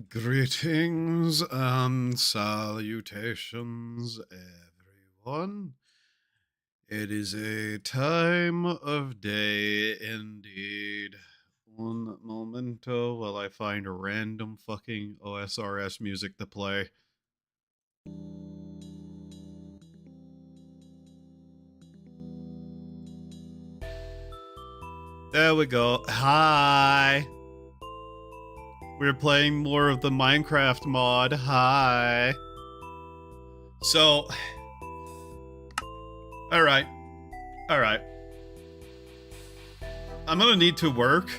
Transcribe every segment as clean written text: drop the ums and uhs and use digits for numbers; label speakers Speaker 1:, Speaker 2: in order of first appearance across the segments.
Speaker 1: Greetings and salutations, everyone. It is a time of day indeed. Un momento while I find a random fucking OSRS music to play. There we go. Hi. We're playing more of the Minecraft mod. Hi. So, alright. Alright. I'm gonna need to work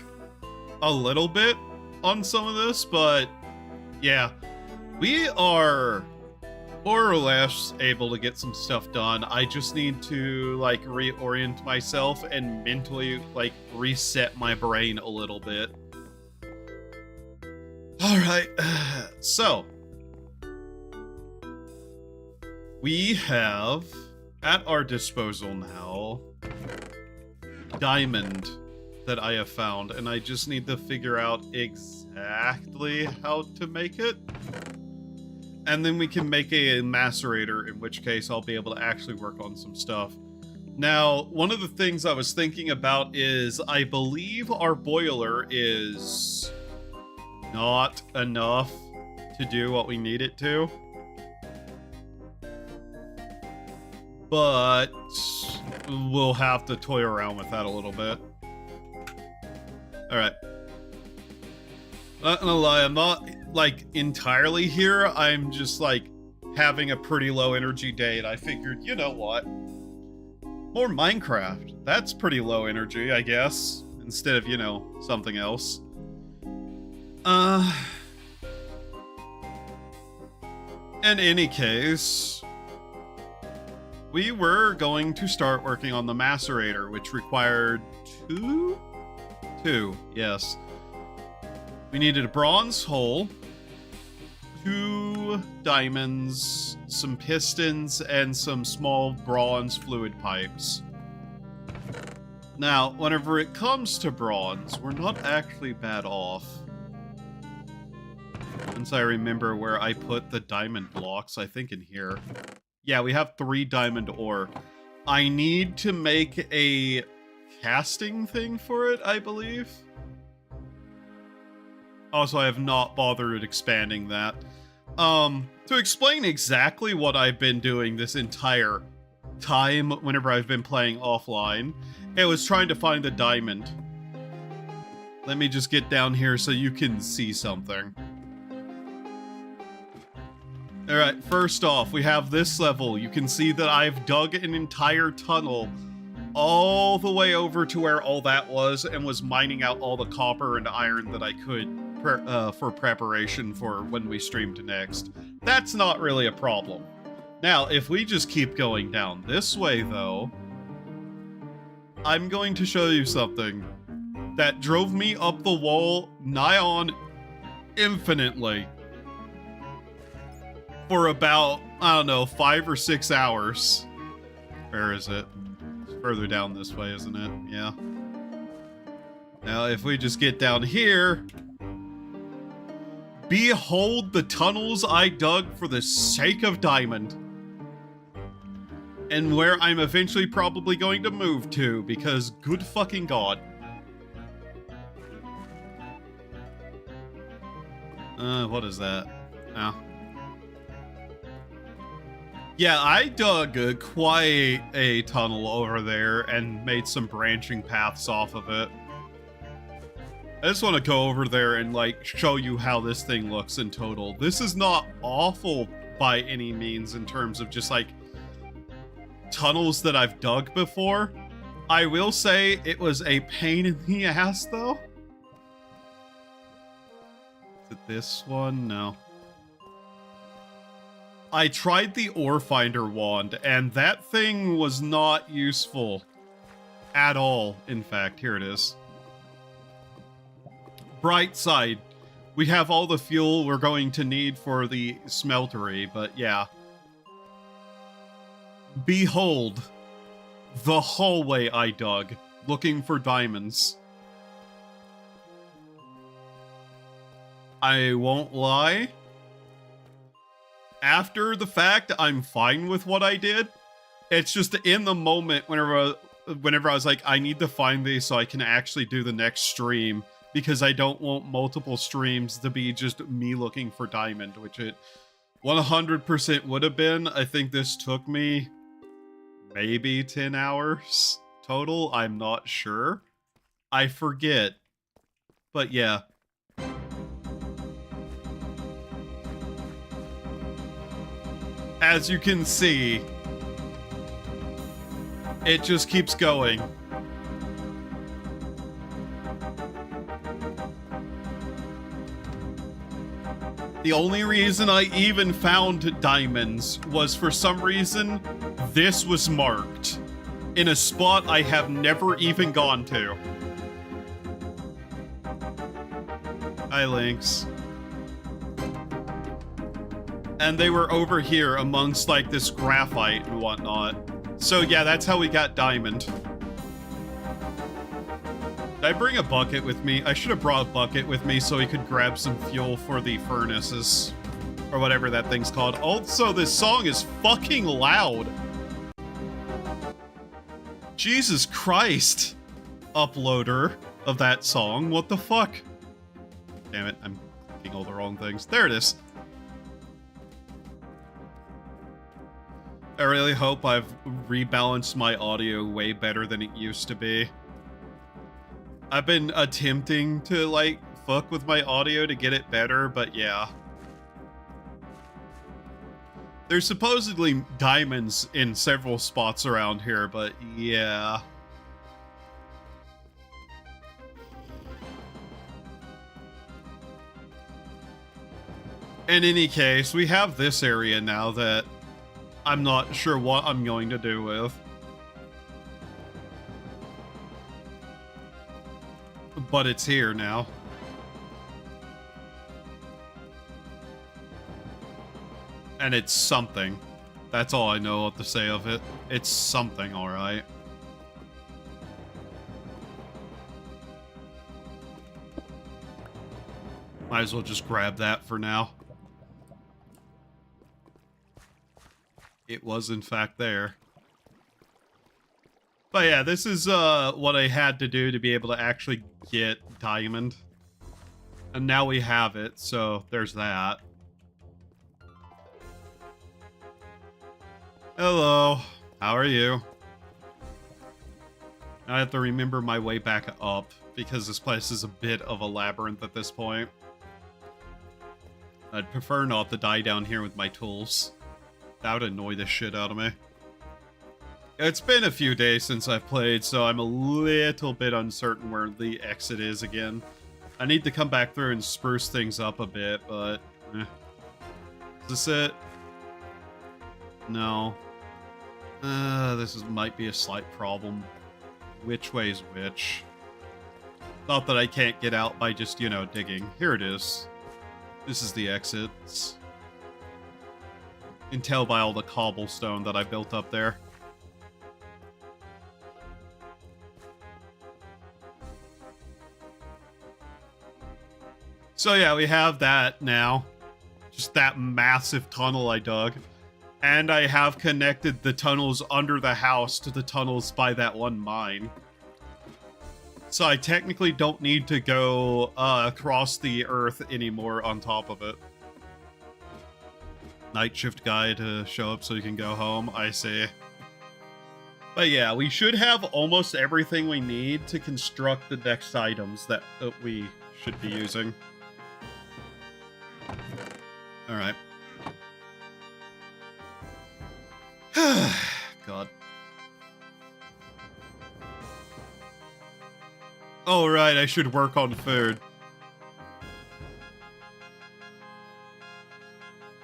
Speaker 1: a little bit on some of this, but yeah. We are more or less able to get some stuff done. I just need to, like, reorient myself and mentally, like, reset my brain a little bit. Alright, so we have at our disposal now diamond that I have found, and I just need to figure out exactly how to make it. And then we can make a macerator, in which case I'll be able to actually work on some stuff. Now, one of the things I was thinking about is I believe our boiler is not enough to do what we need it to. But we'll have to toy around with that a little bit. Alright. Not gonna lie, I'm not, like, entirely here. I'm just, like, having a pretty low energy day, and I figured, you know what? More Minecraft. That's pretty low energy, I guess. Instead of, you know, something else. In any case, we were going to start working on the macerator, which required two, yes. We needed a bronze hull, 2 diamonds, some pistons, and some small bronze fluid pipes. Now, whenever it comes to bronze, we're not actually bad off. Since I remember where I put the diamond blocks, I think in here. Yeah, we have 3 diamond ore. I need to make a casting thing for it, I believe. Also, I have not bothered expanding that. To explain exactly what I've been doing this entire time whenever I've been playing offline, it was trying to find the diamond. Let me just get down here so you can see something. Alright, first off, we have this level. You can see that I've dug an entire tunnel all the way over to where all that was and was mining out all the copper and iron that I could for preparation for when we streamed next. That's not really a problem. Now, if we just keep going down this way, though, I'm going to show you something that drove me up the wall nigh on infinitely for about, I don't know, 5 or 6 hours. Where is it? It's further down this way, isn't it? Yeah. Now, if we just get down here, behold the tunnels I dug for the sake of diamond. And where I'm eventually probably going to move to, because good fucking god. What is that? Oh. Yeah, I dug quite a tunnel over there and made some branching paths off of it. I just want to go over there and, like, show you how this thing looks in total. This is not awful by any means in terms of just, like, tunnels that I've dug before. I will say it was a pain in the ass, though. Is it this one? No. I tried the ore finder wand, and that thing was not useful at all. In fact, here it is. Bright side, we have all the fuel we're going to need for the smeltery, but yeah. Behold, the hallway I dug, looking for diamonds. I won't lie. After the fact, I'm fine with what I did. It's just in the moment whenever I was like, I need to find these so I can actually do the next stream, because I don't want multiple streams to be just me looking for diamond, which it 100% would have been. I think this took me maybe 10 hours total. I'm not sure. I forget. But yeah. As you can see, it just keeps going. The only reason I even found diamonds was for some reason this was marked in a spot I have never even gone to. Hi, Lynx. And they were over here amongst like this graphite and whatnot. So yeah, that's how we got diamond. Did I bring a bucket with me? I should have brought a bucket with me so we could grab some fuel for the furnaces. Or whatever that thing's called. Also, this song is fucking loud. Jesus Christ. Uploader of that song. What the fuck? Damn it, I'm clicking all the wrong things. There it is. I really hope I've rebalanced my audio way better than it used to be. I've been attempting to, like, fuck with my audio to get it better, but yeah. There's supposedly diamonds in several spots around here, but yeah. In any case, we have this area now that I'm not sure what I'm going to do with. But it's here now. And it's something. That's all I know what to say of it. It's something, alright. Might as well just grab that for now. It was, in fact, there. But yeah, this is what I had to do to be able to actually get diamond. And now we have it, so there's that. Hello. How are you? I have to remember my way back up, because this place is a bit of a labyrinth at this point. I'd prefer not to die down here with my tools. That would annoy the shit out of me. It's been a few days since I've played, so I'm a little bit uncertain where the exit is again. I need to come back through and spruce things up a bit, but... Is this it? No. Might be a slight problem. Which way's which? Not that I can't get out by just, you know, digging. Here it is. This is the exit. You can tell by all the cobblestone that I built up there. So yeah, we have that now. Just that massive tunnel I dug. And I have connected the tunnels under the house to the tunnels by that one mine. So I technically don't need to go across the earth anymore on top of it. Night shift guy to show up so you can go home, I see. But yeah, we should have almost everything we need to construct the next items that we should be using. Alright. God. Oh, right, I should work on food.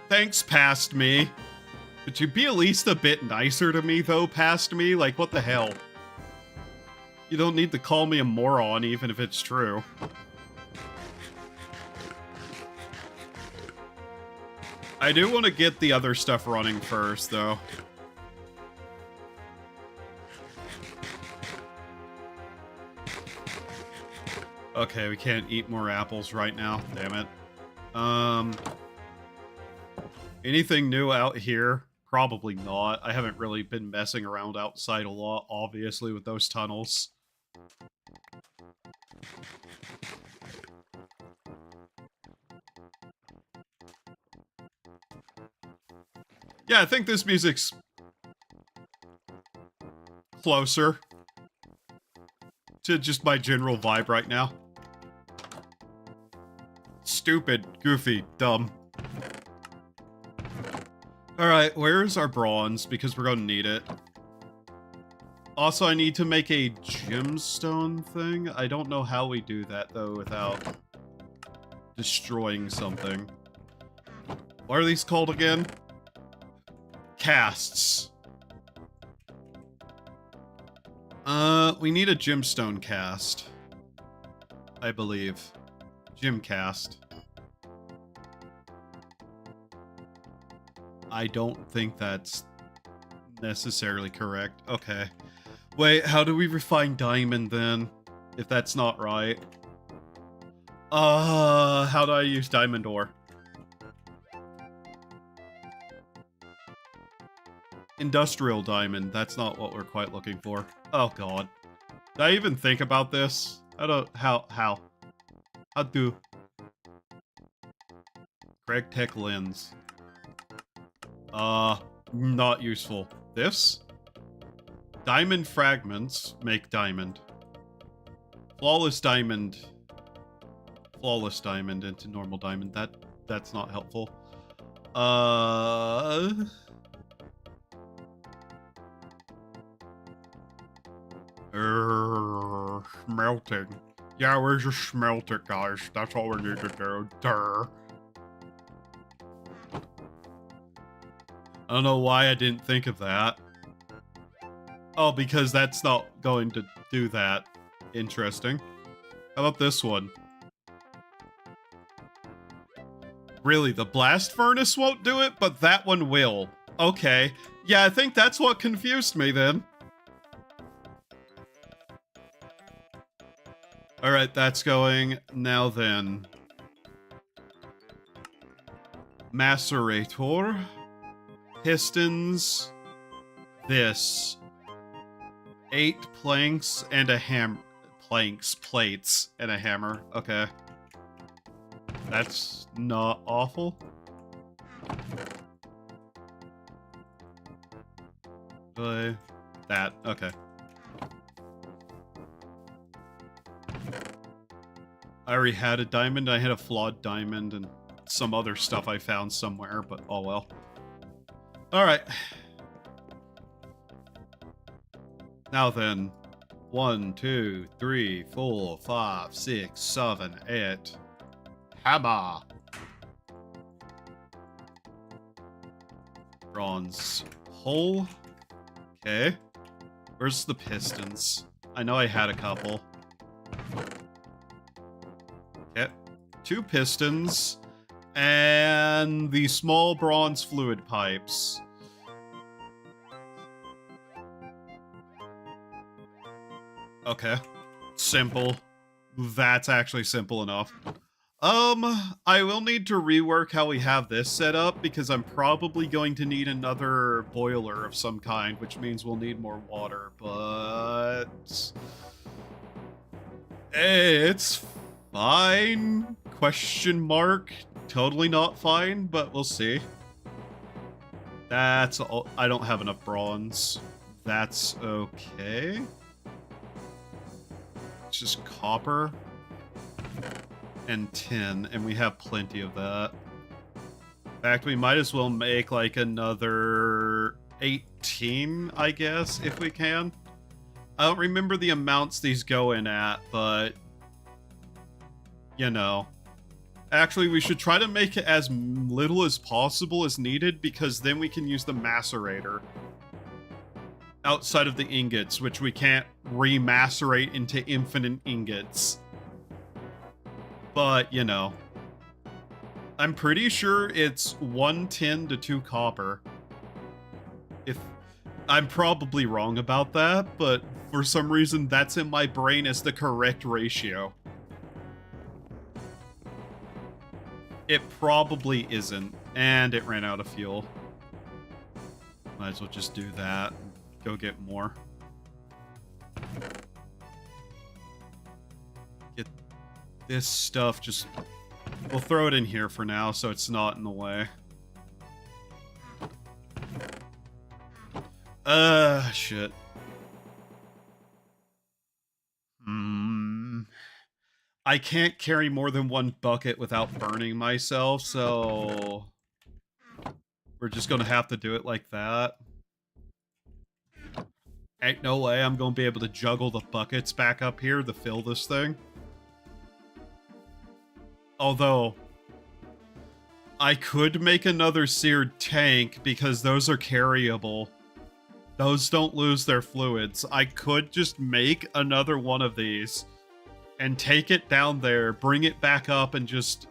Speaker 1: Thanks, past me. Could you be at least a bit nicer to me, though, past me? Like, what the hell? You don't need to call me a moron, even if it's true. I do want to get the other stuff running first, though. Okay, we can't eat more apples right now. Damn it. Anything new out here? Probably not. I haven't really been messing around outside a lot, obviously, with those tunnels. Yeah, I think this music's closer to just my general vibe right now. Stupid, goofy, dumb. Alright, where's our bronze? Because we're gonna need it. Also, I need to make a gemstone thing. I don't know how we do that, though, without destroying something. What are these called again? Casts. We need a gemstone cast. I believe. Gem cast. I don't think that's necessarily correct. Okay. Wait, how do we refine diamond then? If that's not right. How do I use diamond ore? Industrial diamond. That's not what we're quite looking for. Oh god. Did I even think about this? I don't... How do... Craig Tech lens. Not useful. This? Diamond fragments make diamond. Flawless diamond. Flawless diamond into normal diamond. That's not helpful. Smelting. Yeah, where's your smelter, guys? That's all we need to do. Durr. I don't know why I didn't think of that. Oh, because that's not going to do that. Interesting. How about this one? Really, the blast furnace won't do it, but that one will. Okay. Yeah, I think that's what confused me then. Alright, that's going. Now then. Macerator. Pistons. This. 8 planks and a plates and a hammer. Okay. That's not awful. That. Okay. I already had a diamond. I had a flawed diamond and some other stuff I found somewhere, but oh well. Alright. Now then. 1, 2, 3, 4, 5, 6, 7, 8. Hammer. Bronze hole. Okay. Where's the pistons? I know I had a couple. Okay. 2 pistons. And the small bronze fluid pipes. Okay. Simple. That's actually simple enough. I will need to rework how we have this set up because I'm probably going to need another boiler of some kind, which means we'll need more water, but... it's fine? Question mark? Totally not fine, but we'll see. That's all. I don't have enough bronze. That's okay. It's just copper and tin, and we have plenty of that. In fact, we might as well make like another 18, I guess, if we can. I don't remember the amounts these go in at, but you know. Actually, we should try to make it as little as possible as needed, because then we can use the macerator outside of the ingots, which we can't remacerate into infinite ingots. But, you know. I'm pretty sure it's 1 tin to 2 copper. I'm probably wrong about that, but for some reason that's in my brain as the correct ratio. It probably isn't. And it ran out of fuel. Might as well just do that. Go get more. Get this stuff. Just... We'll throw it in here for now so it's not in the way. Shit. I can't carry more than one bucket without burning myself, so... We're just gonna have to do it like that. Ain't no way I'm gonna be able to juggle the buckets back up here to fill this thing. Although... I could make another seared tank, because those are carryable. Those don't lose their fluids. I could just make another one of these and take it down there, bring it back up, and just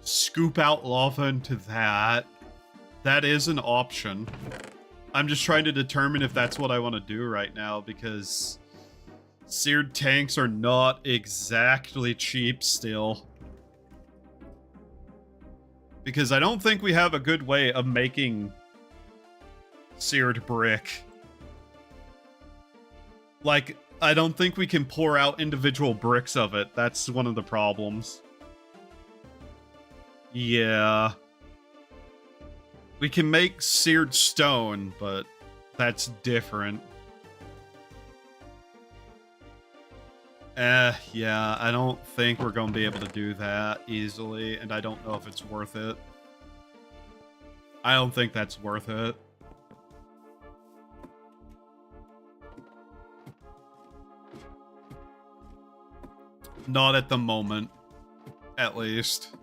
Speaker 1: scoop out lava into that. That is an option. I'm just trying to determine if that's what I want to do right now, because seared tanks are not exactly cheap still. Because I don't think we have a good way of making seared brick. Like, I don't think we can pour out individual bricks of it. That's one of the problems. Yeah. We can make seared stone, but that's different. Yeah, I don't think we're going to be able to do that easily, and I don't know if it's worth it. I don't think that's worth it. Not at the moment, at least.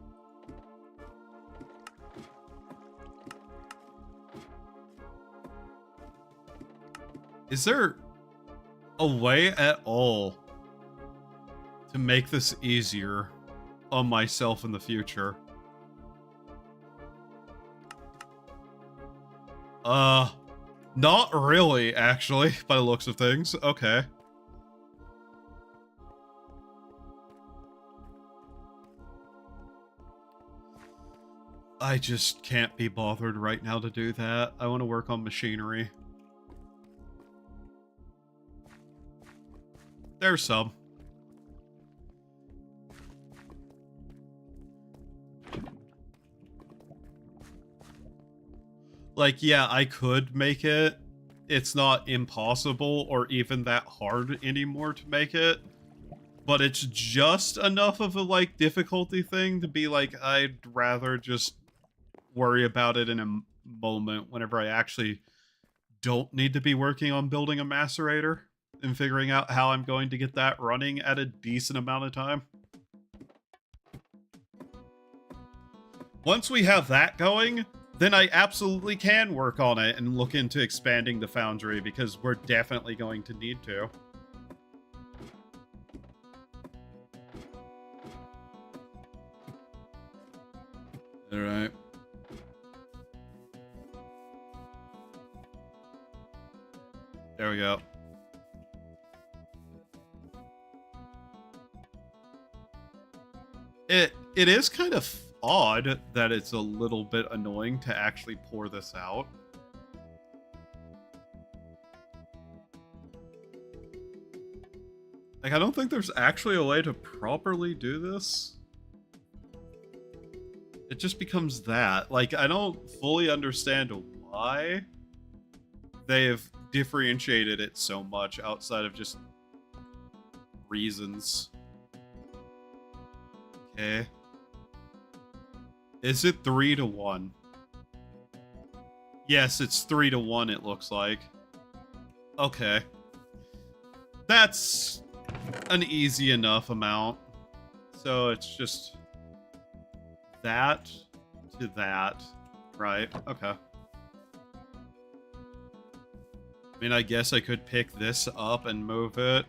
Speaker 1: Is there a way at all to make this easier on myself in the future? Not really, actually, by the looks of things. Okay. I just can't be bothered right now to do that. I want to work on machinery. There's some. Like, yeah, I could make it. It's not impossible or even that hard anymore to make it. But it's just enough of a, like, difficulty thing to be like, I'd rather just worry about it in a moment whenever I actually don't need to be working on building a macerator and figuring out how I'm going to get that running at a decent amount of time. Once we have that going, then I absolutely can work on it and look into expanding the foundry, because we're definitely going to need to. All right. There we go. It is kind of odd that it's a little bit annoying to actually pour this out. Like, I don't think there's actually a way to properly do this. It just becomes that. Like, I don't fully understand why they've differentiated it so much outside of just reasons. Okay. Is it 3-to-1? Yes, it's 3-to-1, it looks like. Okay. That's an easy enough amount. So it's just that to that, right? Okay. I mean, I guess I could pick this up and move it,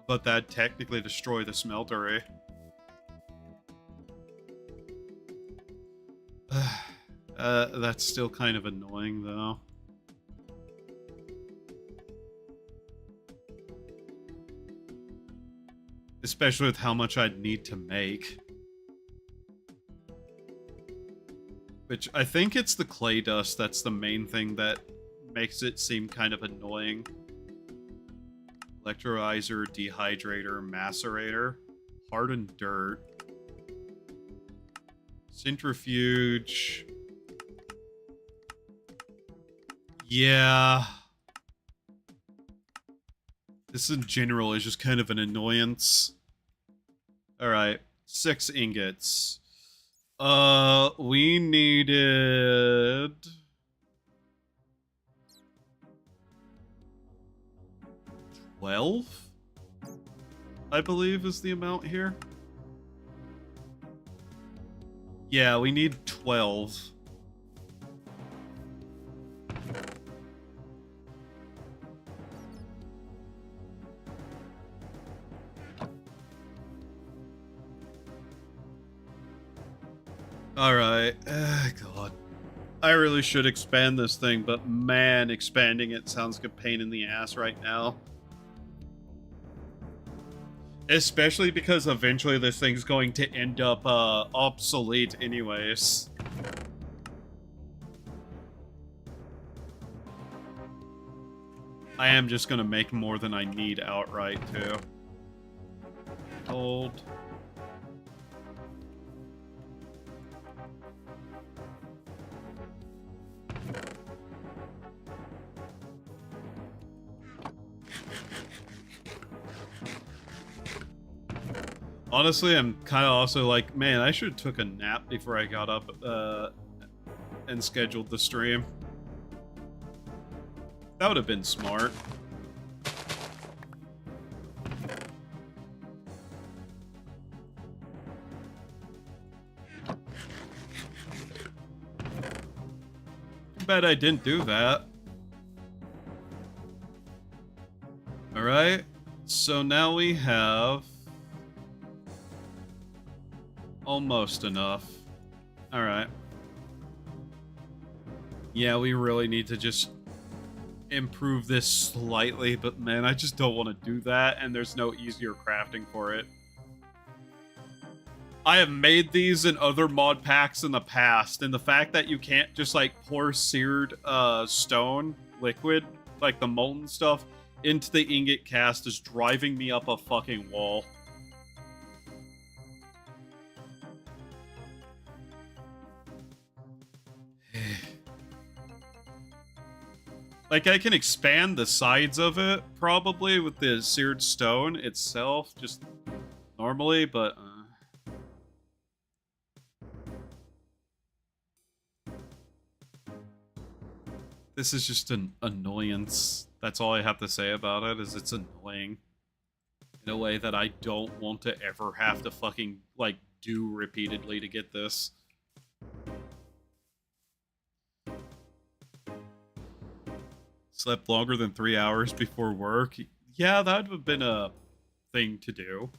Speaker 1: but that'd technically destroy the smeltery. That's still kind of annoying, though. Especially with how much I'd need to make. Which I think it's the clay dust that's the main thing that makes it seem kind of annoying. Electrolyzer, dehydrator, macerator, hardened dirt, centrifuge. Yeah. This in general is just kind of an annoyance. Alright, 6 ingots. We needed... 12? I believe is the amount here. Yeah, we need 12. Alright. God. I really should expand this thing, but man, expanding it sounds like a pain in the ass right now. Especially because eventually this thing's going to end up obsolete anyways. I am just gonna make more than I need outright, too. Hold. Honestly, I'm kind of also like, man, I should have took a nap before I got up and scheduled the stream. That would have been smart. Too bad I didn't do that. Alright, so now we have... almost enough. Alright. Yeah, we really need to just improve this slightly, but man, I just don't want to do that, and there's no easier crafting for it. I have made these in other mod packs in the past, and the fact that you can't just, like, pour seared stone liquid, like the molten stuff, into the ingot cast is driving me up a fucking wall. Like, I can expand the sides of it, probably, with the seared stone itself, just normally, but... This is just an annoyance. That's all I have to say about it, is it's annoying. In a way that I don't want to ever have to fucking, like, do repeatedly to get this. Slept longer than 3 hours before work? Yeah, that would have been a thing to do.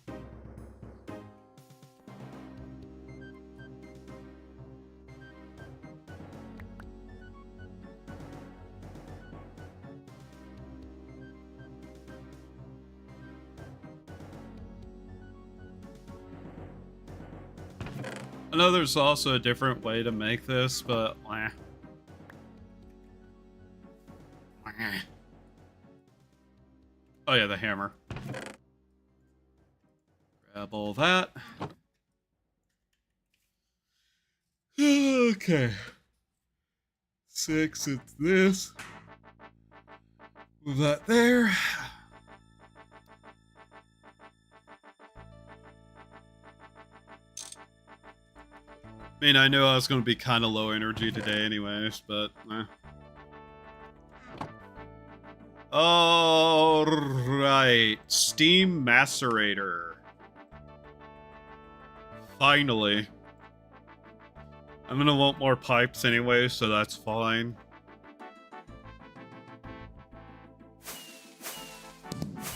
Speaker 1: I know there's also a different way to make this, but... Oh yeah, the hammer. Grab all that. Okay. 6, it's this. Move that there. I mean, I knew I was going to be kind of low energy today anyways, but... Alright, steam macerator. Finally. I'm gonna want more pipes anyway, so that's fine.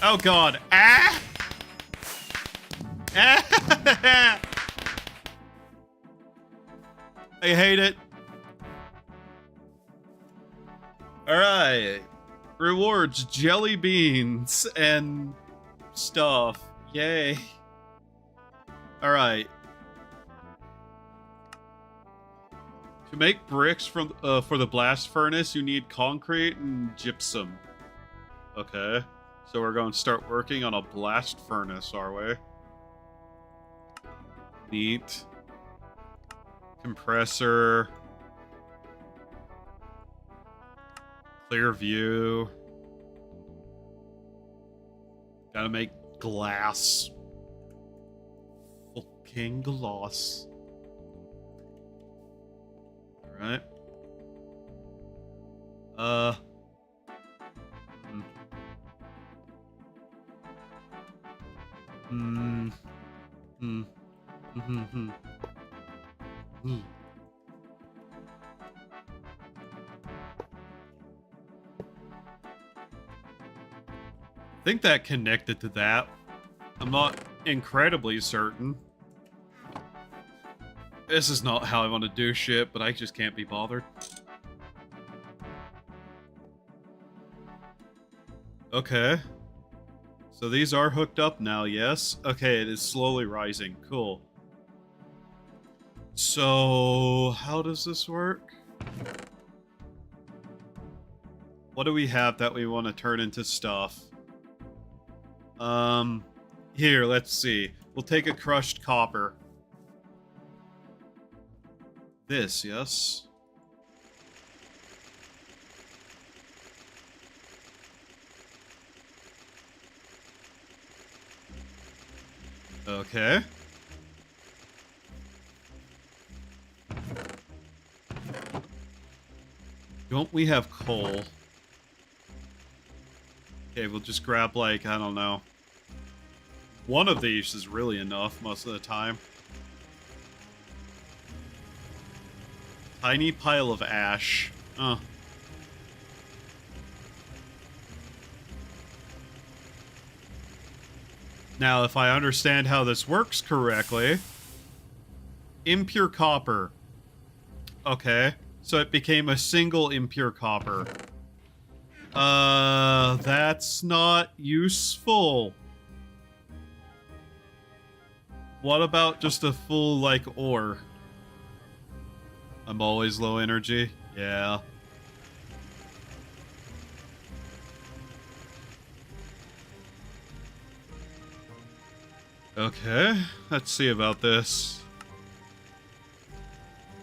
Speaker 1: Oh god. Ah! Ah! I hate it. Alright. Rewards, jelly beans, and stuff. Yay. Alright. To make bricks from for the blast furnace, you need concrete and gypsum. Okay. So we're going to start working on a blast furnace, are we? Neat. Compressor. Clear view. Gotta make glass. Fucking glass. Alright. I think that connected to that. I'm not incredibly certain. This is not how I want to do shit, but I just can't be bothered. Okay. So these are hooked up now, yes? Okay, it is slowly rising. Cool. So, how does this work? What do we have that we want to turn into stuff? Here, let's see. We'll take a crushed copper. This, yes? Okay. Don't we have coal? Okay, we'll just grab, like, I don't know. One of these is really enough most of the time. Tiny pile of ash. Now, if I understand how this works correctly... Impure copper. Okay. So it became a single impure copper. That's not useful. What about just a full, like, ore? I'm always low energy. Yeah. Okay, let's see about this.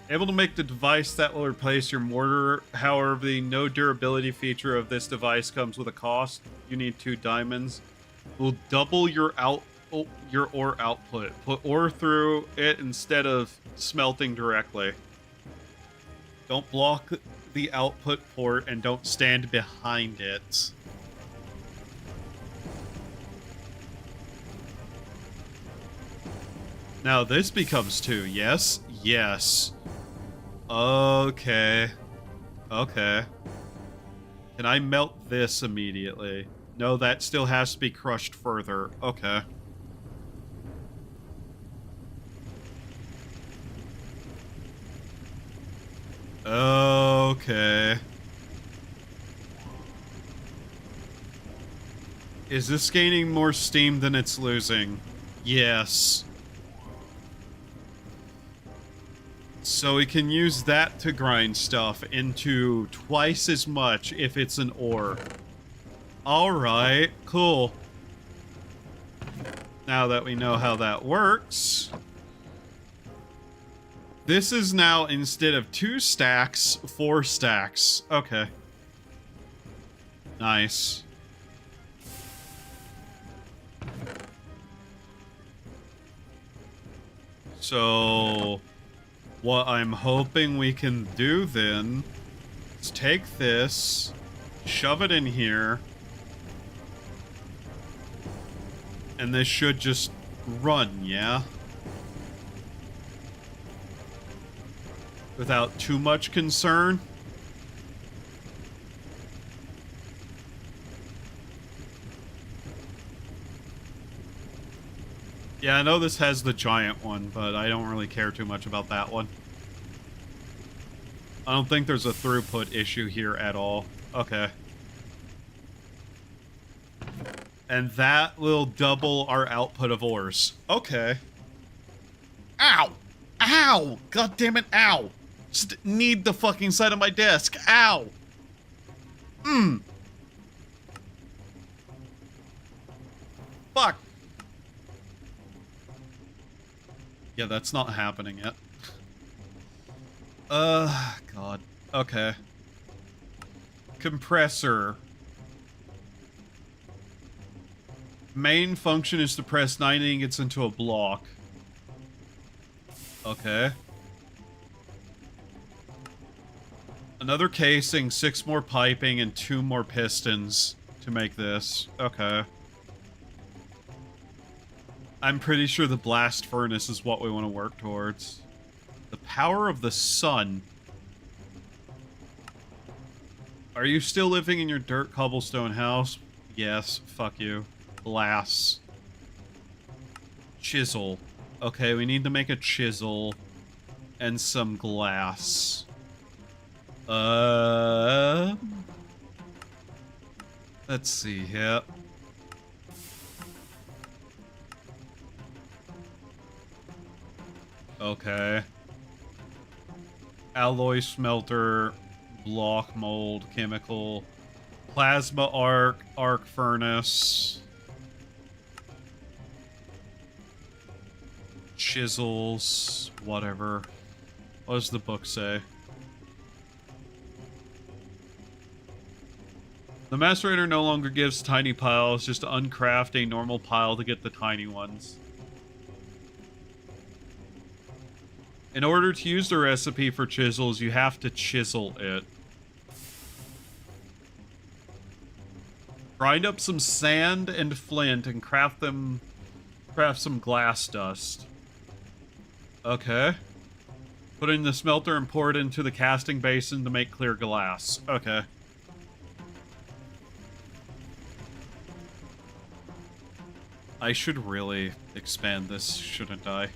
Speaker 1: Able to make the device that will replace your mortar. However, the no durability feature of this device comes with a cost. You need 2 diamonds. Will double your ore output. Put ore through it instead of smelting directly. Don't block the output port and don't stand behind it. Now this becomes 2, yes? Yes. Okay. Okay. Can I melt this immediately? No, that still has to be crushed further. Okay. Okay. Is this gaining more steam than it's losing? Yes. So we can use that to grind stuff into twice as much if it's an ore. Alright, cool. Now that we know how that works... This is now, instead of 2 stacks, 4 stacks. Okay. Nice. So... what I'm hoping we can do then is take this, shove it in here, and this should just run, yeah? Without too much concern. Yeah, I know this has the giant one, but I don't really care too much about that one. I don't think there's a throughput issue here at all. Okay. And that will double our output of ores. Okay. Ow! Ow! God damn it, ow! Just need the fucking side of my desk. Ow! Fuck! Yeah, that's not happening yet. God. Okay. Compressor. Main function is to press 9 ingots into a block. Okay. Another casing, 6 more piping, and 2 more pistons to make this. Okay. I'm pretty sure the blast furnace is what we want to work towards. The power of the sun. Are you still living in your dirt cobblestone house? Yes, fuck you. Glass. Chisel. Okay, we need to make a chisel and some glass. Let's see here. Okay. Alloy smelter, block mold, chemical, plasma arc furnace, chisels, whatever. What does the book say? The macerator no longer gives tiny piles, just uncraft a normal pile to get the tiny ones. In order to use the recipe for chisels, you have to chisel it. Grind up some sand and flint and craft some glass dust. Okay. Put in the smelter and pour it into the casting basin to make clear glass. Okay. I should really expand this, shouldn't I?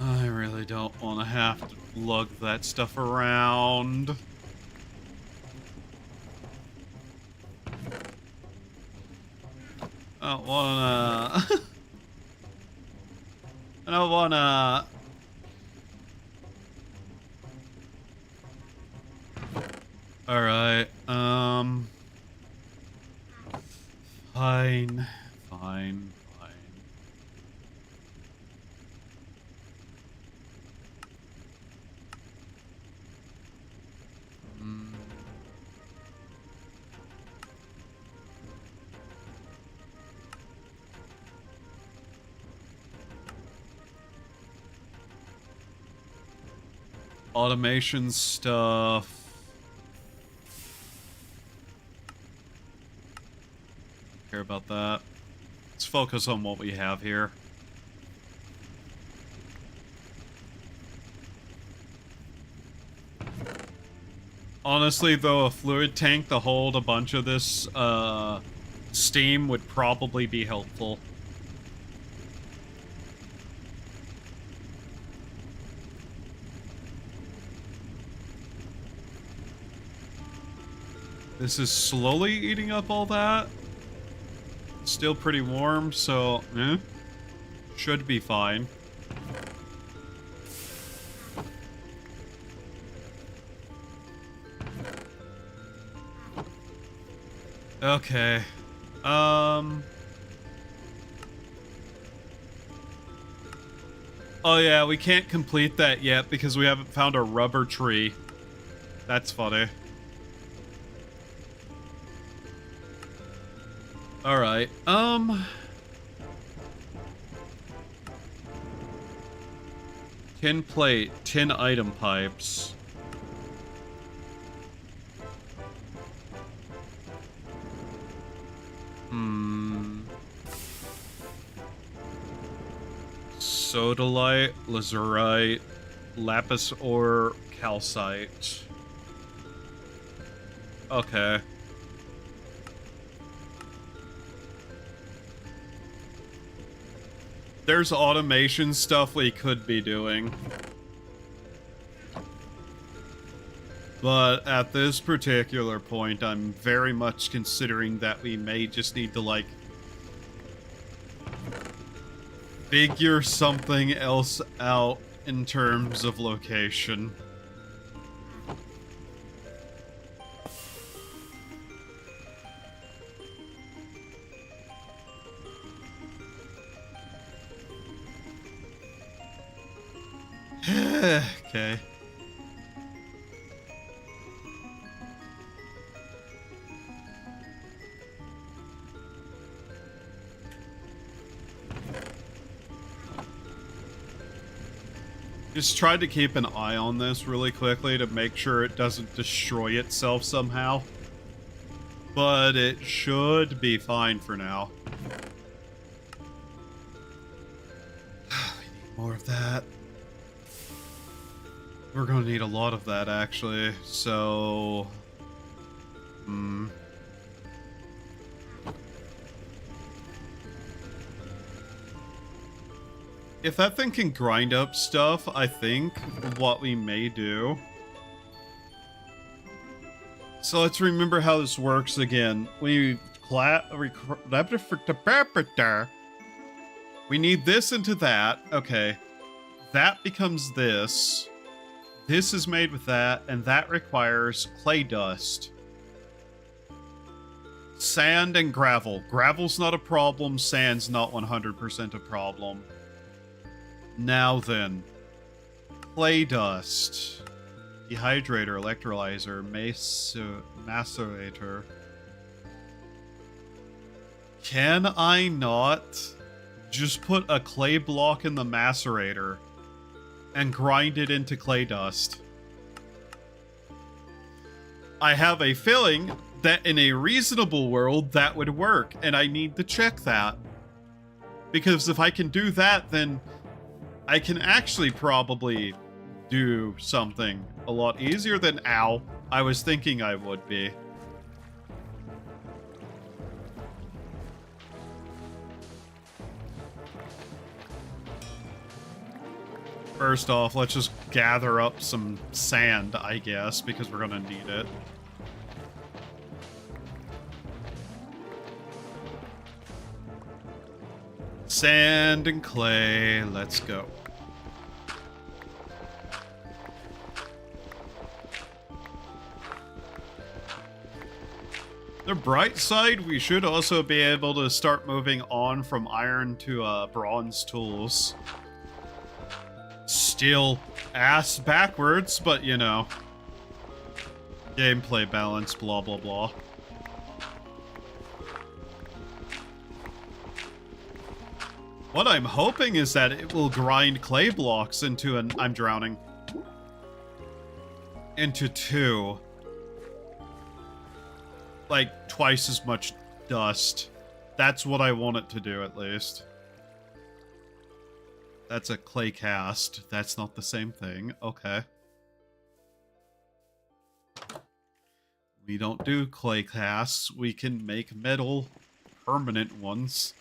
Speaker 1: I really don't want to have to lug that stuff around. I don't wanna... I don't wanna... Alright, Fine. Automation stuff. Care about that. Let's focus on what we have here. Honestly, though, a fluid tank to hold a bunch of this steam would probably be helpful. This is slowly eating up all that. Still pretty warm, so should be fine. Okay. Oh yeah, we can't complete that yet because we haven't found a rubber tree. That's funny. Alright, tin plate, tin item pipes. Sodalite, lazurite, lapis ore, calcite. Okay. There's automation stuff we could be doing. But at this particular point, I'm very much considering that we may just need to, like, figure something else out in terms of location. Okay. Just tried to keep an eye on this really quickly to make sure it doesn't destroy itself somehow. But it should be fine for now. We need more of that. We're gonna need a lot of that, actually. So... If that thing can grind up stuff, I think what we may do... So let's remember how this works again. We need this into that. Okay. That becomes this. This is made with that, and that requires clay dust. Sand and gravel. Gravel's not a problem, sand's not 100% a problem. Now then. Clay dust. Dehydrator, electrolyzer, macerator. Can I not just put a clay block in the macerator and grind it into clay dust? I have a feeling that in a reasonable world that would work, and I need to check that. Because if I can do that, then I can actually probably do something a lot easier than I was thinking I would be. First off, let's just gather up some sand, I guess, because we're gonna need it. Sand and clay, let's go. The bright side, we should also be able to start moving on from iron to bronze tools. Still ass backwards, but you know. Gameplay balance, blah blah blah. What I'm hoping is that it will grind clay blocks into an... I'm drowning. Into two. Like, twice as much dust. That's what I want it to do, at least. That's a clay cast. That's not the same thing. Okay. We don't do clay casts. We can make metal permanent ones.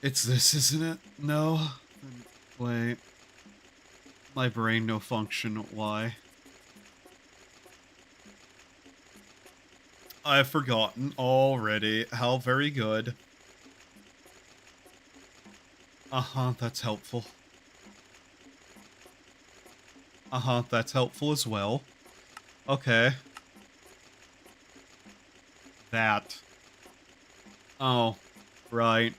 Speaker 1: It's this, isn't it? No? Wait. My brain no function. Why? I've forgotten already. How very good. Uh-huh, that's helpful. Uh-huh, that's helpful as well. Okay. That. Oh, right.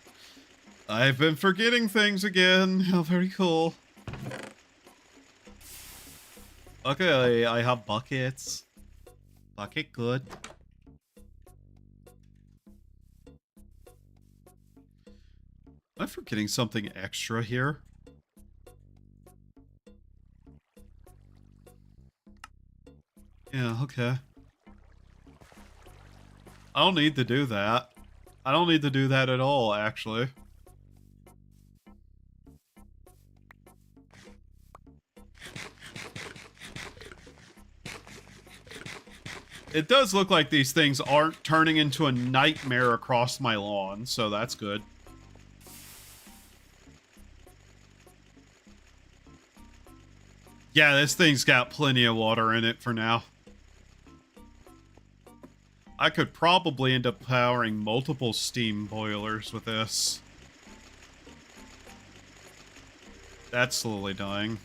Speaker 1: I've been forgetting things again. How very cool. Okay, I have buckets. Bucket good. Am I forgetting something extra here? Yeah, okay. I don't need to do that. I don't need to do that at all, actually. It does look like these things aren't turning into a nightmare across my lawn, so that's good. Yeah, this thing's got plenty of water in it for now. I could probably end up powering multiple steam boilers with this. That's slowly dying.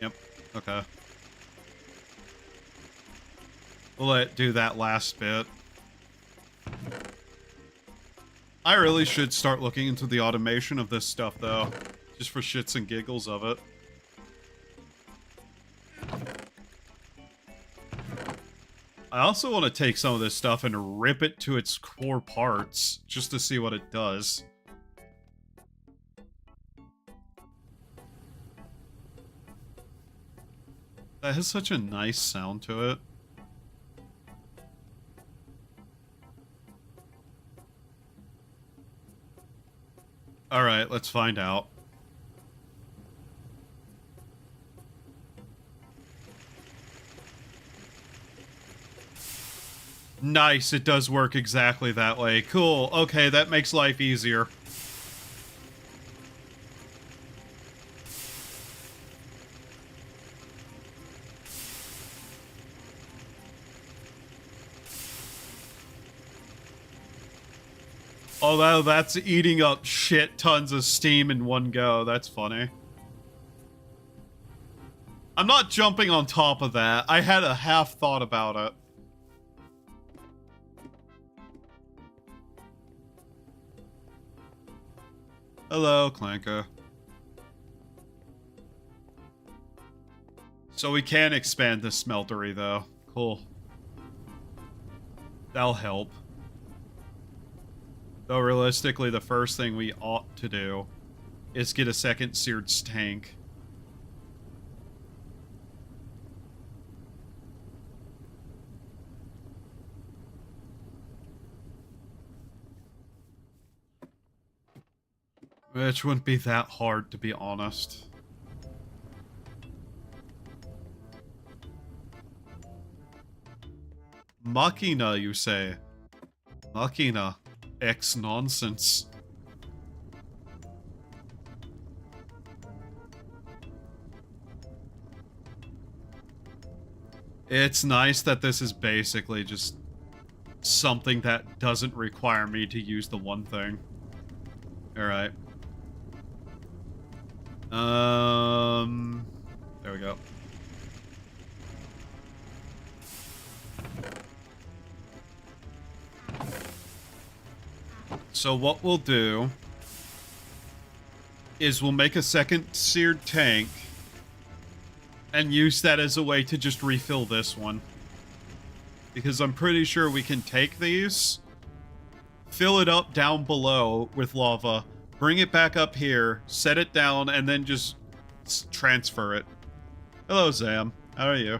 Speaker 1: Yep, okay. We'll let it do that last bit. I really should start looking into the automation of this stuff, though. Just for shits and giggles of it. I also want to take some of this stuff and rip it to its core parts, just to see what it does. That has such a nice sound to it. Alright, let's find out. Nice, it does work exactly that way. Cool, okay, that makes life easier. Although that's eating up shit tons of steam in one go, that's funny. I'm not jumping on top of that. I had a half thought about it. Hello, Clanker. So we can expand the smeltery, though. Cool. That'll help. Though realistically, the first thing we ought to do is get a second seared tank. Which wouldn't be that hard, to be honest. Machina, you say? Machina. X nonsense. It's nice that this is basically just something that doesn't require me to use the one thing. Alright. There we go. So what we'll do is we'll make a second seared tank and use that as a way to just refill this one. Because I'm pretty sure we can take these, fill it up down below with lava, bring it back up here, set it down, and then just transfer it. Hello, Zam. How are you?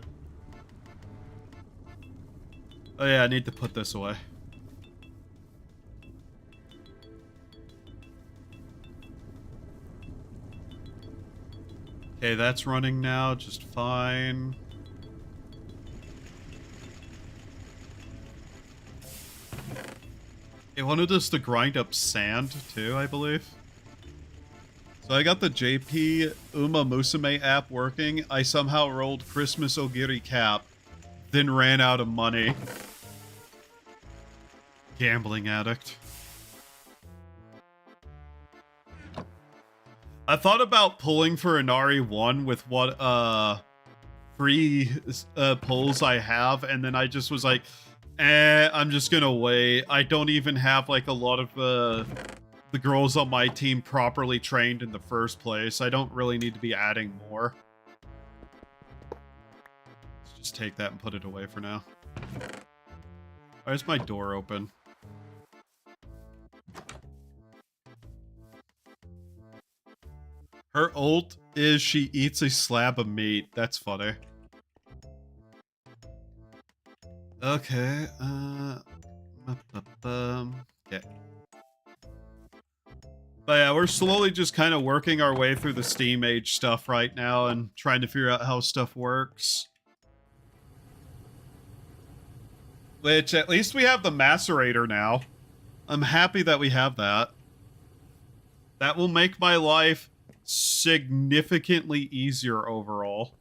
Speaker 1: Oh yeah, I need to put this away. Okay, that's running now just fine. It wanted us to grind up sand too, I believe. So I got the JP Uma Musume app working. I somehow rolled Christmas Ogiri Cap, then ran out of money. Gambling addict. I thought about pulling for Inari 1 with what free pulls I have, and then I just was like, I'm just gonna wait. I don't even have like a lot of the girls on my team properly trained in the first place. I don't really need to be adding more. Let's just take that and put it away for now. Why is my door open? Her ult is she eats a slab of meat. That's funny. Okay, okay. But yeah, we're slowly just kind of working our way through the Steam Age stuff right now and trying to figure out how stuff works. Which, at least we have the macerator now. I'm happy that we have that. That will make my life significantly easier overall.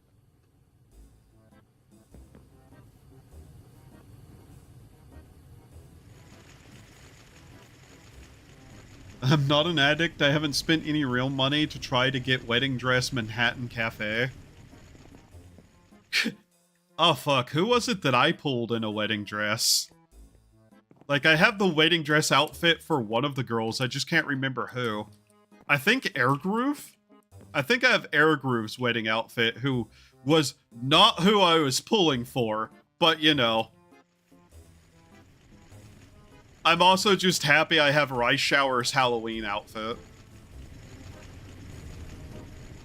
Speaker 1: I'm not an addict. I haven't spent any real money to try to get wedding dress Manhattan Cafe. Oh fuck, who was it that I pulled in a wedding dress? Like, I have the wedding dress outfit for one of the girls, I just can't remember who. I think Airgroove? I think I have Airgroove's wedding outfit, who was not who I was pulling for, but you know. I'm also just happy I have Rice Shower's Halloween outfit.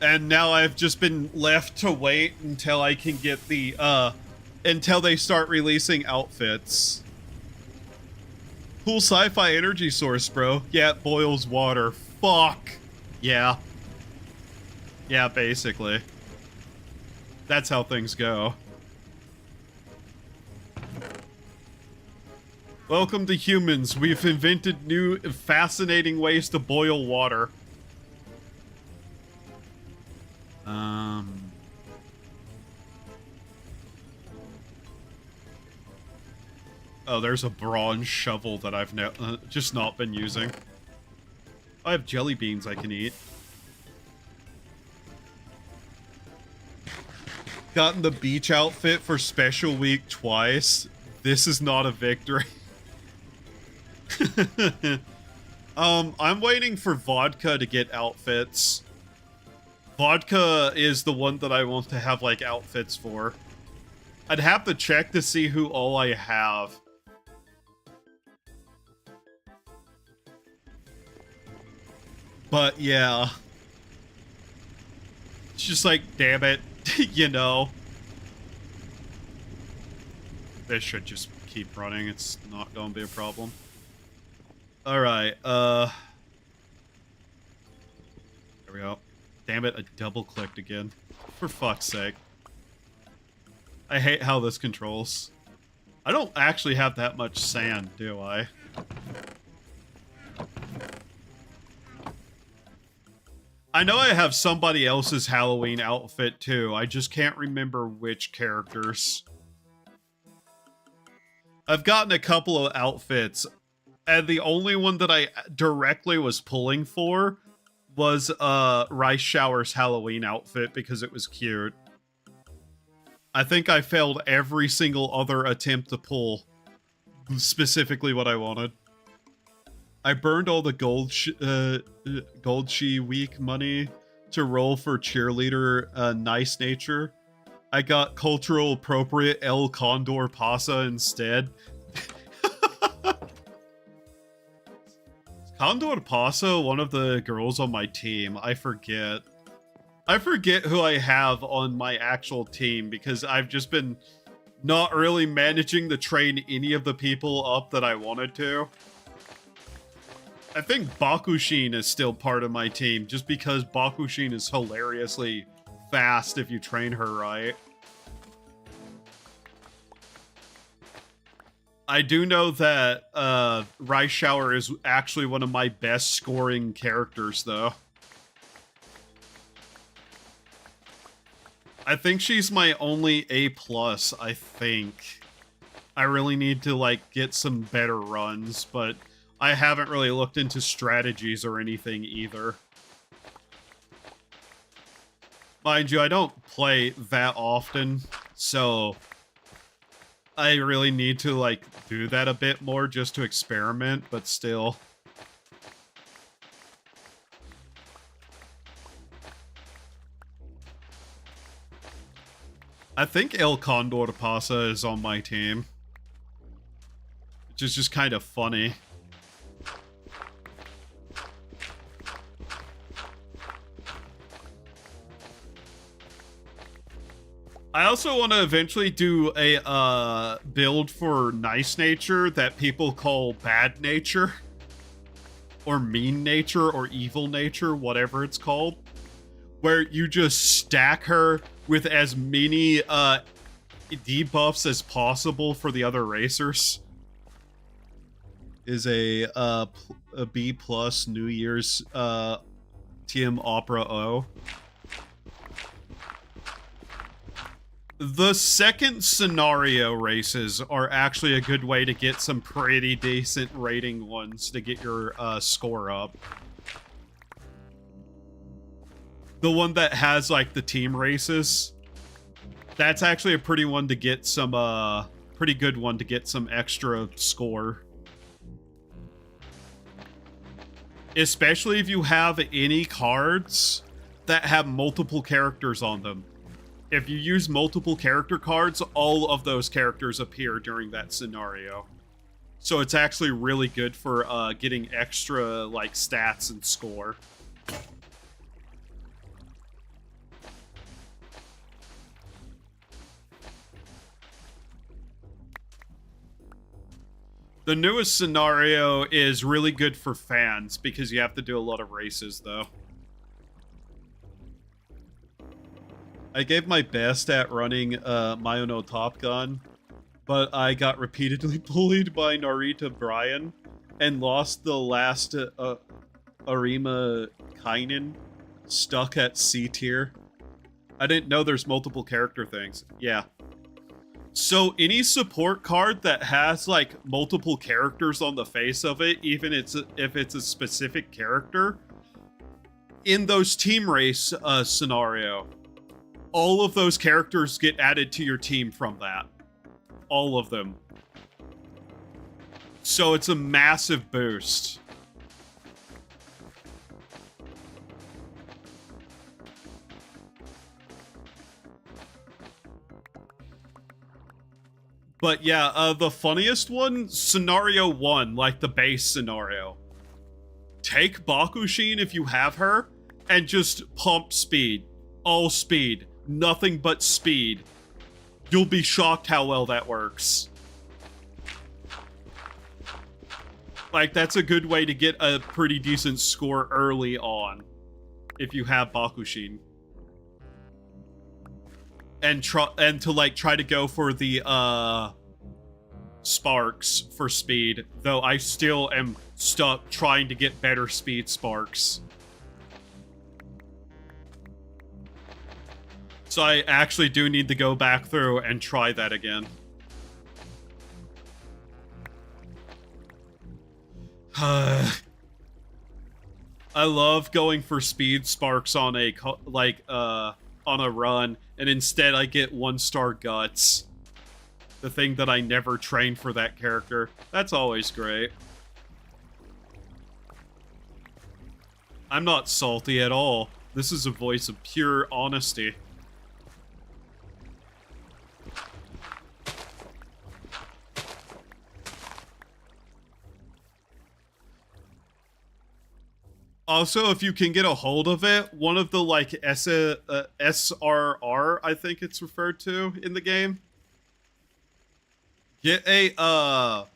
Speaker 1: And now I've just been left to wait until I can get the, until they start releasing outfits. Cool sci-fi energy source, bro. Yeah, it boils water. Fuck. Yeah. Yeah, basically. That's how things go. Welcome to humans. We've invented new, fascinating ways to boil water. Oh, there's a bronze shovel that I've just not been using. I have jelly beans I can eat. Gotten the beach outfit for special week twice. This is not a victory. I'm waiting for Vodka to get outfits. Vodka is the one that I want to have, like, outfits for. I'd have to check to see who all I have. But, yeah. It's just like, damn it, you know. This should just keep running. It's not going to be a problem. Alright, there we go. Damn it, I double-clicked again. For fuck's sake. I hate how this controls. I don't actually have that much sand, do I? I know I have somebody else's Halloween outfit, too. I just can't remember which characters. I've gotten a couple of outfits, and the only one that I directly was pulling for was Rice Shower's Halloween outfit because it was cute. I think I failed every single other attempt to pull specifically what I wanted. I burned all the Gold She Week money to roll for cheerleader Nice Nature. I got cultural appropriate El Condor Pasa instead. Condor Pasa, one of the girls on my team. I forget. I forget who I have on my actual team because I've just been not really managing to train any of the people up that I wanted to. I think Bakushin is still part of my team just because Bakushin is hilariously fast if you train her right. I do know that Rice Shower is actually one of my best scoring characters, though. I think she's my only A+, I think. I really need to, like, get some better runs, but I haven't really looked into strategies or anything either. Mind you, I don't play that often, so I really need to, like, do that a bit more just to experiment, but still. I think El Condor Pasa is on my team. Which is just kind of funny. I also want to eventually do a build for Nice Nature that people call Bad Nature. Or Mean Nature or Evil Nature, whatever it's called. Where you just stack her with as many debuffs as possible for the other racers. Is a B+ New Year's Team Opera O. The second scenario races are actually a good way to get some pretty decent rating ones to get your score up. The one that has like the team races, that's actually a pretty one to get some pretty good one to get some extra score. Especially if you have any cards that have multiple characters on them. If you use multiple character cards, all of those characters appear during that scenario. So it's actually really good for getting extra like stats and score. The newest scenario is really good for fans because you have to do a lot of races though. I gave my best at running Myono Top Gun, but I got repeatedly bullied by Narita Brian and lost the last Arima Kainen, stuck at C tier. I didn't know there's multiple character things. Yeah. So any support card that has like multiple characters on the face of it, even if it's a specific character, in those team race scenario, all of those characters get added to your team from that. All of them. So it's a massive boost. But yeah, the funniest one, scenario 1, like the base scenario. Take Bakushin if you have her, and just pump speed. All speed. Nothing but speed. You'll be shocked how well that works. Like, that's a good way to get a pretty decent score early on, if you have Bakushin. And to like try to go for the sparks for speed, though I still am stuck trying to get better speed sparks. So I actually do need to go back through and try that again. I love going for speed sparks on a on a run, and instead I get 1-star guts. The thing that I never trained for that character. That's always great. I'm not salty at all. This is a voice of pure honesty. Also, if you can get a hold of it, one of the, like, SRR, I think it's referred to in the game. Get a,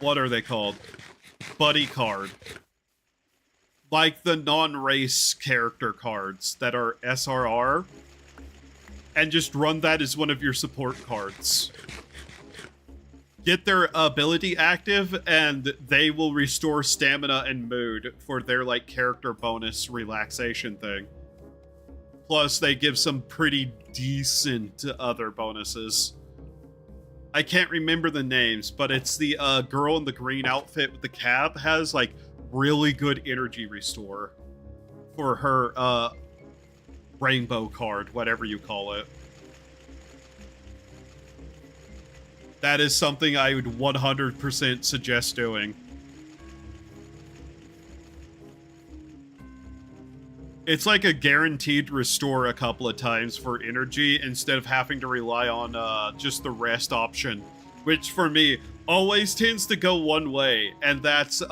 Speaker 1: what are they called? Buddy card. Like the non-race character cards that are SRR. And just run that as one of your support cards. Get their ability active, and they will restore stamina and mood for their, like, character bonus relaxation thing. Plus, they give some pretty decent other bonuses. I can't remember the names, but it's the girl in the green outfit with the cap has, like, really good energy restore for her rainbow card, whatever you call it. That is something I would 100% suggest doing. It's like a guaranteed restore a couple of times for energy instead of having to rely on just the rest option, which for me always tends to go one way, and that's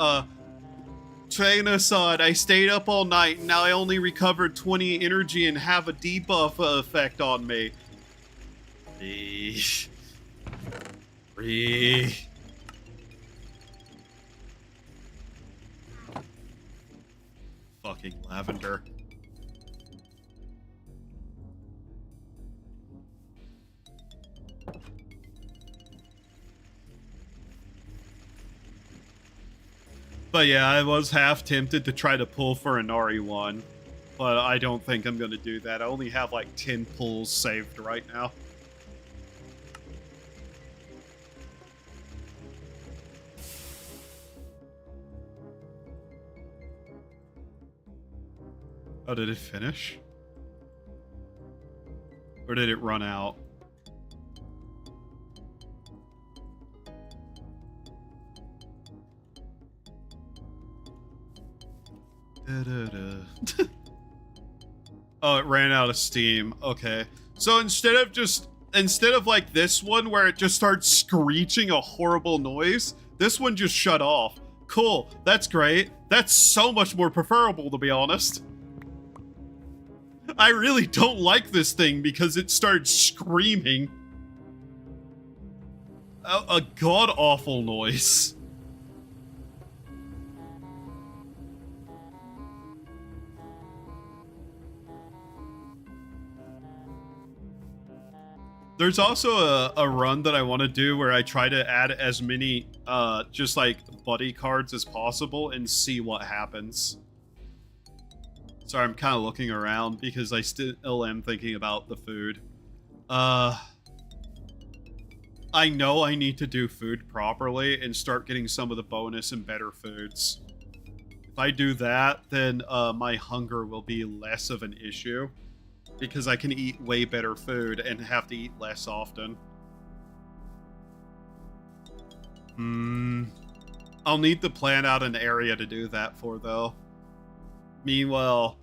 Speaker 1: Train-san, I stayed up all night and now I only recovered 20 energy and have a debuff effect on me. Fucking lavender. But yeah, I was half tempted to try to pull for an RE1. but I don't think I'm gonna do that. I only have like 10 pulls saved right now. Oh, did it finish? Or did it run out? Oh, it ran out of steam. Okay. So instead of like this one where it just starts screeching a horrible noise, this one just shut off. Cool. That's great. That's so much more preferable, to be honest. I really don't like this thing because it starts screaming. A god-awful noise. There's also a run that I want to do where I try to add as many just like buddy cards as possible and see what happens. Sorry, I'm kind of looking around because I still am thinking about the food. I know I need to do food properly and start getting some of the bonus and better foods. If I do that, then my hunger will be less of an issue. Because I can eat way better food and have to eat less often. I'll need to plan out an area to do that for, though. Meanwhile,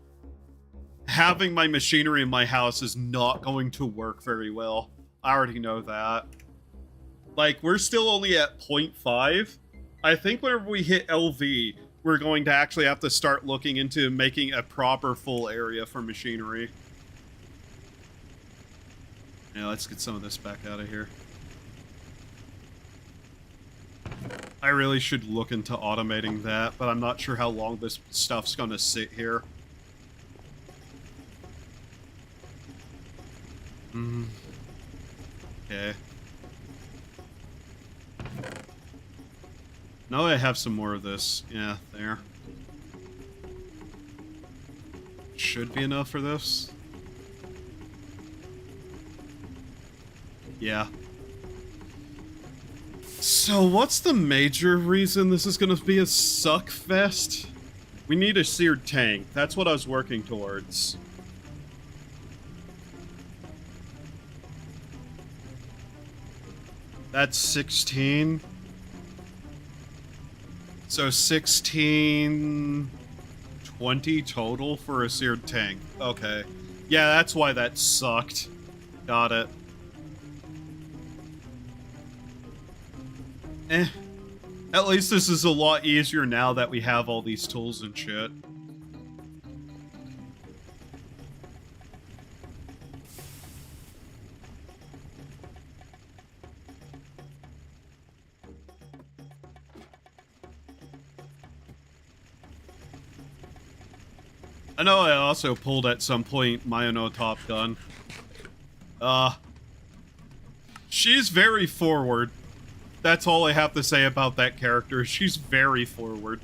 Speaker 1: having my machinery in my house is not going to work very well. I already know that. Like, we're still only at 0.5. I think whenever we hit LV, we're going to actually have to start looking into making a proper full area for machinery. Yeah, let's get some of this back out of here. I really should look into automating that, but I'm not sure how long this stuff's gonna sit here. Okay. Now I have some more of this. Yeah, there. Should be enough for this. Yeah. So what's the major reason this is gonna be a suck fest? We need a seared tank. That's what I was working towards. That's 16. So 16... 20 total for a seared tank. Okay. Yeah, that's why that sucked. Got it. At least this is a lot easier now that we have all these tools and shit. I know I also pulled at some point Machina Top Gun. She's very forward. That's all I have to say about that character. She's very forward.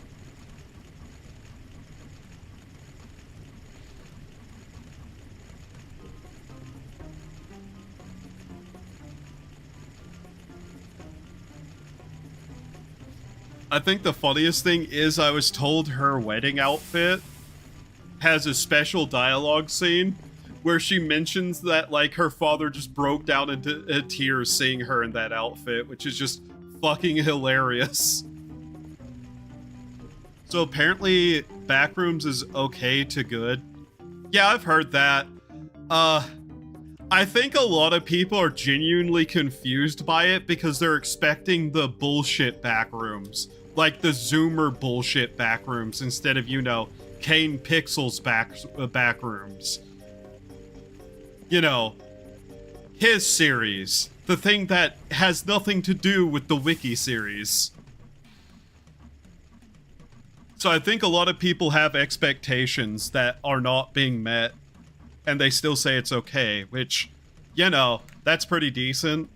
Speaker 1: I think the funniest thing is I was told her wedding outfit has a special dialogue scene where she mentions that, like, her father just broke down into tears seeing her in that outfit, which is just fucking hilarious. So apparently Backrooms is okay to good. Yeah, I've heard that. I think a lot of people are genuinely confused by it because they're expecting the bullshit Backrooms. Like the Zoomer bullshit Backrooms instead of, you know, Kane Pixel's Backrooms. You know, his series. The thing that has nothing to do with the Wiki series. So I think a lot of people have expectations that are not being met, and they still say it's okay, which, you know, that's pretty decent.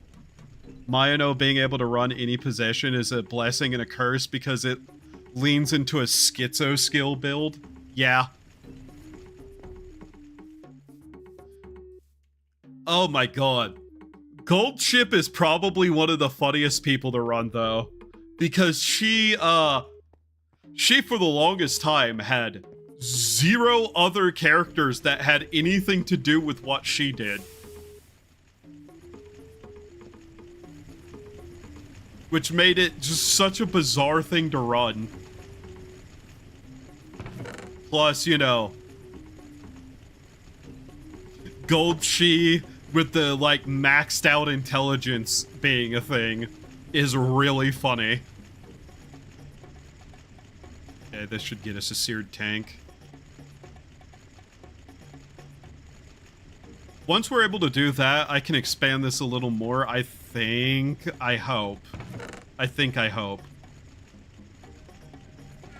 Speaker 1: Machina being able to run any possession is a blessing and a curse because it leans into a schizo skill build. Yeah. Oh my god. Gold Ship is probably one of the funniest people to run, though. Because she for the longest time had 0 other characters that had anything to do with what she did. Which made it just such a bizarre thing to run. Plus, you know, Gold She with the, like, maxed out intelligence being a thing is really funny. Okay, this should get us a seared tank. Once we're able to do that, I can expand this a little more, I think. I hope. I hope.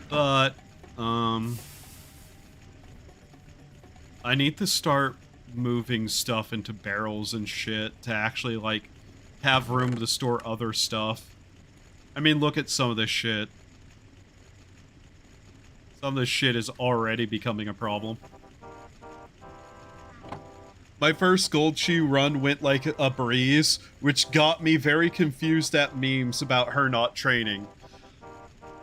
Speaker 1: But, I need to start moving stuff into barrels and shit to actually, like, have room to store other stuff. I mean, look at some of this shit. Some of this shit is already becoming a problem. My first Gold Shoe run went like a breeze, which got me very confused at memes about her not training.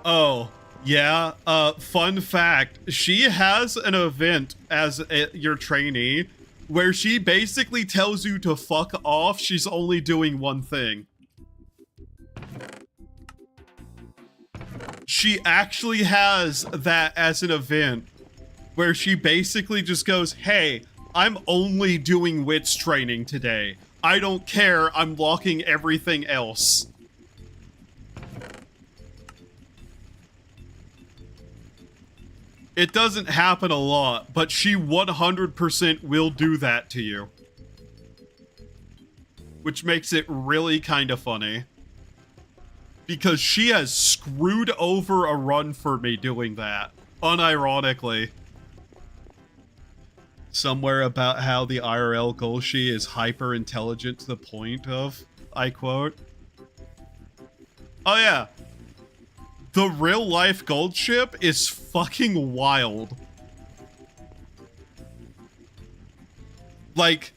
Speaker 1: Oh, yeah, fun fact, she has an event as your trainee where she basically tells you to fuck off. She's only doing one thing. She actually has that as an event where she basically just goes, hey, I'm only doing wits training today. I don't care, I'm locking everything else. It doesn't happen a lot, but she 100% will do that to you. Which makes it really kind of funny. Because she has screwed over a run for me doing that. Unironically. Somewhere about how the IRL Golshi is hyper intelligent to the point of, I quote. Oh yeah. The real life Gold Ship is fucking wild. Like,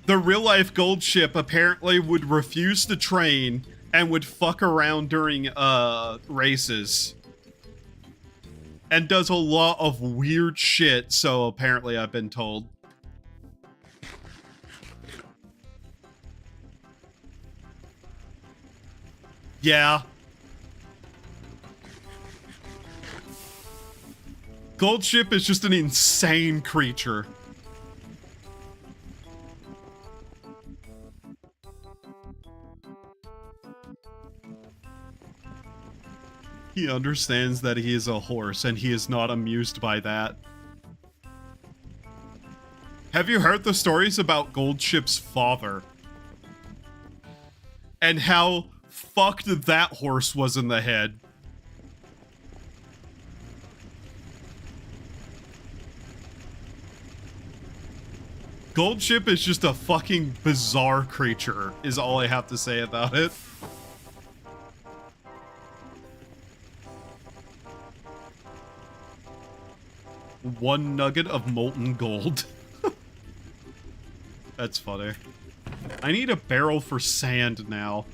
Speaker 1: the real life Gold Ship apparently would refuse to train and would fuck around during races. And does a lot of weird shit, so apparently I've been told. Yeah. Gold Ship is just an insane creature. He understands that he is a horse, and he is not amused by that. Have you heard the stories about Gold Ship's father? And how fucked that horse was in the head? Gold Ship is just a fucking bizarre creature, is all I have to say about it. One nugget of molten gold. That's funny. I need a barrel for sand now.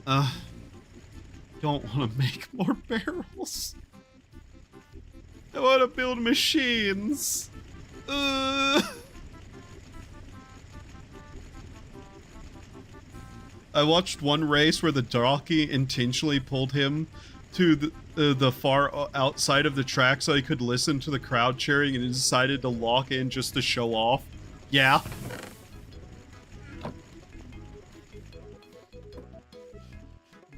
Speaker 1: Don't want to make more barrels. I want to build machines. I watched one race where the jockey intentionally pulled him to the far outside of the track so he could listen to the crowd cheering, and he decided to lock in just to show off. Yeah.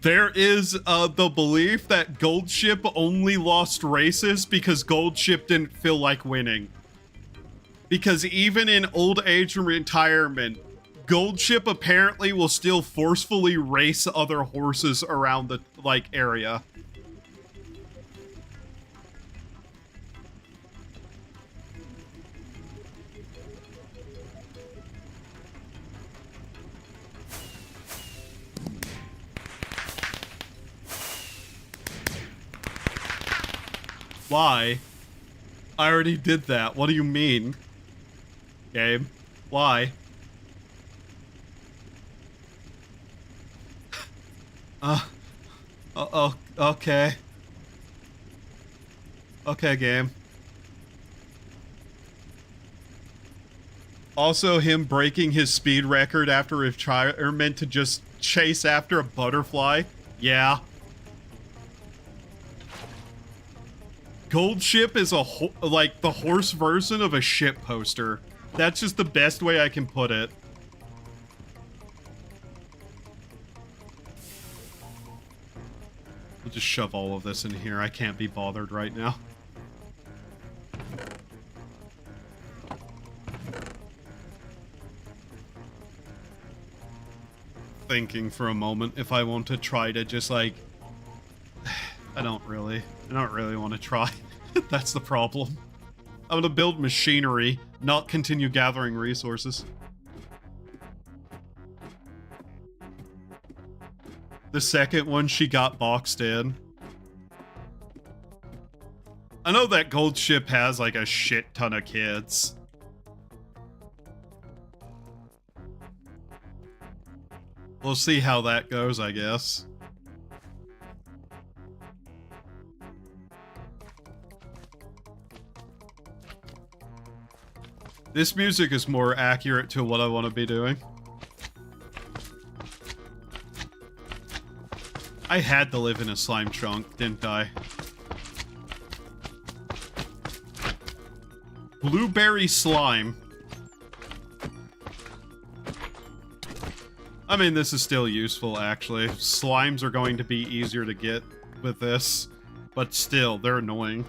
Speaker 1: There is the belief that Gold Ship only lost races because Gold Ship didn't feel like winning. Because even in old age and retirement, Gold Ship apparently will still forcefully race other horses around the, like, area. Why? I already did that. What do you mean? Game. Why? Okay. Okay, game. Also, him breaking his speed record after his meant to just chase after a butterfly. Yeah. Gold ship is like the horse version of a ship poster. That's just the best way I can put it. We'll just shove all of this in here. I can't be bothered right now. Thinking for a moment if I want to try to just like I don't really want to try. That's the problem. I'm gonna build machinery, not continue gathering resources. The second one she got boxed in. I know that gold ship has like a shit ton of kids. We'll see how that goes, I guess. This music is more accurate to what I want to be doing. I had to live in a slime chunk, didn't I? Blueberry slime. I mean, this is still useful, actually. Slimes are going to be easier to get with this, but still, they're annoying.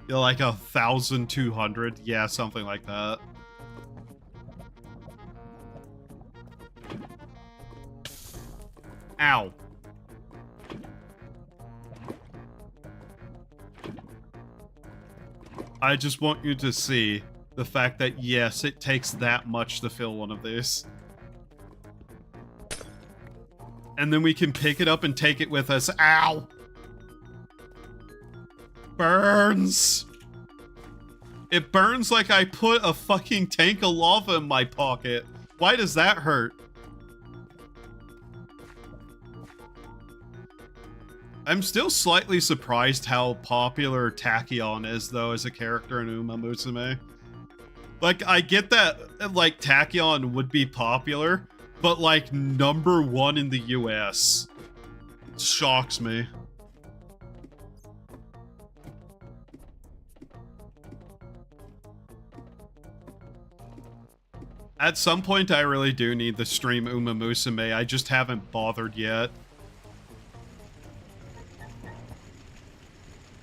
Speaker 1: They're like 1,200. Yeah, something like that. Ow. I just want you to see the fact that, yes, it takes that much to fill one of these. And then we can pick it up and take it with us. Ow! Burns! It burns like I put a fucking tank of lava in my pocket. Why does that hurt? I'm still slightly surprised how popular Tachyon is, though, as a character in Uma Musume. Like, I get that, like, Tachyon would be popular, but, like, #1 in the US. Shocks me. At some point, I really do need to stream Uma Musume. I just haven't bothered yet.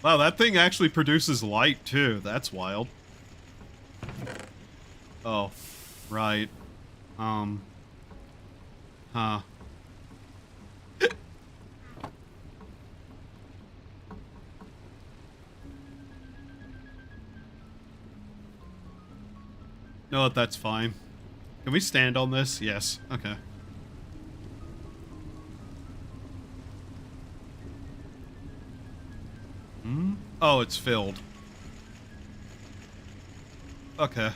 Speaker 1: Wow, that thing actually produces light, too. That's wild. Oh, right. Huh. No, that's fine. Can we stand on this? Yes. Okay. Hmm? Oh, it's filled. Okay.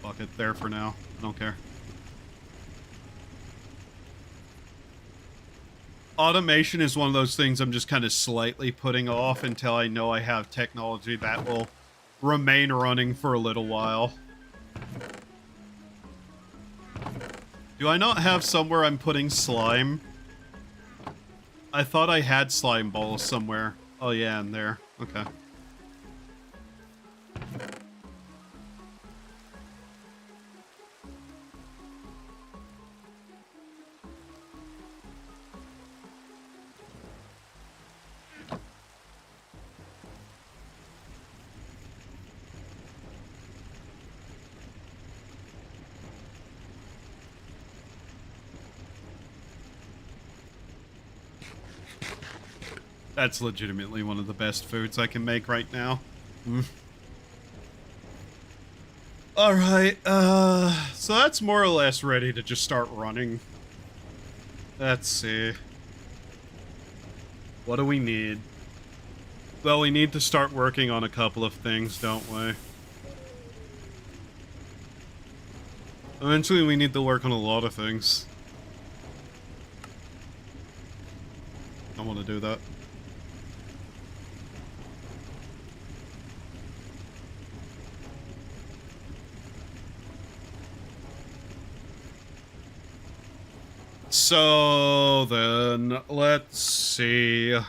Speaker 1: Fuck it, there for now. I don't care. Automation is one of those things I'm just kind of slightly putting off until I know I have technology that will remain running for a little while. Do I not have somewhere I'm putting slime? I thought I had slime balls somewhere. Oh yeah, in there. Okay. That's legitimately one of the best foods I can make right now. Alright, so that's more or less ready to just start running. Let's see. What do we need? Well, we need to start working on a couple of things, don't we? Eventually, we need to work on a lot of things. I want to do that. So then, let's see.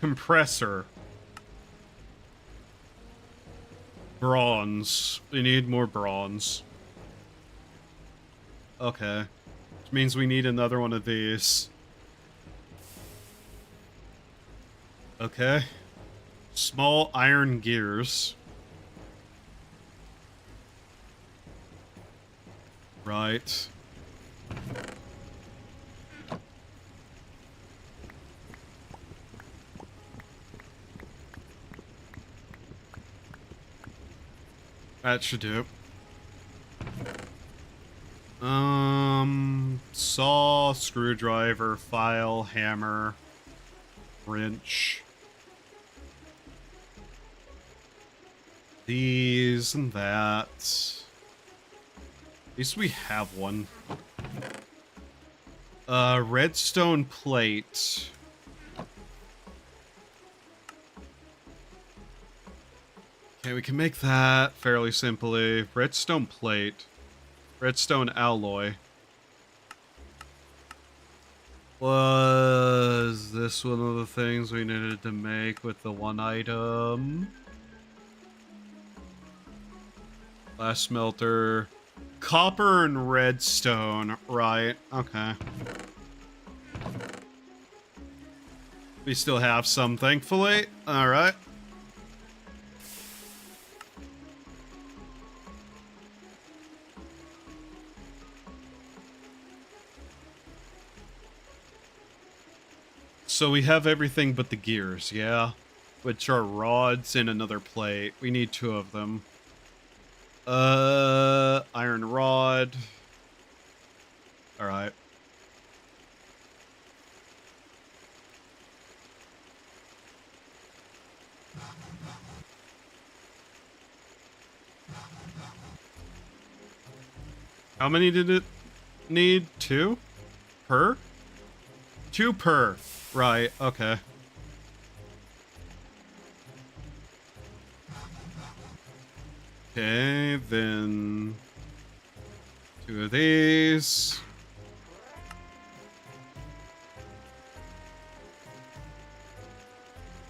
Speaker 1: Compressor. Bronze. We need more bronze. Okay. Which means we need another one of these. Okay. Small iron gears. Right. That should do. Saw, screwdriver, file, hammer, wrench. These and that. At least we have one. Redstone plate. Okay, we can make that fairly simply. Redstone plate. Redstone alloy. Was this one of the things we needed to make with the one item? Glass smelter. Copper and redstone. Right, okay. We still have some, thankfully. Alright. So we have everything but the gears, yeah? Which are rods and another plate. We need 2 of them. Iron rod. Alright. How many did it need? 2? Per? 2 per. Right, okay. Okay, then 2 of these.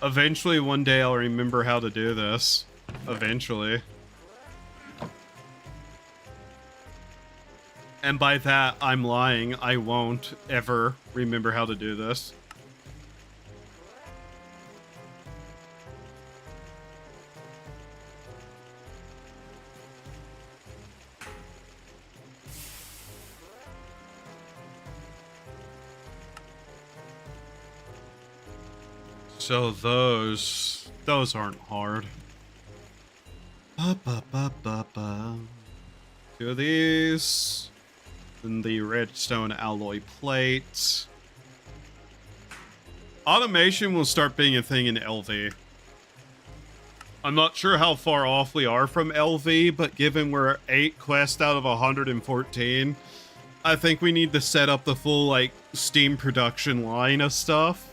Speaker 1: Eventually, one day I'll remember how to do this. Eventually. And by that, I'm lying. I won't ever remember how to do this. So those aren't hard. 2 of these. And the redstone alloy plate. Automation will start being a thing in LV. I'm not sure how far off we are from LV, but given we're 8 quests out of 114, I think we need to set up the full, like, Steam production line of stuff.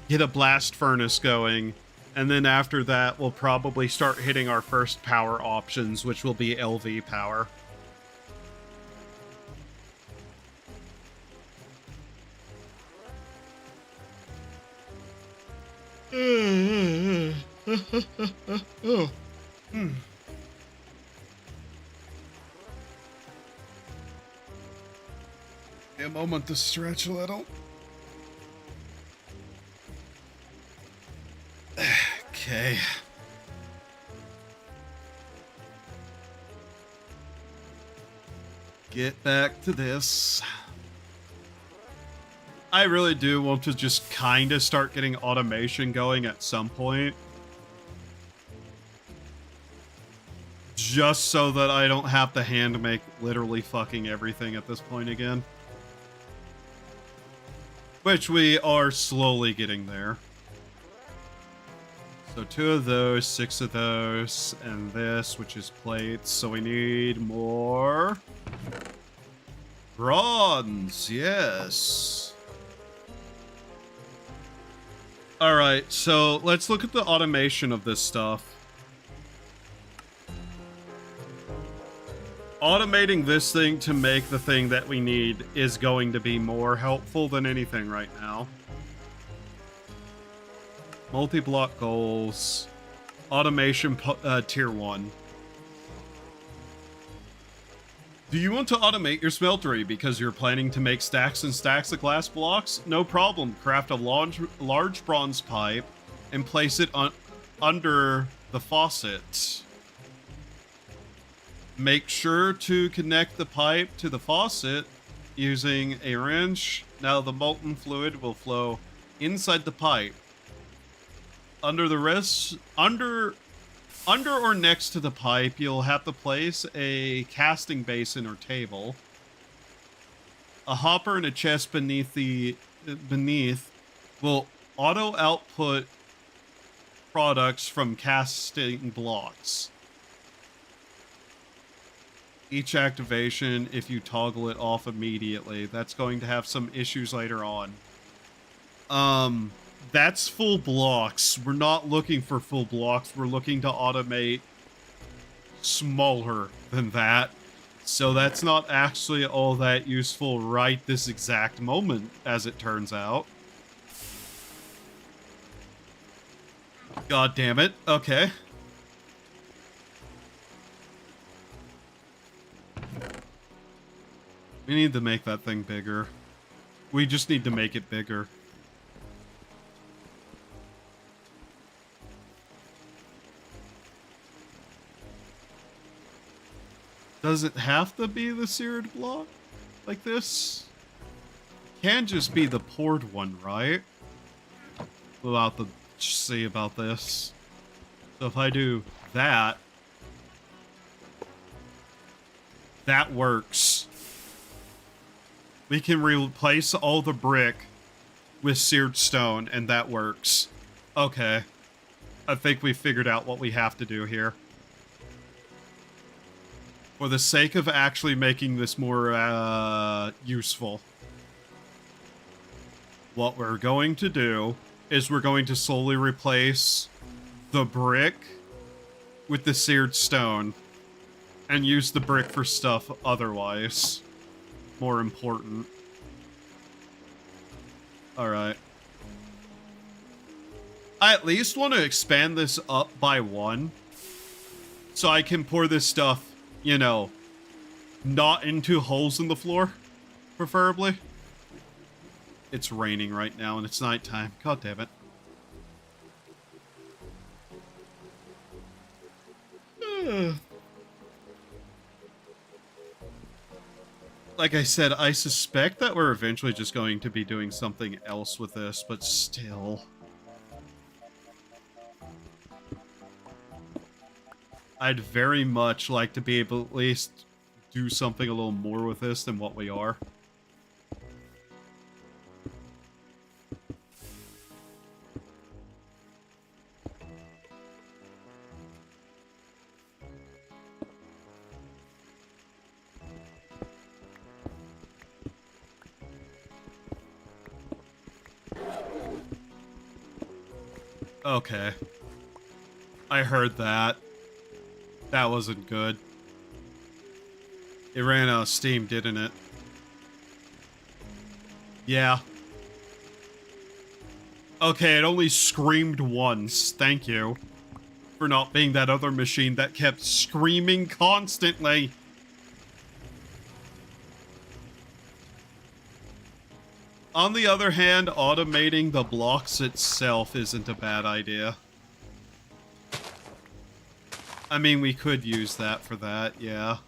Speaker 1: Get a blast furnace going, and then after that, we'll probably start hitting our first power options, which will be LV power. A moment to stretch a little. Okay. Get back to this. I really do want to just kind of start getting automation going at some point. Just so that I don't have to hand make literally fucking everything at this point again. Which we are slowly getting there. So 2 of those, 6 of those, and this, which is plates. So we need more bronze. Yes. All right, so let's look at the automation of this stuff. Automating this thing to make the thing that we need is going to be more helpful than anything right now. Multi-block goals. Automation tier 1. Do you want to automate your smeltery because you're planning to make stacks and stacks of glass blocks? No problem. Craft a large bronze pipe and place it under the faucet. Make sure to connect the pipe to the faucet using a wrench. Now the molten fluid will flow inside the pipe. Under or next to the pipe, you'll have to place a casting basin or table. A hopper and a chest beneath will auto output products from casting blocks. Each activation, if you toggle it off immediately, that's going to have some issues later on. That's full blocks. We're not looking for full blocks. We're looking to automate smaller than that. So that's not actually all that useful right this exact moment, as it turns out. God damn it. Okay. We need to make that thing bigger. We just need to make it bigger. Does it have to be the seared block like this? Can just be the poured one, right? We'll have to see about this. So if I do that, that works. We can replace all the brick with seared stone, and that works. Okay. I think we figured out what we have to do here. For the sake of actually making this more useful, what we're going to do is we're going to slowly replace the brick with the seared stone and use the brick for stuff otherwise more important. Alright. I at least want to expand this up by 1 so I can pour this stuff, you know, not into holes in the floor, preferably. It's raining right now and it's nighttime. God damn it. Like I said, I suspect that we're eventually just going to be doing something else with this, but still. I'd very much like to be able to at least do something a little more with this than what we are. Okay. I heard that. That wasn't good. It ran out of steam, didn't it? Yeah. Okay, it only screamed once. Thank you. For not being that other machine that kept screaming constantly. On the other hand, automating the blocks itself isn't a bad idea. I mean, we could use that for that, yeah.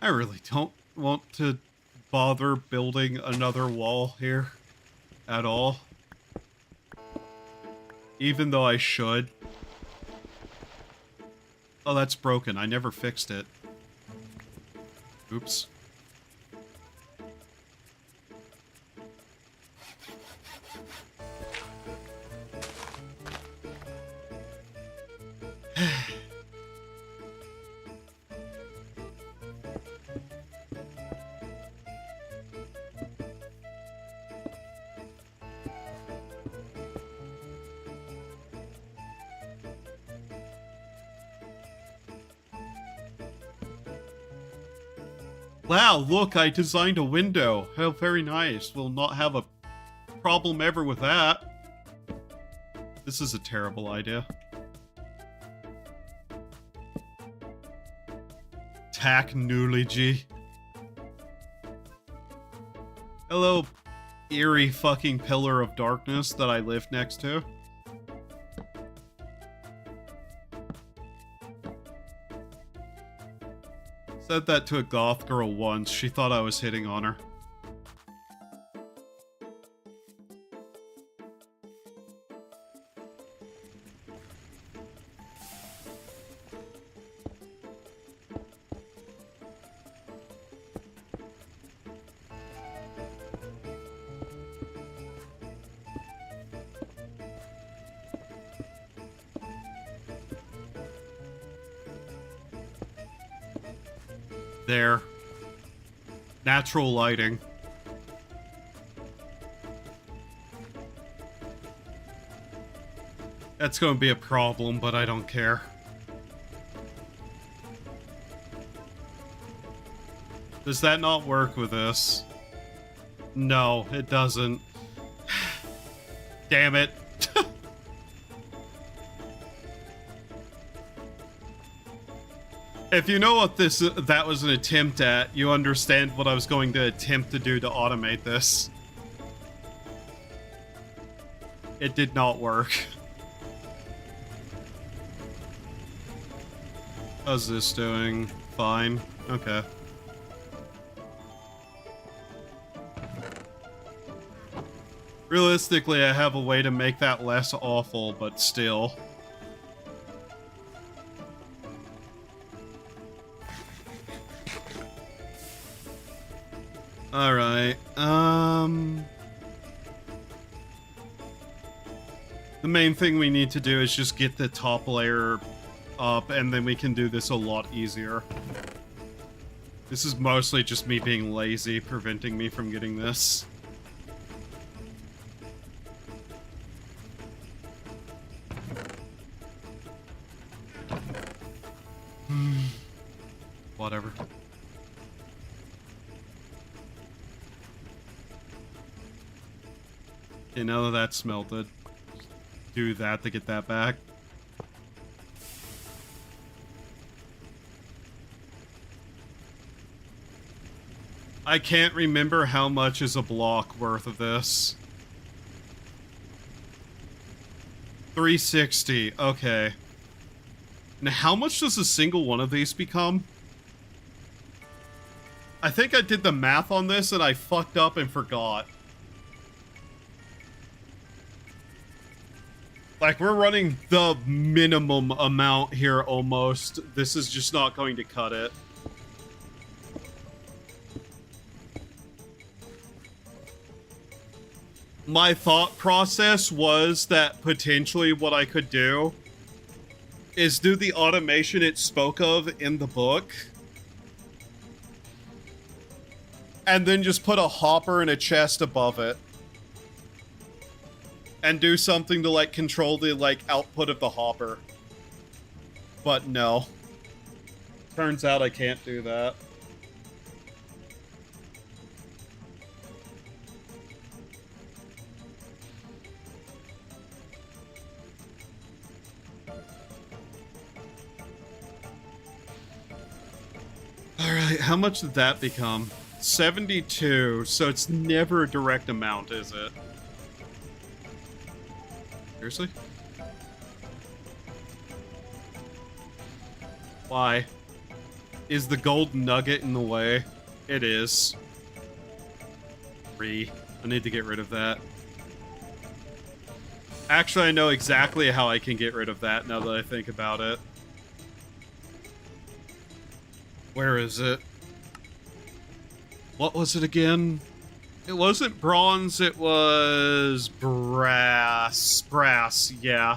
Speaker 1: I really don't want to bother building another wall here at all. Even though I should. Oh, that's broken. I never fixed it. Oops. Wow, look, I designed a window. How very nice. We'll not have a problem ever with that. This is a terrible idea. Technology. Hello, eerie fucking pillar of darkness that I live next to. Said that to a goth girl once. She thought I was hitting on her. There. Natural lighting. That's going to be a problem, but I don't care. Does that not work with this? No, it doesn't. Damn it. If you know what that was an attempt at, you understand what I was going to attempt to do to automate this. It did not work. How's this doing? Fine. Okay. Realistically, I have a way to make that less awful, but still. Alright, the main thing we need to do is just get the top layer up, and then we can do this a lot easier. This is mostly just me being lazy, preventing me from getting this. Whatever. Okay, now that that's melted, do that to get that back. I can't remember how much is a block worth of this. 360, okay. Now how much does a single one of these become? I think I did the math on this and I fucked up and forgot. Like, we're running the minimum amount here, almost. This is just not going to cut it. My thought process was that potentially what I could do is do the automation it spoke of in the book. And then just put a hopper and a chest above it. And do something to, like, control the, like, output of the hopper. But no. Turns out I can't do that. Alright, how much did that become? 72, so it's never a direct amount, is it? Seriously? Why? Is the gold nugget in the way? It is. 3. I need to get rid of that. Actually, I know exactly how I can get rid of that now that I think about it. Where is it? What was it again? It wasn't bronze, it was brass. Brass, yeah.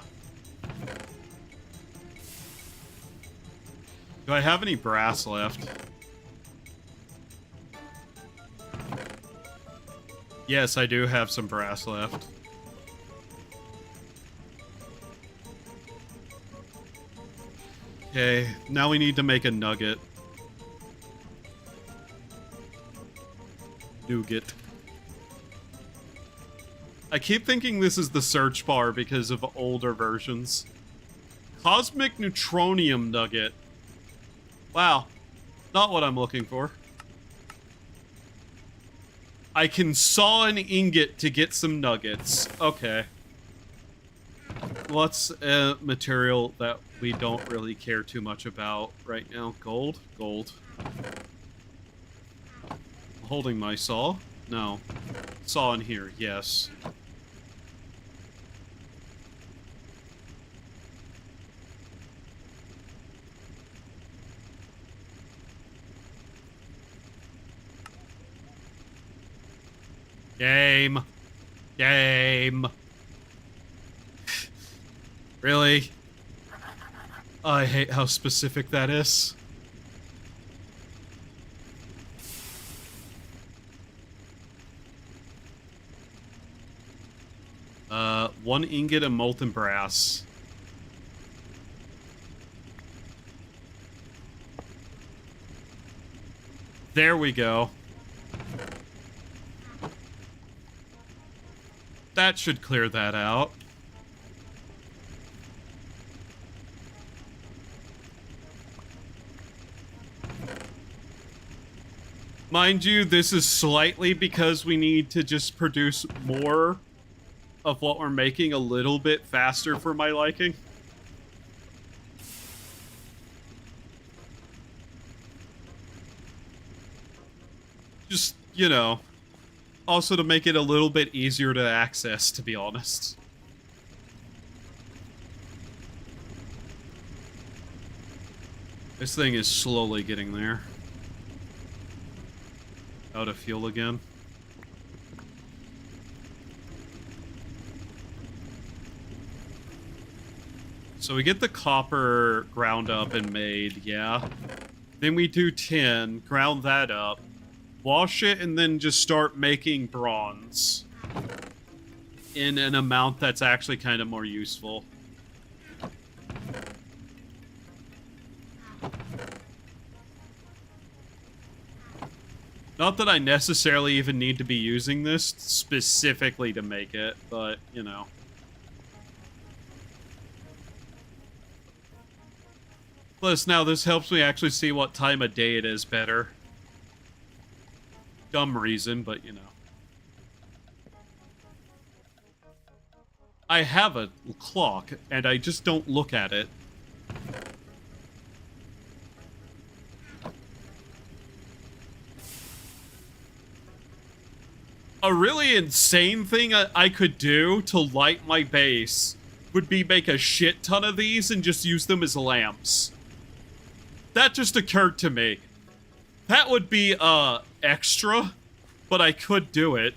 Speaker 1: Do I have any brass left? Yes, I do have some brass left. Okay, now we need to make a nugget. Nougat. I keep thinking this is the search bar because of older versions. Cosmic Neutronium Nugget. Wow. Not what I'm looking for. I can saw an ingot to get some nuggets. Okay. What's a material that we don't really care too much about right now? Gold? Gold. Holding my saw? No. Saw in here, yes. Game. Game. Really? I hate how specific that is. One ingot of molten brass. There we go. That should clear that out. Mind you, this is slightly because we need to just produce more of what we're making a little bit faster for my liking. Just, you know, also to make it a little bit easier to access, to be honest. This thing is slowly getting there. Out of fuel again. So we get the copper ground up and made, yeah. Then we do tin, ground that up, wash it, and then just start making bronze. In an amount that's actually kind of more useful. Not that I necessarily even need to be using this specifically to make it, but, you know. Plus, now this helps me actually see what time of day it is better. Dumb reason, but, you know. I have a clock, and I just don't look at it. A really insane thing I could do to light my base would be make a shit ton of these and just use them as lamps. That just occurred to me. That would be, extra, but I could do it.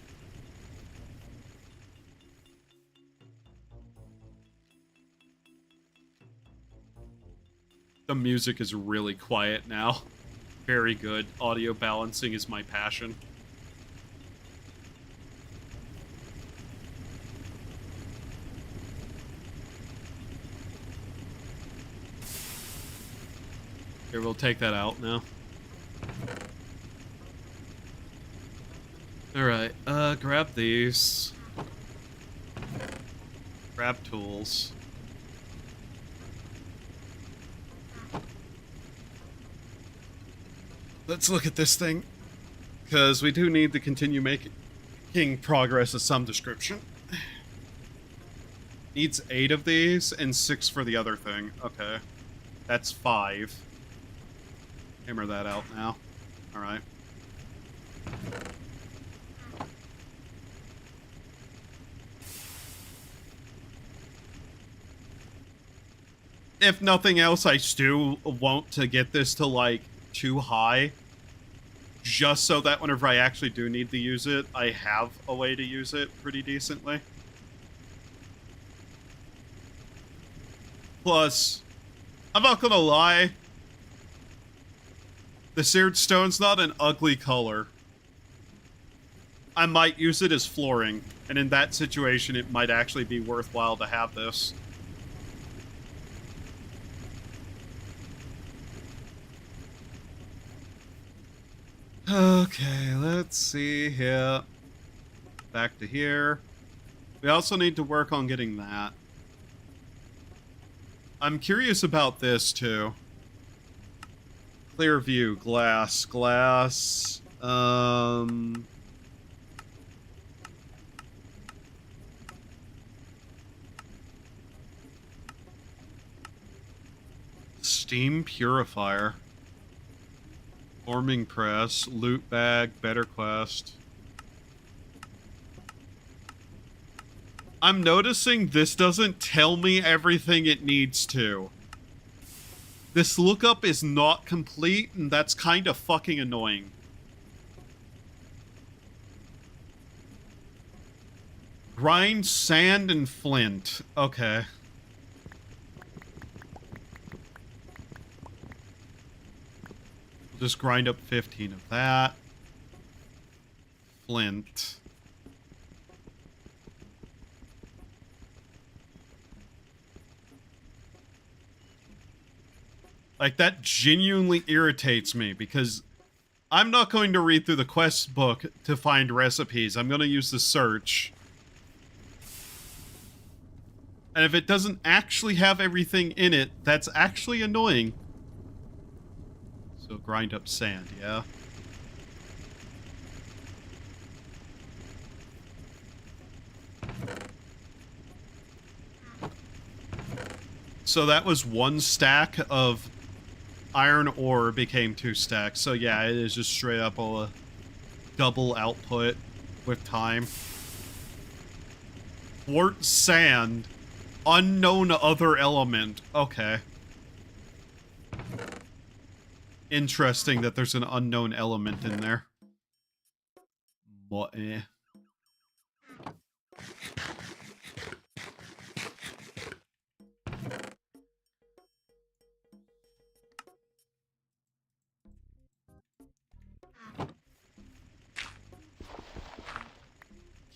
Speaker 1: The music is really quiet now. Very good. Audio balancing is my passion. Here, we'll take that out now. Alright, grab these. Grab tools. Let's look at this thing, because we do need to continue making progress of some description. Needs 8 of these, and 6 for the other thing. Okay. That's 5. Hammer that out now. Alright. If nothing else, I still want to get this to, like, too high. Just so that whenever I actually do need to use it, I have a way to use it pretty decently. Plus, I'm not gonna lie, the seared stone's not an ugly color. I might use it as flooring, and in that situation, it might actually be worthwhile to have this. Okay, let's see here. Back to here. We also need to work on getting that. I'm curious about this, too. Clear view, glass. Steam purifier. Forming press, loot bag, better quest. I'm noticing this doesn't tell me everything it needs to. This lookup is not complete, and that's kind of fucking annoying. Grind sand and flint. Okay. Just grind up 15 of that. Flint. Like, that genuinely irritates me, because I'm not going to read through the quest book to find recipes. I'm going to use the search. And if it doesn't actually have everything in it, that's actually annoying. So grind up sand, yeah? So that was 1 stack of iron ore became 2 stacks. So yeah, it is just straight up a double output with time. Quartz sand. Unknown other element. Okay. Interesting that there's an unknown element in there. What?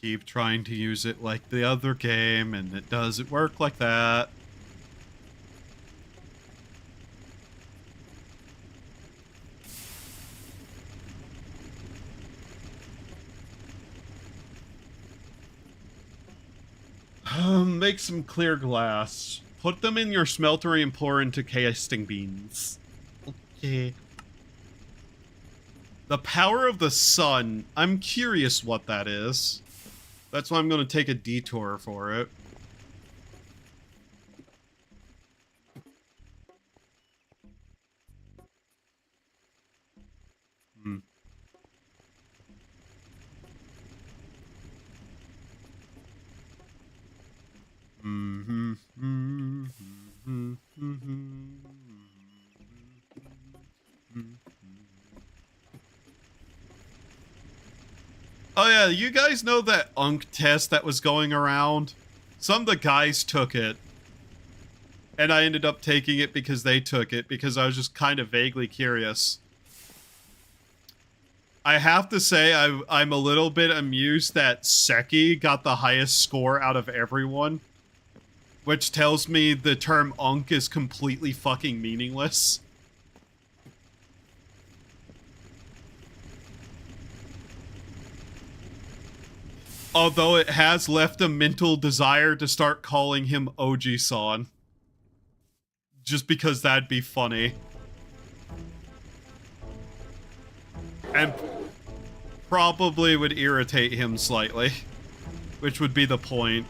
Speaker 1: Keep trying to use it like the other game, and it doesn't work like that. Make some clear glass. Put them in your smeltery and pour into casting beans. Okay. The power of the sun. I'm curious what that is. That's why I'm going to take a detour for it. Oh yeah, you guys know that UNC test that was going around? Some of the guys took it. And I ended up taking it because they took it, because I was just kind of vaguely curious. I have to say, I'm a little bit amused that Seki got the highest score out of everyone. Which tells me the term UNC is completely fucking meaningless. Although it has left a mental desire to start calling him Oji-san. Just because that'd be funny. And probably would irritate him slightly. Which would be the point.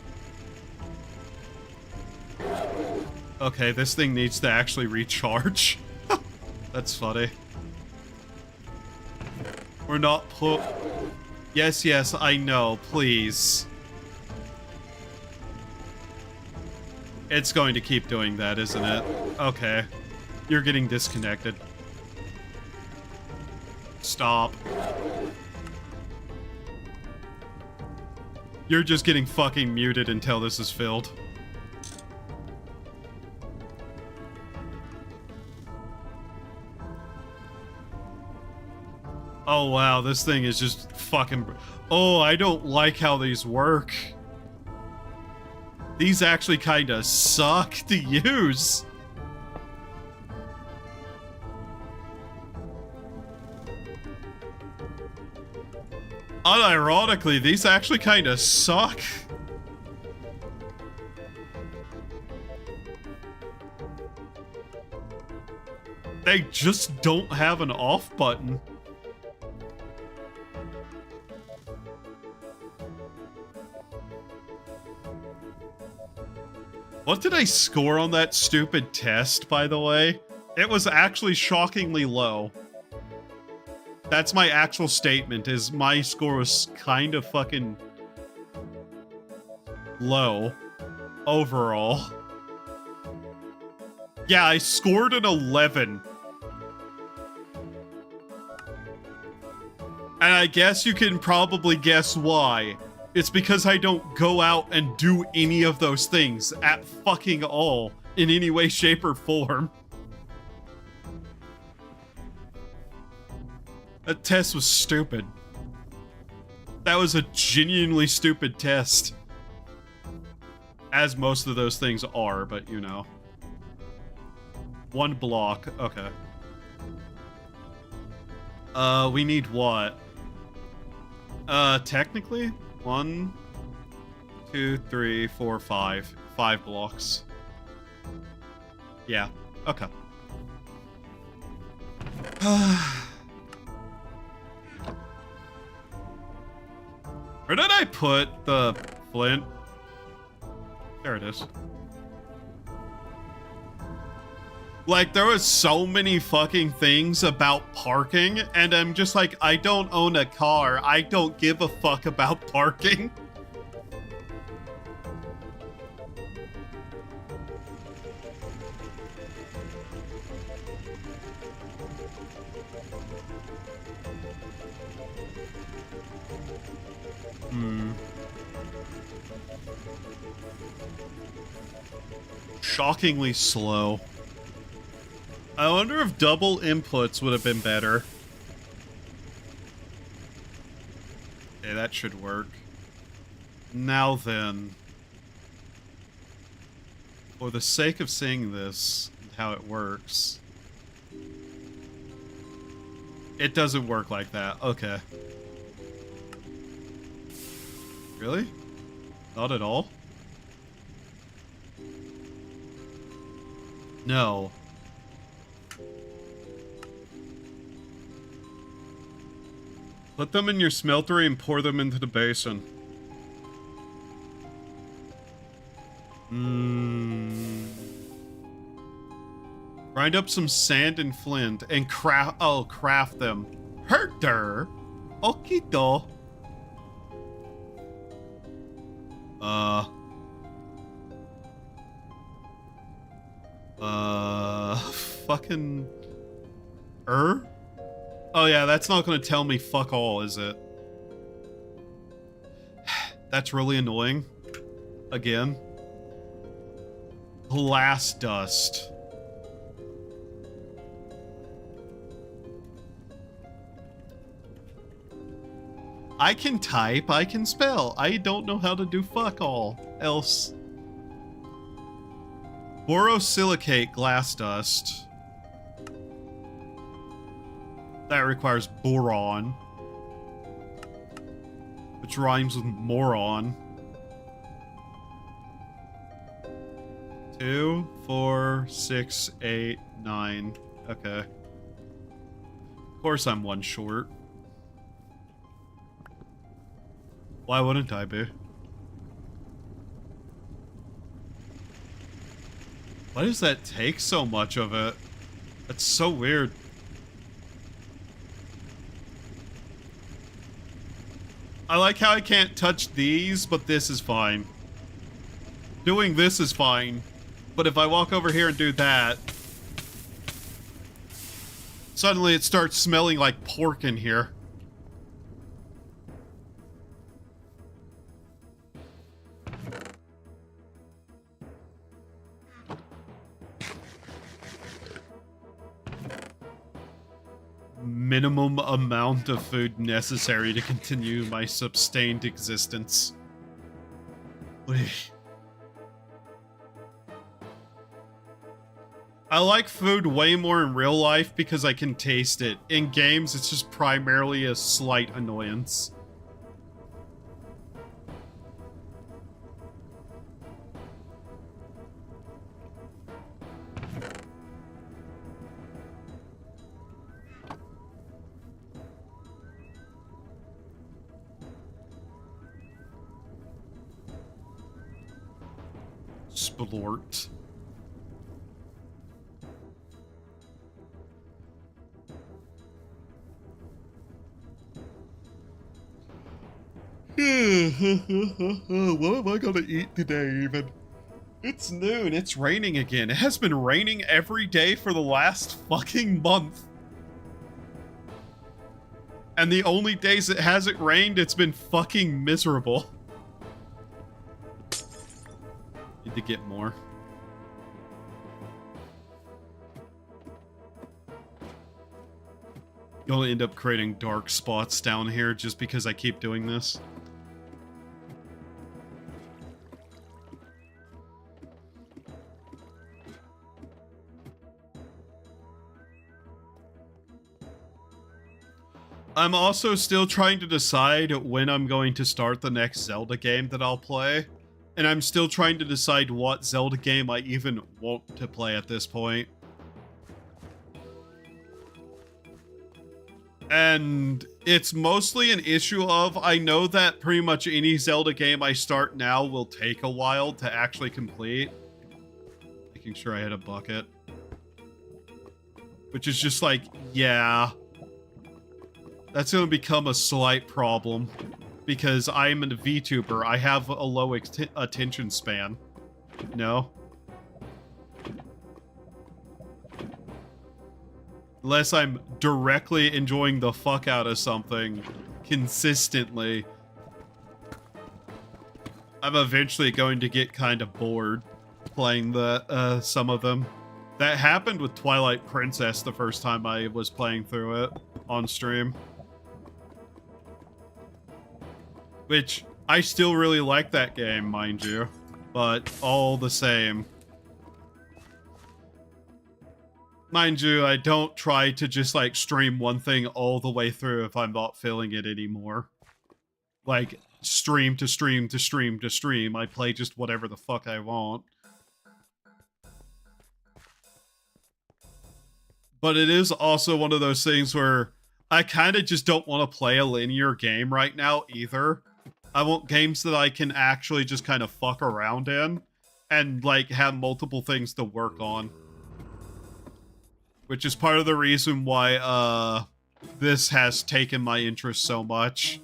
Speaker 1: Okay, this thing needs to actually recharge. That's funny. We're not Yes, yes, I know, please. It's going to keep doing that, isn't it? Okay. You're getting disconnected. Stop. You're just getting fucking muted until this is filled. Oh wow, this thing is just fucking... Oh, I don't like how these work. These actually kinda suck to use. Unironically, these actually kind of suck. They just don't have an off button. What did I score on that stupid test, by the way? It was actually shockingly low. That's my actual statement, is my score was kind of fucking low overall. Yeah, I scored an 11. And I guess you can probably guess why. It's because I don't go out and do any of those things at fucking all in any way, shape, or form. That test was stupid. That was a genuinely stupid test. As most of those things are, but you know. One block, okay. We need what? Technically? 1, 2, 3, 4, 5. 5 blocks. Yeah, okay. Where did I put the flint? There it is. Like, there was so many fucking things about parking, and I'm just like, I don't own a car. I don't give a fuck about parking. Shockingly slow. I wonder if double inputs would have been better. Okay, that should work. Now then. For the sake of seeing this, and how it works. It doesn't work like that. Okay. Really? Not at all? No. Put them in your smeltery and pour them into the basin. Grind up some sand and flint and craft them. Herter! Okito! Fucking... Oh yeah, that's not gonna tell me fuck all, is it? That's really annoying. Again. Glass dust. I can type, I can spell. I don't know how to do fuck all else. Borosilicate glass dust. That requires boron. Which rhymes with moron. 2, 4, 6, 8, 9. Okay. Of course I'm one short. Why wouldn't I be? Why does that take so much of it? That's so weird. I like how I can't touch these, but this is fine. Doing this is fine. But if I walk over here and do that, suddenly it starts smelling like pork in here. Minimum amount of food necessary to continue my sustained existence. I like food way more in real life because I can taste it. In games, it's just primarily a slight annoyance. Splort. What am I gonna eat today even? It's noon, it's raining again. It has been raining every day for the last fucking month. And the only days it hasn't rained, it's been fucking miserable. Need to get more. You'll end up creating dark spots down here just because I keep doing this. I'm also still trying to decide when I'm going to start the next Zelda game that I'll play. And I'm still trying to decide what Zelda game I even want to play at this point. And it's mostly an issue of, I know that pretty much any Zelda game I start now will take a while to actually complete. Making sure I had a bucket. Which is just like, yeah. That's going to become a slight problem. Because I'm a VTuber. I have a low attention span. No? Unless I'm directly enjoying the fuck out of something consistently, I'm eventually going to get kind of bored playing the some of them. That happened with Twilight Princess the first time I was playing through it on stream. Which, I still really like that game, mind you. But, all the same. Mind you, I don't try to just, like, stream one thing all the way through if I'm not feeling it anymore. Like, stream to stream to stream to stream. I play just whatever the fuck I want. But it is also one of those things where I kind of just don't want to play a linear game right now, either. I want games that I can actually just kind of fuck around in and, like, have multiple things to work on. Which is part of the reason why, this has taken my interest so much.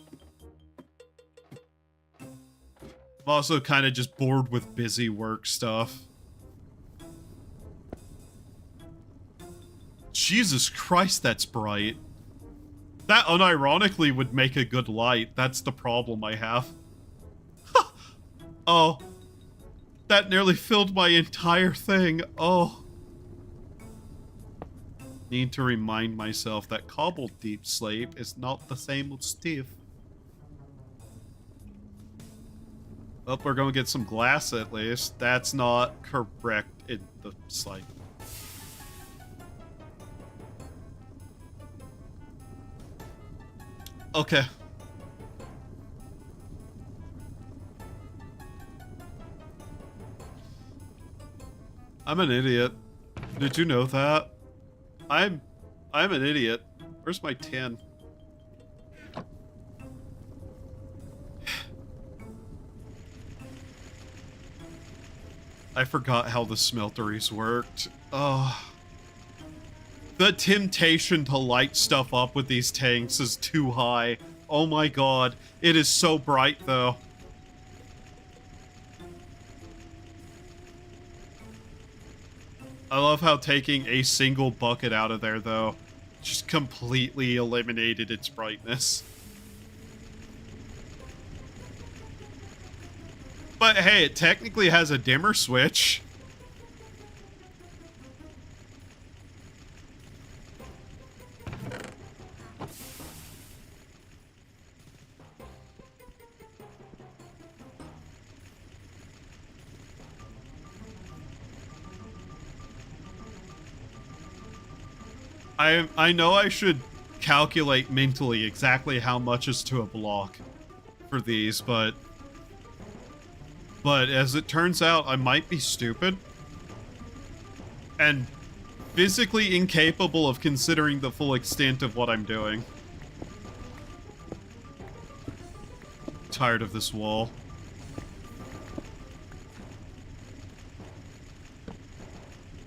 Speaker 1: I'm also kind of just bored with busy work stuff. Jesus Christ, that's bright. That unironically would make a good light. That's the problem I have. Oh. That nearly filled my entire thing. Oh. Need to remind myself that cobbled deep sleep is not the same with Steve. Oh, we're gonna get some glass at least. That's not correct in the slide. Okay. I'm an idiot. Did you know that? I'm an idiot. Where's my tin? I forgot how the smelteries worked. Oh. The temptation to light stuff up with these tanks is too high. Oh my god. It is so bright, though. I love how taking a single bucket out of there, though, just completely eliminated its brightness. But hey, it technically has a dimmer switch. I know I should calculate mentally exactly how much is to a block for these, but as it turns out, I might be stupid and physically incapable of considering the full extent of what I'm doing. Tired of this wall.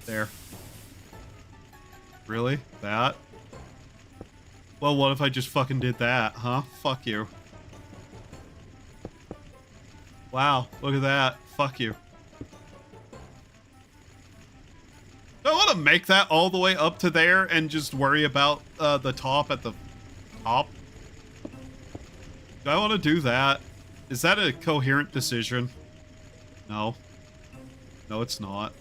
Speaker 1: There. Really? That? Well, what if I just fucking did that, huh? Fuck you. Wow, look at that. Fuck you. Do I want to make that all the way up to there and just worry about the top at the top? Do I want to do that? Is that a coherent decision? No. No, it's not.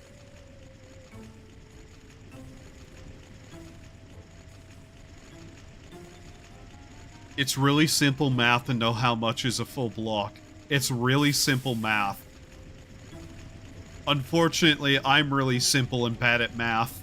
Speaker 1: It's really simple math to know how much is a full block. It's really simple math. Unfortunately, I'm really simple and bad at math.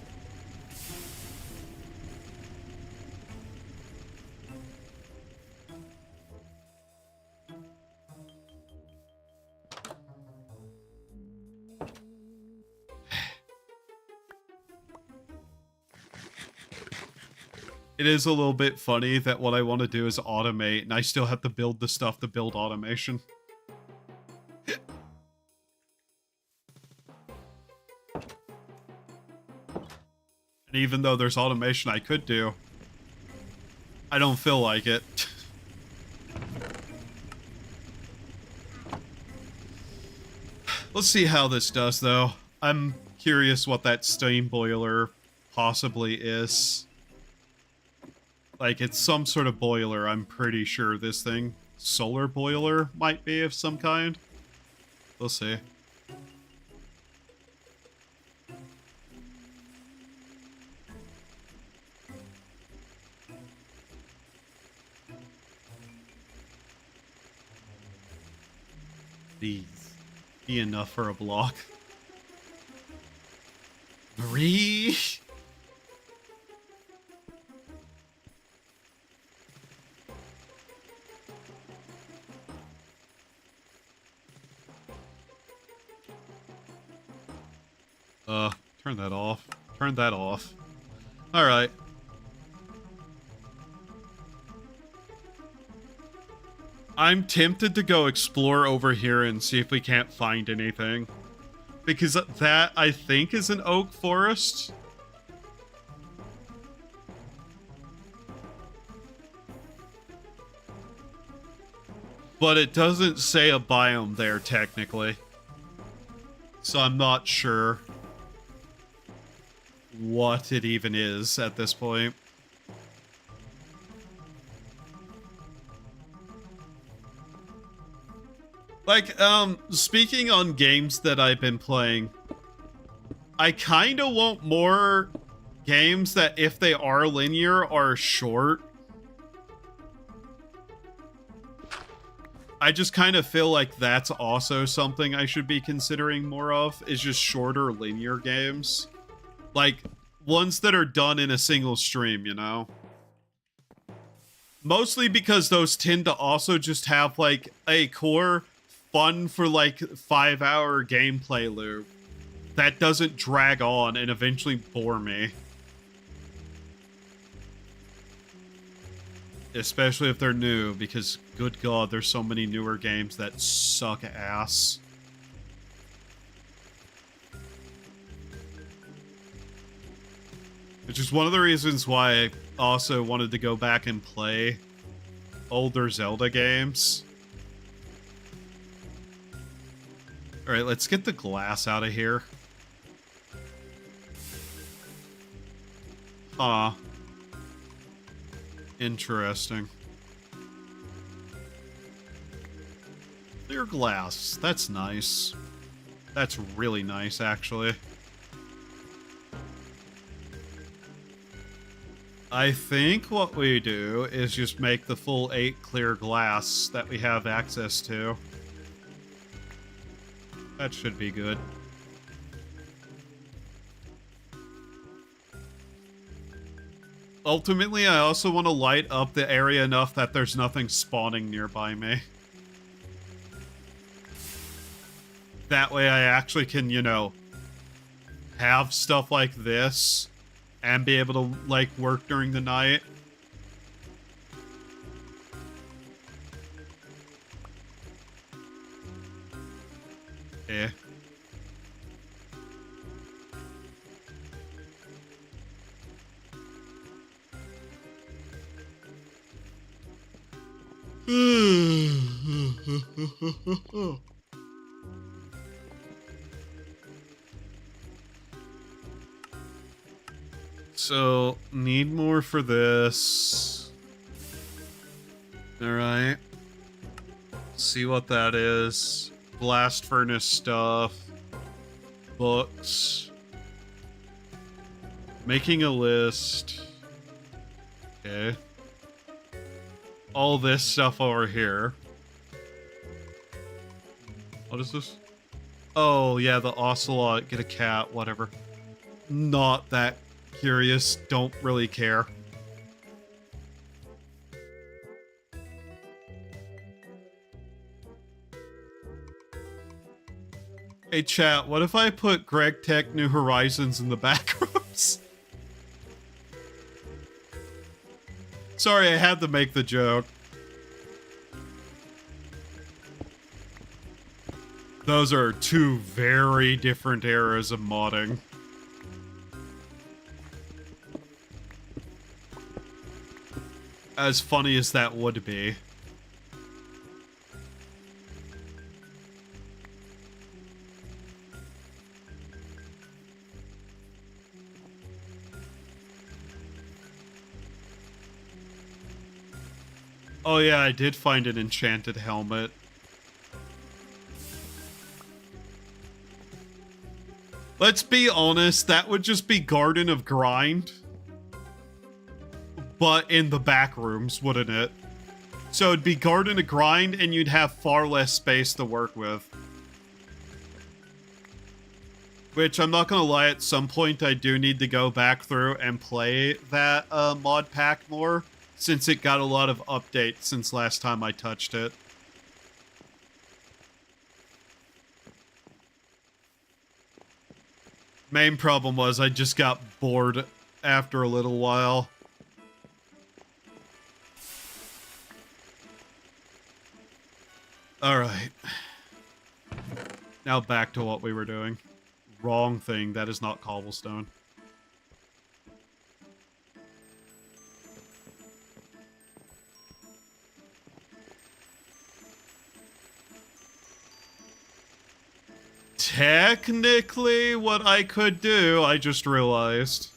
Speaker 1: It is a little bit funny that what I want to do is automate, and I still have to build the stuff to build automation. And even though there's automation I could do, I don't feel like it. Let's see how this does, though. I'm curious what that steam boiler possibly is. Like, it's some sort of boiler, I'm pretty sure this thing. Solar boiler might be of some kind. We'll see. These be enough for a block. 3. Turn that off. Turn that off. Alright. I'm tempted to go explore over here and see if we can't find anything. Because that, I think, is an oak forest. But it doesn't say a biome there, technically. So I'm not sure what it even is at this point. Like, speaking on games that I've been playing, I kind of want more games that, if they are linear, are short. I just kind of feel like that's also something I should be considering more of, is just shorter linear games. Like, ones that are done in a single stream, you know? Mostly because those tend to also just have, like, a core fun for, like, 5-hour gameplay loop that doesn't drag on and eventually bore me. Especially if they're new, because, good god, there's so many newer games that suck ass. Which is one of the reasons why I also wanted to go back and play older Zelda games. Alright, let's get the glass out of here. Huh. Interesting. Clear glass. That's nice. That's really nice, actually. I think what we do is just make the full 8 clear glass that we have access to. That should be good. Ultimately, I also want to light up the area enough that there's nothing spawning nearby me. That way I actually can, you know, have stuff like this and be able to, like, work during the night. So, need more for this. Alright. See what that is. Blast furnace stuff. Books. Making a list. Okay. All this stuff over here. What is this? Oh, yeah, the ocelot. Get a cat, whatever. Not that curious. Don't really care. Hey, chat, what if I put Greg Tech New Horizons in the back rooms? Sorry, I had to make the joke. Those are two very different eras of modding. As funny as that would be. Oh yeah, I did find an enchanted helmet. Let's be honest, that would just be Garden of Grind. But in the back rooms, wouldn't it? So it'd be Garden of Grind and you'd have far less space to work with. Which, I'm not gonna lie, at some point I do need to go back through and play that mod pack more. Since it got a lot of updates since last time I touched it. Main problem was I just got bored after a little while. Alright. Now back to what we were doing. Wrong thing, that is not cobblestone. Technically, what I could do, I just realized.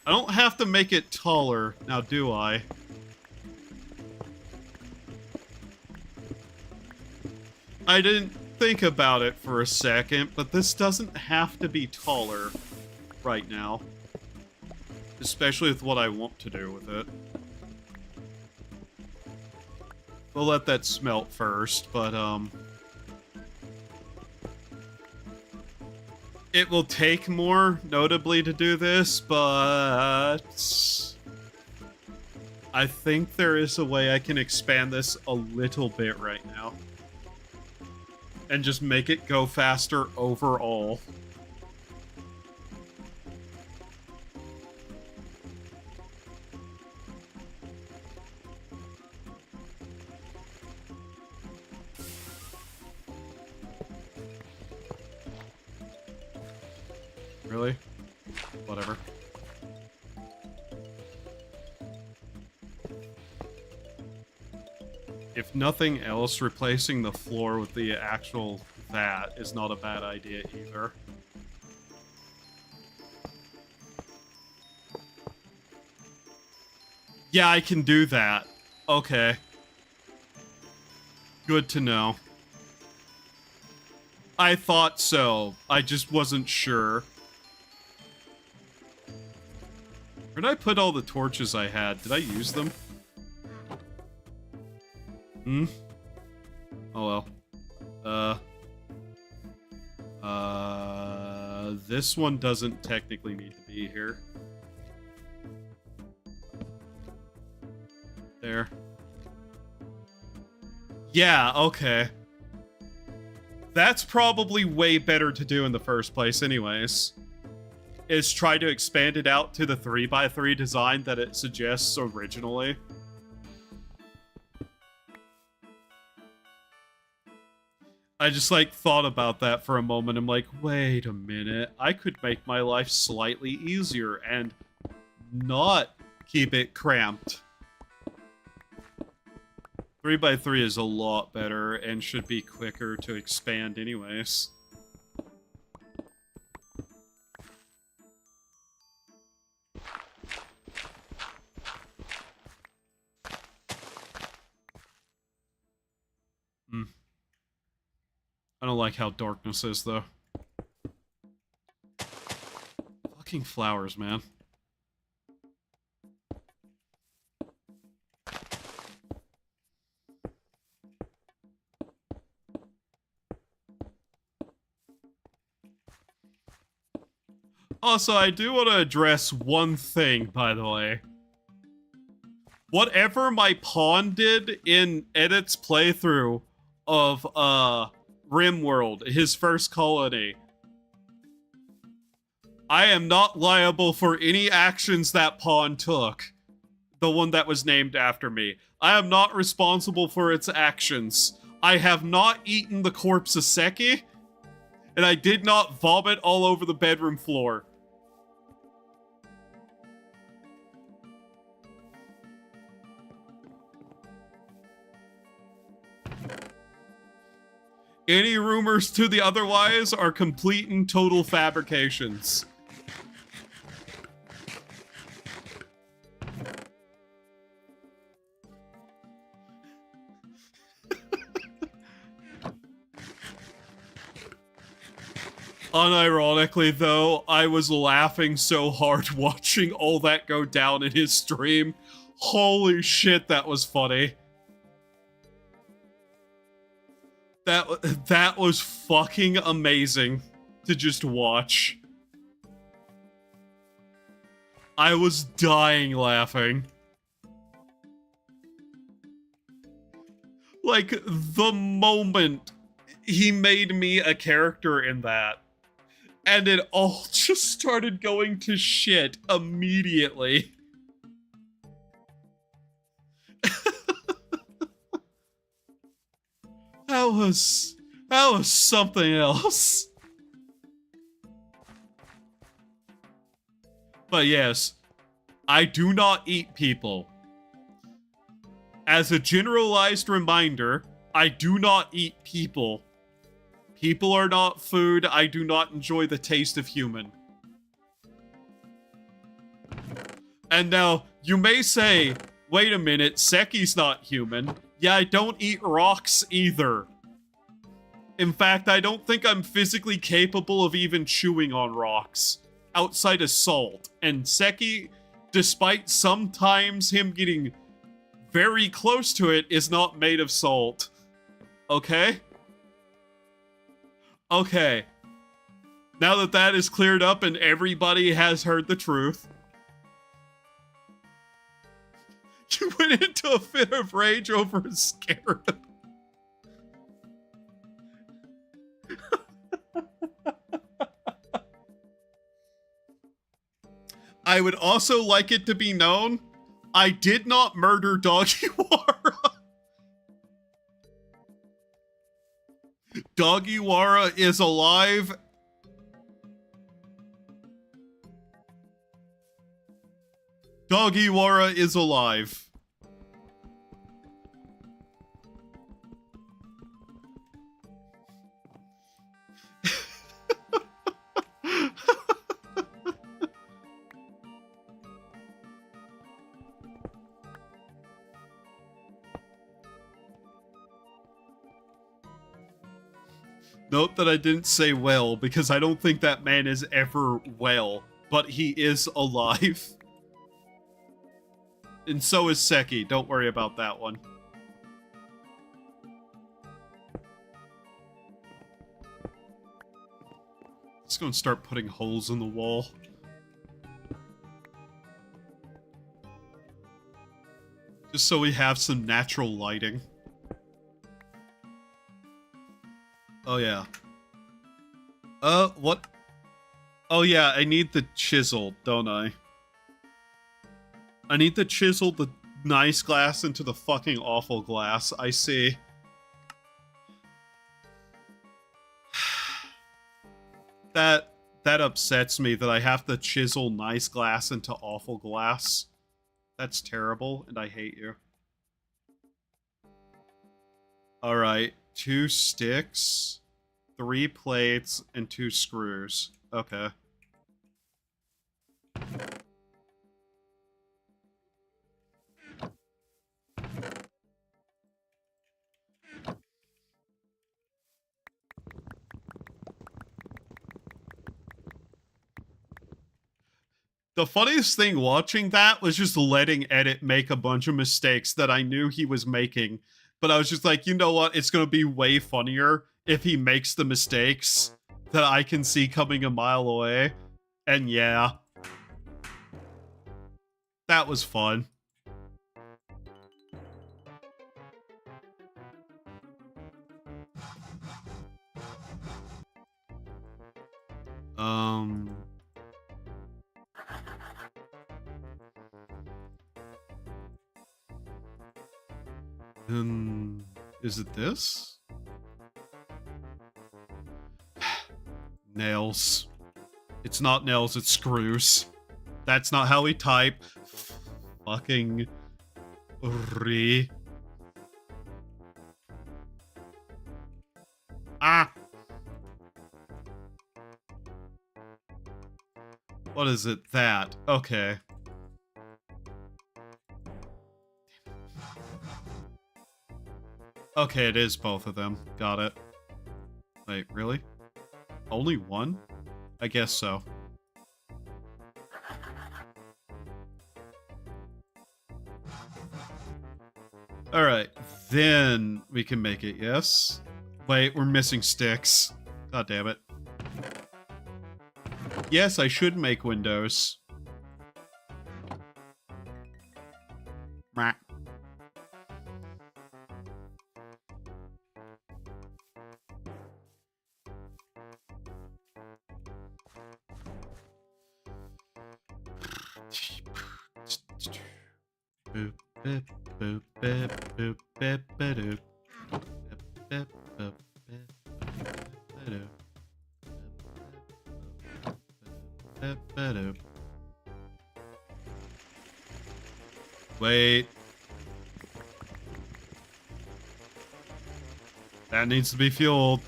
Speaker 1: I don't have to make it taller, now do I? I didn't think about it for a second, but this doesn't have to be taller right now. Especially with what I want to do with it. We'll let that smelt first, but, it will take more, notably, to do this, but I think there is a way I can expand this a little bit right now. And just make it go faster overall. Really? Whatever. If nothing else, replacing the floor with the actual vat is not a bad idea either. Yeah, I can do that. Okay. Good to know. I thought so. I just wasn't sure. Where did I put all the torches I had? Did I use them? Hmm? Oh well. This one doesn't technically need to be here. There. Yeah, okay. That's probably way better to do in the first place anyways. Is try to expand it out to the 3x3 design that it suggests originally. I just, like, thought about that for a moment. I'm like, wait a minute. I could make my life slightly easier and not keep it cramped. 3x3 is a lot better and should be quicker to expand anyways. I don't like how darkness is, though. Fucking flowers, man. Also, I do want to address one thing, by the way. Whatever my pawn did in Edit's playthrough of, RimWorld, his first colony, I am not liable for any actions that pawn took. The one that was named after me. I am not responsible for its actions. I have not eaten the corpse of Seki, and I did not vomit all over the bedroom floor. Any rumors to the otherwise are complete and total fabrications. Unironically, though, I was laughing so hard watching all that go down in his stream. Holy shit, that was funny. That was fucking amazing to just watch. I was dying laughing. Like, the moment he made me a character in that, and it all just started going to shit immediately. That was something else. But yes, I do not eat people. As a generalized reminder, I do not eat people. People are not food. I do not enjoy the taste of human. And now, you may say, wait a minute, Seki's not human. Yeah, I don't eat rocks either. In fact, I don't think I'm physically capable of even chewing on rocks outside of salt. And Seki, despite sometimes him getting very close to it, is not made of salt. Okay? Okay. Now that that is cleared up and everybody has heard the truth. You went into a fit of rage over a scarab. I would also like it to be known, I did not murder Dogiwara. Dogiwara is alive. Dogiwara is alive. Note that I didn't say well, because I don't think that man is ever well, but he is alive. And so is Seki, don't worry about that one. Let's go and start putting holes in the wall. Just so we have some natural lighting. Oh, yeah. What? Oh, yeah, I need the chisel, don't I? I need to chisel the nice glass into the fucking awful glass. I see. That upsets me that I have to chisel nice glass into awful glass. That's terrible, and I hate you. All right, 2 sticks, 3 plates, and 2 screws. Okay. The funniest thing watching that was just letting Edit make a bunch of mistakes that I knew he was making. But I was just like, you know what? It's going to be way funnier if he makes the mistakes that I can see coming a mile away. And yeah. That was fun. Is it this? Nails. It's not nails, it's screws. That's not how we type. Fucking re. Ah! What is it? That. Okay. Okay, it is both of them. Got it. Wait, really? Only one? I guess so. Alright, then we can make it, yes? Wait, we're missing sticks. God damn it. Yes, I should make windows. Meh. Wait. That needs to be fueled.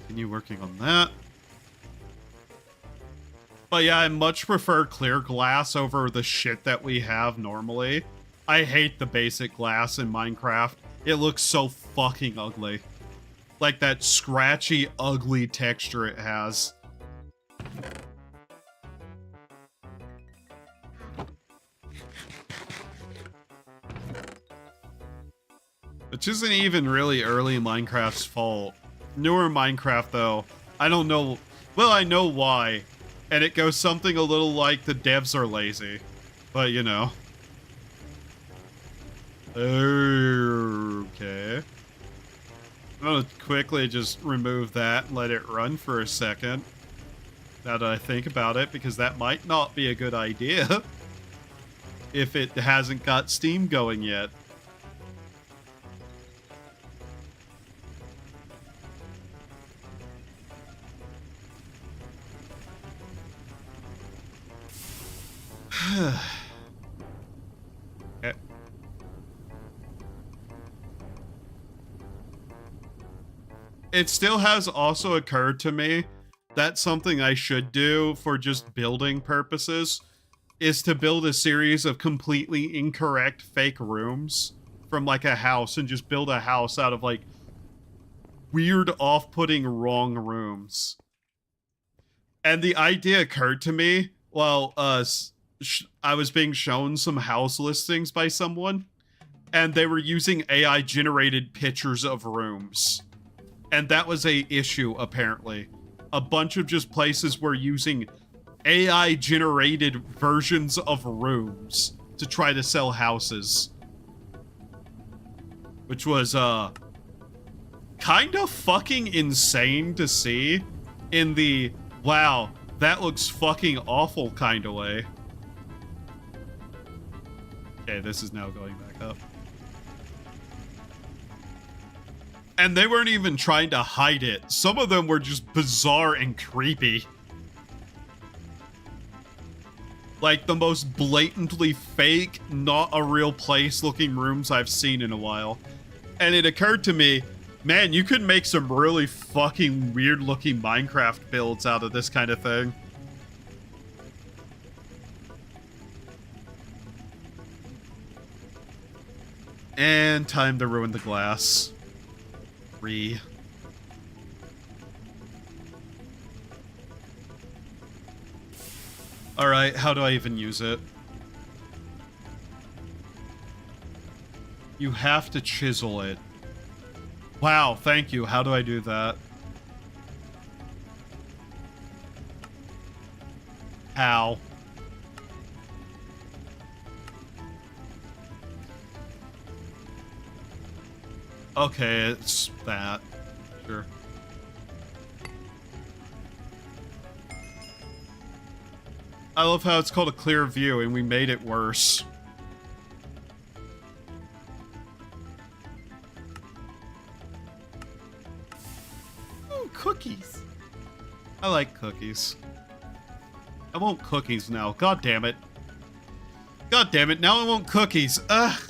Speaker 1: Continue working on that. But yeah, I much prefer clear glass over the shit that we have normally. I hate the basic glass in Minecraft. It looks so fucking ugly. Like that scratchy, ugly texture it has. Which isn't even really early Minecraft's fault. Newer Minecraft, though, I don't know. Well, I know why. And it goes something a little like the devs are lazy. But, you know. Okay. I'm gonna quickly just remove that and let it run for a second. Now that I think about it, because that might not be a good idea. If it hasn't got Steam going yet. Okay. It still has also occurred to me that something I should do for just building purposes is to build a series of completely incorrect fake rooms from like a house and just build a house out of like weird off-putting wrong rooms. And the idea occurred to me while I was being shown some house listings by someone, and they were using AI generated pictures of rooms. And that was a issue, apparently. A bunch of just places were using AI generated versions of rooms to try to sell houses. Which was, kind of fucking insane to see in the, wow, that looks fucking awful kind of way. Okay, this is now going back up. And they weren't even trying to hide it. Some of them were just bizarre and creepy. Like the most blatantly fake, not a real place looking rooms I've seen in a while. And it occurred to me, man, you could make some really fucking weird looking Minecraft builds out of this kind of thing. And time to ruin the glass. Alright, how do I even use it? You have to chisel it. Wow, thank you. How do I do that? How? Okay, it's that. Sure. I love how it's called a clear view and we made it worse. Ooh, cookies. I like cookies. I want cookies now. God damn it. God damn it. Now I want cookies. Ugh.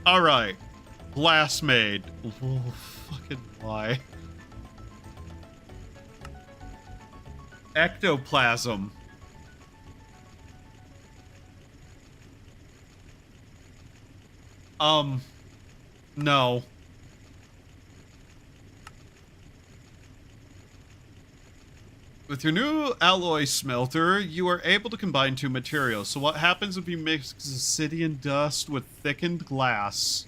Speaker 1: Alright. Glass made. Oh, fucking lie. Ectoplasm. No. With your new alloy smelter, you are able to combine two materials. So what happens if you mix obsidian dust with thickened glass?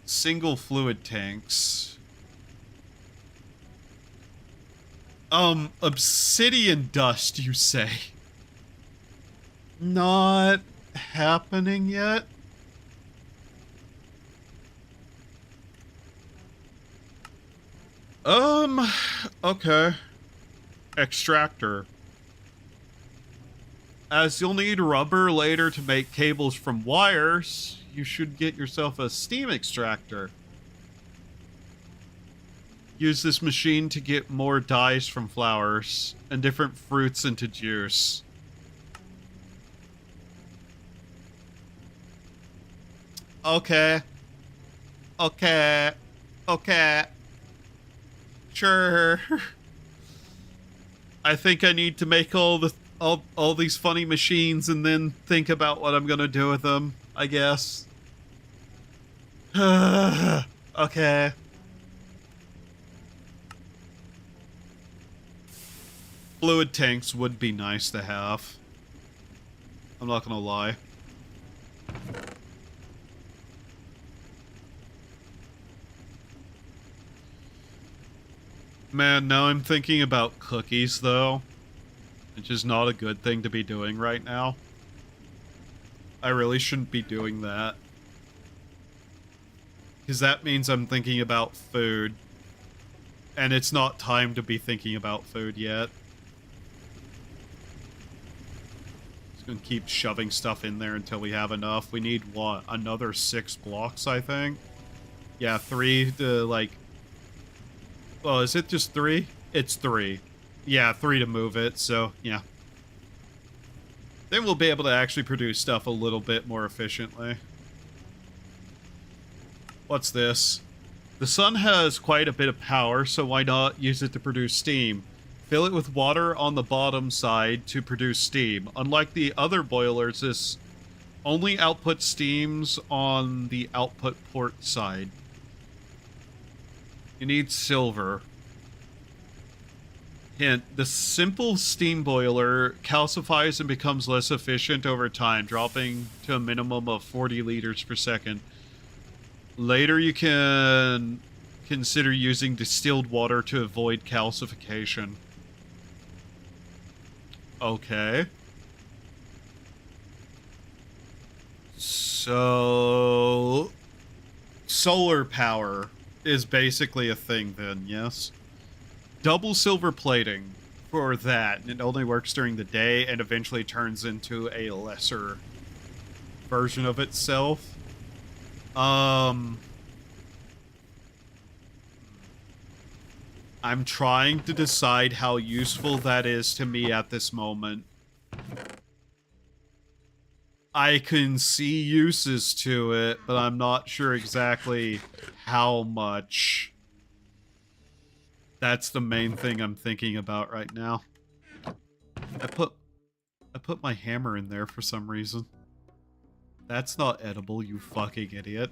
Speaker 1: Single fluid tanks. Obsidian dust, you say? Not happening yet? Okay. Extractor. As you'll need rubber later to make cables from wires, you should get yourself a steam extractor. Use this machine to get more dyes from flowers and different fruits into juice. Okay. Okay. Okay. Sure. I think I need to make all these funny machines and then think about what I'm gonna do with them, I guess. Okay. Fluid tanks would be nice to have. I'm not gonna lie. Man, now I'm thinking about cookies, though. Which is not a good thing to be doing right now. I really shouldn't be doing that. Because that means I'm thinking about food. And it's not time to be thinking about food yet. Just gonna keep shoving stuff in there until we have enough. We need, what, another 6 blocks, I think? Yeah, 3 to, like... Well, is it just 3? It's 3. Yeah, 3 to move it, so, yeah. Then we'll be able to actually produce stuff a little bit more efficiently. What's this? The sun has quite a bit of power, so why not use it to produce steam? Fill it with water on the bottom side to produce steam. Unlike the other boilers, this only outputs steams on the output port side. You need silver. Hint, the simple steam boiler calcifies and becomes less efficient over time, dropping to a minimum of 40 liters per second. Later you can consider using distilled water to avoid calcification. Okay. So... solar power is basically a thing then, yes? Double silver plating for that. It only works during the day and eventually turns into a lesser version of itself. I'm trying to decide how useful that is to me at this moment. I can see uses to it, but I'm not sure exactly how much. That's the main thing I'm thinking about right now. I put my hammer in there for some reason. That's not edible, you fucking idiot.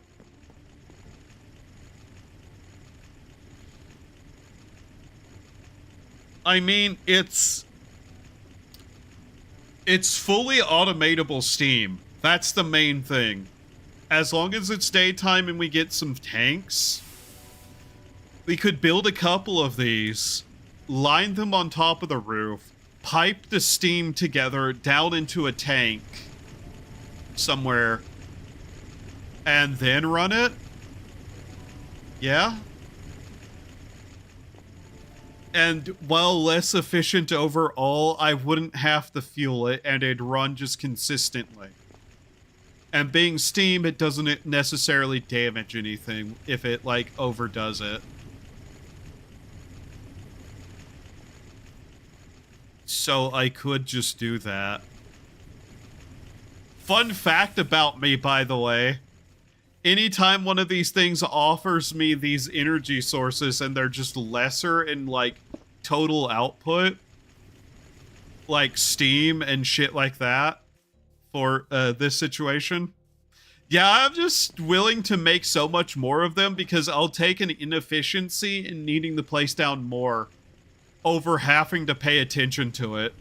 Speaker 1: I mean, it's fully automatable Steam. That's the main thing. As long as it's daytime and we get some tanks, we could build a couple of these, line them on top of the roof, pipe the steam together down into a tank somewhere, and then run it? Yeah? And while less efficient overall, I wouldn't have to fuel it, and it'd run just consistently. And being Steam, it doesn't necessarily damage anything if it, like, overdoes it. So I could just do that. Fun fact about me, by the way. Anytime one of these things offers me these energy sources and they're just lesser in, like, total output, like Steam and shit like that, for this situation, yeah, I'm just willing to make so much more of them because I'll take an inefficiency in needing the place down more over having to pay attention to it.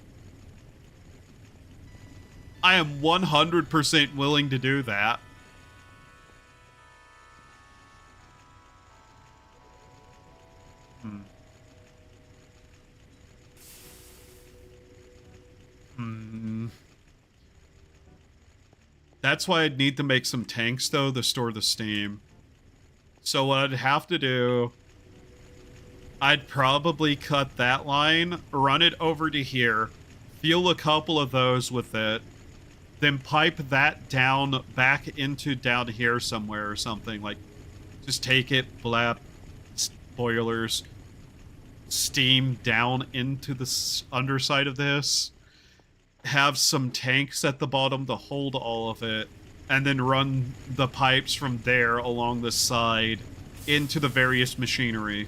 Speaker 1: I am 100% willing to do that. That's why I'd need to make some tanks, though, to store the steam. So what I'd have to do, I'd probably cut that line, run it over to here, fuel a couple of those with it, then pipe that down back into down here somewhere or something. Like, just take it, blap, boilers, steam down into the underside of this, have some tanks at the bottom to hold all of it, and then run the pipes from there along the side into the various machinery,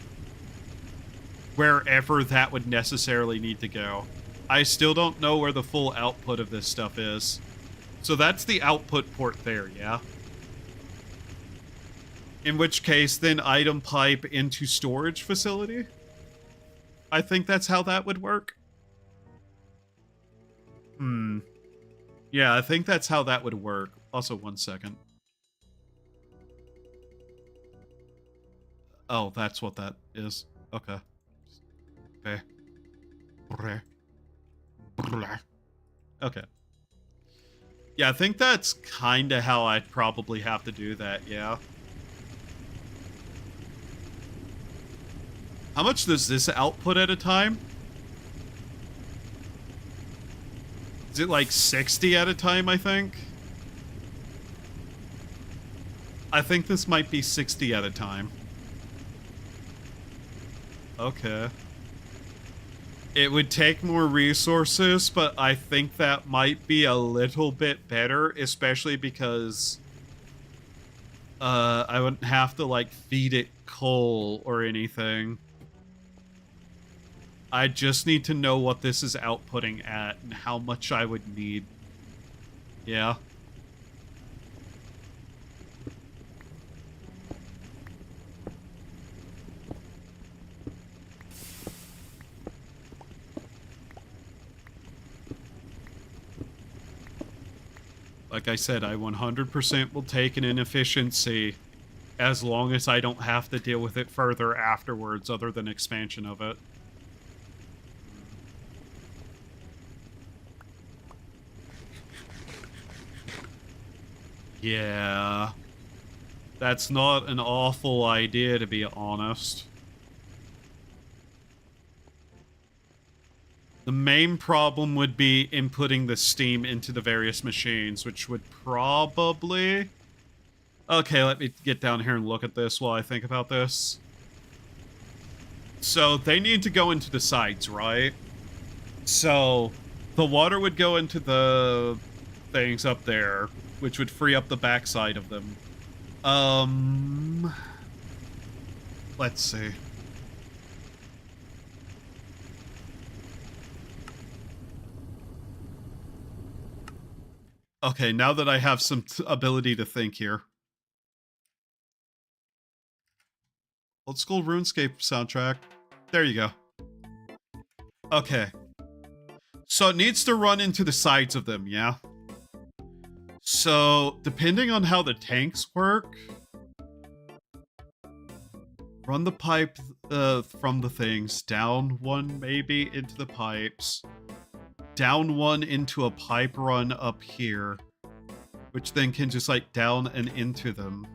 Speaker 1: wherever that would necessarily need to go. I still don't know where the full output of this stuff is. So that's the output port there, yeah? In which case, then item pipe into storage facility? I think that's how that would work. Yeah, I think that's how that would work. Also, one second. Oh, that's what that is. Okay. Okay. Yeah, I think that's kind of how I'd probably have to do that, yeah. How much does this output at a time? Is it like 60 at a time, I think? I think this might be 60 at a time. Okay. It would take more resources, but I think that might be a little bit better, especially because I wouldn't have to, like, feed it coal or anything. I just need to know what this is outputting at and how much I would need. Yeah. Like I said, I 100% will take an inefficiency as long as I don't have to deal with it further afterwards other than expansion of it. Yeah. That's not an awful idea, to be honest. The main problem would be inputting the steam into the various machines, which would probably... Okay, let me get down here and look at this while I think about this. So, they need to go into the sides, right? So, the water would go into the things up there, which would free up the backside of them. Let's see. Okay, now that I have some ability to think here. Old school RuneScape soundtrack. There you go. Okay. So it needs to run into the sides of them, yeah? So, depending on how the tanks work... Run the pipe from the things. Down one, maybe, into the pipes. Down one into a pipe run up here. Which then can just, like, down and into them.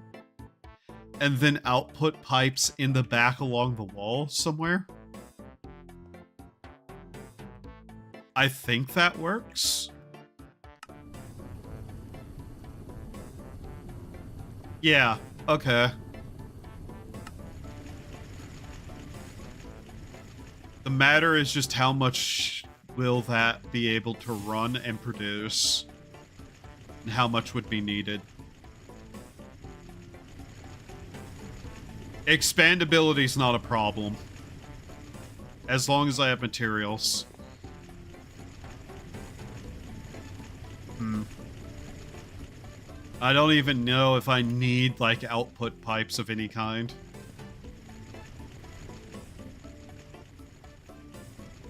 Speaker 1: And then output pipes in the back along the wall somewhere. I think that works. Yeah, okay. The matter is just how much will that be able to run and produce, and how much would be needed. Expandability is not a problem, as long as I have materials. I don't even know if I need, like, output pipes of any kind.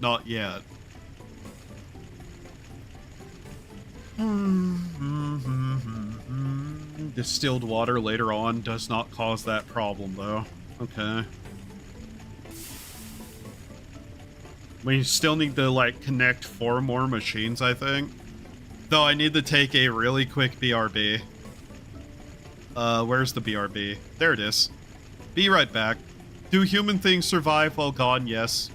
Speaker 1: Not yet. Distilled water later on does not cause that problem, though. Okay. We still need to, like, connect 4 more machines, I think. Though I need to take a really quick BRB. Where's the BRB? There it is. Be right back. Do human things survive while gone? Yes.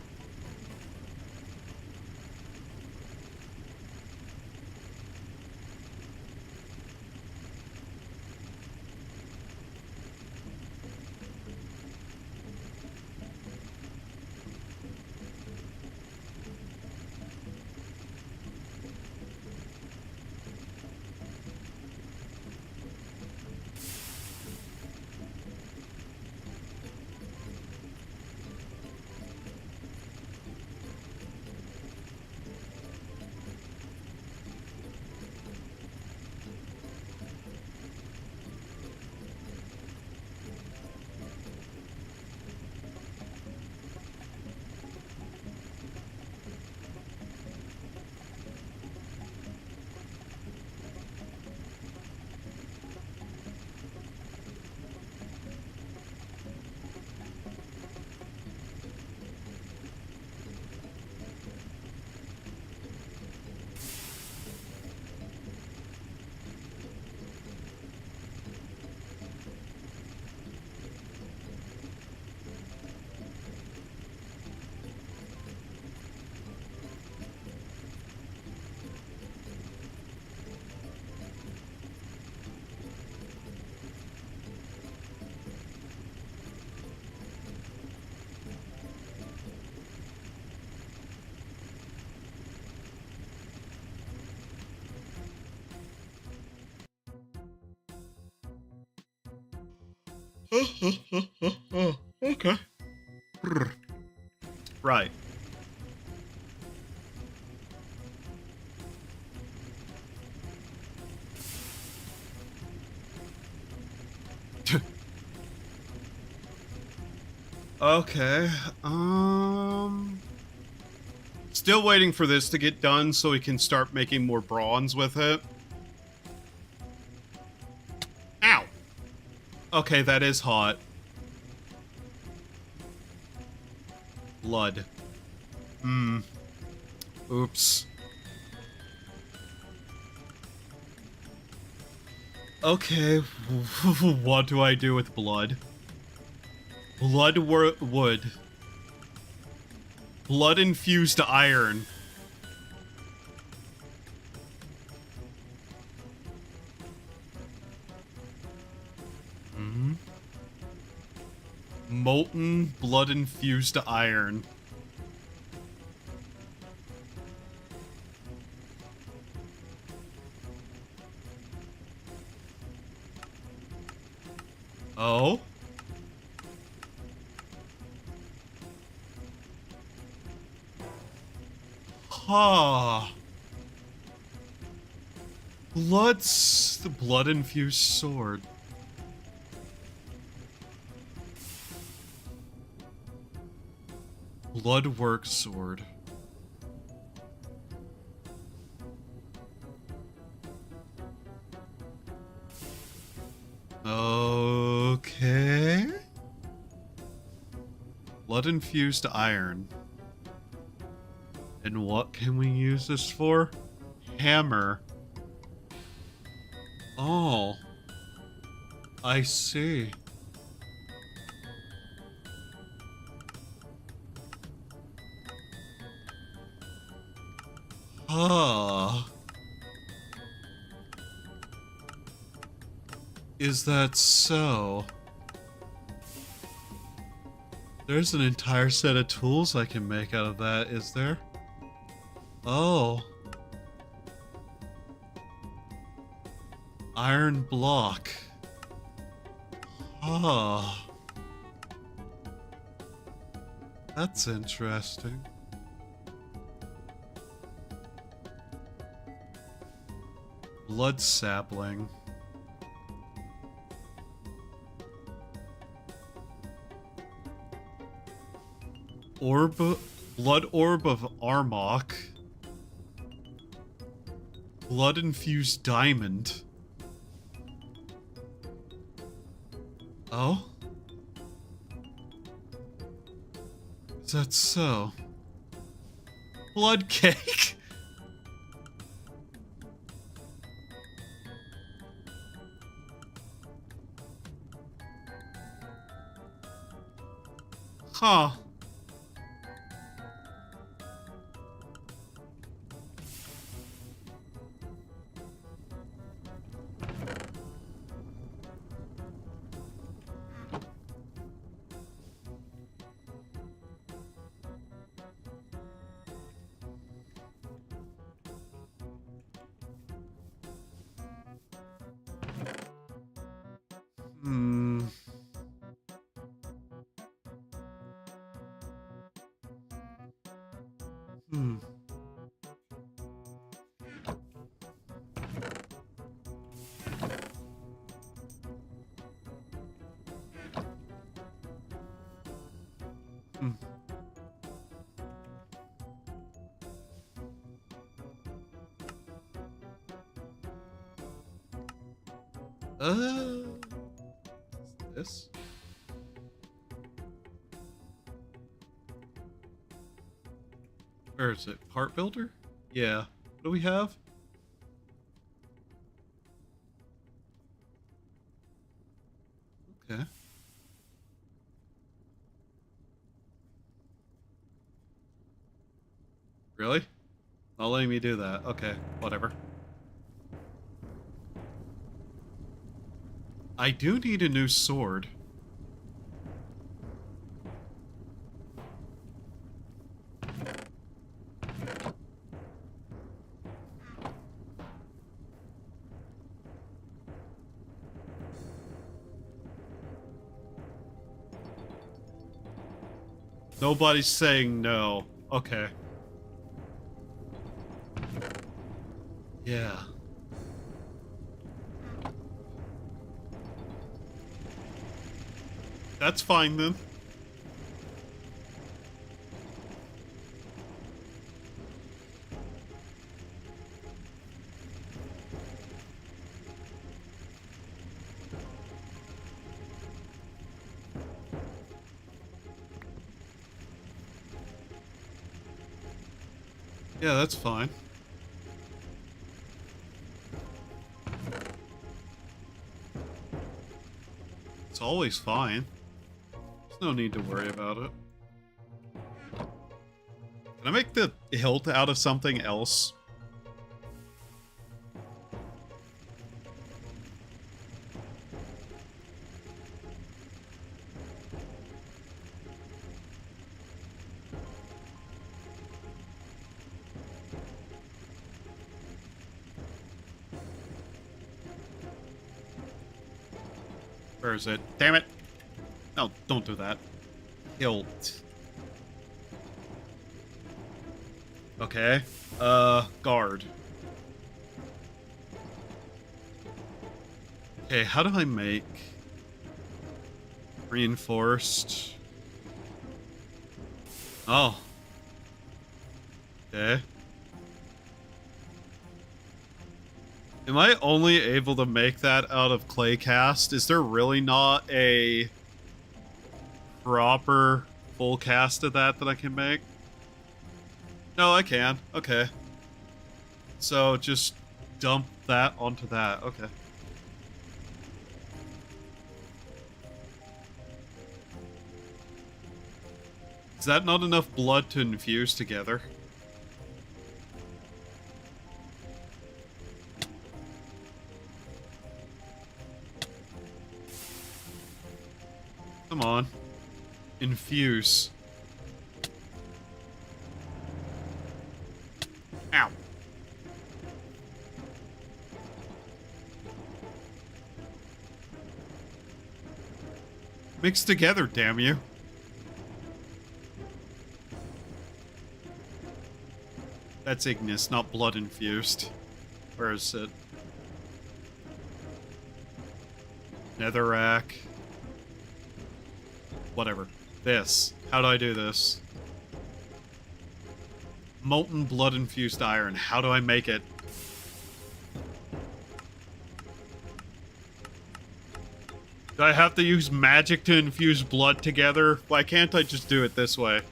Speaker 1: Okay. Right. Okay. Still waiting for this to get done so we can start making more bronze with it. Ow! Okay, that is hot. Blood. Oops. Okay, what do I do with blood? Blood wood. Blood-infused iron. Molten blood-infused iron. Oh? Huh. The blood-infused sword. Bloodwork sword. Okay. Blood-infused iron. And what can we use this for? Hammer. Oh. I see. Huh. Is that so? There's an entire set of tools I can make out of that, is there? Oh. Iron block. Huh. That's interesting. Blood sapling. Blood orb of Armok. Blood infused diamond. Oh? Is that so? Blood cake? Huh. Hmm. Hmm. Hmm. This? Where is it? Part builder? Yeah. What do we have? Okay. Really? Not letting me do that. Okay, whatever. I do need a new sword. Nobody's saying no. Okay. Yeah. That's fine then. Yeah, that's fine. It's always fine. There's no need to worry about it. Can I make the hilt out of something else? Where is it? Damn it. No, don't do that. Hilt. Okay. Guard. Okay, how do I make reinforced? Oh. Okay. Am I only able to make that out of clay cast? Is there really not a proper full cast of that I can make? No, I can. Okay. So just dump that onto that. Okay. Is that not enough blood to infuse together? Come on. Infuse. Ow. Mix together, damn you. That's ignis, not blood infused. Where is it? Netherrack. Whatever. This. How do I do this? Molten blood infused iron. How do I make it? Do I have to use magic to infuse blood together? Why can't I just do it this way?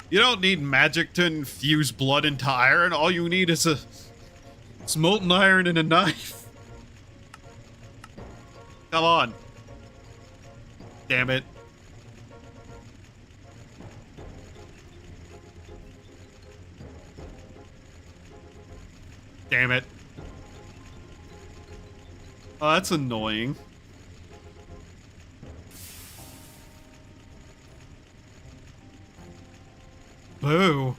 Speaker 1: You don't need magic to infuse blood into iron. All you need is it's molten iron and a knife. Come on. Damn it. Damn it. Oh, that's annoying. Boo.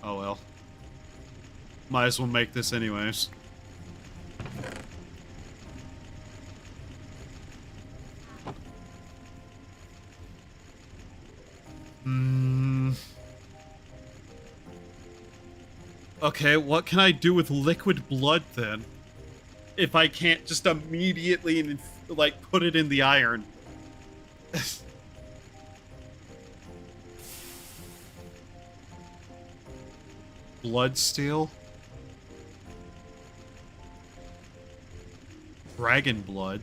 Speaker 1: Oh well. Might as well make this anyways. Okay, what can I do with liquid blood then? If I can't just immediately, like, put it in the iron. Blood steel? Dragon blood?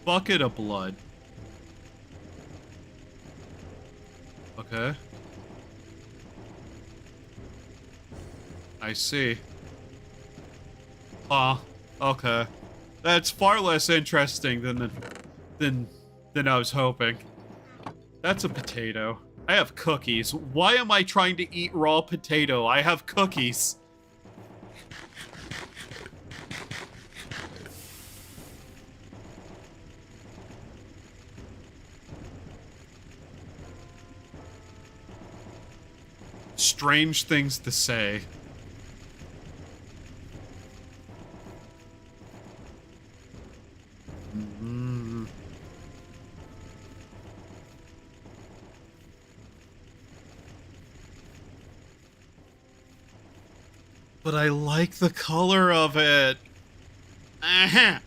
Speaker 1: Bucket of blood. Okay. I see. Huh. Okay. That's far less interesting than I was hoping. That's a potato. I have cookies. Why am I trying to eat raw potato? I have cookies. Strange things to say. But I like the color of it. Uh-huh.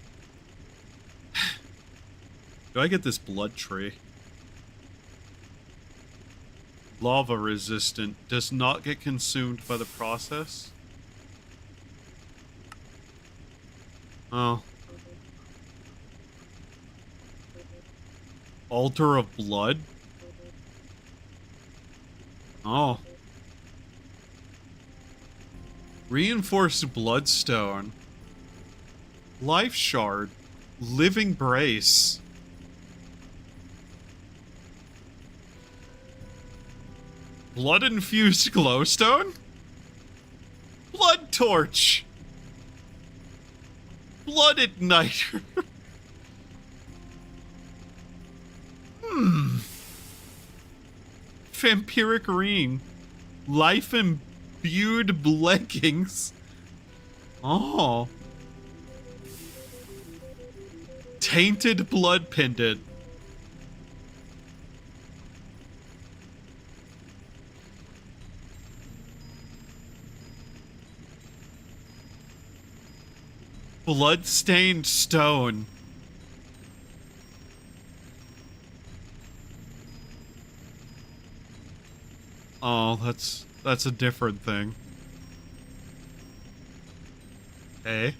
Speaker 1: Do I get this blood tree? Lava resistant. Does not get consumed by the process. Oh. Altar of blood? Oh. Reinforced bloodstone. Life shard. Living brace. Blood infused glowstone? Blood torch. Blood igniter. vampiric ring. Life imbued leggings. Oh. Tainted blood pendant. Blood-stained stone. Oh, that's a different thing. Okay.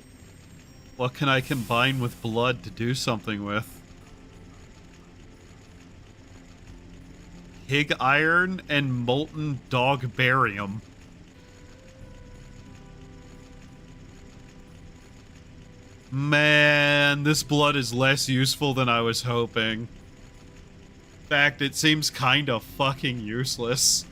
Speaker 1: What can I combine with blood to do something with? Pig iron and molten dog barium. Man, this blood is less useful than I was hoping. In fact, it seems kind of fucking useless.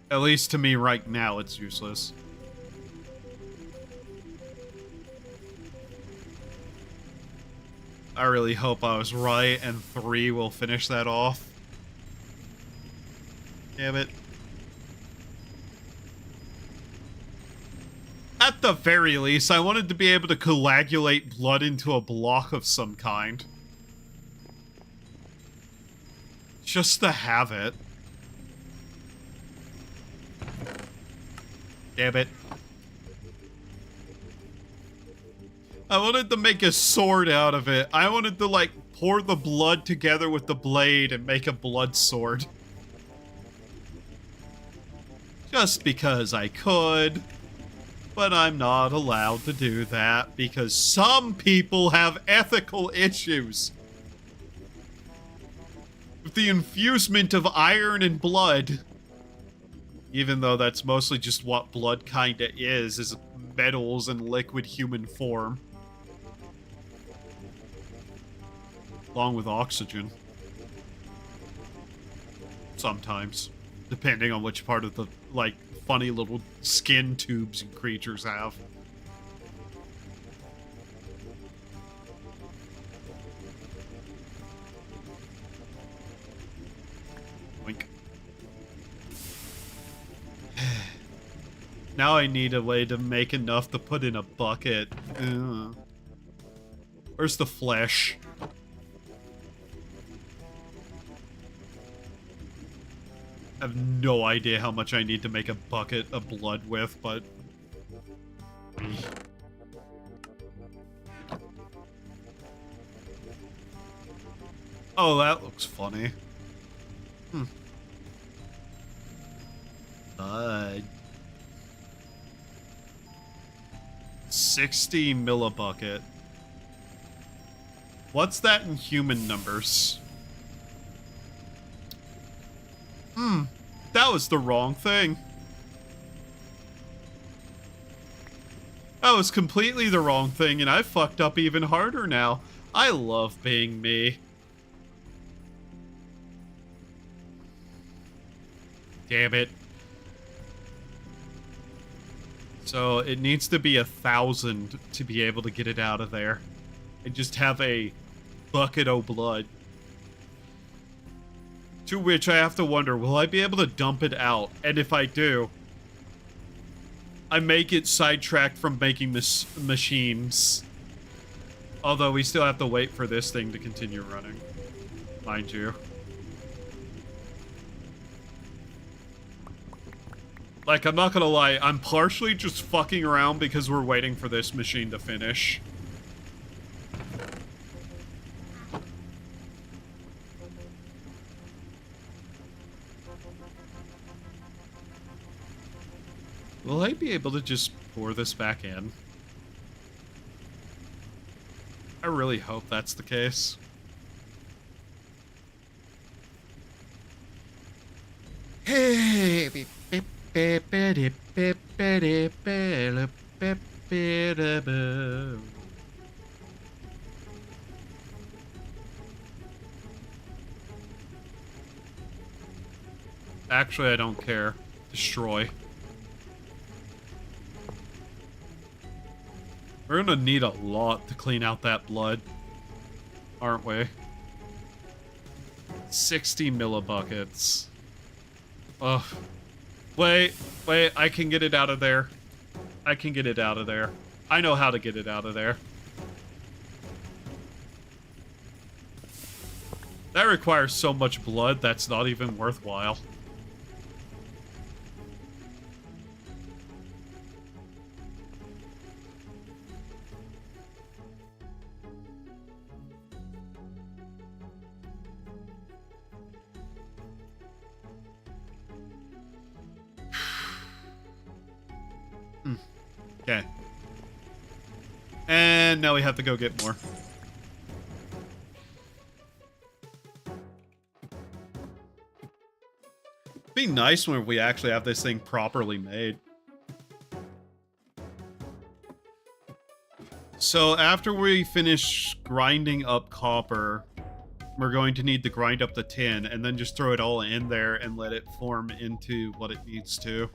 Speaker 1: At least to me right now, it's useless. I really hope I was right and 3 will finish that off. Damn it. At the very least, I wanted to be able to coagulate blood into a block of some kind. Just to have it. Damn it. I wanted to make a sword out of it. I wanted to, like, pour the blood together with the blade and make a blood sword. Just because I could. But I'm not allowed to do that because some people have ethical issues with the infusement of iron and blood. Even though that's mostly just what blood kinda is metals in liquid human form. Along with oxygen. Sometimes. Depending on which part of the, like, funny little skin tubes and creatures have. Wink. Now I need a way to make enough to put in a bucket. Ugh. Where's the flesh? I have no idea how much I need to make a bucket of blood with, but... Oh, that looks funny. Bud. 60 millibucket. What's that in human numbers? That was the wrong thing. That was completely the wrong thing, and I fucked up even harder now. I love being me. Damn it. So it needs to be 1,000 to be able to get it out of there. And just have a bucket of blood. To which I have to wonder, will I be able to dump it out? And if I do, I may get sidetracked from making this machines. Although we still have to wait for this thing to continue running. Mind you. Like, I'm not gonna lie, I'm partially just fucking around because we're waiting for this machine to finish. Will I be able to just pour this back in? I really hope that's the case. Hey, actually, I don't care. Destroy. We're gonna need a lot to clean out that blood, aren't we? 60 millibuckets. Ugh. Wait, I can get it out of there. I can get it out of there. I know how to get it out of there. That requires so much blood, that's not even worthwhile. Okay. And now we have to go get more. It'd be nice when we actually have this thing properly made. So after we finish grinding up copper, we're going to need to grind up the tin and then just throw it all in there and let it form into what it needs to.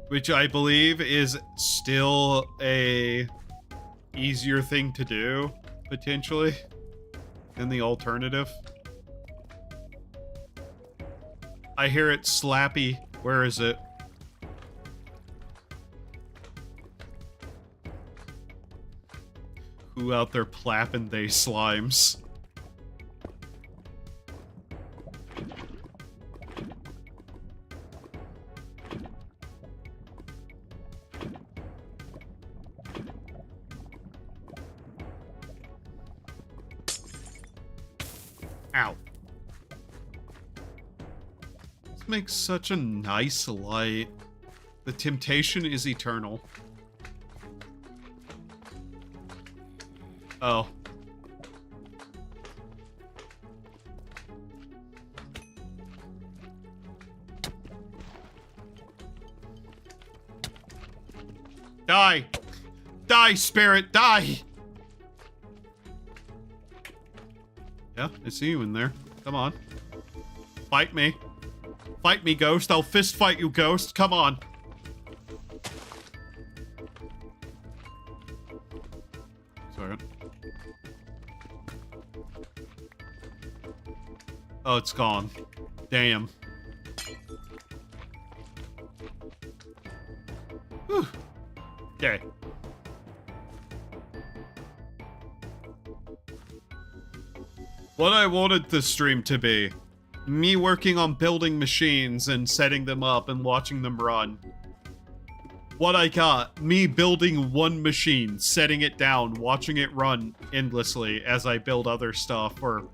Speaker 1: Which I believe is still a easier thing to do, potentially, than the alternative. I hear it slappy. Where is it? Who out there plapping they slimes? Ow. This makes such a nice light. The temptation is eternal. Oh. Die! Die, spirit, die! Yeah, I see you in there. Come on. Fight me. Fight me, ghost. I'll fist fight you, ghost. Come on. Sorry. Oh, it's gone. Damn. Whew. Okay. What I wanted this stream to be. Me working on building machines and setting them up and watching them run. What I got, me building one machine, setting it down, watching it run endlessly as I build other stuff or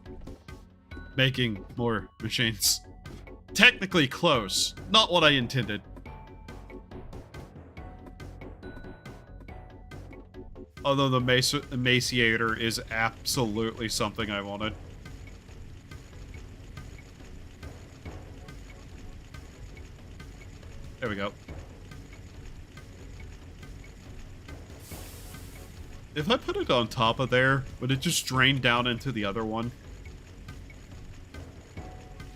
Speaker 1: making more machines. Technically close, not what I intended. Although the emaciator is absolutely something I wanted. There we go. If I put it on top of there, would it just drain down into the other one?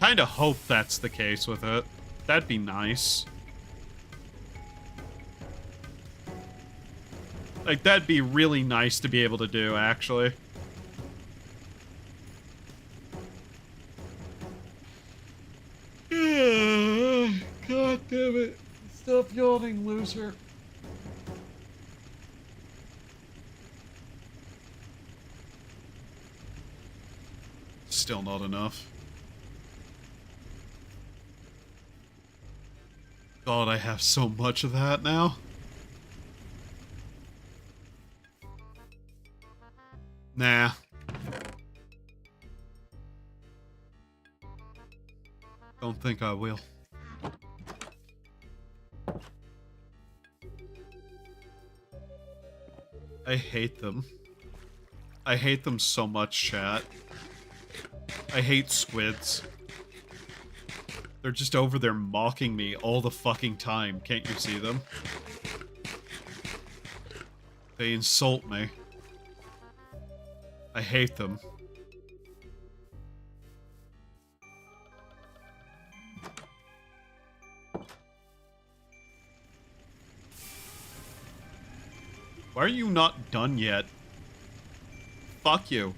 Speaker 1: Kinda hope that's the case with it. That'd be nice. Like, that'd be really nice to be able to do, actually. God damn it. Stop yawning, loser. Still not enough. God, I have so much of that now. Nah. Don't think I will. I hate them. I hate them so much, chat. I hate squids. They're just over there mocking me all the fucking time. Can't you see them? They insult me. I hate them. Why are you not done yet? Fuck you.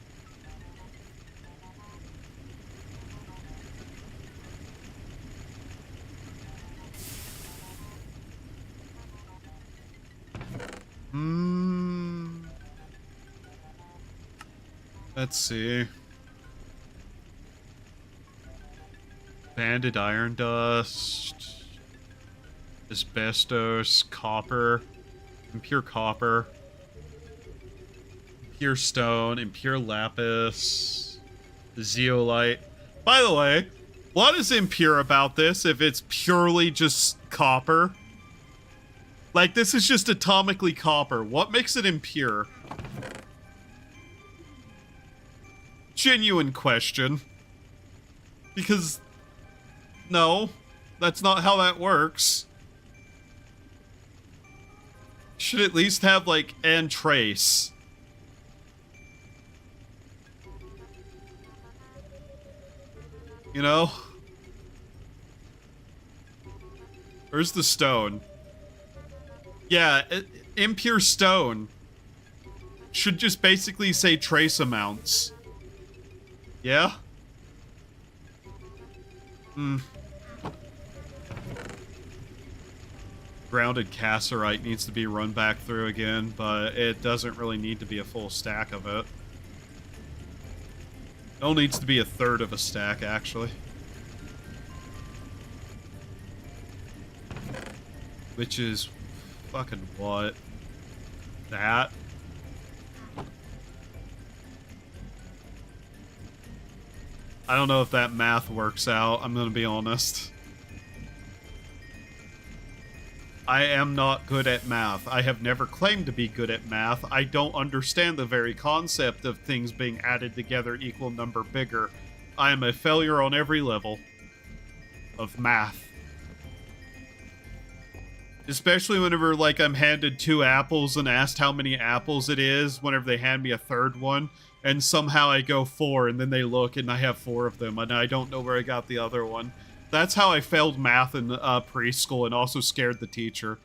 Speaker 1: Let's see. Banded iron dust. Asbestos. Copper. Impure copper. Impure stone. Impure lapis. Zeolite. By the way, what is impure about this if it's purely just copper? Like, this is just atomically copper. What makes it impure? Genuine question. Because, no, that's not how that works. Should at least have, like, and trace. You know? Where's the stone? Yeah, impure stone should just basically say trace amounts. Yeah? Grounded cassiterite needs to be run back through again, but it doesn't really need to be a full stack of it. It only needs to be a third of a stack, actually. Which is fucking what? That? I don't know if that math works out, I'm gonna be honest. I am not good at math. I have never claimed to be good at math. I don't understand the very concept of things being added together equal number bigger. I am a failure on every level of math. Especially whenever, like, I'm handed 2 apples and asked how many apples it is whenever they hand me a third one. And somehow I go 4, and then they look, and I have 4 of them, and I don't know where I got the other one. That's how I failed math in preschool, and also scared the teacher.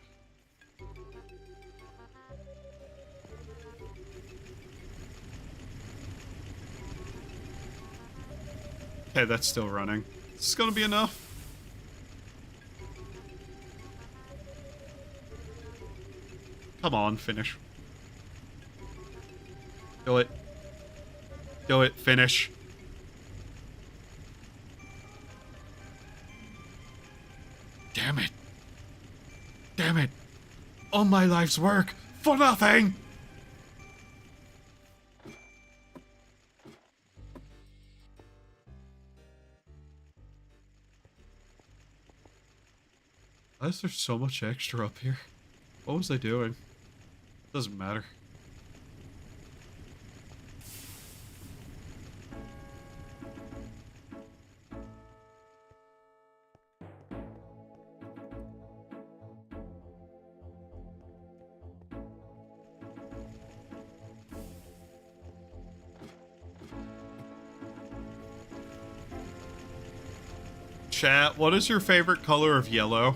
Speaker 1: Okay, that's still running. Is this gonna be enough? Come on, finish. Do it. Do it, finish. Damn it. Damn it. All my life's work for nothing! Why is there so much extra up here? What was I doing? Doesn't matter. Chat, what is your favorite color of yellow?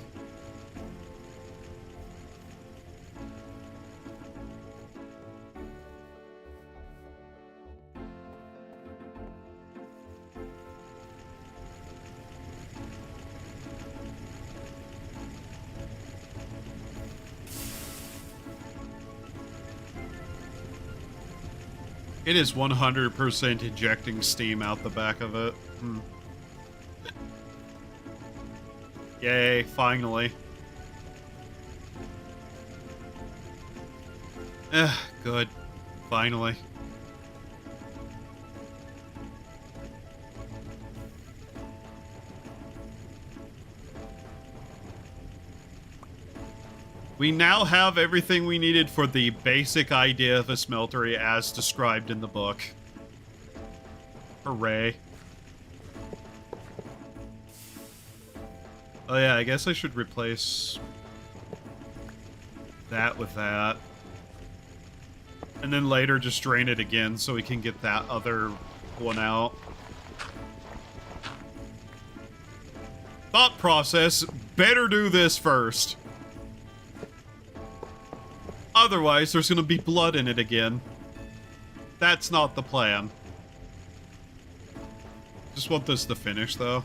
Speaker 1: It is 100% ejecting steam out the back of it. Yay, finally. Good. Finally. We now have everything we needed for the basic idea of a smeltery as described in the book. Hooray. Oh yeah, I guess I should replace that with that. And then later just drain it again so we can get that other one out. Thought process, better do this first. Otherwise, there's gonna be blood in it again. That's not the plan. Just want this to finish, though.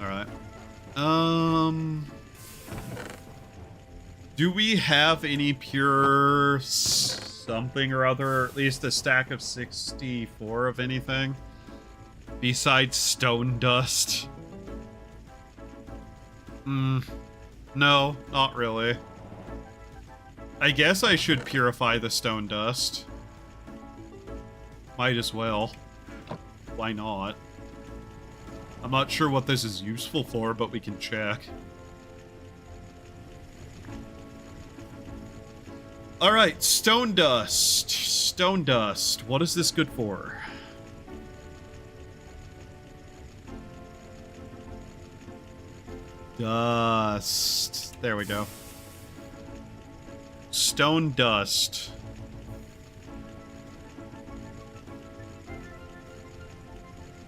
Speaker 1: Alright. Do we have any pure something or other, or at least a stack of 64 of anything? Besides stone dust? No, not really. I guess I should purify the stone dust. Might as well. Why not? I'm not sure what this is useful for, but we can check. Alright, stone dust. Stone dust. What is this good for? Dust. There we go. Stone dust.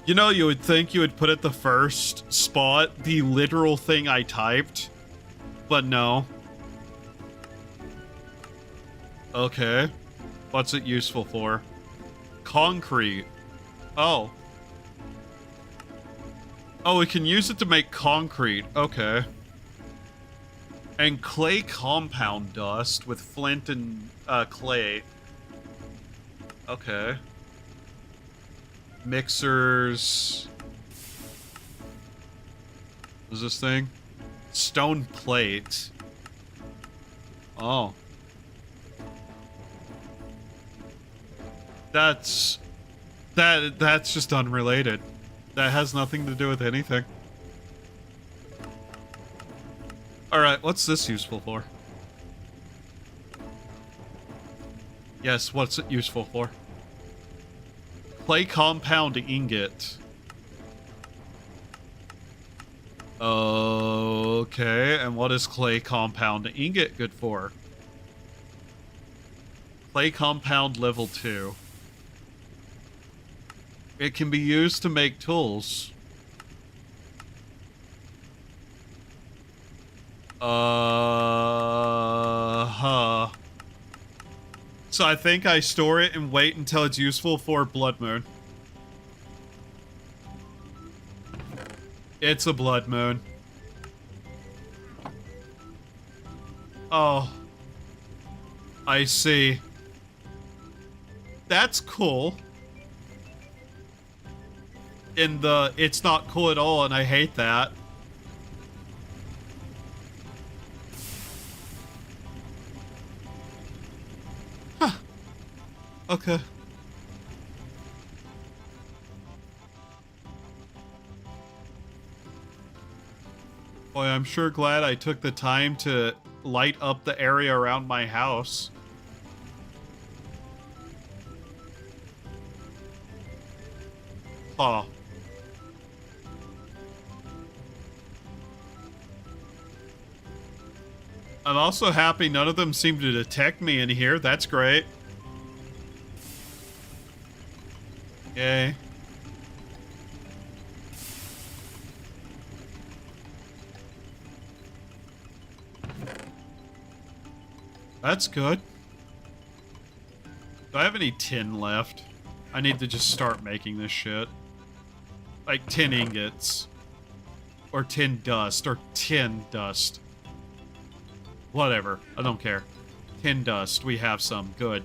Speaker 1: You know, you would think you would put at the first spot the literal thing I typed, but no. Okay. What's it useful for? Concrete. Oh. Oh, we can use it to make concrete. Okay. And clay compound dust with flint and clay. Okay. Mixers. What is this thing? Stone plate. Oh. That's just unrelated. That has nothing to do with anything. Alright, what's this useful for? Yes, what's it useful for? Clay compound ingot. Okay, and what is clay compound ingot good for? Clay compound level 2. It can be used to make tools. Huh. So I think I store it and wait until it's useful for Blood Moon. It's a Blood Moon. Oh. I see. That's cool. In the, it's not cool at all, and I hate that. Huh. Okay. Boy, I'm sure glad I took the time to light up the area around my house. Huh. I'm also happy none of them seem to detect me in here. That's great. Yay. That's good. Do I have any tin left? I need to just start making this shit. Like tin ingots. Or tin dust. Or tin dust. Whatever. I don't care. Tin dust. We have some. Good.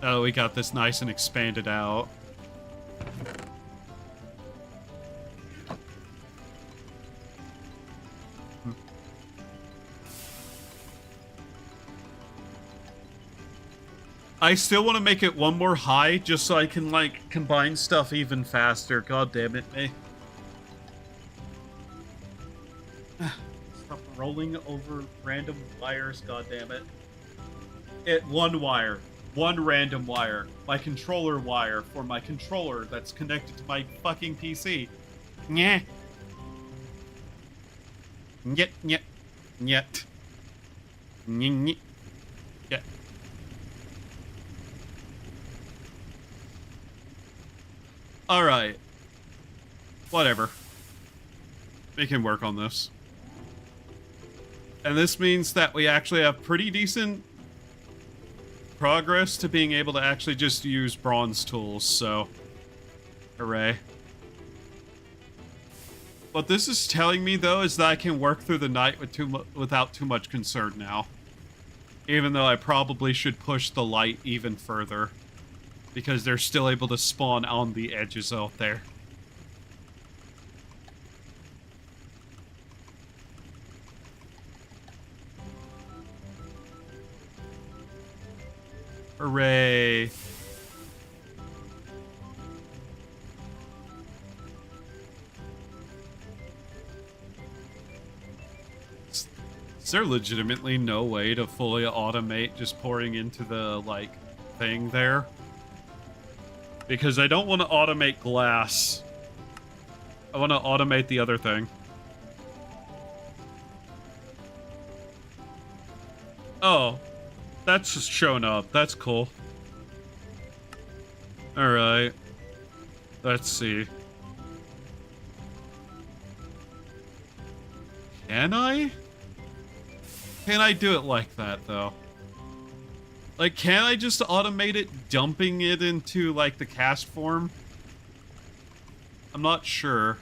Speaker 1: Oh, we got this nice and expanded out. I still want to make it one more high just so I can, like, combine stuff even faster. God damn it, me. Stop rolling over random wires, god damn it. One wire. One random wire. My controller wire for my controller that's connected to my fucking PC. Nyeh. Nyet, nyet, nyet. Nyet, nyet. Yeah. Alright. Whatever. We can work on this. And this means that we actually have pretty decent progress to being able to actually just use bronze tools, so hooray. What this is telling me, though, is that I can work through the night without too much concern now. Even though I probably should push the light even further, because they're still able to spawn on the edges out there. Hooray. Is there legitimately no way to fully automate just pouring into the, like, thing there? Because I don't want to automate glass. I want to automate the other thing. Oh. That's just showing up. That's cool. Alright. Let's see. Can I? Can I do it like that, though? Like, can I just automate it, dumping it into, like, the cast form? I'm not sure.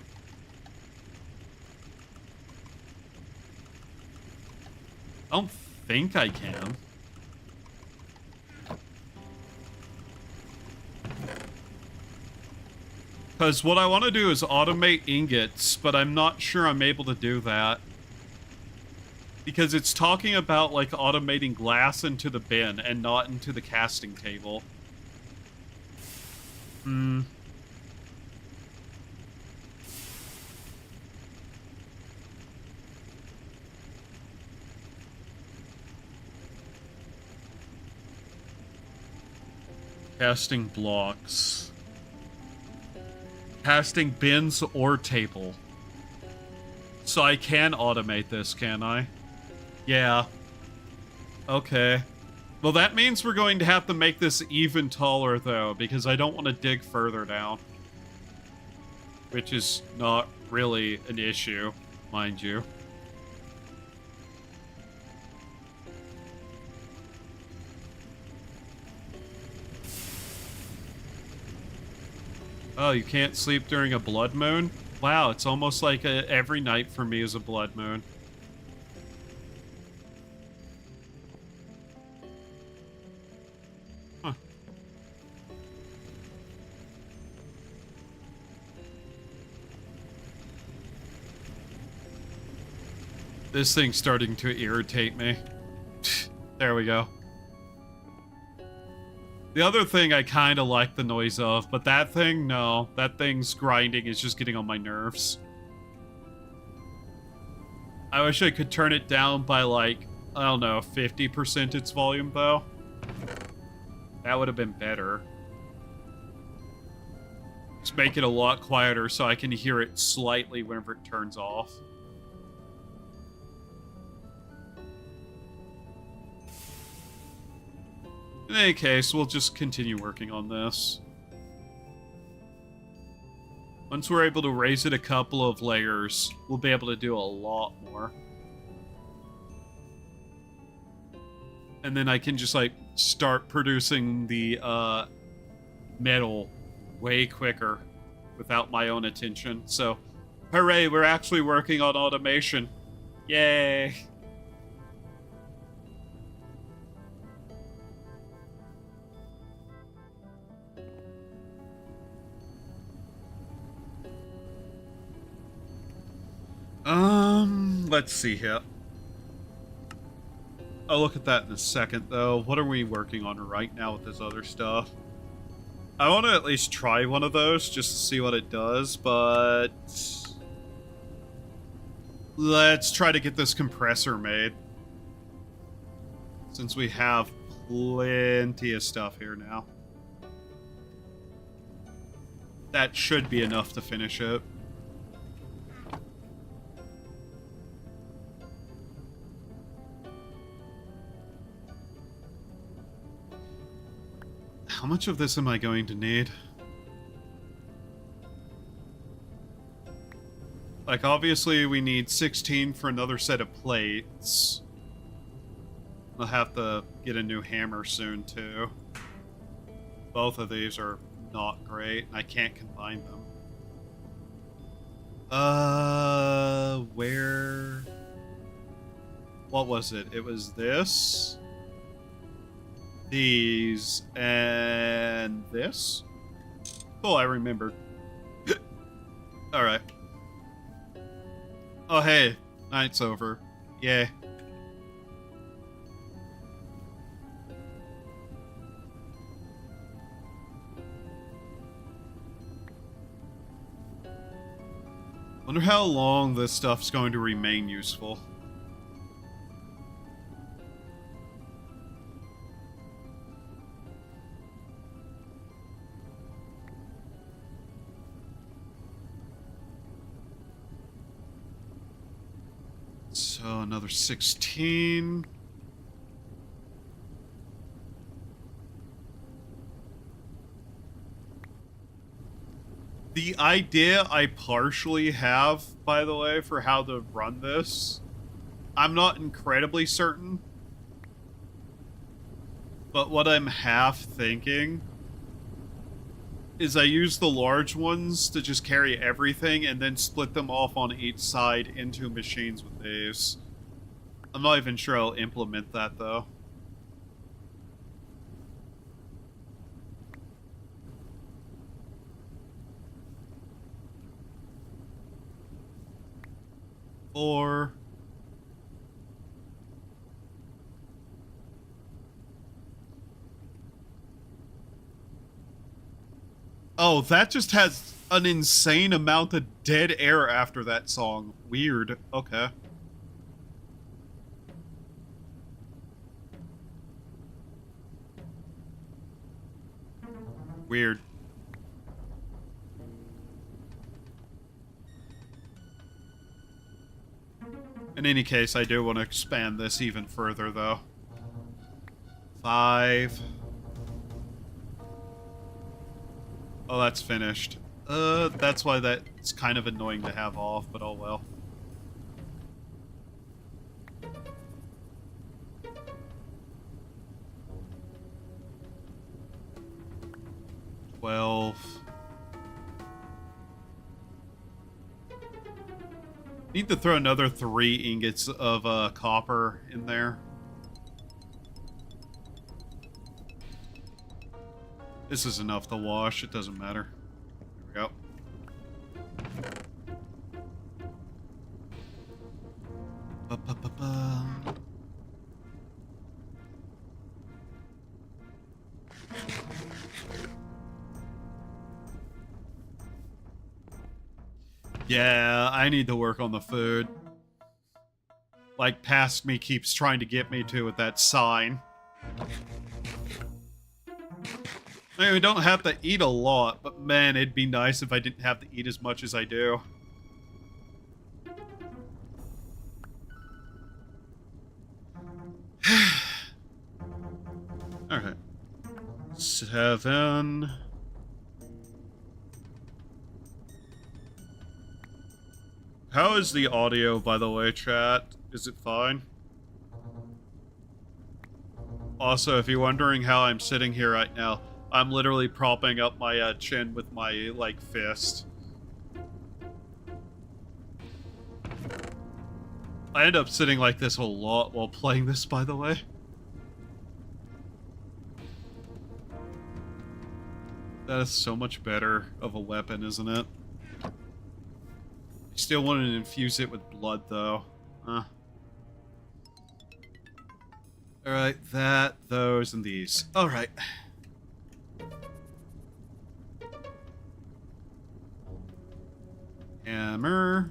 Speaker 1: I don't think I can. Because what I want to do is automate ingots, but I'm not sure I'm able to do that. Because it's talking about, like, automating glass into the bin and not into the casting table. Casting blocks. Casting bins or table. So I can automate this, can I? Yeah. Okay. Well, that means we're going to have to make this even taller, though, because I don't want to dig further down. Which is not really an issue, mind you. Oh, you can't sleep during a blood moon? Wow, it's almost like every night for me is a blood moon. Huh. This thing's starting to irritate me. There we go. The other thing I kind of like the noise of, but that thing, no. That thing's grinding is just getting on my nerves. I wish I could turn it down by, like, I don't know, 50% its volume, though. That would have been better. Just make it a lot quieter so I can hear it slightly whenever it turns off. In any case, we'll just continue working on this. Once we're able to raise it a couple of layers, we'll be able to do a lot more. And then I can just, like, start producing the, metal way quicker without my own attention. So, hooray, we're actually working on automation. Yay! Let's see here. I'll look at that in a second, though. What are we working on right now with this other stuff? I want to at least try one of those just to see what it does, but let's try to get this compressor made. Since we have plenty of stuff here now. That should be enough to finish it. How much of this am I going to need? Like, obviously, we need 16 for another set of plates. I'll have to get a new hammer soon, too. Both of these are not great, and I can't combine them. Where... What was it? It was this, these, and this? Oh, I remembered. Alright. Oh, hey. Night's over. Yay. Wonder how long this stuff's going to remain useful. So, another 16. The idea I partially have, by the way, for how to run this, I'm not incredibly certain. But what I'm half thinking is I use the large ones to just carry everything and then split them off on each side into machines with these. I'm not even sure I'll implement that, though. Four. Oh, that just has an insane amount of dead air after that song. Weird. Okay. Weird. In any case, I do want to expand this even further, though. 5. Oh, that's finished. That's why that's kind of annoying to have off, but oh well. Need to throw another 3 ingots of copper in there. This is enough to wash, it doesn't matter. There we go. Ba-ba-ba-ba. Yeah, I need to work on the food. Like, past me keeps trying to get me to with that sign. I mean, we don't have to eat a lot, but man, it'd be nice if I didn't have to eat as much as I do. Alright. 7... How is the audio, by the way, chat? Is it fine? Also, if you're wondering how I'm sitting here right now, I'm literally propping up my chin with my, like, fist. I end up sitting like this a lot while playing this, by the way. That is so much better of a weapon, isn't it? Still want to infuse it with blood, though. Alright, that, those, and these. Alright. Hammer.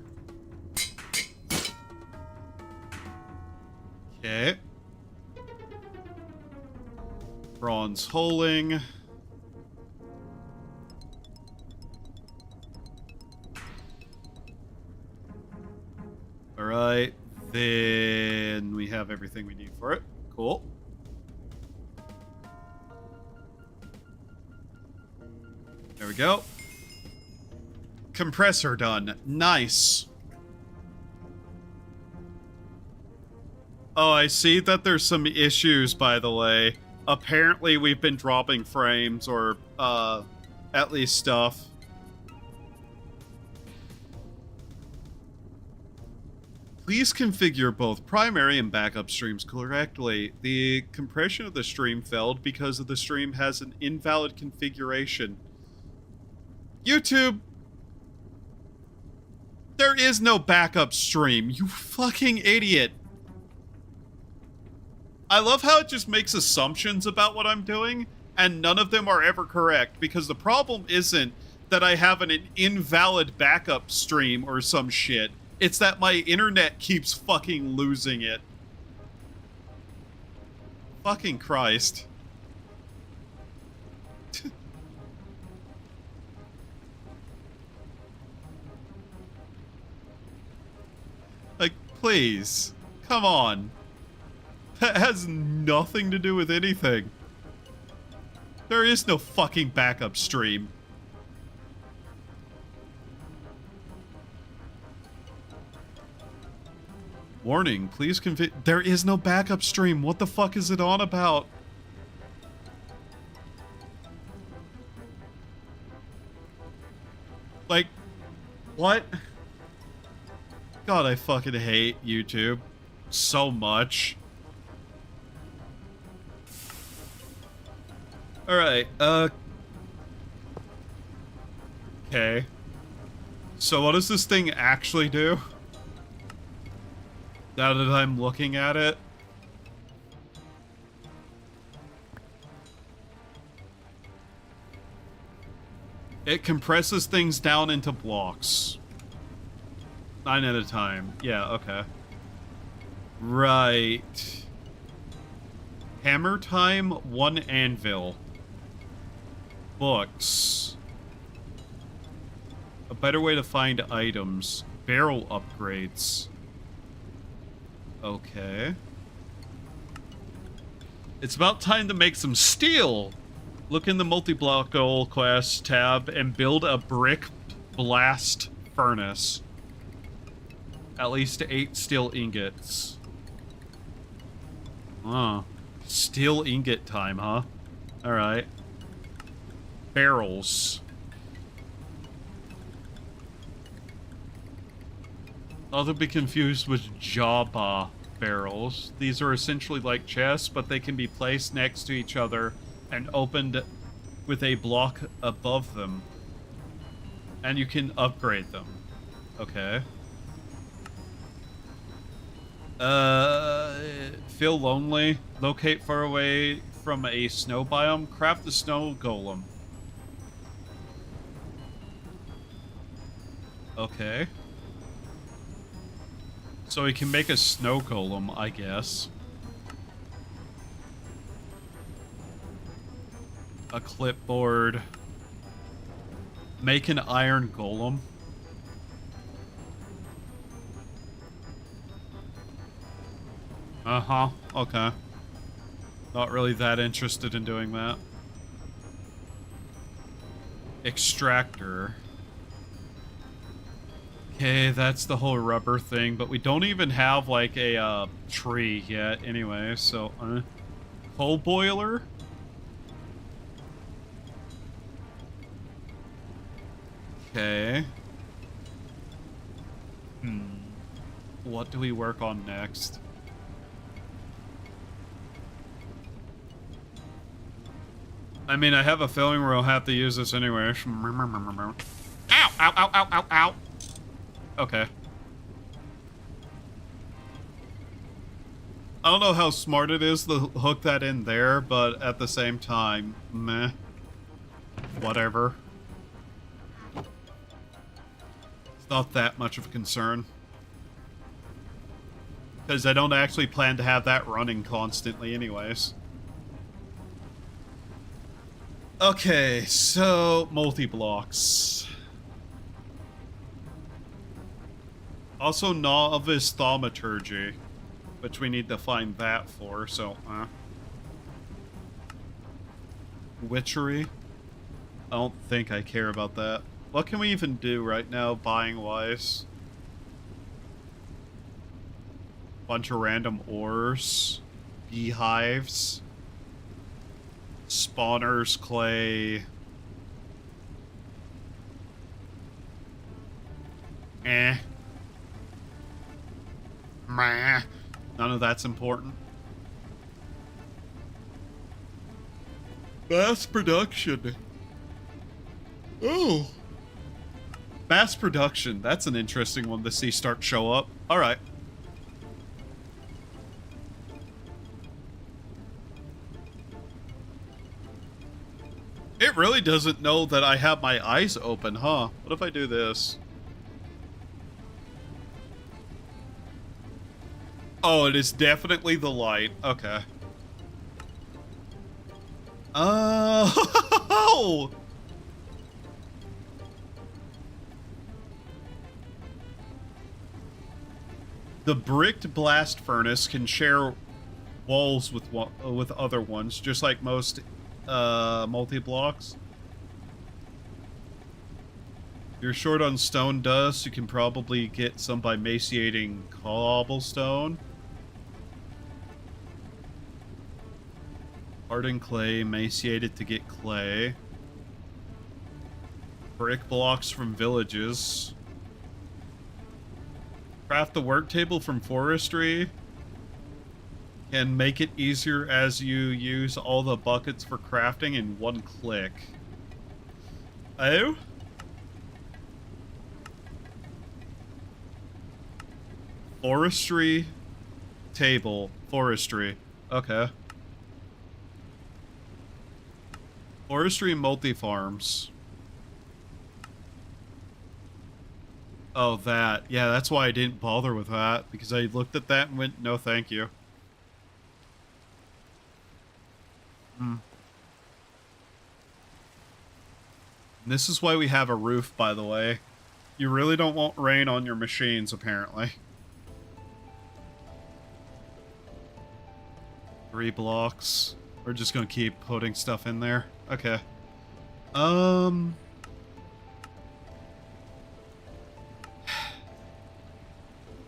Speaker 1: Okay. Bronze holing. Alright, then we have everything we need for it. Cool. There we go. Compressor done. Nice. Oh, I see that there's some issues, by the way. Apparently, we've been dropping frames, or, at least stuff. Please configure both primary and backup streams correctly. The compression of the stream failed because the stream has an invalid configuration. YouTube! There is no backup stream, you fucking idiot! I love how it just makes assumptions about what I'm doing, and none of them are ever correct, because the problem isn't that I have an invalid backup stream or some shit. It's that my internet keeps fucking losing it. Fucking Christ. Like, please. Come on. That has nothing to do with anything. There is no fucking backup stream. Warning, please there is no backup stream. What the fuck is it on about? Like, what? God, I fucking hate YouTube so much. Alright, okay. So what does this thing actually do? Now that I'm looking at it. It compresses things down into blocks. 9 at a time. Yeah, okay. Right. Hammer time, 1 anvil. Books. A better way to find items. Barrel upgrades. Okay. It's about time to make some steel! Look in the multi-block goal quest tab and build a brick blast furnace. At least 8 steel ingots. Steel ingot time, huh? Alright. Barrels. Not to be confused with Jabba barrels. These are essentially like chests, but they can be placed next to each other and opened with a block above them. And you can upgrade them. Okay. Feel lonely. Locate far away from a snow biome. Craft the snow golem. Okay. So we can make a snow golem, I guess. A clipboard. Make an iron golem. Uh-huh, okay. Not really that interested in doing that. Extractor. Okay, that's the whole rubber thing, but we don't even have, like, a, tree yet anyway, so, coal boiler? Okay. What do we work on next? I mean, I have a feeling we'll have to use this anyway. Ow! Ow, ow, ow, ow, ow! Okay. I don't know how smart it is to hook that in there, but at the same time, meh. Whatever. It's not that much of a concern. Because I don't actually plan to have that running constantly anyways. Okay, so multi-blocks. Also novice thaumaturgy, which we need to find that for, so, witchery? I don't think I care about that. What can we even do right now, buying-wise? Bunch of random ores. Beehives. Spawners, clay. Eh. Meh. None of that's important. Mass production. Oh. Mass production. That's an interesting one to see start show up. Alright. It really doesn't know that I have my eyes open, huh? What if I do this? Oh, it is definitely the light. Okay. Oh! The bricked blast furnace can share walls with other ones, just like most multi-blocks. If you're short on stone dust, you can probably get some by maciating cobblestone. Hardened clay, maciated to get clay. Brick blocks from villages. Craft the work table from forestry. Can make it easier as you use all the buckets for crafting in one click. Oh? Forestry table. Forestry. Okay. Forestry multi-farms. Oh, that. Yeah, that's why I didn't bother with that. Because I looked at that and went, no thank you. Hmm. And this is why we have a roof, by the way. You really don't want rain on your machines, apparently. 3 blocks. We're just gonna keep putting stuff in there. Okay.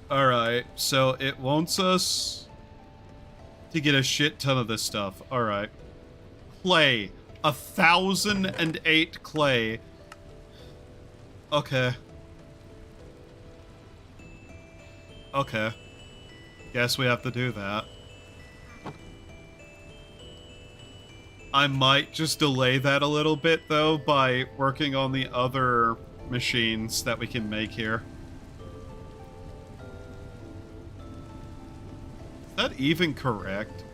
Speaker 1: Alright, so it wants us to get a shit ton of this stuff. Alright. Clay. 1,008 clay. Okay. Okay. Guess we have to do that. I might just delay that a little bit, though, by working on the other machines that we can make here. Is that even correct?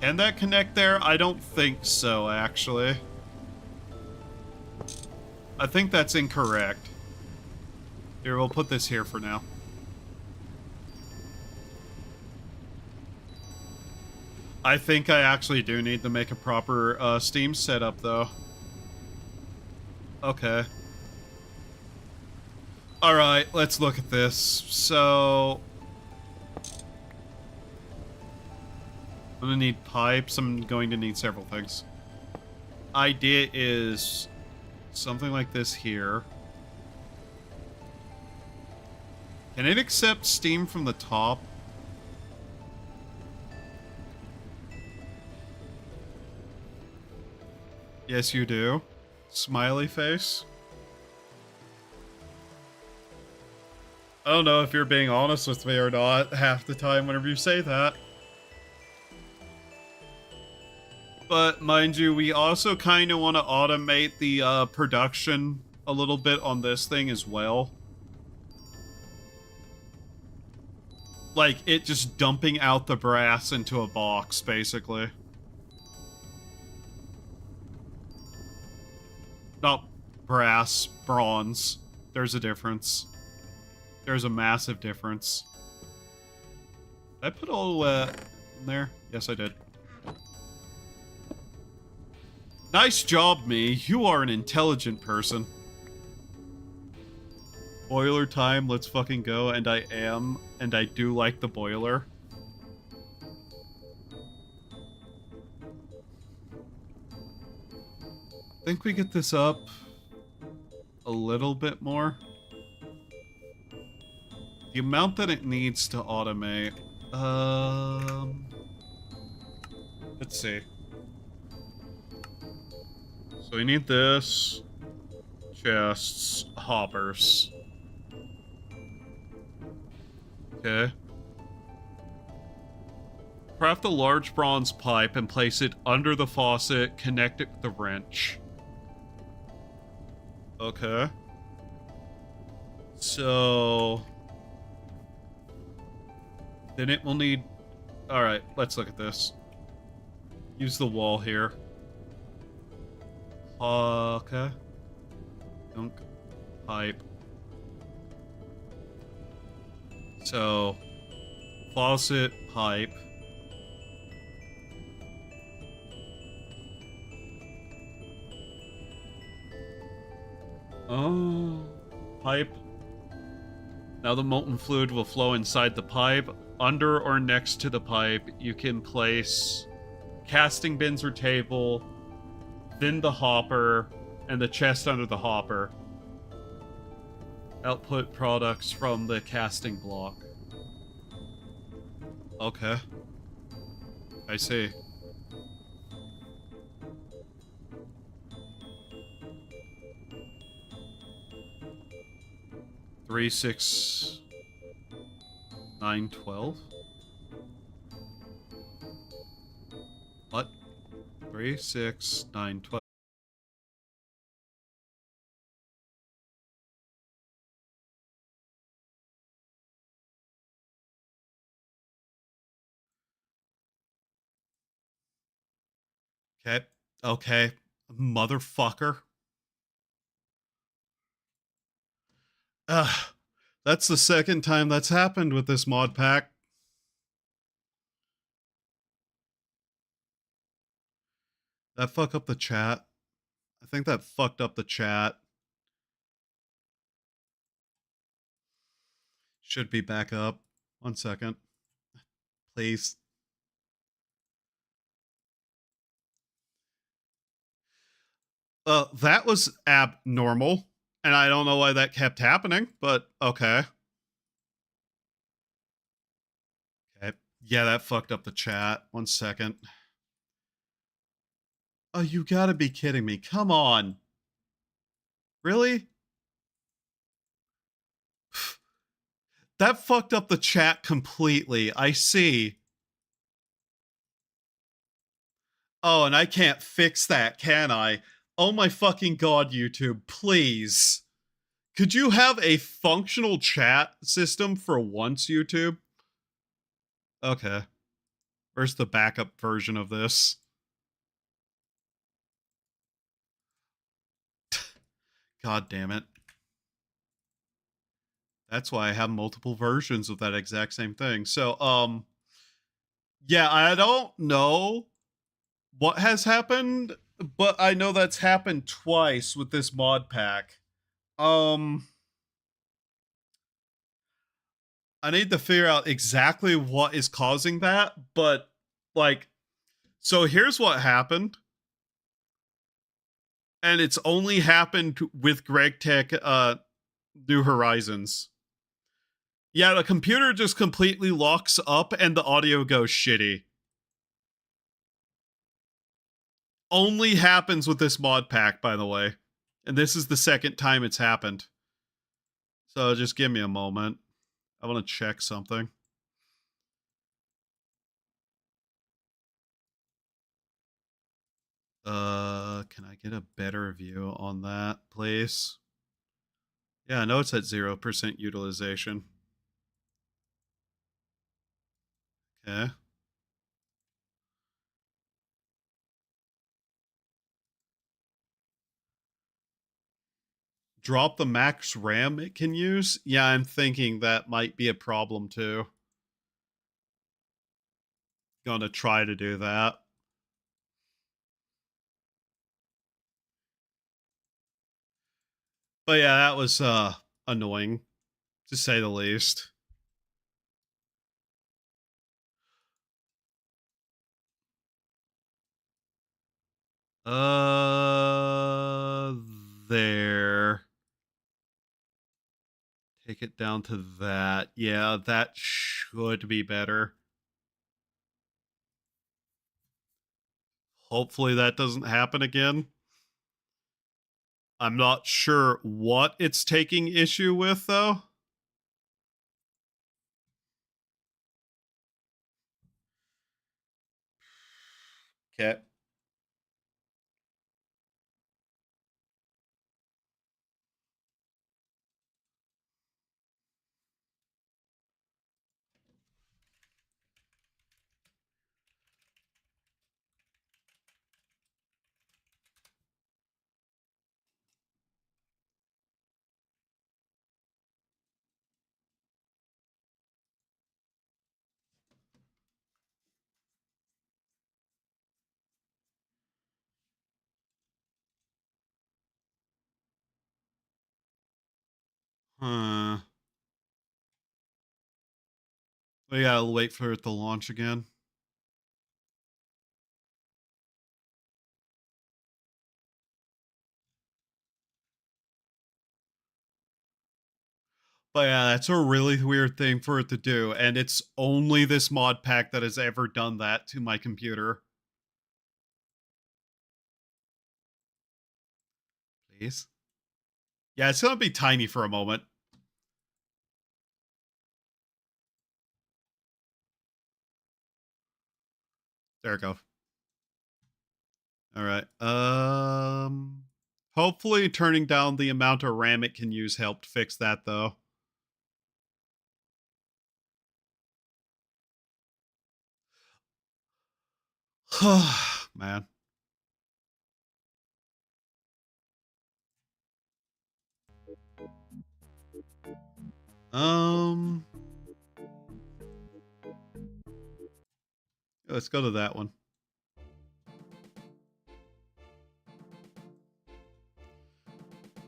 Speaker 1: Can that connect there? I don't think so, actually. I think that's incorrect. Here, we'll put this here for now. I think I actually do need to make a proper Steam setup, though. Okay. Alright, let's look at this. So... I'm gonna need pipes. I'm going to need several things. Idea is something like this here. Can it accept steam from the top? Yes, you do. Smiley face. I don't know if you're being honest with me or not half the time whenever you say that. But mind you, we also kind of want to automate the production a little bit on this thing as well. Like, it just dumping out the brass into a box, basically. Not brass, bronze. There's a difference. There's a massive difference. Did I put all in there? Yes, I did. Nice job, me. You are an intelligent person. Boiler time, let's fucking go. And I am, and I do like the boiler. I think we get this up a little bit more. The amount that it needs to automate. Let's see. So we need this. Chests. Hoppers. Okay. Craft a large bronze pipe and place it under the faucet. Connect it with the wrench. Okay. So... then it will need... Alright, let's look at this. Use the wall here. Okay. Dunk. Pipe. So... faucet, pipe. Oh... pipe. Now the molten fluid will flow inside the pipe. Under or next to the pipe, you can place casting bins or table, then the hopper, and the chest under the hopper. Output products from the casting block. Okay. I see. Three, 6, 9, 12. What? 3, 6, 9, 12. Okay. Okay. Motherfucker. Ugh. That's the second time that's happened with this mod pack. That fuck up the chat. I think that fucked up the chat. Should be back up. 1 second. Please. That was abnormal. And I don't know why that kept happening, but okay. Okay. Yeah, that fucked up the chat. 1 second. Oh, you gotta be kidding me. Come on. Really? That fucked up the chat completely. I see. Oh, and I can't fix that, can I? Oh my fucking god, YouTube, please. Could you have a functional chat system for once, YouTube? Okay. Where's the backup version of this? God damn it. That's why I have multiple versions of that exact same thing. So, yeah, I don't know what has happened, but I know that's happened twice with this mod pack. I need to figure out exactly what is causing that, but like, so here's what happened. And it's only happened with Greg Tech New Horizons. Yeah, the computer just completely locks up and the audio goes shitty. Only happens with this mod pack, by the way. And this is the second time it's happened. So just give me a moment. I want to check something. Can I get a better view on that, please? Yeah, I know it's at 0% utilization. Okay. Drop the max RAM it can use? Yeah, I'm thinking that might be a problem too. Gonna try to do that. But yeah, that was annoying, to say the least. There. Take take it down to that. Yeah, that should be better. Hopefully that doesn't happen again. I'm not sure what it's taking issue with, though. Okay. Huh. We gotta wait for it to launch again. But yeah, that's a really weird thing for it to do, and it's only this mod pack that has ever done that to my computer. Please? Yeah, it's gonna be tiny for a moment. There we go. Alright, hopefully turning down the amount of RAM it can use helped fix that, though. Man. Let's go to that one.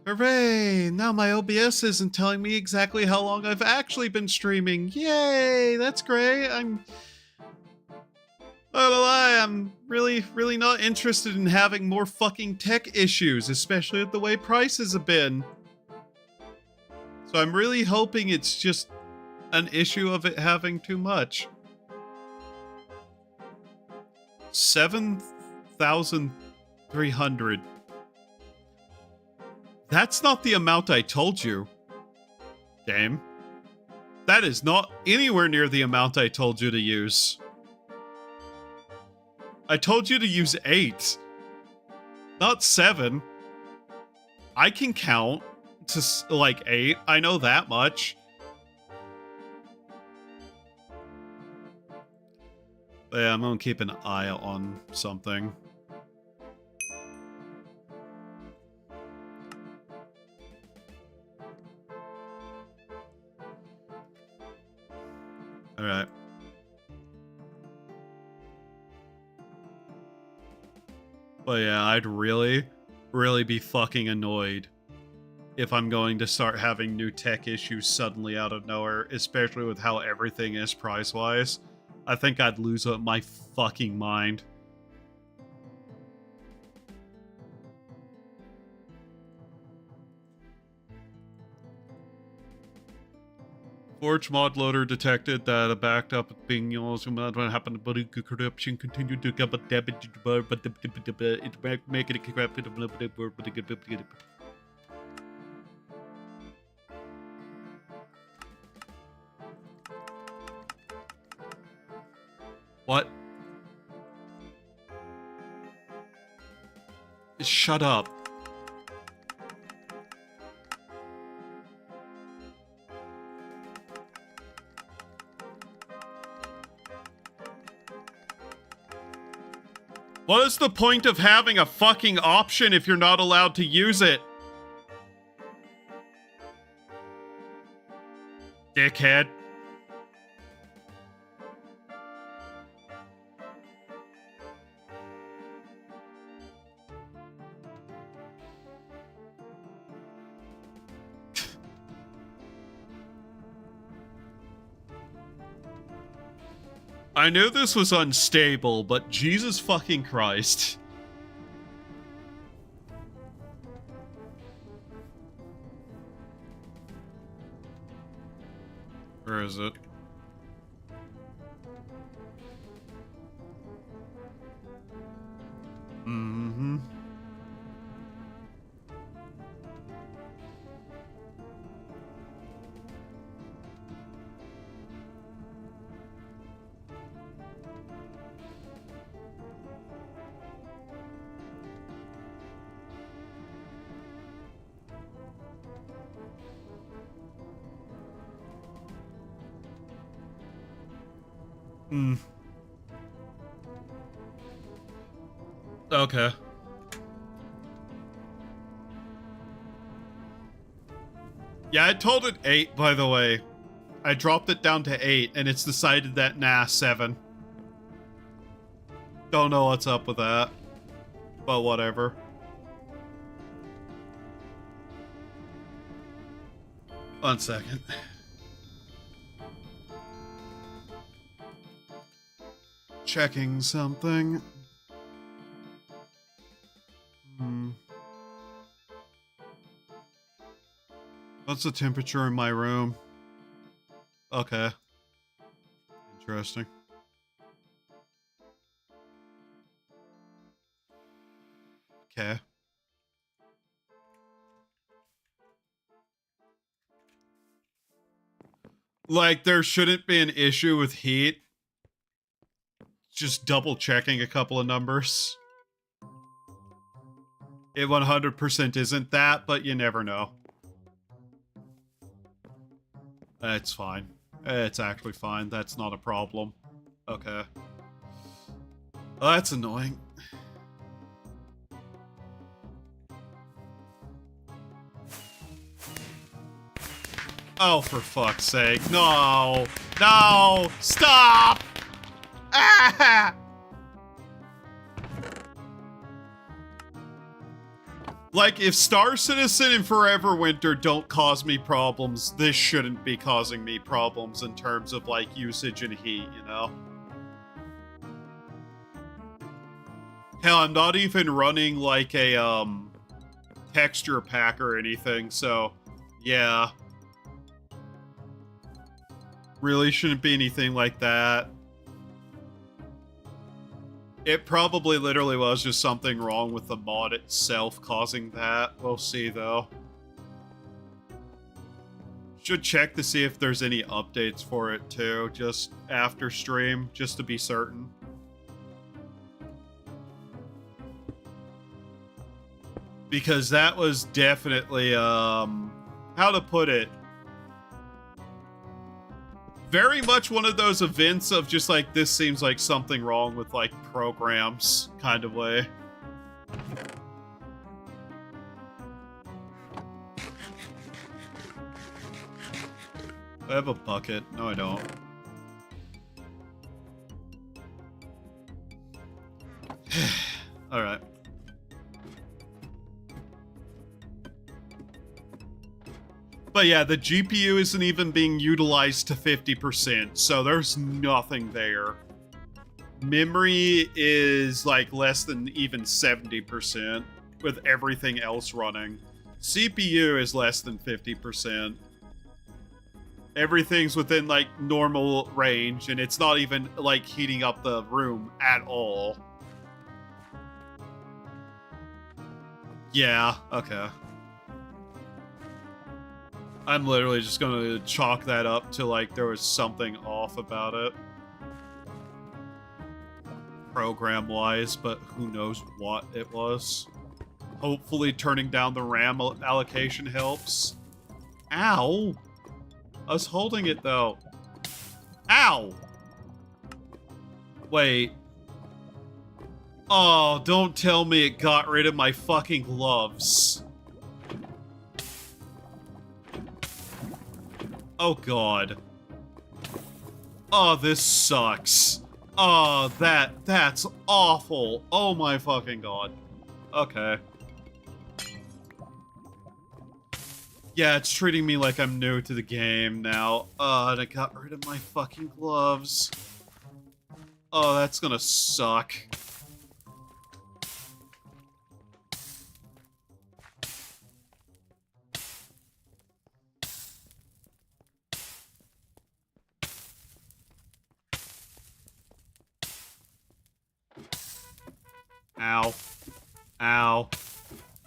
Speaker 1: Hooray! Now my OBS isn't telling me exactly how long I've actually been streaming. Yay! That's great. I'm not gonna lie, I'm really not interested in having more fucking tech issues, especially with the way prices have been. So I'm really hoping it's just an issue of it having too much. 7,300. That's not the amount I told you, game. That is not anywhere near the amount I told you to use. I told you to use 8, not 7. I can count to, like, 8. I know that much. But yeah, I'm gonna keep an eye on something. Alright. But yeah, I'd really be fucking annoyed if I'm going to start having new tech issues suddenly out of nowhere, especially with how everything is price-wise. I think I'd lose my fucking mind. Forge mod loader detected that a backed up being used when happened, but corruption continued to get damage, but it make it corrupted. What? Shut up. What is the point of having a fucking option if you're not allowed to use it? Dickhead. I knew this was unstable, but Jesus fucking Christ. Where is it? Mm-hmm. Hmm. Okay. Yeah, I told it 8, by the way. I dropped it down to 8, and it's decided that, nah, 7. Don't know what's up with that. But whatever. One second. Checking something. What's the temperature in my room? Okay. Interesting. Okay. Like, there shouldn't be an issue with heat. Just double checking a couple of numbers. It 100% isn't that, but you never know. It's fine. It's actually fine. That's not a problem. Okay. Well, that's annoying. Oh, for fuck's sake. No! No! Stop! Ah! Like, if Star Citizen and Forever Winter don't cause me problems, this shouldn't be causing me problems in terms of, like, usage and heat, you know? Hell, I'm not even running, like, a, texture pack or anything, so, yeah. Really shouldn't be anything like that. It probably literally was just something wrong with the mod itself causing that. We'll see, though. Should check to see if there's any updates for it, too, just after stream, just to be certain. Because that was definitely, how to put it? Very much one of those events of just like, this seems like something wrong with like programs kind of way. I have a bucket. No, I don't. All right. But yeah, the GPU isn't even being utilized to 50%, so there's nothing there. Memory is like less than even 70% with everything else running. CPU is less than 50%. Everything's within like normal range, and it's not even like heating up the room at all. Yeah, okay. I'm literally just gonna chalk that up to like there was something off about it. Program-wise, but who knows what it was. Hopefully turning down the RAM allocation helps. Ow! I was holding it though. Ow! Wait. Oh, don't tell me it got rid of my fucking gloves. Oh god. Oh, this sucks. Oh, that's awful. Oh my fucking god. Okay. Yeah, it's treating me like I'm new to the game now. And I got rid of my fucking gloves. Oh, that's gonna suck. Ow. Ow.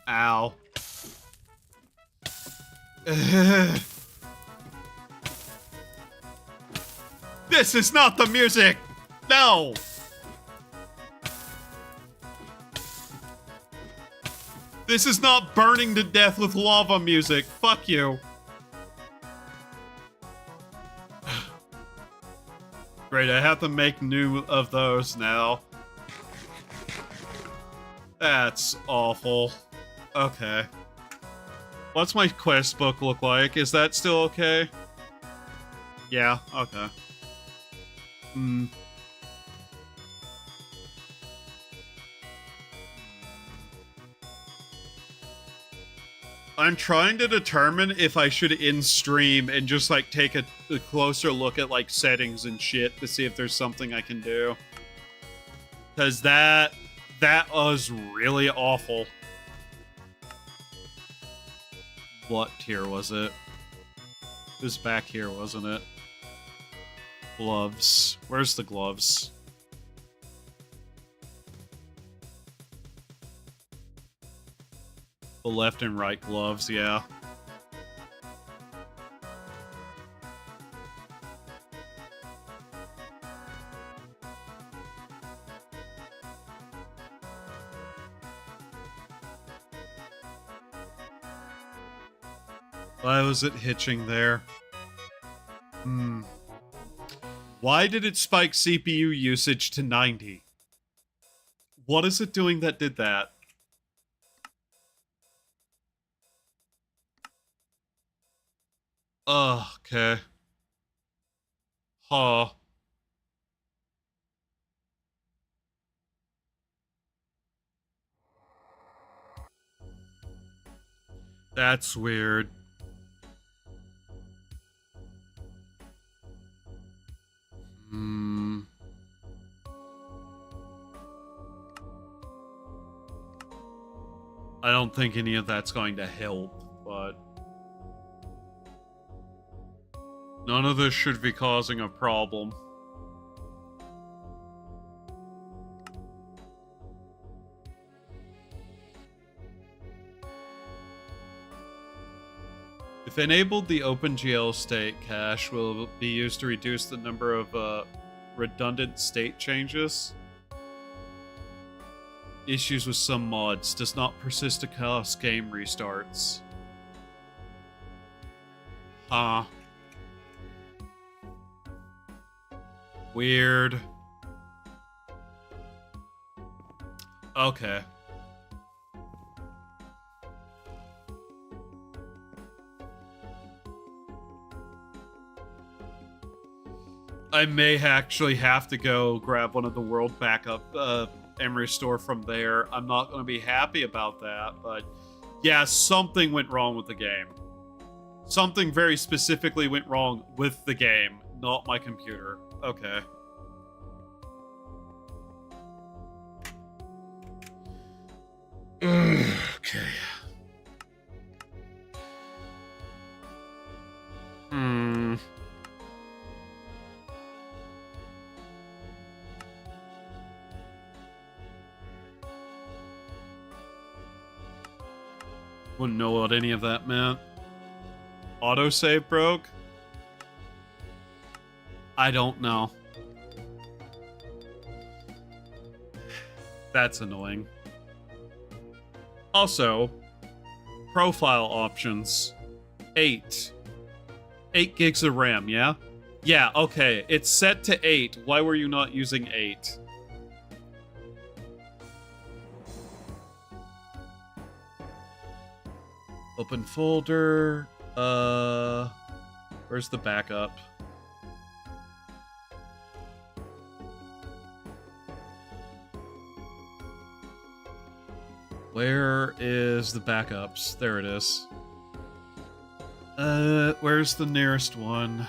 Speaker 1: Ow. This is not the music! No! This is not burning to death with lava music. Fuck you. Great, I have to make new of those now. That's awful. Okay. What's my quest book look like? Is that still okay? Yeah, okay. I'm trying to determine if I should in-stream and just, like, take a closer look at, like, settings and shit to see if there's something I can do. Because that was really awful. What tier was it? It was back here, wasn't it? Gloves. Where's the gloves? The left and right gloves, yeah. Why was it hitching there? Why did it spike CPU usage to 90? What is it doing that did that? Okay. Huh. That's weird. I don't think any of that's going to help, but none of this should be causing a problem. If enabled, the OpenGL state cache will be used to reduce the number of redundant state changes. Issues with some mods. Does not persist across game restarts. Huh. Weird. Okay. I may actually have to go grab one of the world backup and restore from there. I'm not going to be happy about that, but yeah, something went wrong with the game. Something very specifically went wrong with the game, not my computer. Okay. Okay. Wouldn't know what any of that meant. Autosave broke? I don't know. That's annoying. Also, profile options. 8 gigs of RAM, yeah? Yeah, okay. It's set to 8. Why were you not using 8? Open folder. Where's the backup? Where is the backups? There it is. Where's the nearest one?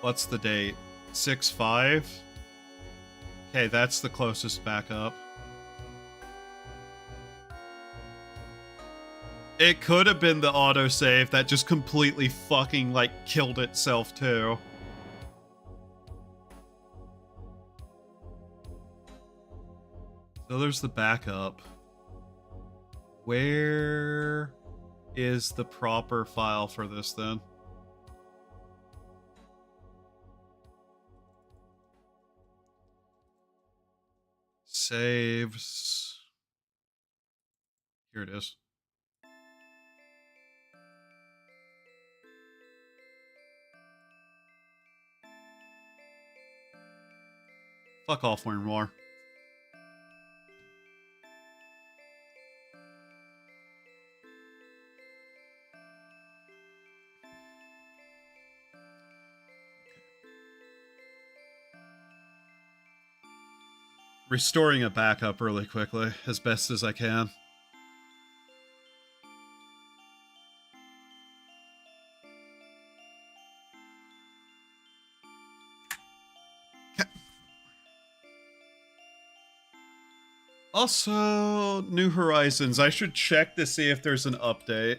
Speaker 1: What's the date? 6/5? Okay, that's the closest backup. It could have been the autosave that just completely fucking, like, killed itself, too. So there's the backup. Where is the proper file for this then? Saves. Here it is. Fuck off, more. Restoring a backup really quickly, as best as I can. Also, New Horizons. I should check to see if there's an update.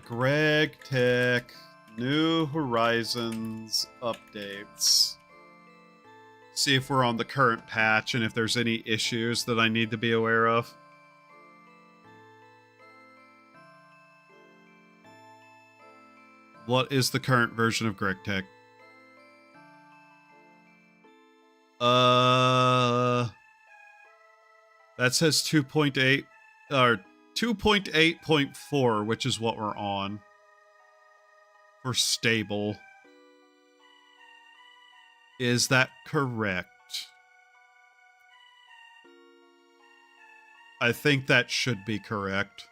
Speaker 1: Greg Tech, New Horizons updates. See if we're on the current patch and if there's any issues that I need to be aware of. What is the current version of Greg Tech? That says 2.8 or 2.8.4, which is what we're on for stable. Is that correct? I think that should be correct.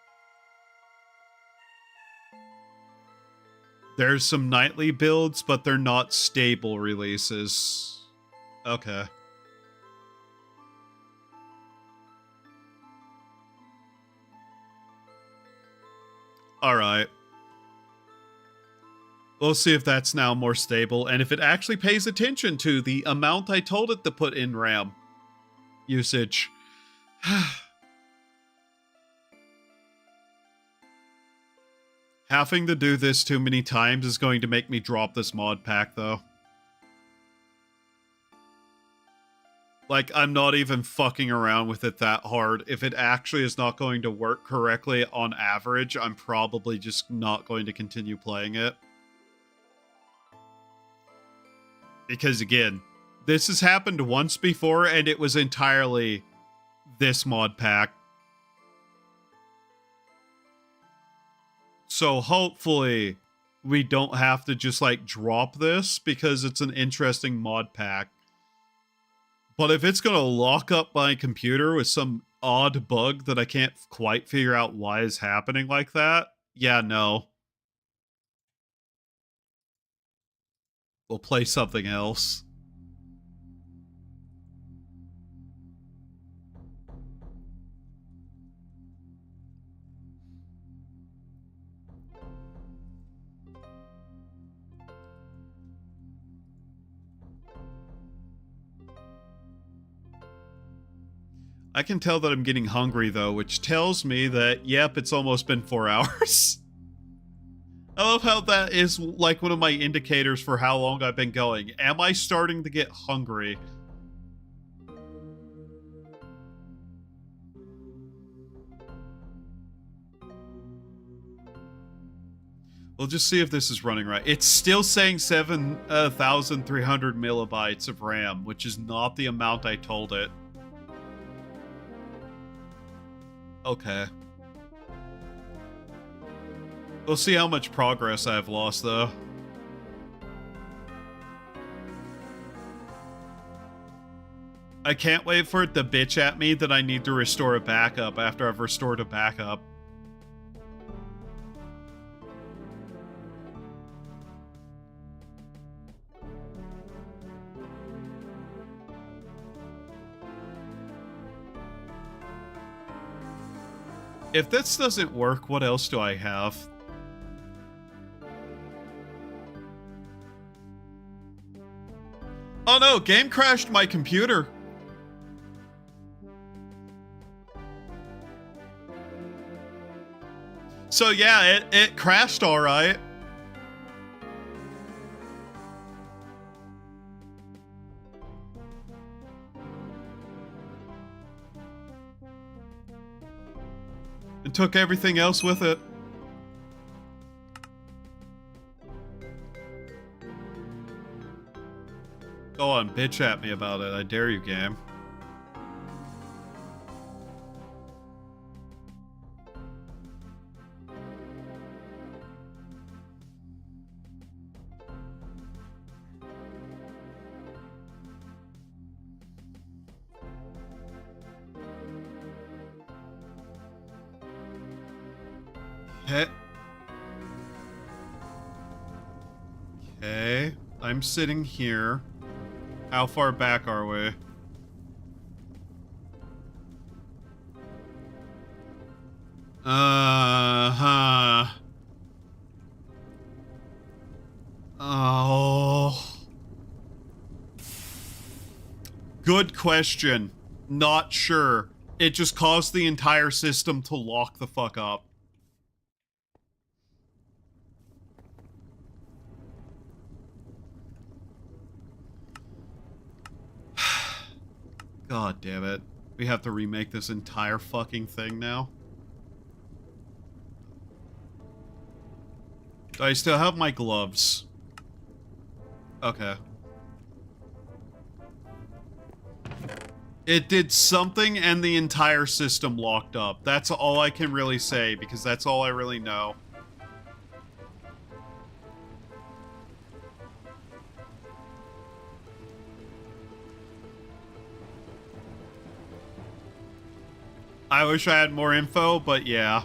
Speaker 1: There's some nightly builds, but they're not stable releases. Okay. Alright. We'll see if that's now more stable, and if it actually pays attention to the amount I told it to put in RAM usage. Having to do this too many times is going to make me drop this mod pack, though. Like, I'm not even fucking around with it that hard. If it actually is not going to work correctly on average, I'm probably just not going to continue playing it. Because, again, this has happened once before, and it was entirely this mod pack. So, hopefully, we don't have to just, like, drop this, because it's an interesting mod pack. But if it's going to lock up my computer with some odd bug that I can't quite figure out why is happening like that, yeah, no. We'll play something else. I can tell that I'm getting hungry, though, which tells me that, yep, it's almost been 4 hours. I love how that is, like, one of my indicators for how long I've been going. Am I starting to get hungry? We'll just see if this is running right. It's still saying 7,300 millibytes of RAM, which is not the amount I told it. Okay. We'll see how much progress I've lost, though. I can't wait for it to bitch at me that I need to restore a backup after I've restored a backup. If this doesn't work, what else do I have? Oh no, game crashed my computer. So yeah, it crashed alright. It took everything else with it. Go on, bitch at me about it. I dare you, game. Okay. I'm sitting here. How far back are we? Uh-huh. Oh. Good question. Not sure. It just caused the entire system to lock the fuck up. God damn it. We have to remake this entire fucking thing now. Do I still have my gloves? Okay. It did something and the entire system locked up. That's all I can really say, because that's all I really know. I wish I had more info, but yeah.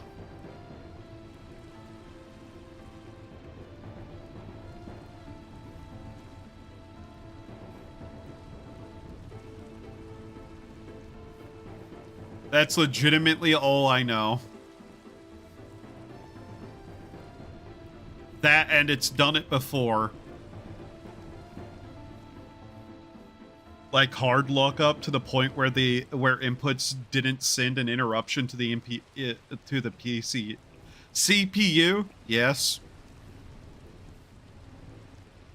Speaker 1: That's legitimately all I know. That, and it's done it before. Like hard lockup to the point where where inputs didn't send an interruption to the PC CPU. Yes.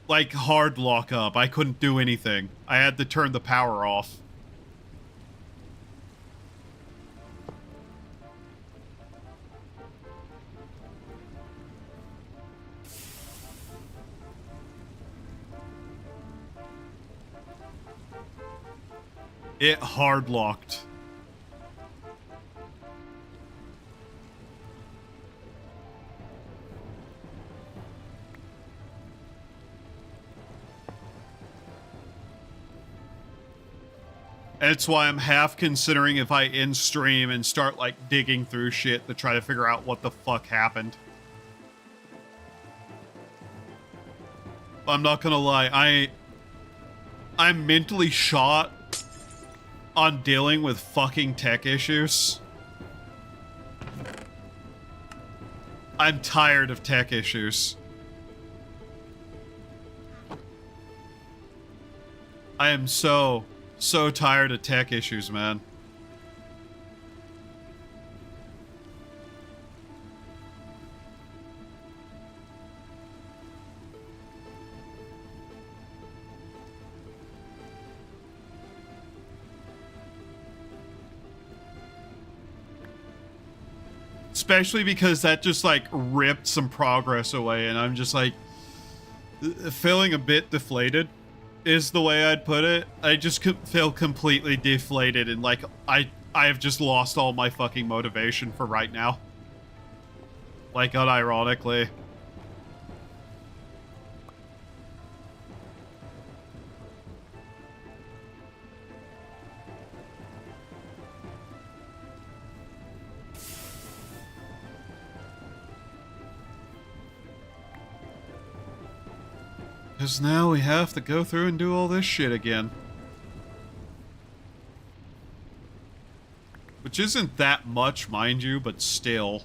Speaker 1: Like hard lockup. I couldn't do anything. I had to turn the power off. It hard locked. And it's why I'm half considering if I end stream and start like digging through shit to try to figure out what the fuck happened. I'm not gonna lie, I'm mentally shot on dealing with fucking tech issues. I'm tired of tech issues. I am so tired of tech issues, man. Especially because that just like ripped some progress away, and I'm just like feeling a bit deflated is the way I'd put it. I just feel completely deflated, and like I've just lost all my fucking motivation for right now. Like unironically. Because now we have to go through and do all this shit again. Which isn't that much, mind you, but still.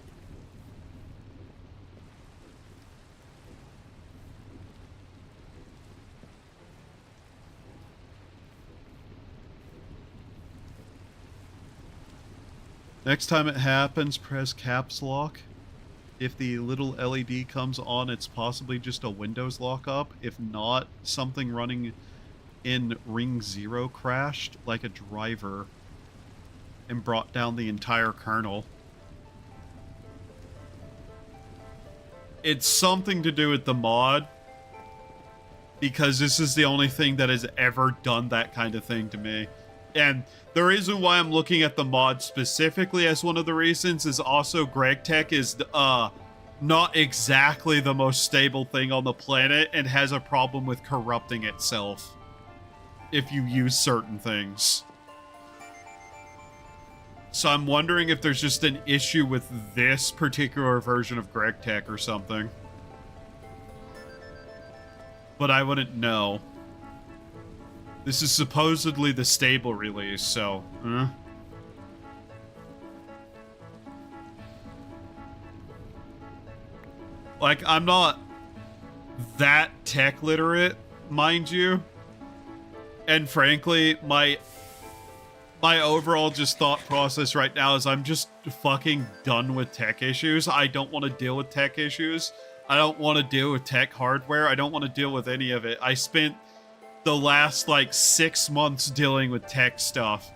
Speaker 1: Next time it happens, press caps lock. If the little LED comes on, it's possibly just a Windows lockup. If not, something running in Ring 0 crashed, like a driver, and brought down the entire kernel. it's something to do with the mod. Because this is the only thing that has ever done that kind of thing to me. And the reason why I'm looking at the mod specifically as one of the reasons is also GregTech is not exactly the most stable thing on the planet and has a problem with corrupting itself if you use certain things. So I'm wondering if there's just an issue with this particular version of GregTech or something. But I wouldn't know. This is supposedly the stable release, so... Like, I'm not that tech literate, mind you. And frankly, my overall just thought process right now is I'm just fucking done with tech issues. I don't want to deal with tech issues. I don't want to deal with tech hardware. I don't want to deal with any of it. I spent the last, like, 6 months dealing with tech stuff.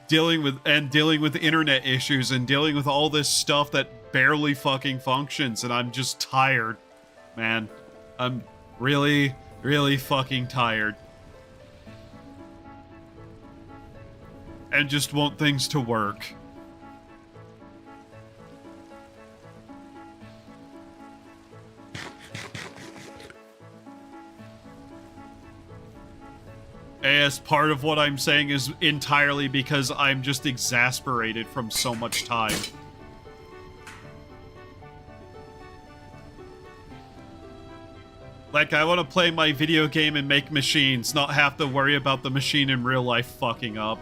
Speaker 1: Dealing with internet issues and dealing with all this stuff that barely fucking functions, and I'm just tired, man. I'm really, really fucking tired. And just want things to work. As part of what I'm saying is entirely because I'm just exasperated from so much time. Like, I want to play my video game and make machines, not have to worry about the machine in real life fucking up.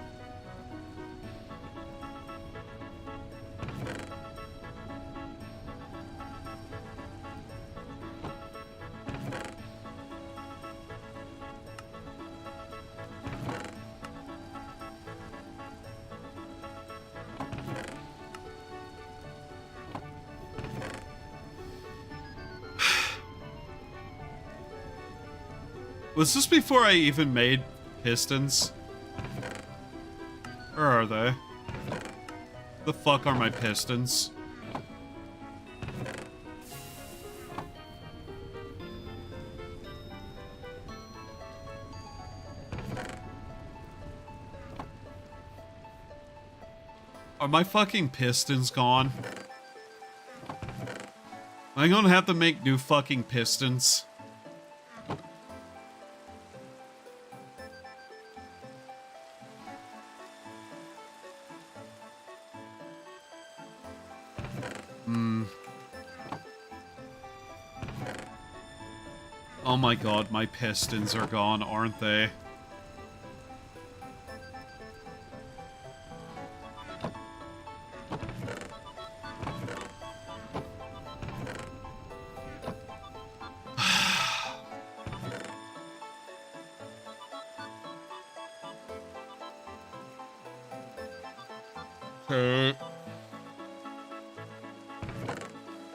Speaker 1: Was this before I even made pistons? Where are they? The fuck are my pistons? Are my fucking pistons gone? Am I gonna have to make new fucking pistons? Oh my god, my pistons are gone, aren't they?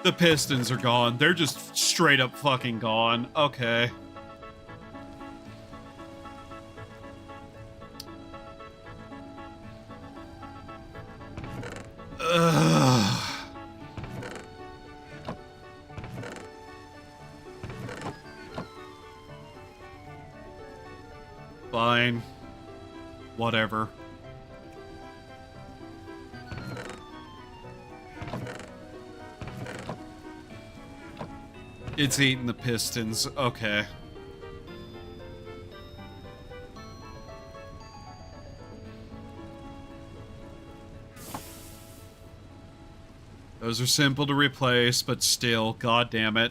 Speaker 1: The pistons are gone. They're just straight up fucking gone. Okay. Ugh. Fine. Whatever. It's eating the pistons. Okay. Those are simple to replace, but still, god damn it.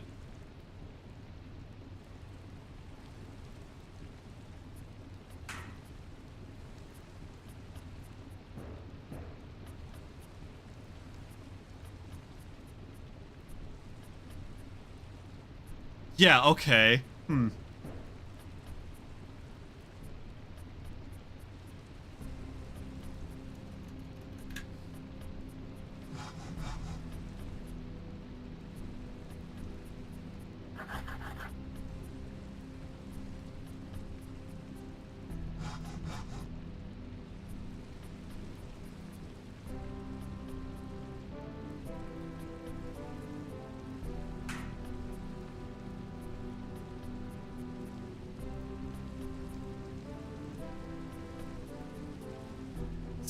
Speaker 1: Yeah, okay.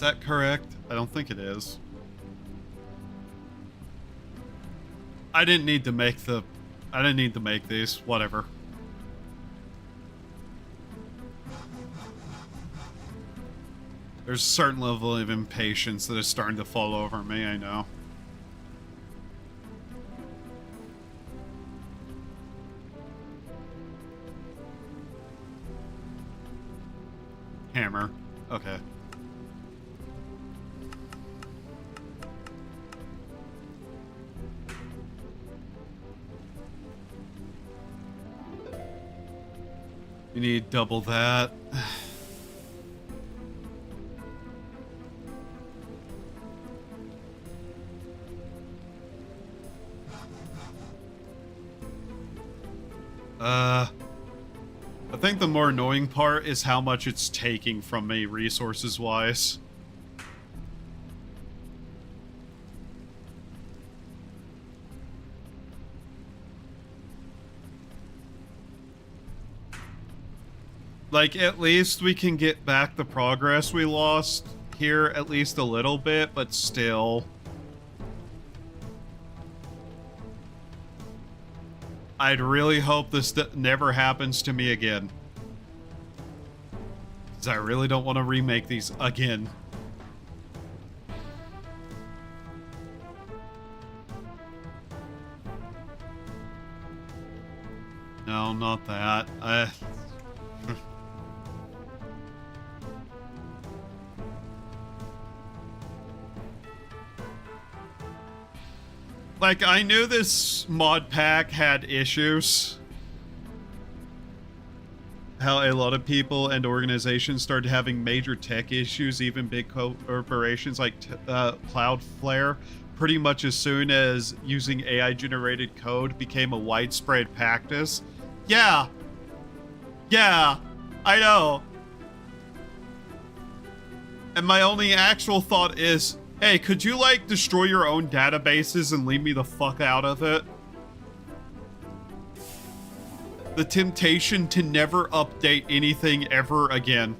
Speaker 1: that correct? I don't think it is. I didn't need to make these. Whatever. There's a certain level of impatience that is starting to fall over me, I know. Hammer. Okay. You need double that. I think the more annoying part is how much it's taking from me resources-wise. Like, at least we can get back the progress we lost here at least a little bit, but still. I'd really hope this never happens to me again. Because I really don't want to remake these again. No, not that. Like, I knew this mod pack had issues. How a lot of people and organizations started having major tech issues, even big corporations like Cloudflare, pretty much as soon as using AI-generated code became a widespread practice. Yeah. Yeah, I know. And my only actual thought is, hey, could you, like, destroy your own databases and leave me the fuck out of it? The temptation to never update anything ever again.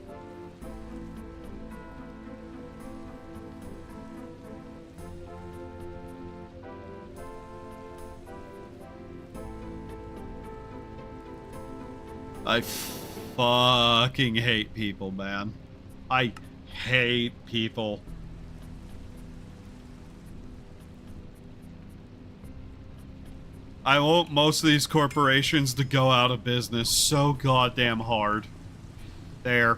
Speaker 1: I fucking hate people, man. I hate people. I want most of these corporations to go out of business so goddamn hard. There.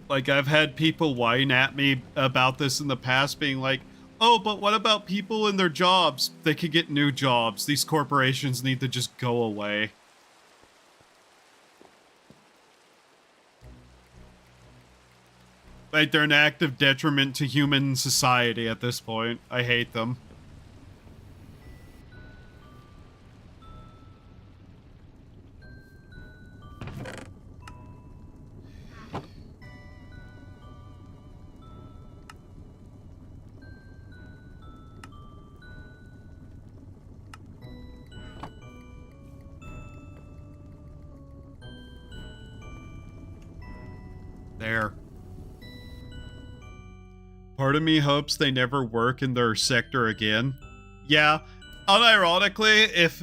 Speaker 1: Like, I've had people whine at me about this in the past, being like, oh, but what about people in their jobs? They could get new jobs. These corporations need to just go away. Like, they're an active detriment to human society at this point. I hate them. There. Part of me hopes they never work in their sector again. Yeah, unironically, if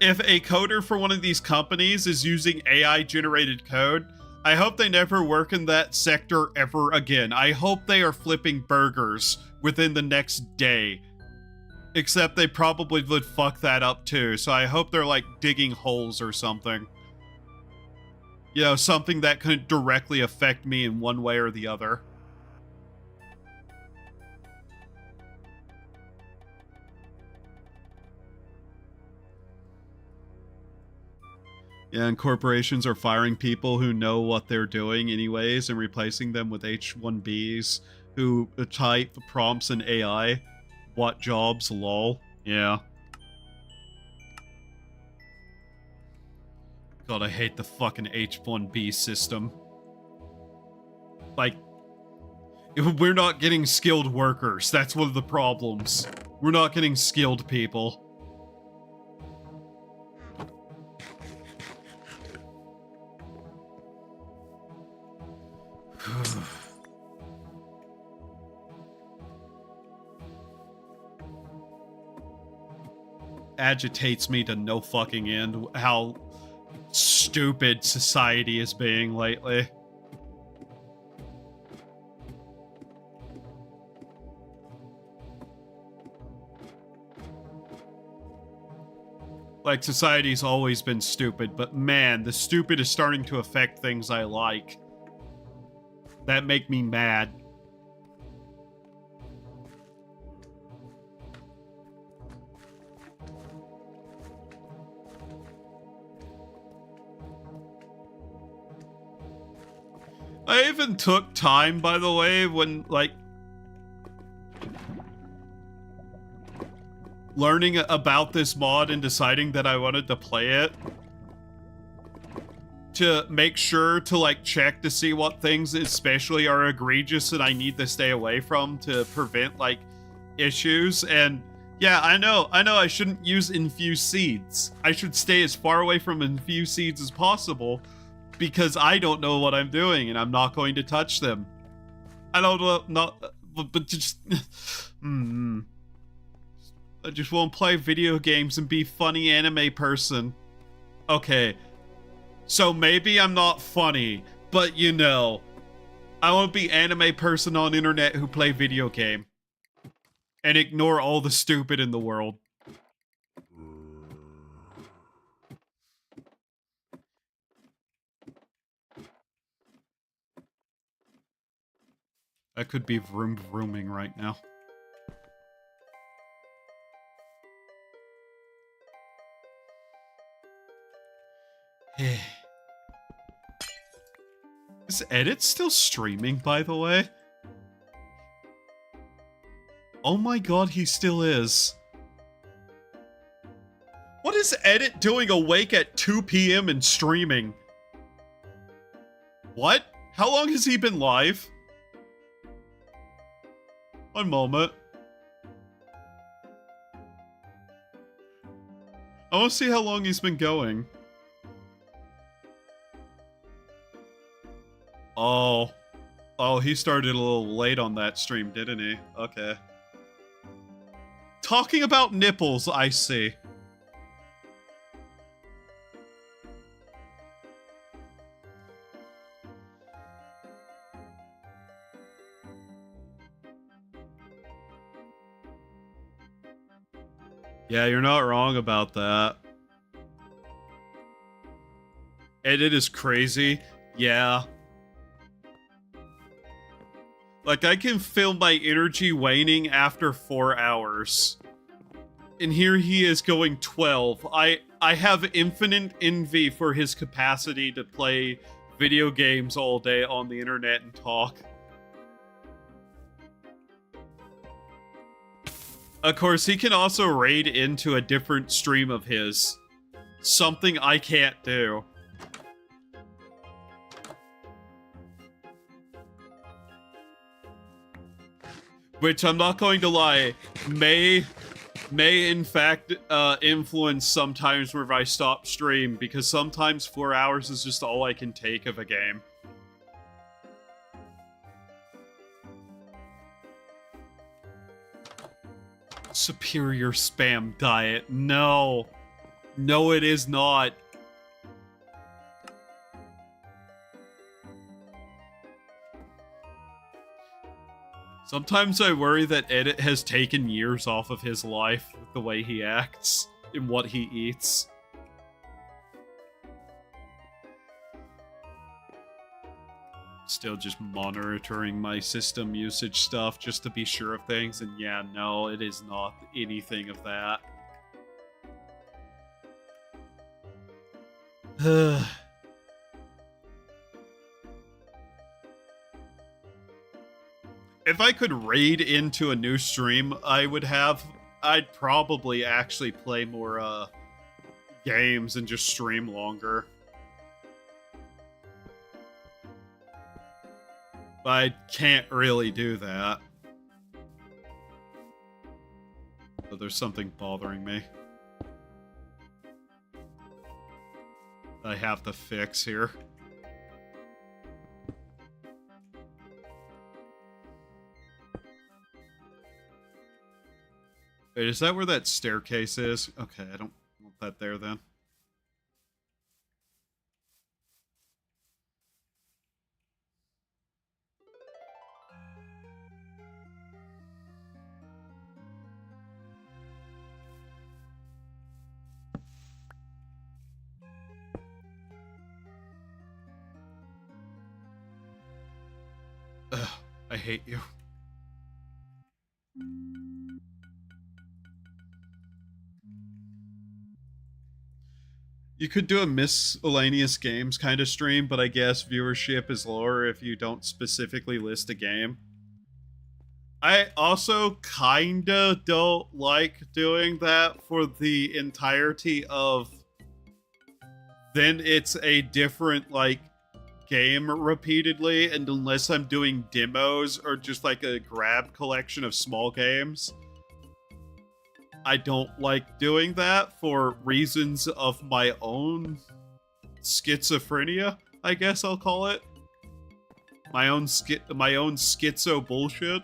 Speaker 1: a coder for one of these companies is using AI-generated code, I hope they never work in that sector ever again. I hope they are flipping burgers within the next day. Except they probably would fuck that up too, so I hope they're like digging holes or something. You know, something that could directly affect me in one way or the other. Yeah, and corporations are firing people who know what they're doing anyways and replacing them with H-1Bs who type prompts in AI. What jobs, lol. Yeah. God, I hate the fucking H-1B system. Like, we're not getting skilled workers. That's one of the problems. We're not getting skilled people. Agitates me to no fucking end how stupid society is being lately. Like, society's always been stupid, but man, the stupid is starting to affect things I like. That make me mad. I even took time, by the way, when, like, learning about this mod and deciding that I wanted to play it, to make sure to, like, check to see what things especially are egregious and I need to stay away from to prevent, like, issues. And yeah, I know I shouldn't use infused seeds. I should stay as far away from infused seeds as possible, because I don't know what I'm doing and I'm not going to touch them. I don't know, but just... I just won't play video games and be funny anime person. Okay, so maybe I'm not funny, but you know, I won't be anime person on internet who play video game. And ignore all the stupid in the world. I could be vroom vrooming right now. Is Edit still streaming, by the way? Oh my god, he still is. What is Edit doing awake at 2 PM and streaming? What? How long has he been live? One moment. I want to see how long he's been going. Oh, he started a little late on that stream, didn't he? Okay. Talking about nipples, I see. Yeah, you're not wrong about that. Edit is crazy. Yeah. Like, I can feel my energy waning after 4 hours. And here he is going 12. I have infinite envy for his capacity to play video games all day on the internet and talk. Of course, he can also raid into a different stream of his. Something I can't do. Which, I'm not going to lie, may in fact influence sometimes where I stop stream, because sometimes 4 hours is just all I can take of a game. Superior spam diet. No. No, it is not. Sometimes I worry that Edit has taken years off of his life with the way he acts and what he eats. Still just monitoring my system usage stuff just to be sure of things, and yeah, no, it is not anything of that. If I could raid into a new stream, I'd probably actually play more, games and just stream longer. But I can't really do that. So there's something bothering me I have to fix here. Wait, is that where that staircase is? Okay, I don't want that there then. Ugh, I hate you. You could do a miscellaneous games kind of stream, but I guess viewership is lower if you don't specifically list a game. I also kinda don't like doing that for the entirety of... Then it's a different, like, game repeatedly, and unless I'm doing demos or just like a grab collection of small games, I don't like doing that for reasons of my own schizophrenia, I guess I'll call it. My own schizo bullshit.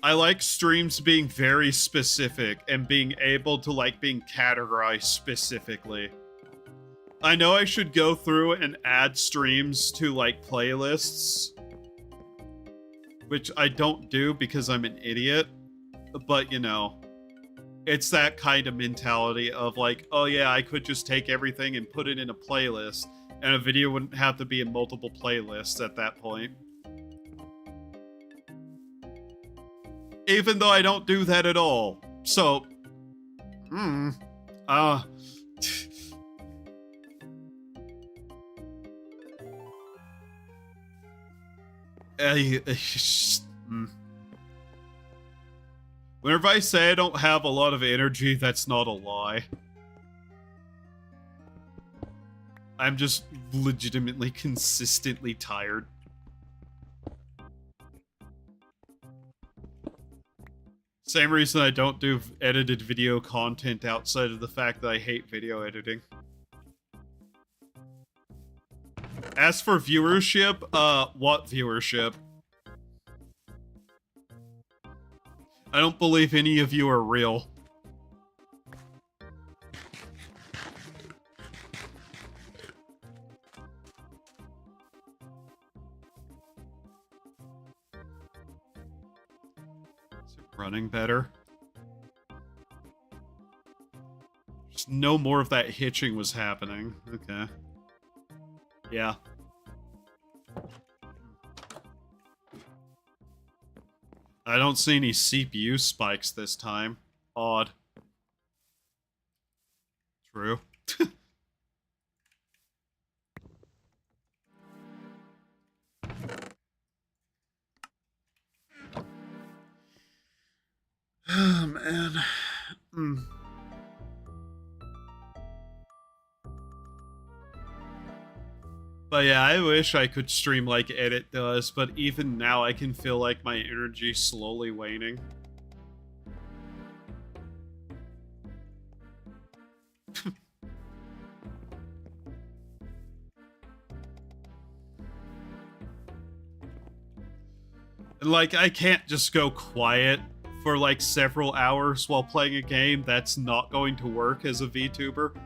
Speaker 1: I like streams being very specific and being able to like being categorized specifically. I know I should go through and add streams to like playlists, which I don't do because I'm an idiot, but you know, it's that kind of mentality of like, oh yeah, I could just take everything and put it in a playlist, and a video wouldn't have to be in multiple playlists at that point. Even though I don't do that at all. So, Whenever I say I don't have a lot of energy, that's not a lie. I'm just legitimately consistently tired. Same reason I don't do edited video content outside of the fact that I hate video editing. As for viewership, what viewership? I don't believe any of you are real. Is it running better? Just no more of that hitching was happening. Okay. Yeah. I don't see any CPU spikes this time. Odd. True. Oh, man. But yeah, I wish I could stream like Edit does, but even now I can feel like my energy slowly waning. Like, I can't just go quiet for like several hours while playing a game. That's not going to work as a VTuber.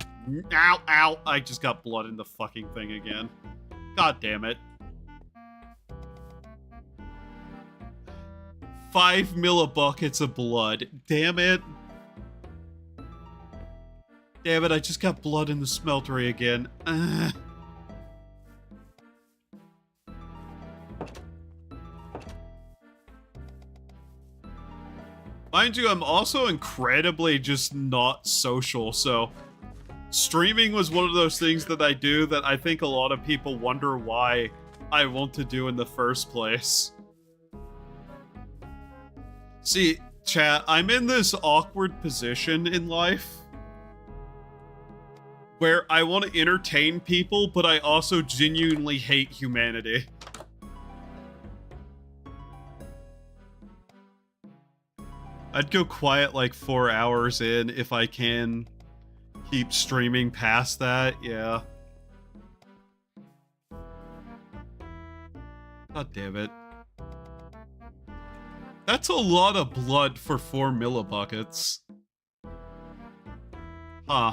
Speaker 1: Ow, ow, I just got blood in the fucking thing again. God damn it. 5 millibuckets of blood. Damn it. Damn it, I just got blood in the smeltery again. Mind you, I'm also incredibly just not social, so streaming was one of those things that I do that I think a lot of people wonder why I want to do in the first place. See, chat, I'm in this awkward position in life where I want to entertain people, but I also genuinely hate humanity. I'd go quiet like 4 hours in if I can keep streaming past that, yeah. God damn it. That's a lot of blood for 4 millibuckets. Huh.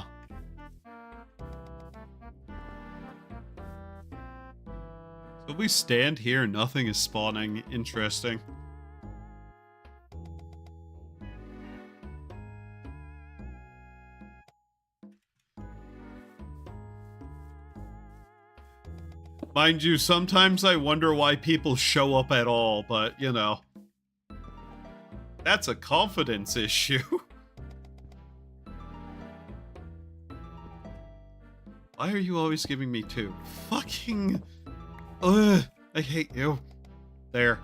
Speaker 1: So we stand here, nothing is spawning. Interesting. Mind you, sometimes I wonder why people show up at all, but, you know. That's a confidence issue. Why are you always giving me 2? Fucking... Ugh, I hate you. There.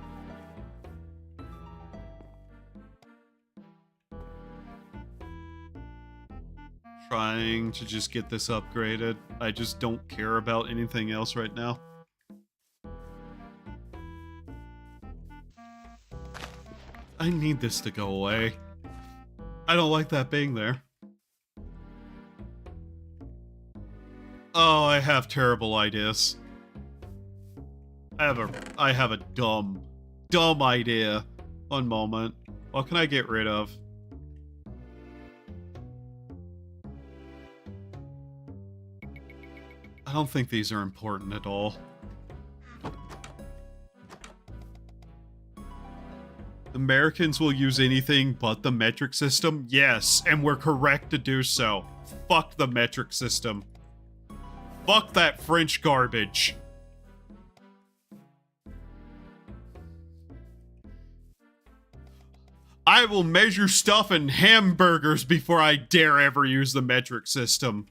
Speaker 1: Trying to just get this upgraded. I just don't care about anything else right now. I need this to go away. I don't like that being there. Oh, I have terrible ideas. I have a dumb idea. One moment. What can I get rid of? I don't think these are important at all. Americans will use anything but the metric system? Yes, and we're correct to do so. Fuck the metric system. Fuck that French garbage. I will measure stuff in hamburgers before I dare ever use the metric system.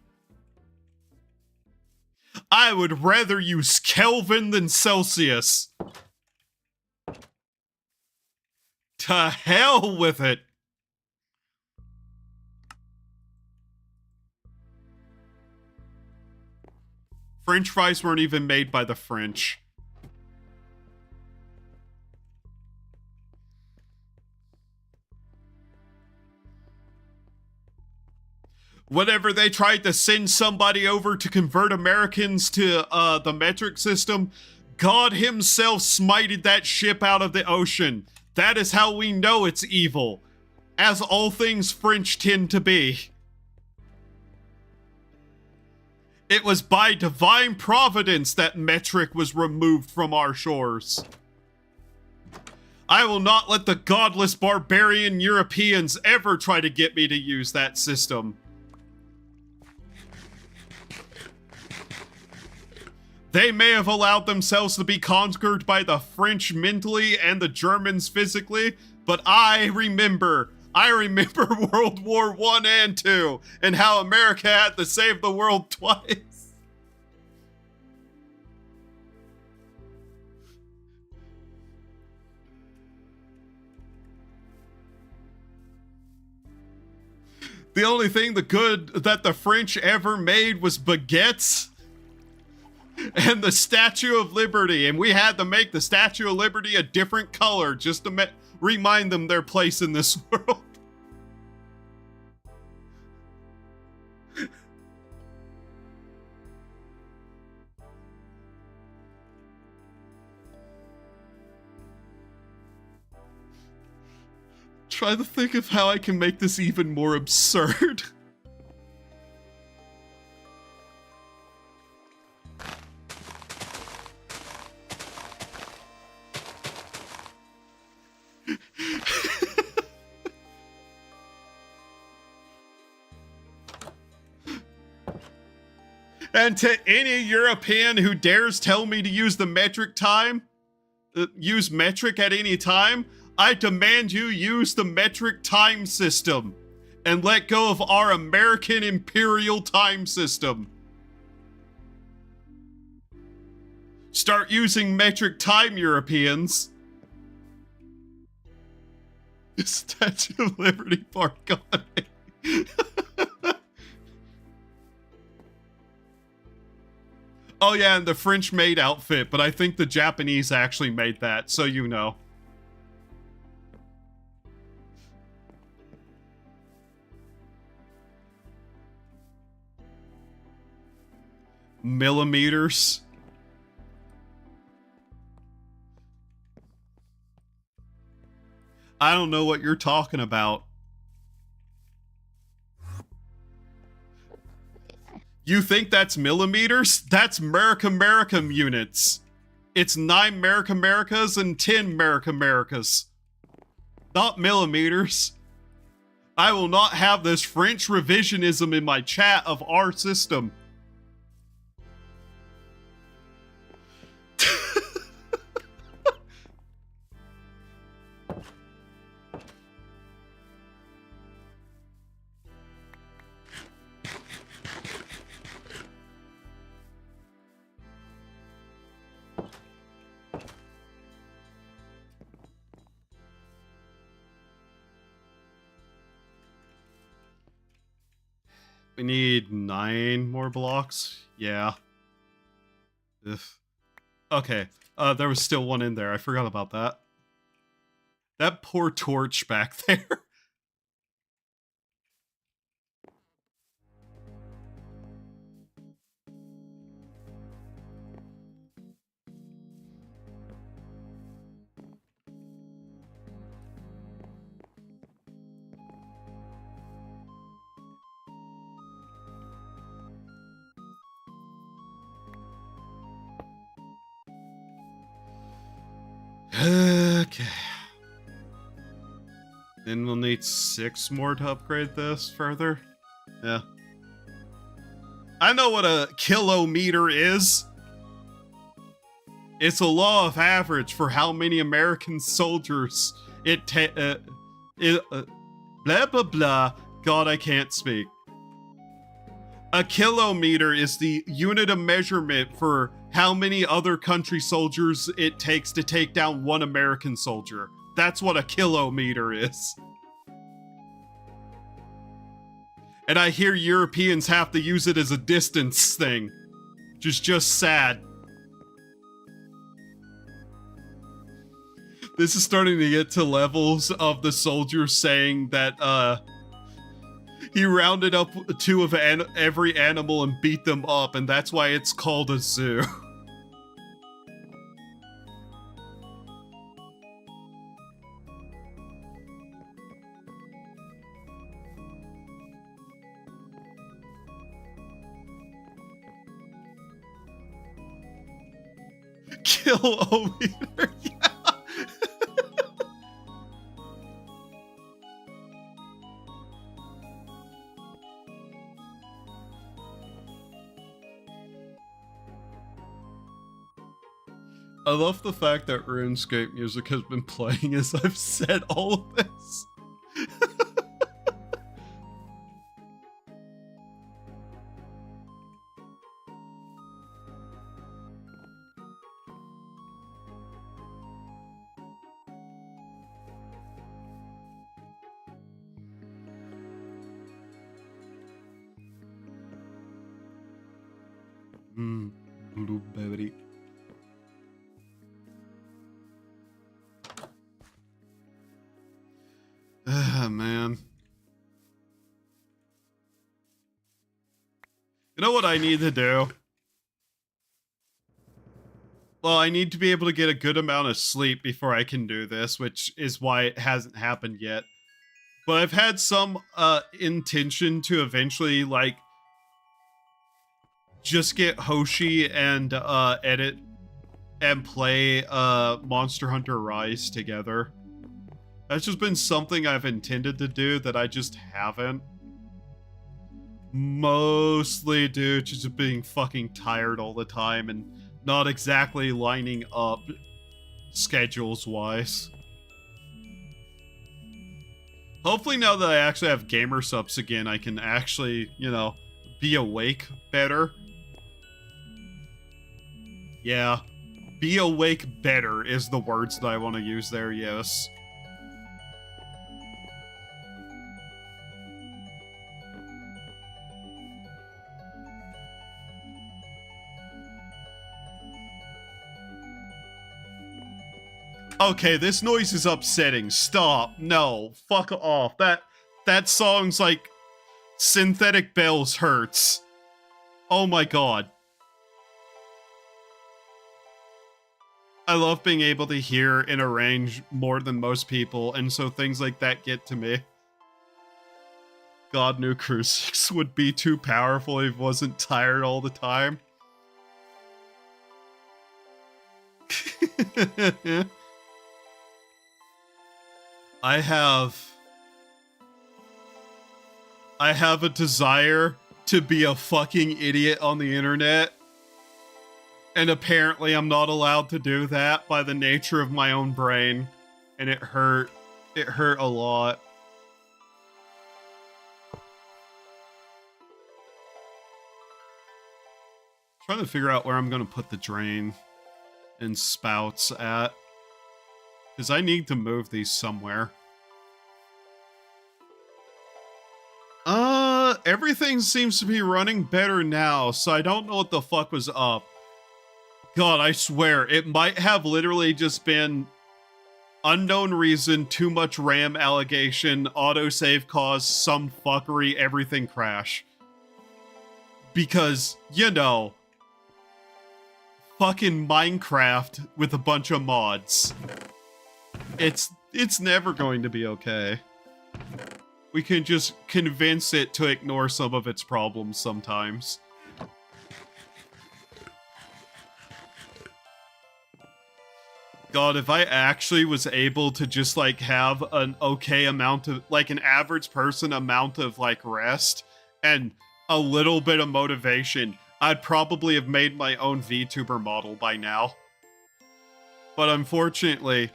Speaker 1: I would rather use Kelvin than Celsius. To hell with it. French fries weren't even made by the French. Whenever they tried to send somebody over to convert Americans to the metric system, God himself smited that ship out of the ocean. That is how we know it's evil, as all things French tend to be. It was by divine providence that metric was removed from our shores. I will not let the godless barbarian Europeans ever try to get me to use that system. They may have allowed themselves to be conquered by the French mentally and the Germans physically, but I remember World War I and II, and how America had to save the world twice. The only thing the good that the French ever made was baguettes and the Statue of Liberty, and we had to make the Statue of Liberty a different color just to remind them their place in this world. Try to think of how I can make this even more absurd. And to any European who dares tell me to use the metric use metric at any time, I demand you use the metric time system and let go of our American imperial time system. Start using metric time, Europeans. Statue of Liberty Park on it. Oh yeah, and the French made outfit, but I think the Japanese actually made that, so you know. Millimeters. I don't know what you're talking about. You think that's millimeters? That's America units. It's 9 Americas and 10 Americas. Not millimeters. I will not have this French revisionism in my chat of our system. We need 9 more blocks. Yeah. Ugh. Okay. There was still one in there. I forgot about that. That poor torch back there. Okay. Then we'll need 6 more to upgrade this further. Yeah. I know what a kilometer is. It's a law of average for how many American soldiers blah blah blah. God, I can't speak. A kilometer is the unit of measurement for how many other country soldiers it takes to take down one American soldier. That's what a kilometer is. And I hear Europeans have to use it as a distance thing. Which is just sad. This is starting to get to levels of the soldiers saying that, he rounded up 2 of every animal and beat them up, and that's why it's called a zoo. Kilometer, yeah. I love the fact that RuneScape music has been playing as I've said all of this. Blueberry. Ah, man. You know what I need to do? Well, I need to be able to get a good amount of sleep before I can do this, which is why it hasn't happened yet. But I've had some intention to eventually, like, just get Hoshi and edit and play Monster Hunter Rise together. That's just been something I've intended to do that I just haven't. Mostly due to just being fucking tired all the time and not exactly lining up schedules-wise. Hopefully now that I actually have gamer subs again, I can actually, you know, be awake better. Yeah. Be awake better is the words that I want to use there, yes. Okay, this noise is upsetting. Stop. No. Fuck off. That song's like Synthetic Bells hurts. Oh my god. I love being able to hear in a range more than most people, and so things like that get to me. God knew Crucix would be too powerful if he wasn't tired all the time. I have a desire to be a fucking idiot on the internet. And apparently I'm not allowed to do that by the nature of my own brain. And it hurt. It hurt a lot. Trying to figure out where I'm going to put the drain and spouts at. Because I need to move these somewhere. Everything seems to be running better now, so I don't know what the fuck was up. God, I swear, it might have literally just been unknown reason, too much RAM allegation, autosave caused some fuckery, everything crash. Because, you know, fucking Minecraft with a bunch of mods. It's never going to be okay. We can just convince it to ignore some of its problems sometimes. God, if I actually was able to just, like, have an okay amount of, like, an average person amount of, like, rest and a little bit of motivation, I'd probably have made my own VTuber model by now. But unfortunately,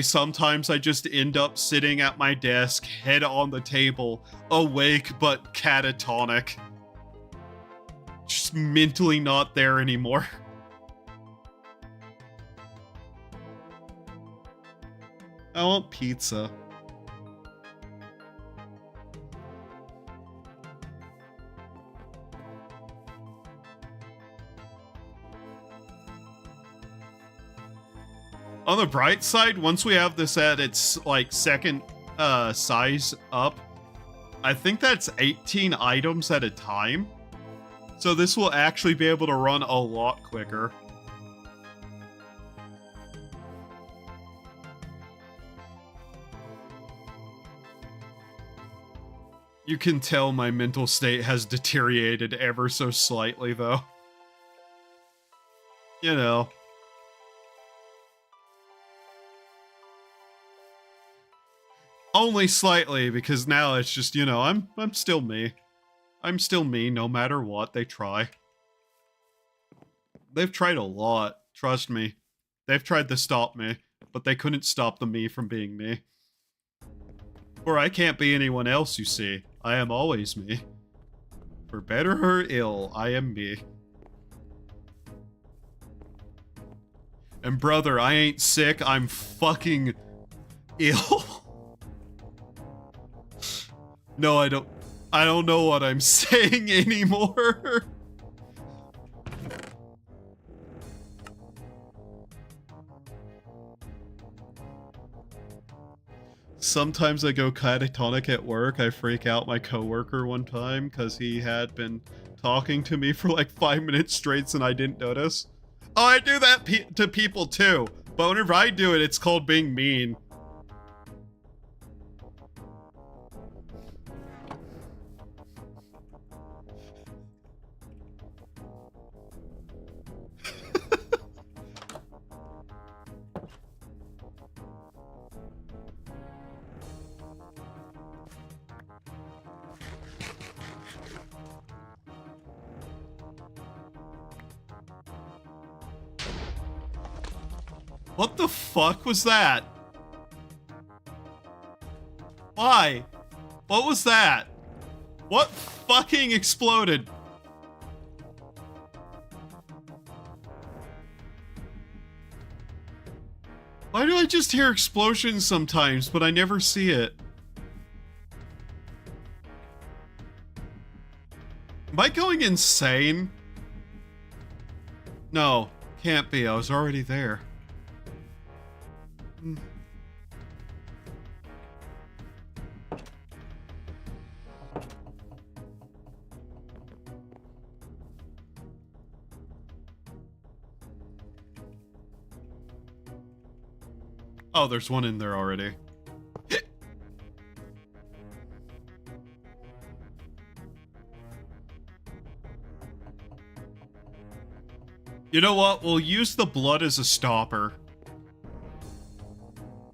Speaker 1: sometimes I just end up sitting at my desk, head on the table, awake but catatonic. Just mentally not there anymore. I want pizza. On the bright side, once we have this at its, like, second size up, I think that's 18 items at a time. So this will actually be able to run a lot quicker. You can tell my mental state has deteriorated ever so slightly, though. You know. Only slightly, because now it's just, you know, I'm still me. I'm still me, no matter what they try. They've tried a lot, trust me. They've tried to stop me, but they couldn't stop the me from being me. For I can't be anyone else, you see. I am always me. For better or ill, I am me. And brother, I ain't sick, I'm fucking ill. No, I don't know what I'm saying anymore. Sometimes I go catatonic at work. I freak out my coworker one time because he had been talking to me for like 5 minutes straight and I didn't notice. Oh, I do that to people too. But whenever I do it, it's called being mean. What the fuck was that? Why? What was that? What fucking exploded? Why do I just hear explosions sometimes, but I never see it? Am I going insane? No, can't be. I was already there. Oh, there's one in there already. You know what? We'll use the blood as a stopper.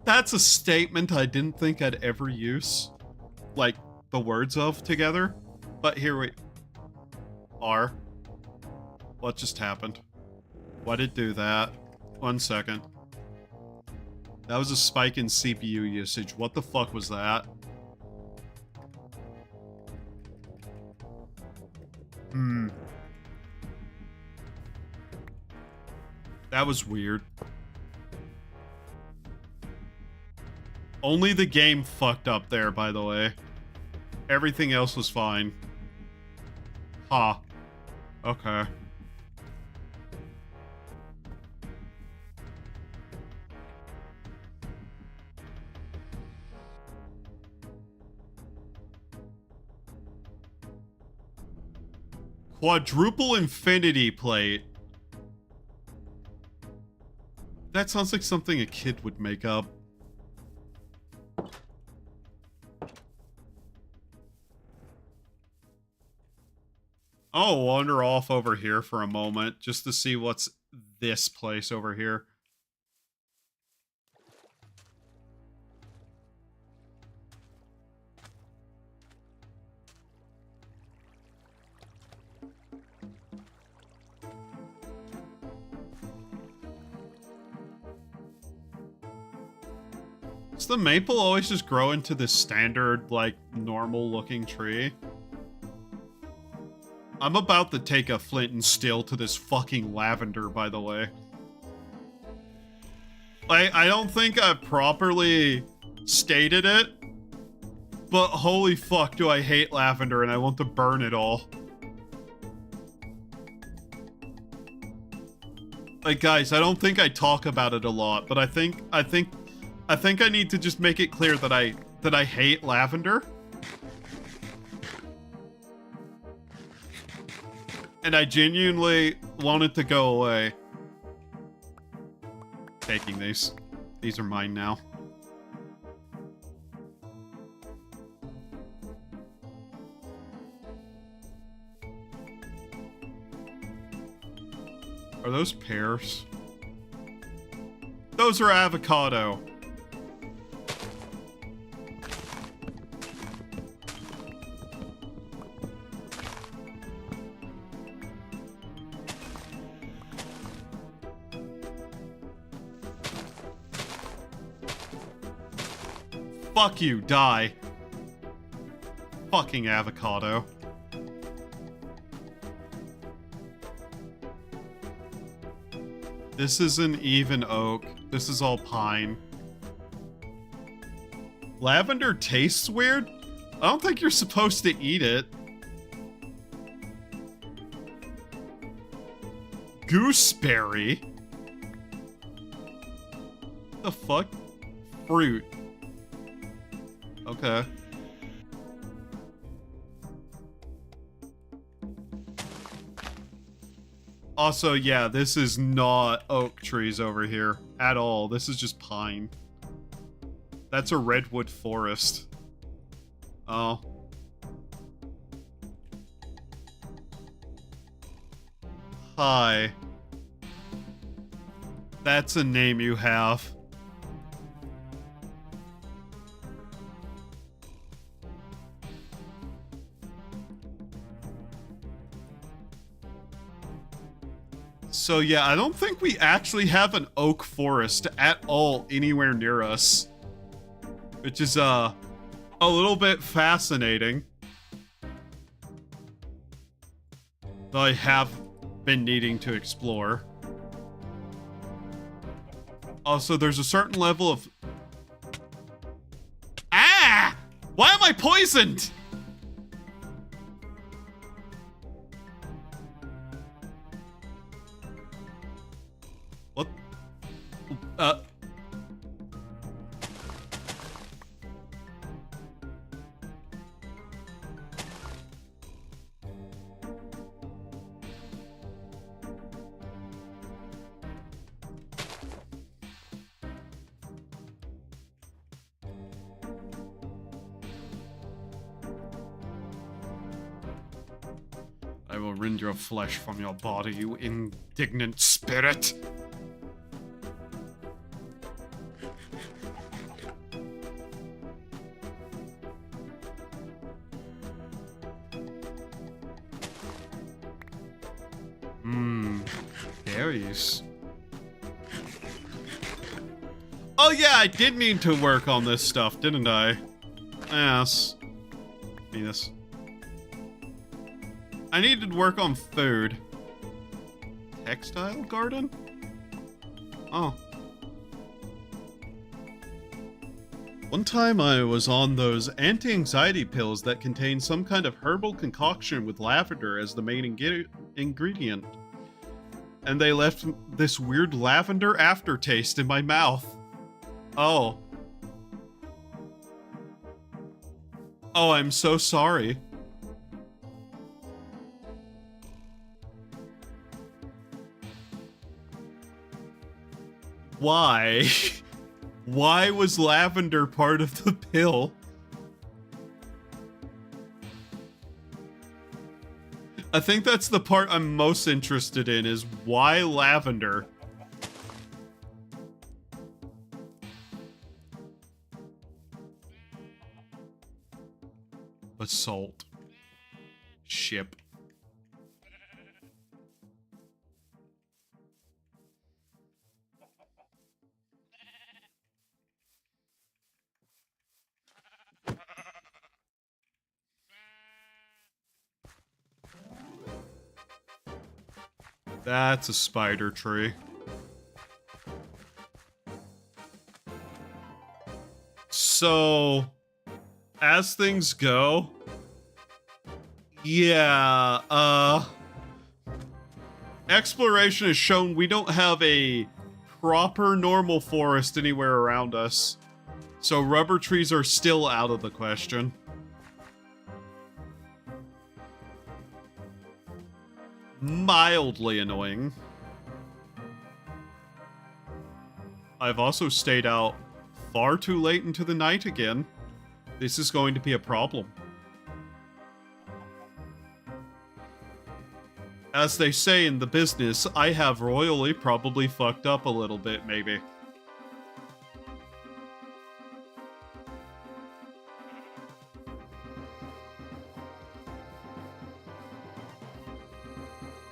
Speaker 1: That's a statement I didn't think I'd ever use. Like, the words of together. But here we are. What just happened? Why did it do that? 1 second. That was a spike in CPU usage. What the fuck was that? That was weird. Only the game fucked up there, by the way. Everything else was fine. Huh. Okay. Quadruple infinity plate. That sounds like something a kid would make up. I'll wander off over here for a moment just to see what's this place over here. Does the maple always just grow into this standard, like, normal-looking tree? I'm about to take a flint and steel to this fucking lavender, by the way. I don't think I properly stated it, but holy fuck do I hate lavender and I want to burn it all. Like, guys, I don't think I talk about it a lot, but I think I need to just make it clear that I hate lavender. And I genuinely want it to go away. Taking these. These are mine now. Are those pears? Those are avocado. Fuck you, die. Fucking avocado. This isn't even oak. This is all pine. Lavender tastes weird? I don't think you're supposed to eat it. Gooseberry? The fuck? Fruit. Okay. Also, yeah, this is not oak trees over here at all. This is just pine. That's a redwood forest. Oh. Hi. That's a name you have. So yeah, I don't think we actually have an oak forest at all anywhere near us. Which is, a little bit fascinating. Though I have been needing to explore. Also, there's a certain level of... Ah! Why am I poisoned? What? will rend your flesh from your body, you indignant spirit. Berries. Oh yeah, I did need to work on this stuff, didn't I? Yes. Venus. I needed to work on food. Textile garden? Oh. One time I was on those anti-anxiety pills that contain some kind of herbal concoction with lavender as the main ingredient. And they left this weird lavender aftertaste in my mouth. Oh. Oh, I'm so sorry. Why? Why was lavender part of the pill? I think that's the part I'm most interested in, is why lavender? Assault. Ship. That's a spider tree. So, as things go, yeah, exploration has shown we don't have a proper normal forest anywhere around us. So rubber trees are still out of the question. Mildly annoying. I've also stayed out far too late into the night again. This is going to be a problem. As they say in the business, I have royally probably fucked up a little bit, maybe.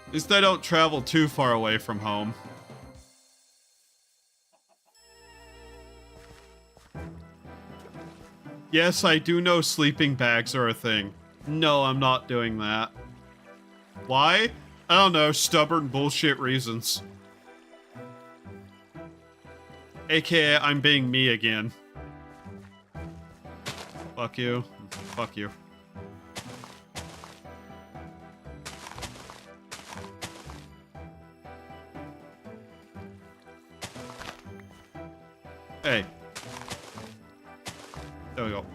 Speaker 1: At least I don't travel too far away from home. Yes, I do know sleeping bags are a thing. No, I'm not doing that. Why? I don't know, stubborn bullshit reasons. AKA, I'm being me again. Fuck you. Fuck you. Hey. There we go.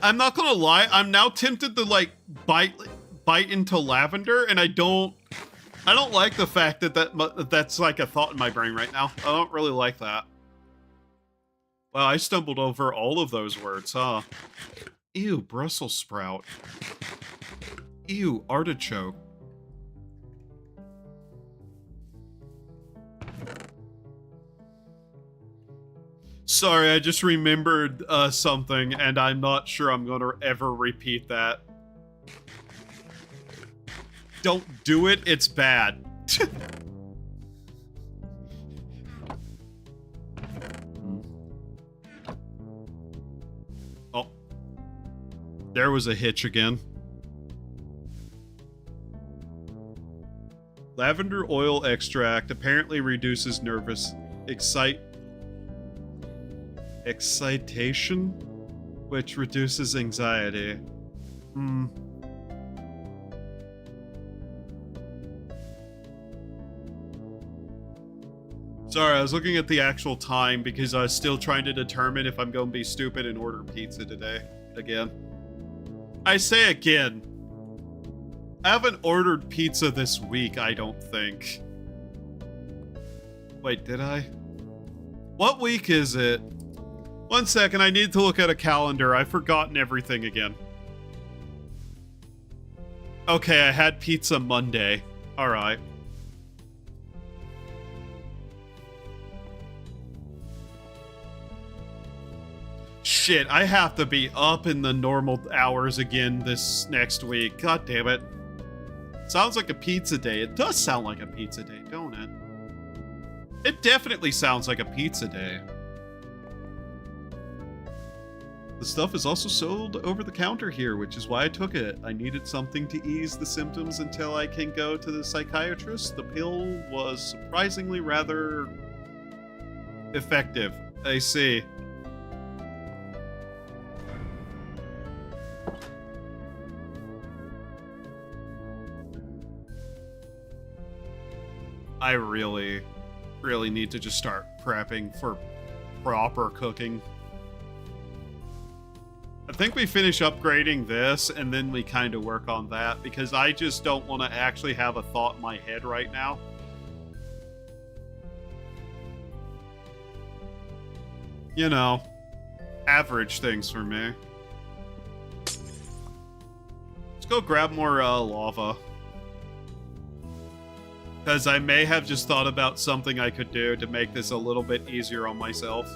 Speaker 1: I'm not gonna lie, I'm now tempted to like bite into lavender, and I don't like the fact that that's like a thought in my brain right now. I don't really like that. Wow, I stumbled over all of those words, huh? Ew, Brussels sprout. Ew, artichoke. Sorry, I just remembered something, and I'm not sure I'm gonna ever repeat that. Don't do it, it's bad. Oh. There was a hitch again. Lavender oil extract apparently reduces nervous excitation, which reduces anxiety. Sorry, I was looking at the actual time because I was still trying to determine if I'm going to be stupid and order pizza today. Again. I say again. I haven't ordered pizza this week, I don't think. Wait, did I? What week is it? 1 second, I need to look at a calendar. I've forgotten everything again. Okay, I had pizza Monday. Alright. Shit, I have to be up in the normal hours again this next week. God damn it. Sounds like a pizza day. It does sound like a pizza day, don't it? It definitely sounds like a pizza day. The stuff is also sold over the counter here, which is why I took it. I needed something to ease the symptoms until I can go to the psychiatrist. The pill was surprisingly rather effective. I see. I really need to just start prepping for proper cooking. I think we finish upgrading this, and then we kind of work on that, because I just don't want to actually have a thought in my head right now. You know, average things for me. Let's go grab more lava. Because I may have just thought about something I could do to make this a little bit easier on myself.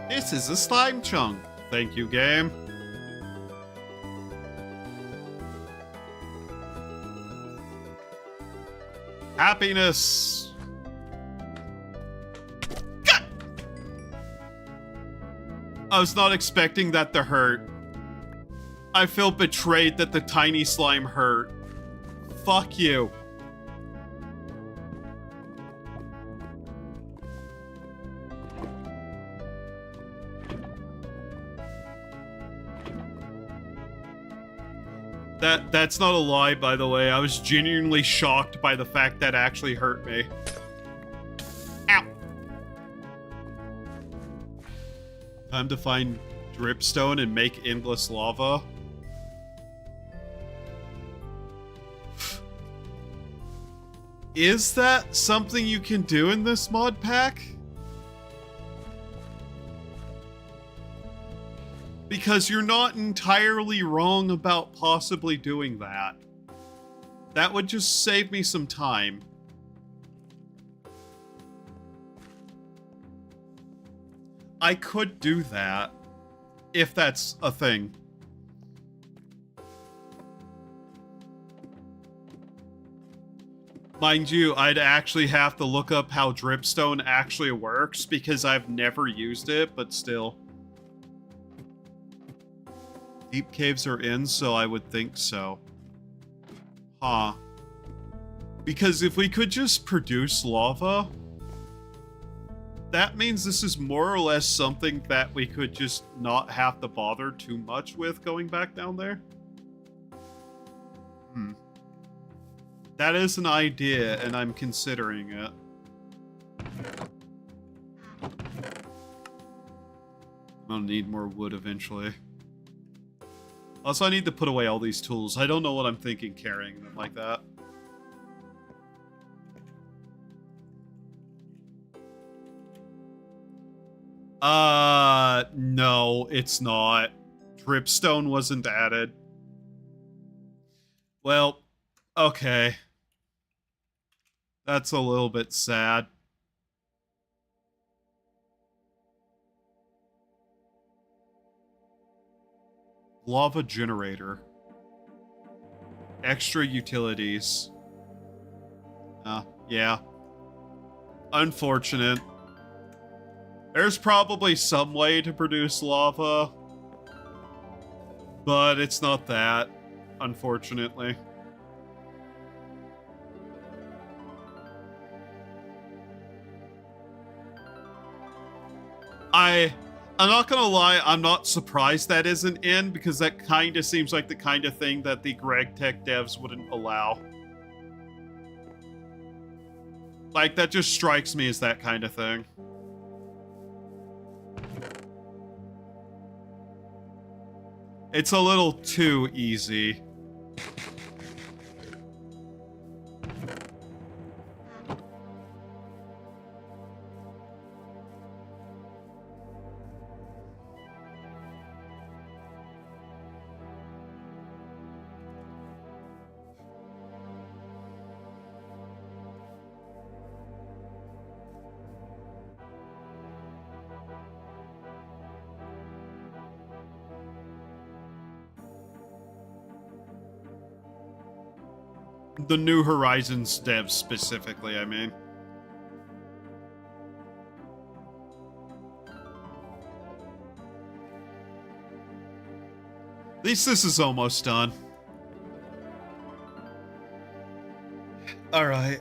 Speaker 1: This is a slime chunk. Thank you, game. Happiness. God! I was not expecting that to hurt. I feel betrayed that the tiny slime hurt. Fuck you. That's not a lie, by the way. I was genuinely shocked by the fact that actually hurt me. Ow! Time to find dripstone and make endless lava. Is that something you can do in this mod pack? Because you're not entirely wrong about possibly doing that. That would just save me some time. I could do that, if that's a thing. Mind you, I'd actually have to look up how dripstone actually works, because I've never used it, but still. Deep caves are in, so I would think so. Huh. Because if we could just produce lava, that means this is more or less something that we could just not have to bother too much with going back down there. That is an idea, and I'm considering it. I'll need more wood eventually. Also, I need to put away all these tools. I don't know what I'm thinking carrying them like that. No, it's not. Dripstone wasn't added. Well, okay. That's a little bit sad. Lava generator. Extra utilities. Yeah. Unfortunate. There's probably some way to produce lava, but it's not that, unfortunately. I'm not gonna lie, I'm not surprised that isn't in, because that kind of seems like the kind of thing that the Greg Tech devs wouldn't allow. Like, that just strikes me as that kind of thing. It's a little too easy. The New Horizons devs specifically, I mean. At least this is almost done. Alright,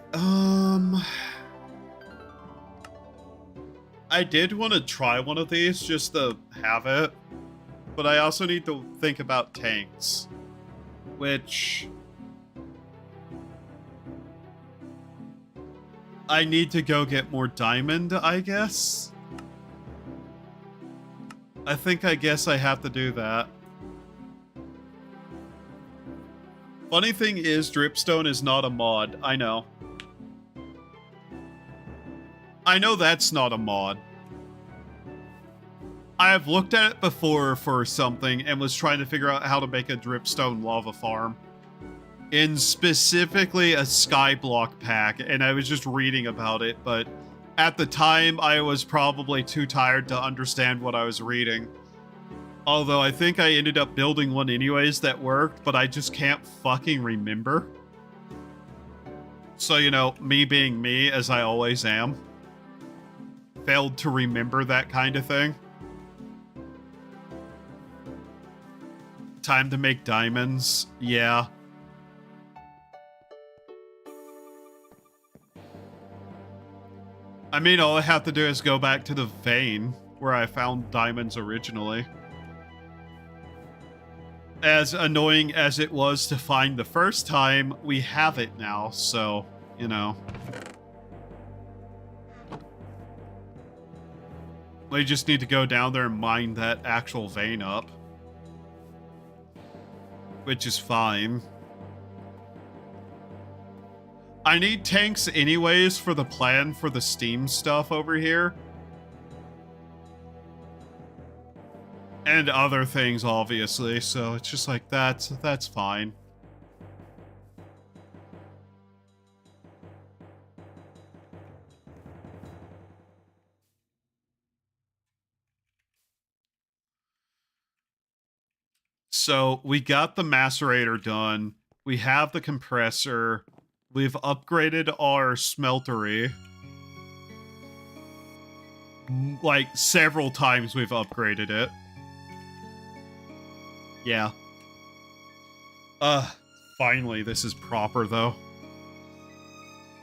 Speaker 1: I did want to try one of these just to have it, but I also need to think about tanks, which I need to go get more diamond, I guess. I guess I have to do that. Funny thing is, dripstone is not a mod. I know. I know that's not a mod. I have looked at it before for something and was trying to figure out how to make a dripstone lava farm. In specifically a skyblock pack, and I was just reading about it, but at the time I was probably too tired to understand what I was reading. Although I think I ended up building one anyways that worked, but I just can't fucking remember. So, you know, me being me, as I always am, failed to remember that kind of thing. Time to make diamonds. Yeah. I mean, all I have to do is go back to the vein where I found diamonds originally. As annoying as it was to find the first time, we have it now, so, you know. We just need to go down there and mine that actual vein up. Which is fine. I need tanks anyways for the plan for the Steam stuff over here. And other things, obviously, so it's just like, that's fine. So, we got the macerator done. We have the compressor. We've upgraded our smeltery. Like, several times we've upgraded it. Yeah. Finally, this is proper, though.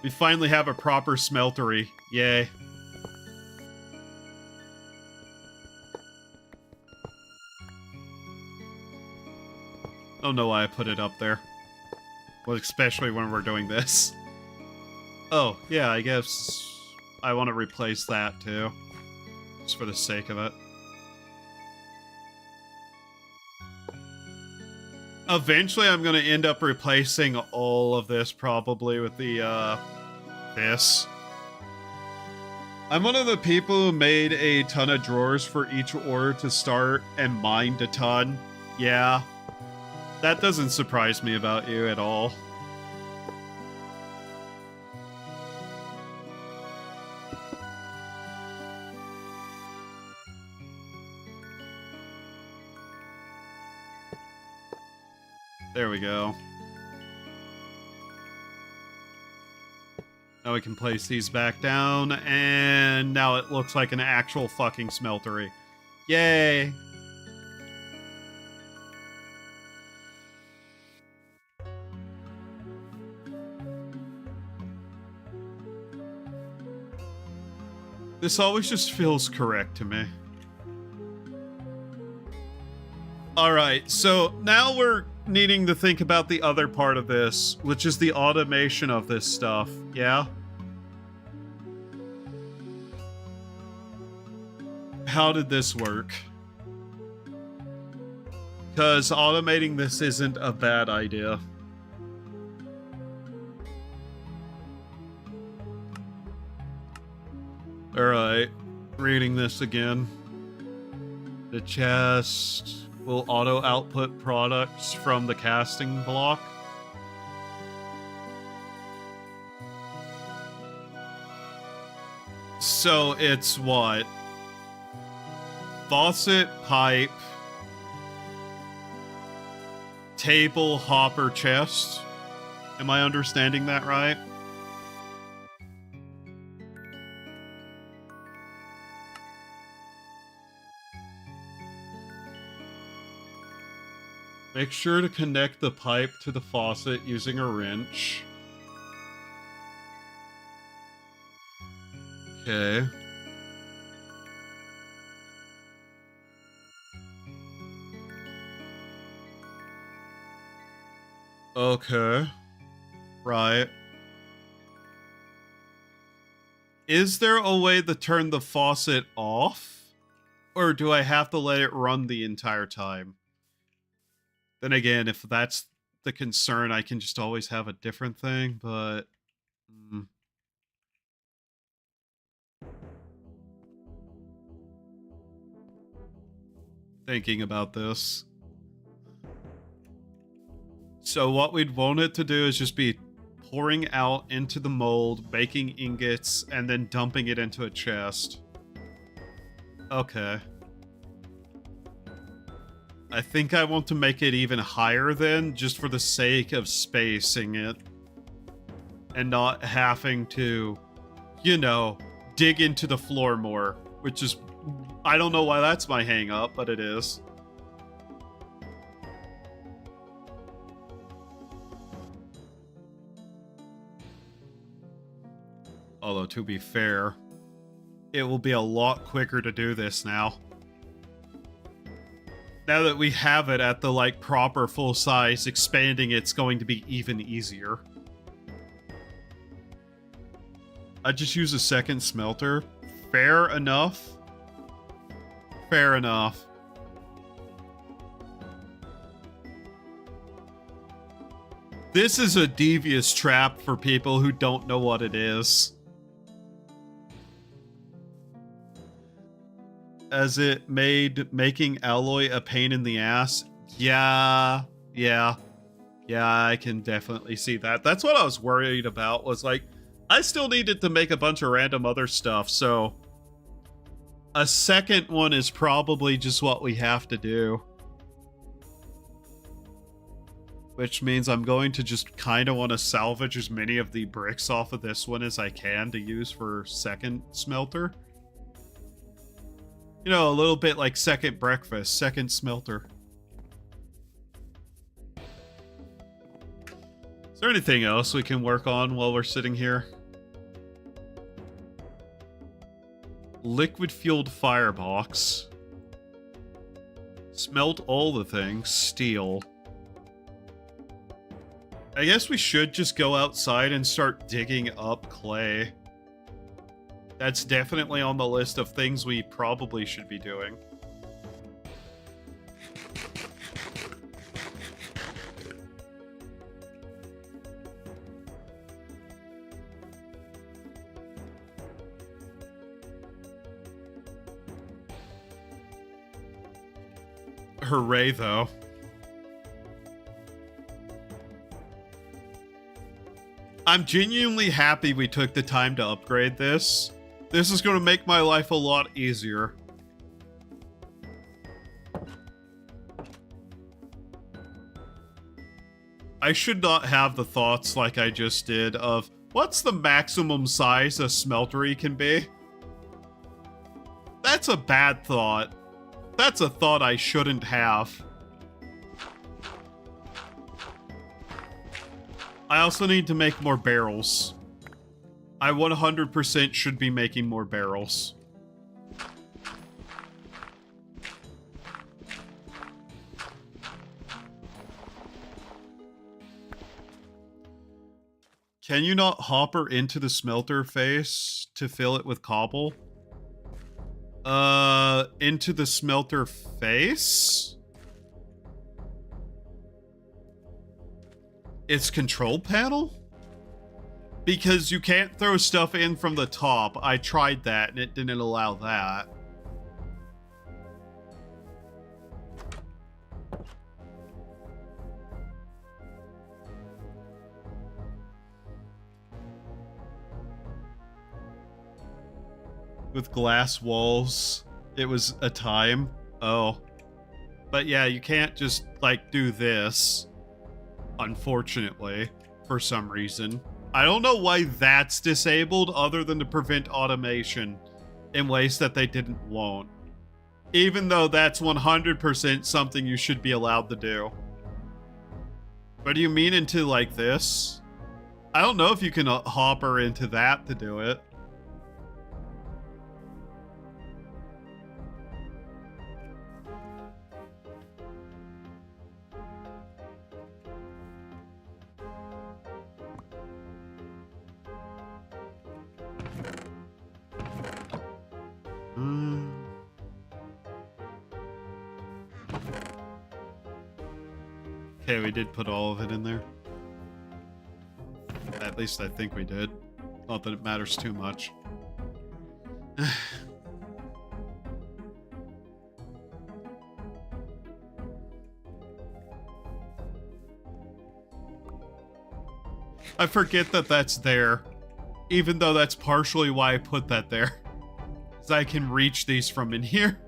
Speaker 1: We finally have a proper smeltery. Yay. I don't know why I put it up there. Well, especially when we're doing this. Oh, yeah, I guess I want to replace that, too. Just for the sake of it. Eventually, I'm going to end up replacing all of this, probably, with the, this. I'm one of the people who made a ton of drawers for each ore to start and mined a ton. Yeah. That doesn't surprise me about you at all. There we go. Now we can place these back down, and now it looks like an actual fucking smeltery. Yay! This always just feels correct to me. All right, so now we're needing to think about the other part of this, which is the automation of this stuff, yeah? How did this work? Because automating this isn't a bad idea. Alright, reading this again. The chest will auto-output products from the casting block. So it's what? Faucet, pipe, table, hopper, chest. Am I understanding that right? Make sure to connect the pipe to the faucet using a wrench. Okay. Okay. Right. Is there a way to turn the faucet off? Or do I have to let it run the entire time? Then again, if that's the concern, I can just always have a different thing, but... Thinking about this. So what we'd want it to do is just be pouring out into the mold, making ingots, and then dumping it into a chest. Okay. I think I want to make it even higher then, just for the sake of spacing it. And not having to, you know, dig into the floor more. Which is, I don't know why that's my hang up, but it is. Although, to be fair, it will be a lot quicker to do this now. Now that we have it at the, like, proper full size, expanding it's going to be even easier. I just use a second smelter. Fair enough. Fair enough. This is a devious trap for people who don't know what it is. As it made making alloy a pain in the ass. Yeah, I can definitely see that. That's what I was worried about, was like, I still needed to make a bunch of random other stuff, so a second one is probably just what we have to do. Which means I'm going to just kind of want to salvage as many of the bricks off of this one as I can to use for second smelter. You know, a little bit like second breakfast, second smelter. Is there anything else we can work on while we're sitting here? Liquid-fueled firebox. Smelt all the things. Steel. I guess we should just go outside and start digging up clay. That's definitely on the list of things we probably should be doing. Hooray, though. I'm genuinely happy we took the time to upgrade this. This is going to make my life a lot easier. I should not have the thoughts like I just did of, what's the maximum size a smeltery can be? That's a bad thought. That's a thought I shouldn't have. I also need to make more barrels. I 100% should be making more barrels. Can you not hopper into the smelter face to fill it with cobble? Into the smelter face? Its control panel? Because you can't throw stuff in from the top. I tried that and it didn't allow that. With glass walls, it was a time. Oh. But yeah, you can't just, like, do this. Unfortunately, for some reason. I don't know why that's disabled other than to prevent automation in ways that they didn't want. Even though that's 100% something you should be allowed to do. What do you mean into, like, this? I don't know if you can hopper into that to do it. Okay, we did put all of it in there. At least I think we did. Not that it matters too much. I forget that that's there. Even though that's partially why I put that there. Because I can reach these from in here.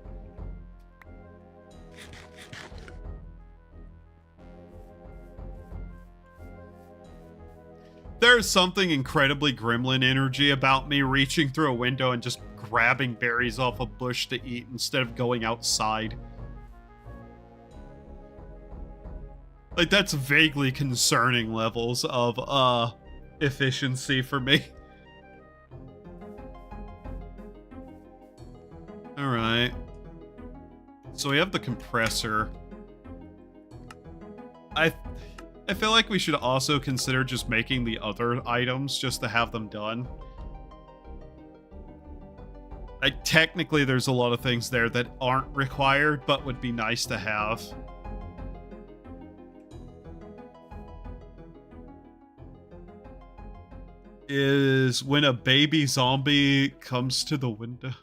Speaker 1: There's something incredibly gremlin energy about me reaching through a window and just grabbing berries off a bush to eat instead of going outside. Like, that's vaguely concerning levels of, efficiency for me. Alright. So we have the compressor. I feel like we should also consider just making the other items just to have them done. Like, technically there's a lot of things there that aren't required, but would be nice to have. Is when a baby zombie comes to the window.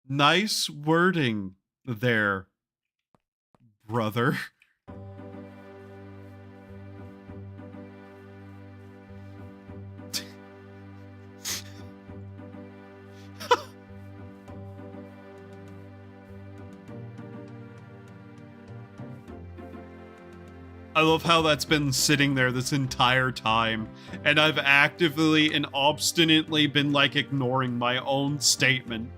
Speaker 1: Nice wording there, brother. I love how that's been sitting there this entire time, and I've actively and obstinately been, like, ignoring my own statement.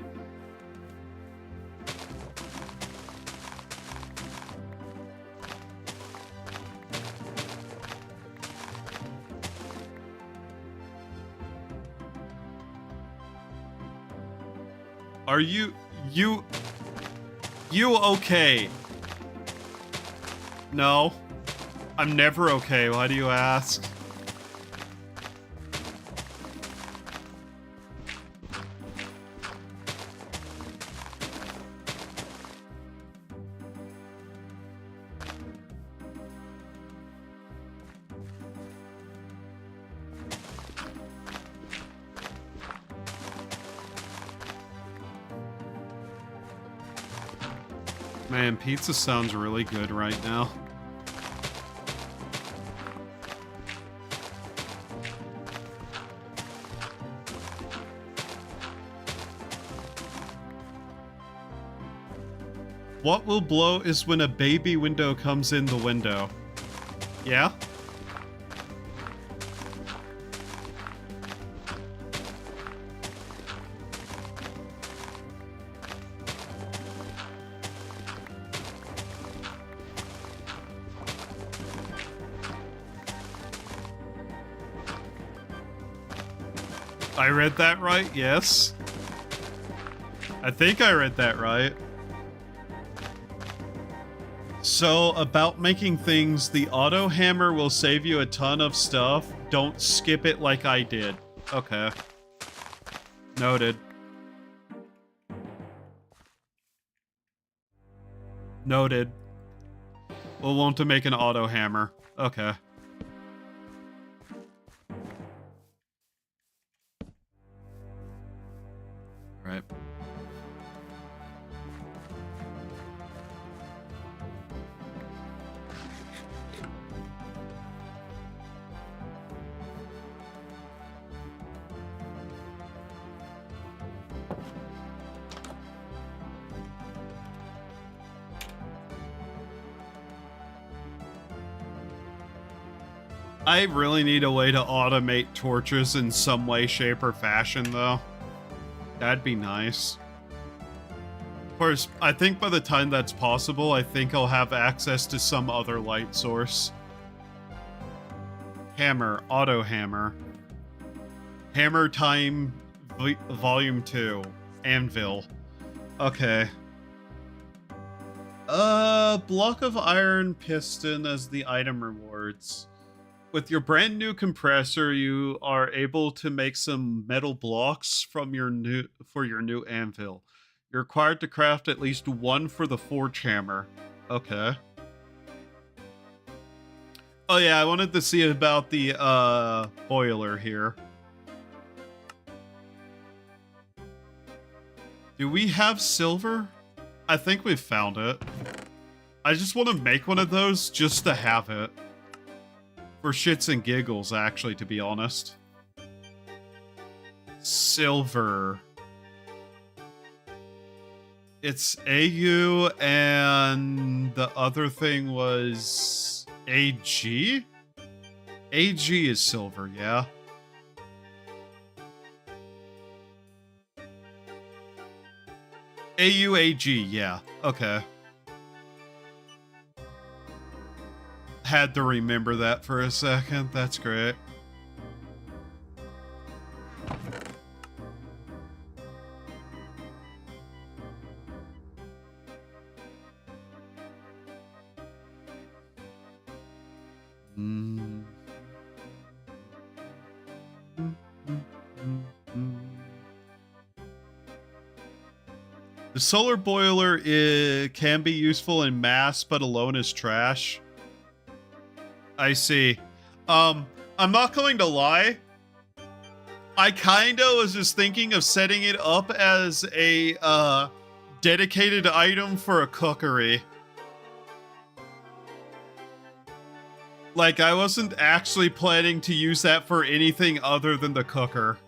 Speaker 1: Are you okay? No. I'm never okay. Why do you ask? Man, pizza sounds really good right now. What will blow is when a baby window comes in the window. Yeah? I read that right? Yes. I think I read that right. So, about making things, the auto hammer will save you a ton of stuff. Don't skip it like I did. Okay. Noted. Noted. We'll want to make an auto hammer. Okay. Right. I really need a way to automate torches in some way, shape, or fashion, though. That'd be nice. Of course, I think by the time that's possible, I think I'll have access to some other light source. Hammer, auto hammer. Hammer time, volume 2. Anvil. Okay. Block of iron piston as the item rewards. With your brand new compressor, you are able to make some metal blocks from your new anvil. You're required to craft at least one for the forge hammer. Okay. Oh yeah, I wanted to see about the boiler here. Do we have silver? I think we've found it. I just want to make one of those just to have it. For shits and giggles, actually, to be honest. Silver. It's AU, and the other thing was AG? AG is silver, yeah. AUAG, yeah. Okay. Had to remember that for a second. That's great. The solar boiler can be useful in mass, but alone is trash. I see. I'm not going to lie. I kinda was just thinking of setting it up as a dedicated item for a cookery. Like, I wasn't actually planning to use that for anything other than the cooker.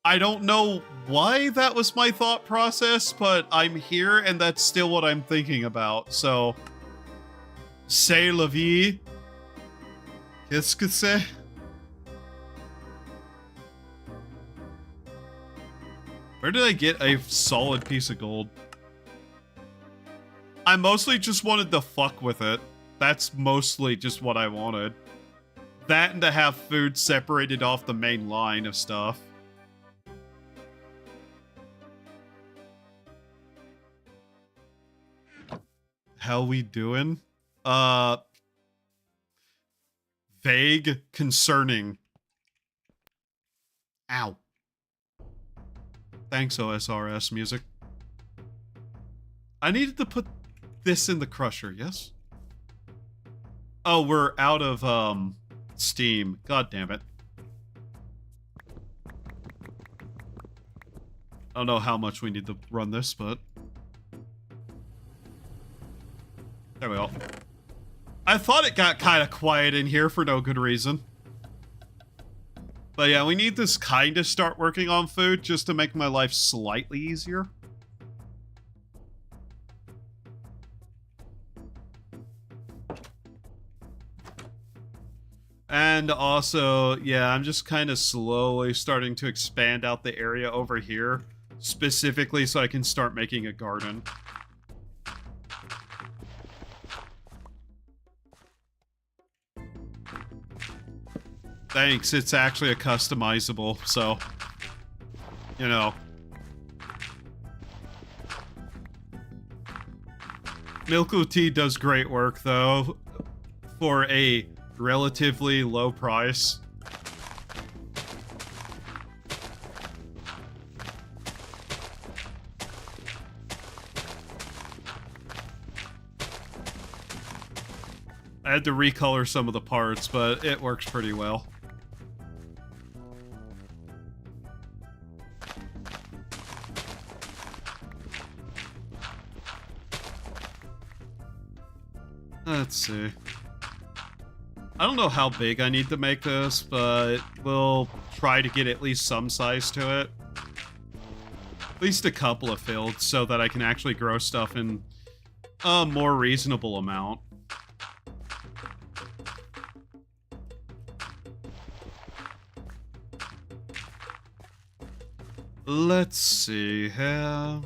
Speaker 1: I don't know why that was my thought process, but I'm here and that's still what I'm thinking about, so... C'est la vie. Qu'est-ce que c'est? Where did I get a solid piece of gold? I mostly just wanted to fuck with it. That's mostly just what I wanted. That and to have food separated off the main line of stuff. How we doing? Vague, concerning. Ow. Thanks, OSRS music. I needed to put this in the crusher, yes? Oh, we're out of, Steam. God damn it. I don't know how much we need to run this, but... There we go. I thought it got kind of quiet in here for no good reason. But yeah, we need this kind of start working on food just to make my life slightly easier. And also, yeah, I'm just kind of slowly starting to expand out the area over here, specifically so I can start making a garden. Thanks, it's actually a customizable, so, you know. Milko Tea does great work, though, for a relatively low price. I had to recolor some of the parts, but it works pretty well. Let's see. I don't know how big I need to make this, but we'll try to get at least some size to it. At least a couple of fields so that I can actually grow stuff in a more reasonable amount. Let's see here.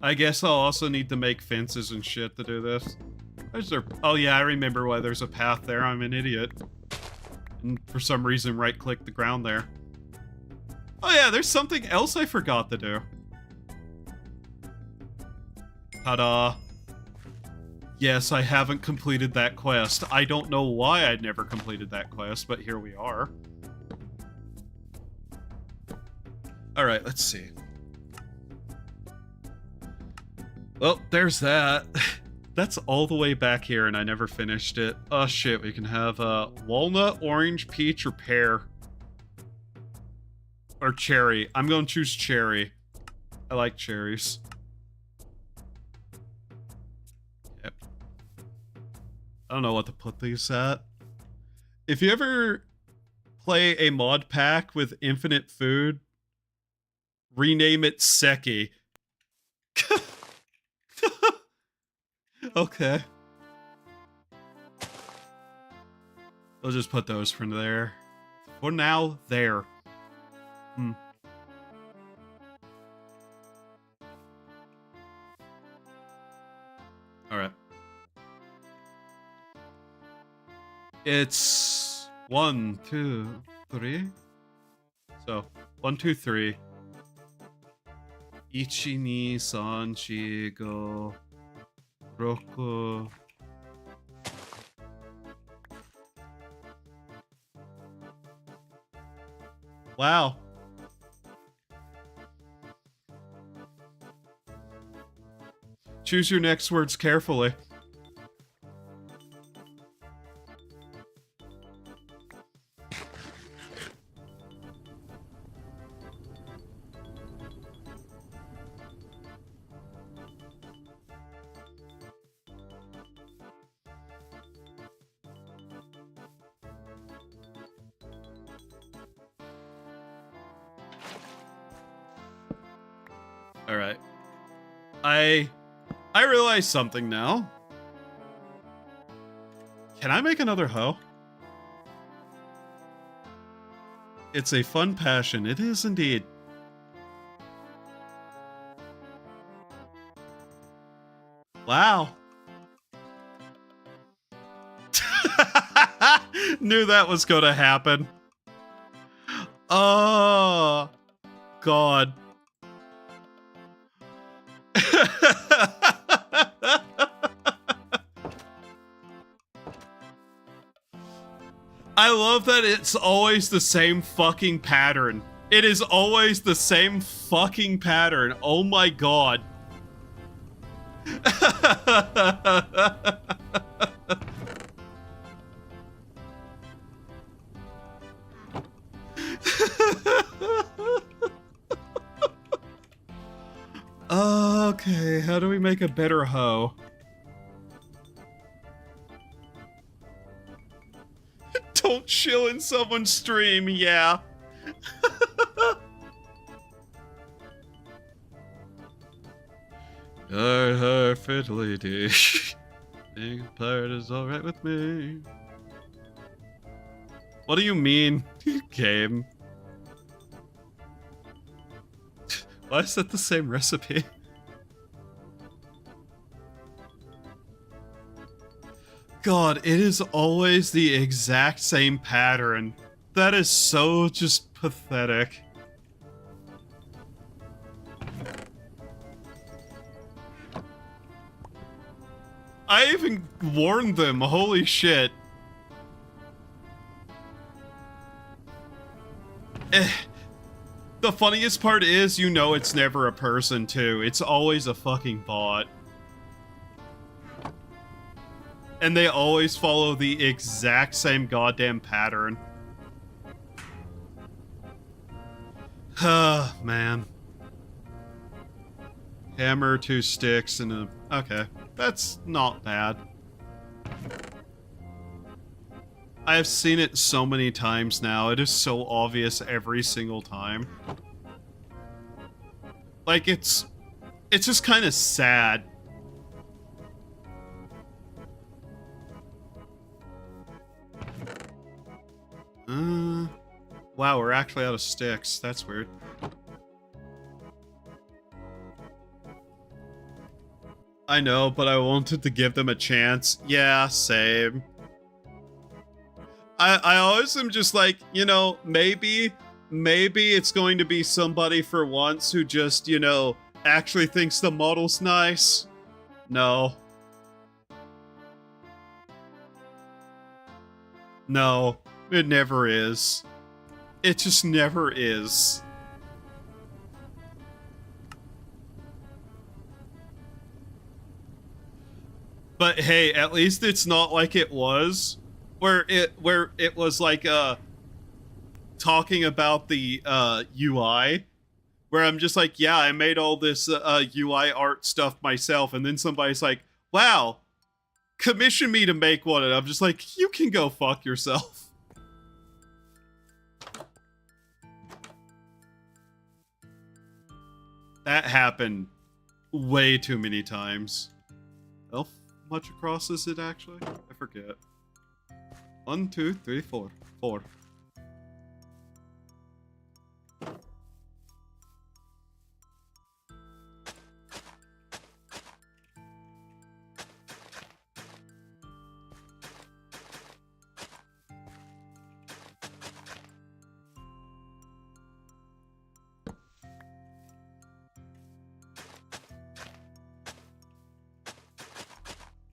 Speaker 1: I guess I'll also need to make fences and shit to do this. Is there? Oh yeah, I remember why there's a path there. I'm an idiot. And for some reason, right-click the ground there. Oh yeah, there's something else I forgot to do. Ta-da. Yes, I haven't completed that quest. I don't know why I'd never completed that quest, but here we are. Alright, let's see. Well, there's that. That's all the way back here, and I never finished it. Oh shit, we can have walnut, orange, peach, or pear. Or cherry. I'm gonna choose cherry. I like cherries. Yep. I don't know what to put these at. If you ever play a mod pack with infinite food, rename it Seki. Okay. We'll just put those for there. For now, there. Alright. It's 1, 2, 3. So, 1, 2, 3. Ichi, ni, san, chi, go. Roku. Wow. Choose your next words carefully. Alright. I realize something now. Can I make another hoe? It's a fun passion. It is indeed. Wow. Knew that was gonna happen. Oh, God. I love that it's always the same fucking pattern. It is always the same fucking pattern. Oh my God. Okay, how do we make a better hoe? Don't chill in someone's stream, yeah. Her fidelity. Being a pirate is alright with me. What do you mean, game? Why is that the same recipe? God, it is always the exact same pattern. That is so just pathetic. I even warned them, holy shit. The funniest part is, you know it's never a person too. It's always a fucking bot. And they always follow the exact same goddamn pattern. Man. Hammer, 2 sticks, and a... Okay, that's not bad. I've seen it so many times now. It is so obvious every single time. Like, it's just kind of sad. Wow, we're actually out of sticks. That's weird. I know, but I wanted to give them a chance. Yeah, same. I always am just like, you know, maybe it's going to be somebody for once who just, you know, actually thinks the model's nice. No. No, it never is. It just never is. But hey, at least it's not like it was, where it was like talking about the UI, where I'm just like, yeah, I made all this UI art stuff myself, and then somebody's like, wow, commission me to make one, and I'm just like, you can go fuck yourself. That happened way too many times. How much across is it actually? I forget. 1, 2, 3, 4. 4.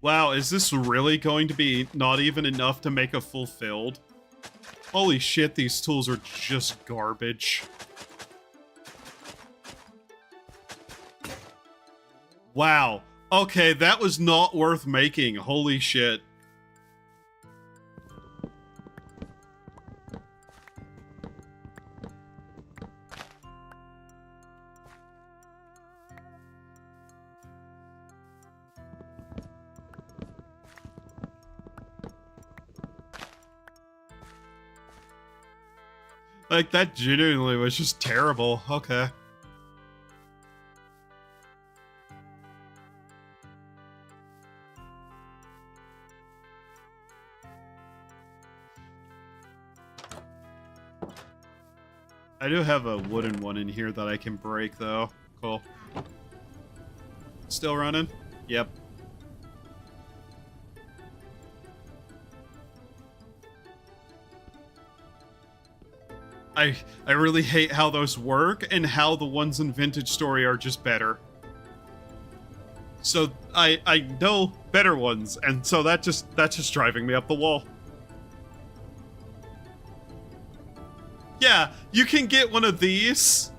Speaker 1: Wow, is this really going to be not even enough to make a fulfilled? Holy shit, these tools are just garbage. Wow. Okay, that was not worth making. Holy shit. Like, that genuinely was just terrible. Okay. I do have a wooden one in here that I can break, though. Cool. Still running? Yep. I really hate how those work and how the ones in Vintage Story are just better. So I know better ones, and so that's just driving me up the wall. Yeah, you can get one of these.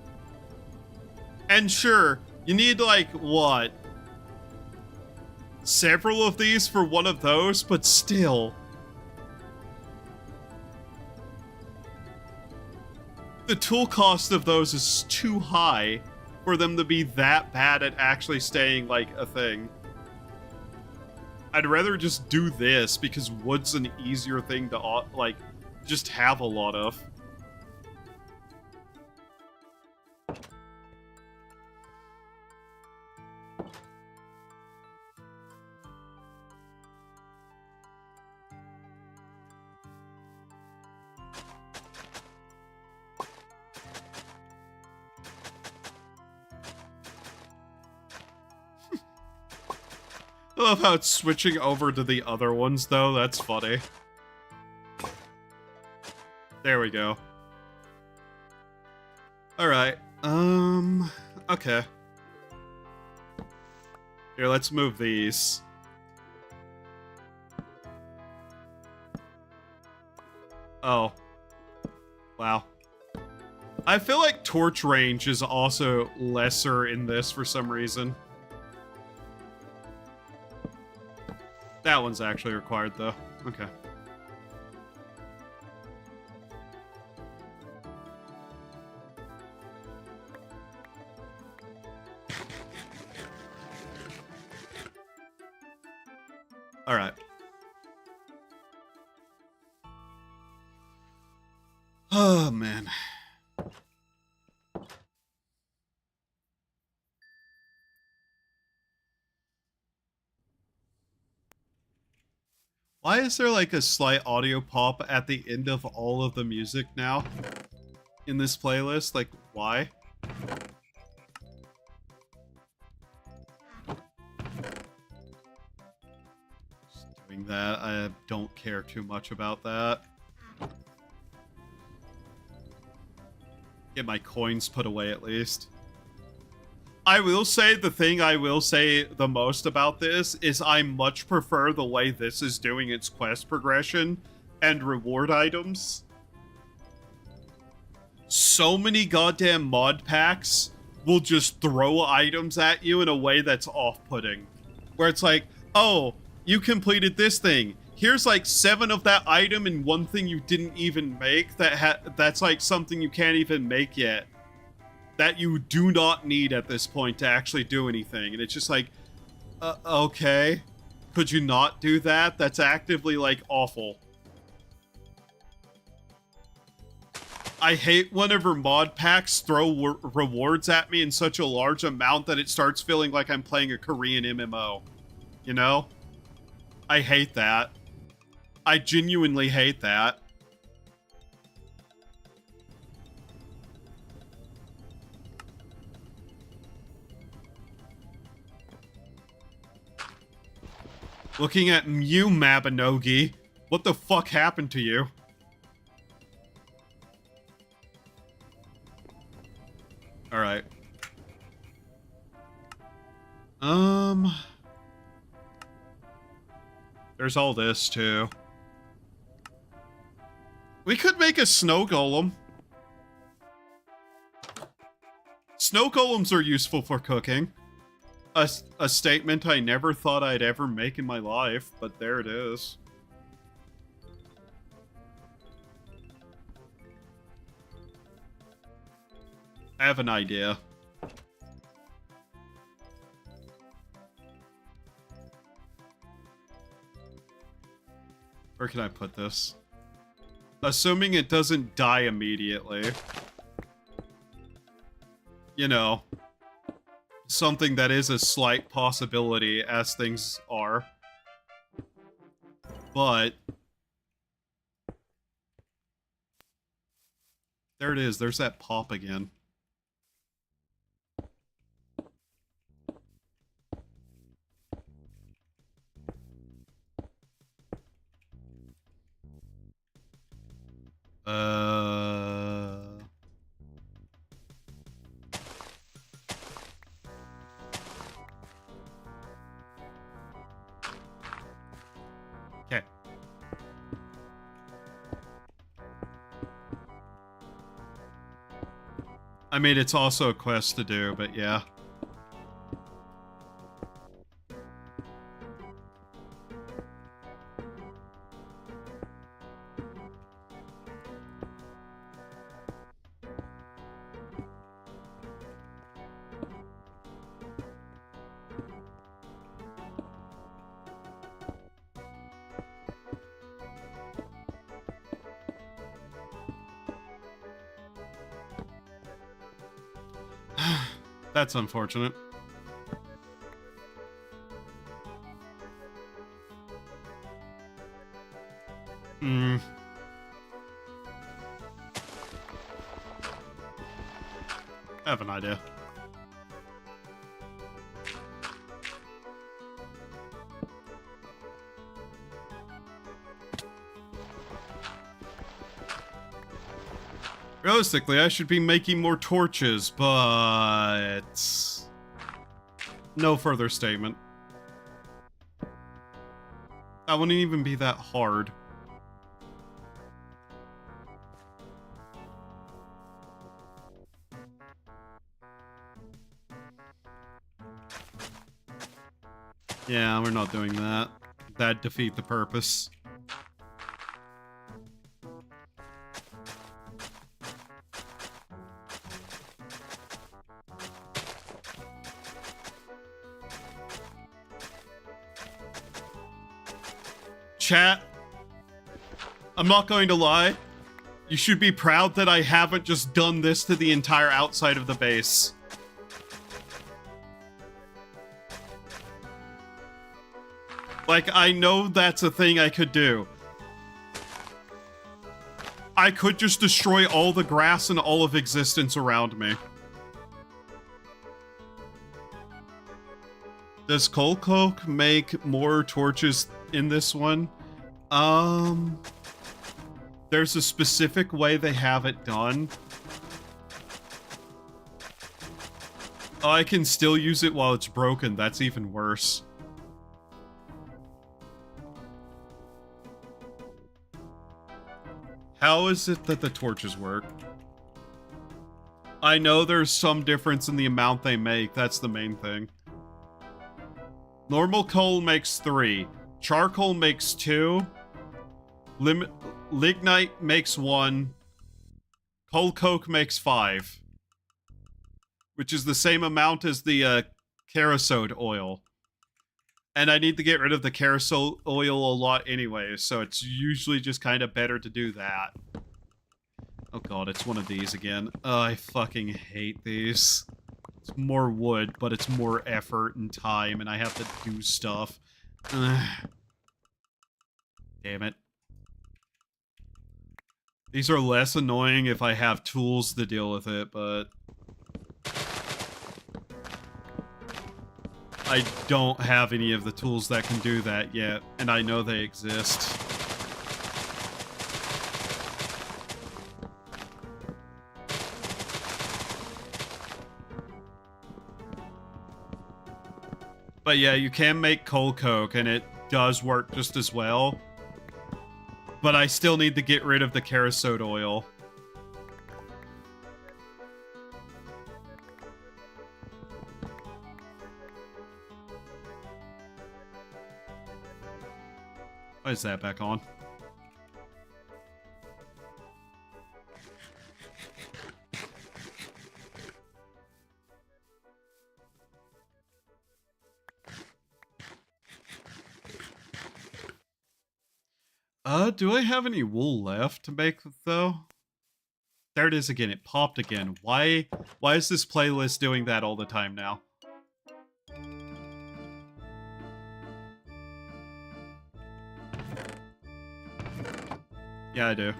Speaker 1: And sure, you need like what? Several of these for one of those, but still. The tool cost of those is too high for them to be that bad at actually staying like a thing. I'd rather just do this because wood's an easier thing to like just have a lot of. I love how it's switching over to the other ones, though. That's funny. There we go. Alright. Okay. Here, let's move these. Oh. Wow. I feel like torch range is also lesser in this for some reason. That one's actually required, though. Okay. Alright. Oh, man. Why is there like a slight audio pop at the end of all of the music now in this playlist? Like, why? Just doing that. I don't care too much about that. Get my coins put away at least. I will say the thing I will say the most about this is I much prefer the way this is doing its quest progression and reward items. So many goddamn mod packs will just throw items at you in a way that's off-putting. Where it's like, oh, you completed this thing. Here's like 7 of that item and 1 thing you didn't even make that's like something you can't even make yet. That you do not need at this point to actually do anything. And it's just like, okay. Could you not do that? That's actively, like, awful. I hate whenever mod packs throw rewards at me in such a large amount that it starts feeling like I'm playing a Korean MMO. You know? I hate that. I genuinely hate that. Looking at you, Mabinogi. What the fuck happened to you? Alright. There's all this, too. We could make a snow golem. Snow golems are useful for cooking. A statement I never thought I'd ever make in my life, but there it is. I have an idea. Where can I put this? Assuming it doesn't die immediately. You know. Something that is a slight possibility as things are. But there it is. There's that pop again. Okay. I mean, it's also a quest to do, but yeah. That's unfortunate. I have an idea. Realistically, I should be making more torches, but... no further statement. That wouldn't even be that hard. Yeah, we're not doing that. That'd defeat the purpose. Chat, I'm not going to lie. You should be proud that I haven't just done this to the entire outside of the base. Like, I know that's a thing I could do. I could just destroy all the grass and all of existence around me. Does coal coke make more torches in this one? There's a specific way they have it done. Oh, I can still use it while it's broken. That's even worse. How is it that the torches work? I know there's some difference in the amount they make. That's the main thing. Normal coal makes 3. Charcoal makes 2. Lignite makes 1. Coal coke makes 5. Which is the same amount as the kerosene oil. And I need to get rid of the kerosene oil a lot anyway, so it's usually just kind of better to do that. Oh god, it's one of these again. I fucking hate these. It's more wood, but it's more effort and time, and I have to do stuff. Ugh. Damn it. These are less annoying if I have tools to deal with it, but... I don't have any of the tools that can do that yet, and I know they exist. But yeah, you can make coal coke, and it does work just as well. But I still need to get rid of the kerosene oil. Why is that back on? Do I have any wool left to make, though? There it is again. It popped again. Why is this playlist doing that all the time now? Yeah, I do.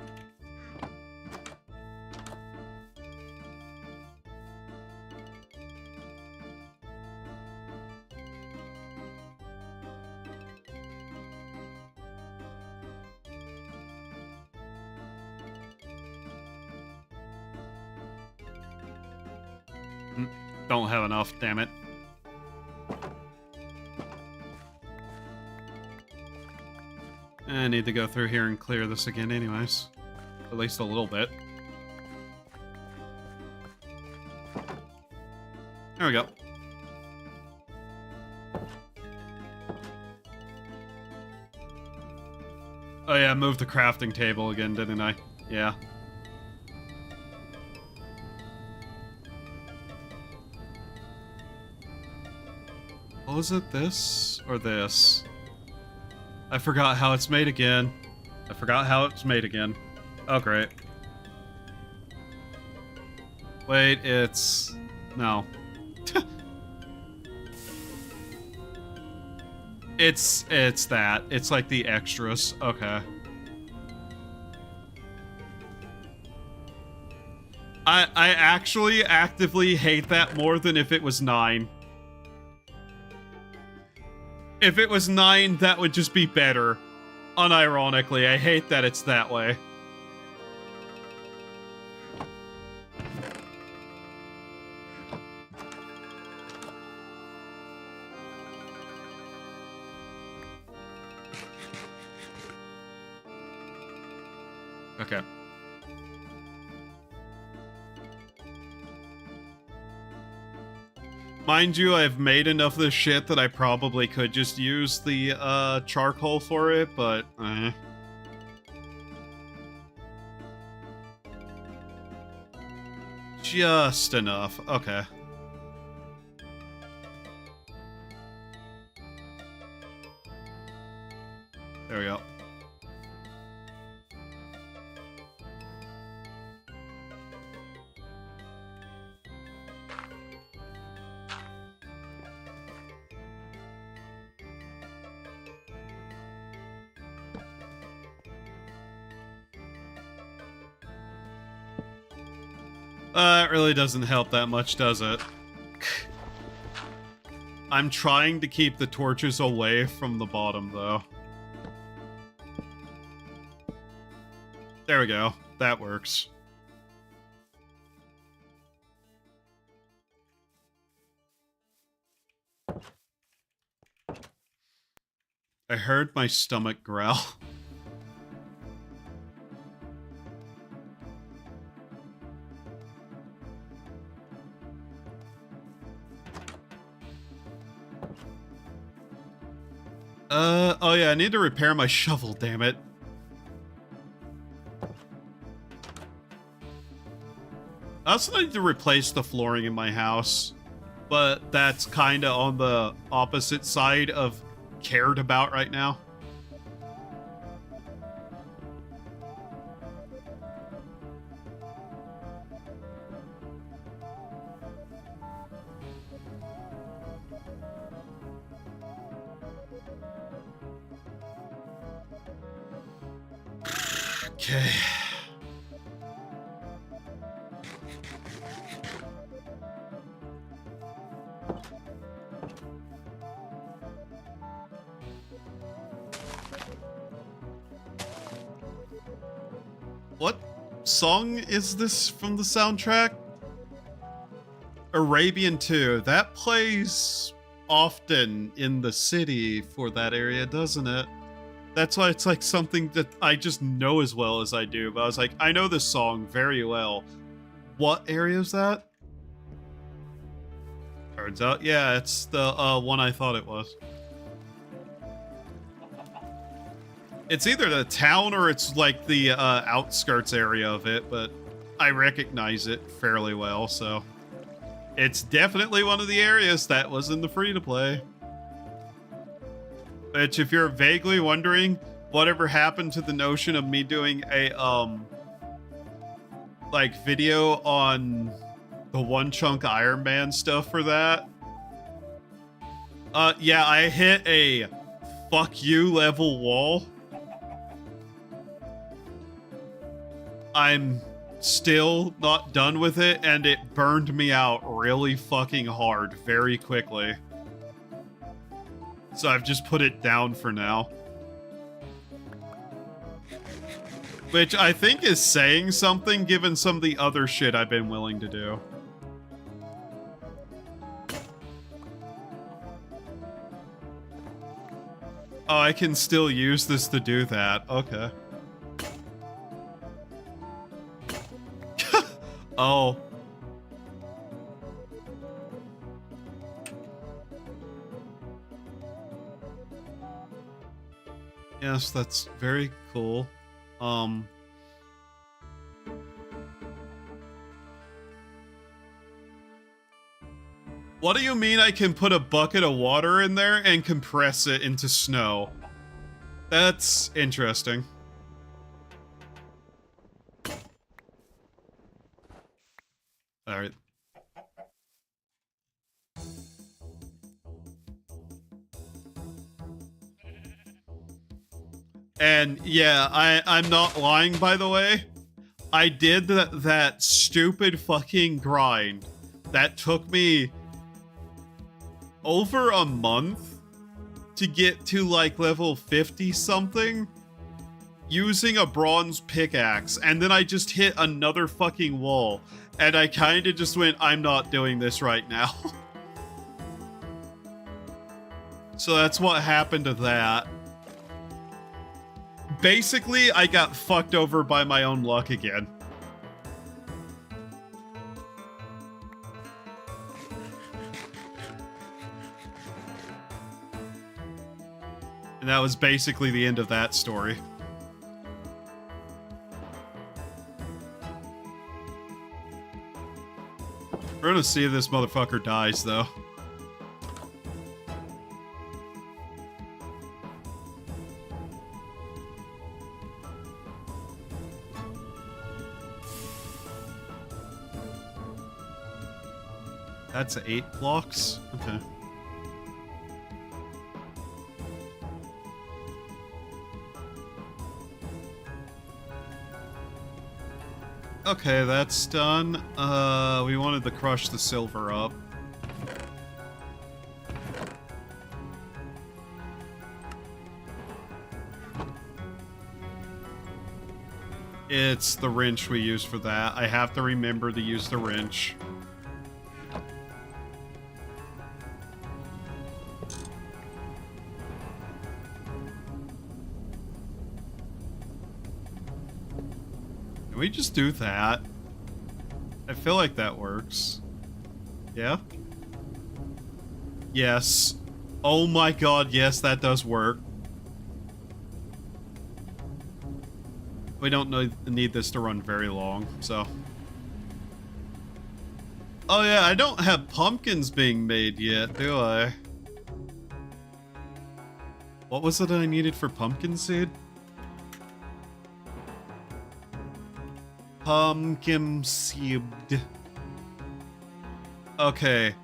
Speaker 1: Don't have enough, damn it. I need to go through here and clear this again anyways. At least a little bit. There we go. Oh yeah, I moved the crafting table again, didn't I? Yeah. What was it, this or this? I forgot how it's made again. I forgot how it's made again. Oh, great. Wait, it's... no. It's that. It's like the extras. Okay. I actually actively hate that more than if it was 9. If it was 9, that would just be better. Unironically, I hate that it's that way. Okay. Mind you, I've made enough of this shit that I probably could just use the charcoal for it, but just enough. Okay. There we go. It really doesn't help that much, does it? I'm trying to keep the torches away from the bottom, though. There we go. That works. I heard my stomach growl. Oh yeah, I need to repair my shovel, damn it. I also need to replace the flooring in my house, but that's kind of on the opposite side of cared about right now. Okay. What song is this from the soundtrack? Arabian 2. That plays often in the city for that area, doesn't it? That's why it's like something that I just know as well as I do. But I was like, I know this song very well. What area is that? Turns out, yeah, it's the one I thought it was. It's either the town or it's like the outskirts area of it, but I recognize it fairly well, so it's definitely one of the areas that was in the free-to-play. Which, if you're vaguely wondering whatever happened to the notion of me doing a like video on the One Chunk Iron Man stuff for that, yeah, I hit a fuck you level wall. I'm still not done with it, and it burned me out really fucking hard very quickly. So I've just put it down for now. Which I think is saying something given some of the other shit I've been willing to do. Oh, I can still use this to do that. Okay. Oh. Yes, that's very cool. What do you mean I can put a bucket of water in there and compress it into snow? That's interesting. Alright. And yeah, I'm not lying, by the way. I did that stupid fucking grind that took me over a month to get to like level 50 something using a bronze pickaxe, and then I just hit another fucking wall, and I kind of just went, I'm not doing this right now. So that's what happened to that. Basically, I got fucked over by my own luck again. And that was basically the end of that story. We're gonna see if this motherfucker dies, though. That's 8 blocks? Okay. Okay, that's done. We wanted to crush the silver up. It's the wrench we use for that. I have to remember to use the wrench. Can we just do that? I feel like that works. Yeah? Yes. Oh my god, yes, that does work. We don't need this to run very long, so... Oh yeah, I don't have pumpkins being made yet, do I? What was it I needed for pumpkin seed? Pumpkin seed. Okay.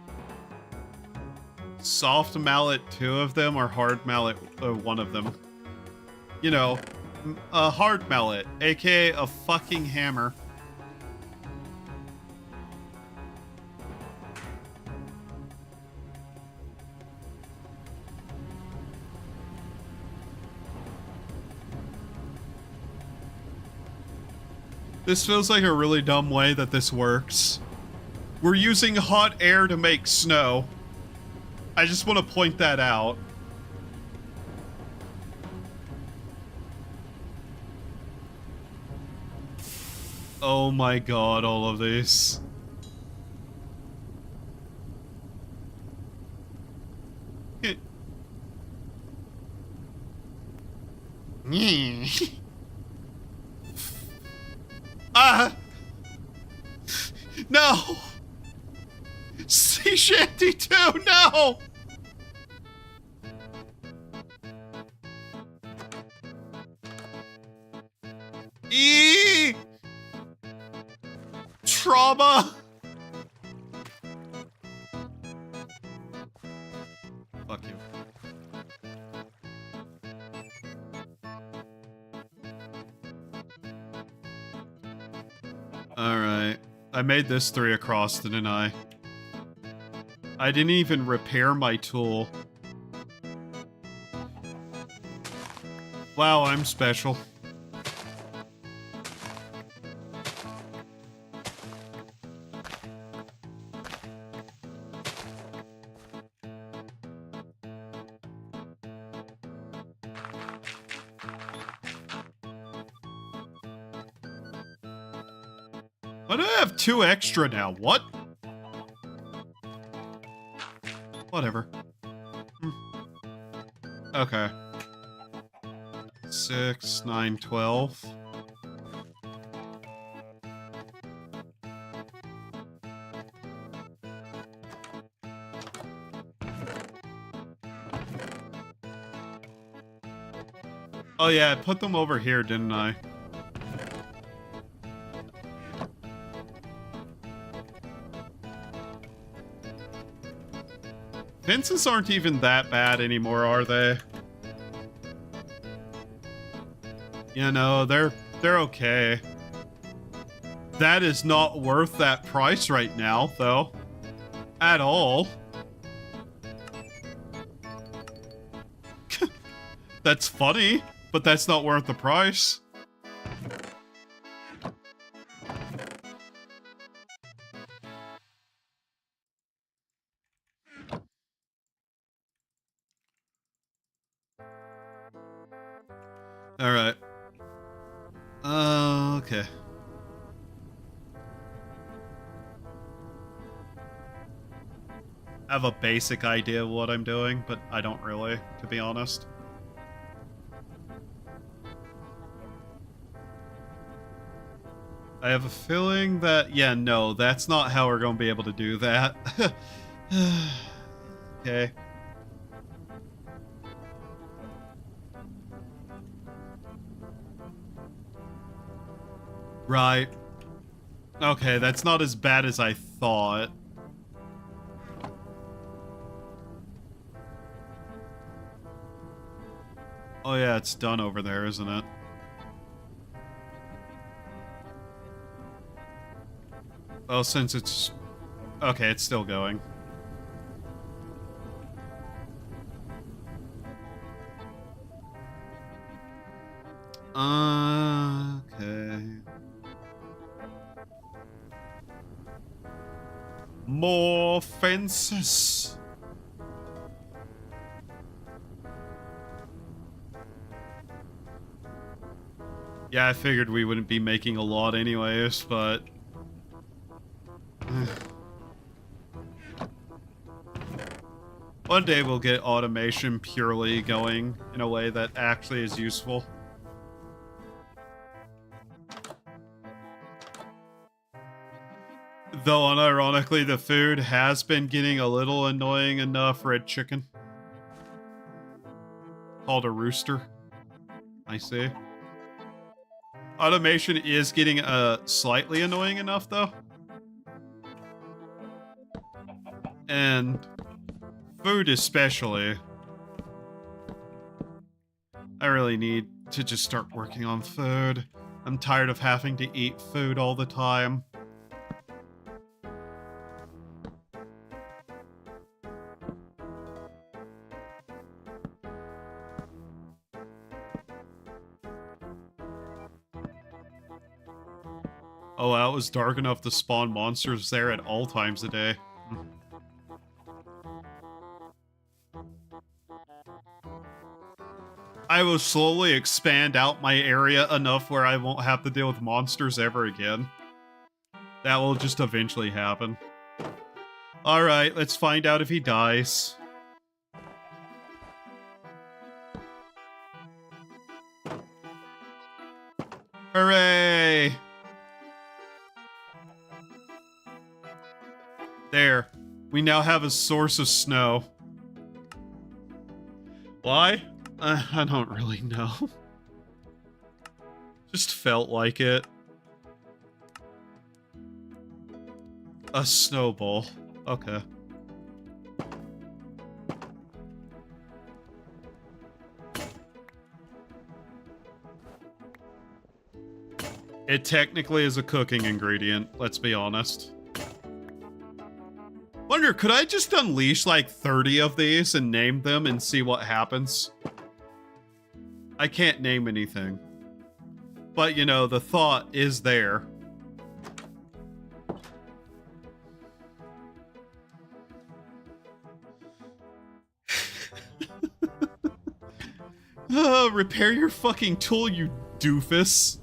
Speaker 1: Soft mallet, 2 of them, or hard mallet, 1 of them. You know, a hard mallet, aka a fucking hammer. This feels like a really dumb way that this works. We're using hot air to make snow. I just want to point that out. Oh my god, all of these. No! Sea Shanty 2, no! Trauma! Fuck you. Alright. I made this 3 across, didn't I? I didn't even repair my tool. Wow, I'm special. Why do I have 2 extra now? What? Whatever. Okay. 6, 9, 12. Oh yeah, I put them over here, didn't I? Fences aren't even that bad anymore, are they? You know, they're okay. That is not worth that price right now, though. At all. That's funny, but that's not worth the price. Alright. Okay. I have a basic idea of what I'm doing, but I don't really, to be honest. I have a feeling that, yeah, no, that's not how we're going to be able to do that. Okay. Right. Okay, that's not as bad as I thought. Oh yeah, it's done over there, isn't it? Well, since it's... Okay, it's still going. Okay. More fences. Yeah, I figured we wouldn't be making a lot anyways, but... One day we'll get automation purely going in a way that actually is useful. Though, unironically, the food has been getting a little annoying enough. Red chicken. Called a rooster. I see. Automation is getting slightly annoying enough, though. And food especially. I really need to just start working on food. I'm tired of having to eat food all the time. Oh, wow, it was dark enough to spawn monsters there at all times a day. I will slowly expand out my area enough where I won't have to deal with monsters ever again. That will just eventually happen. Alright, let's find out if he dies. Hooray! There. We now have a source of snow. Why? I don't really know. Just felt like it. A snowball. Okay. It technically is a cooking ingredient, let's be honest. Wonder, could I just unleash like 30 of these and name them and see what happens? I can't name anything. But, you know, the thought is there. Repair your fucking tool, you doofus.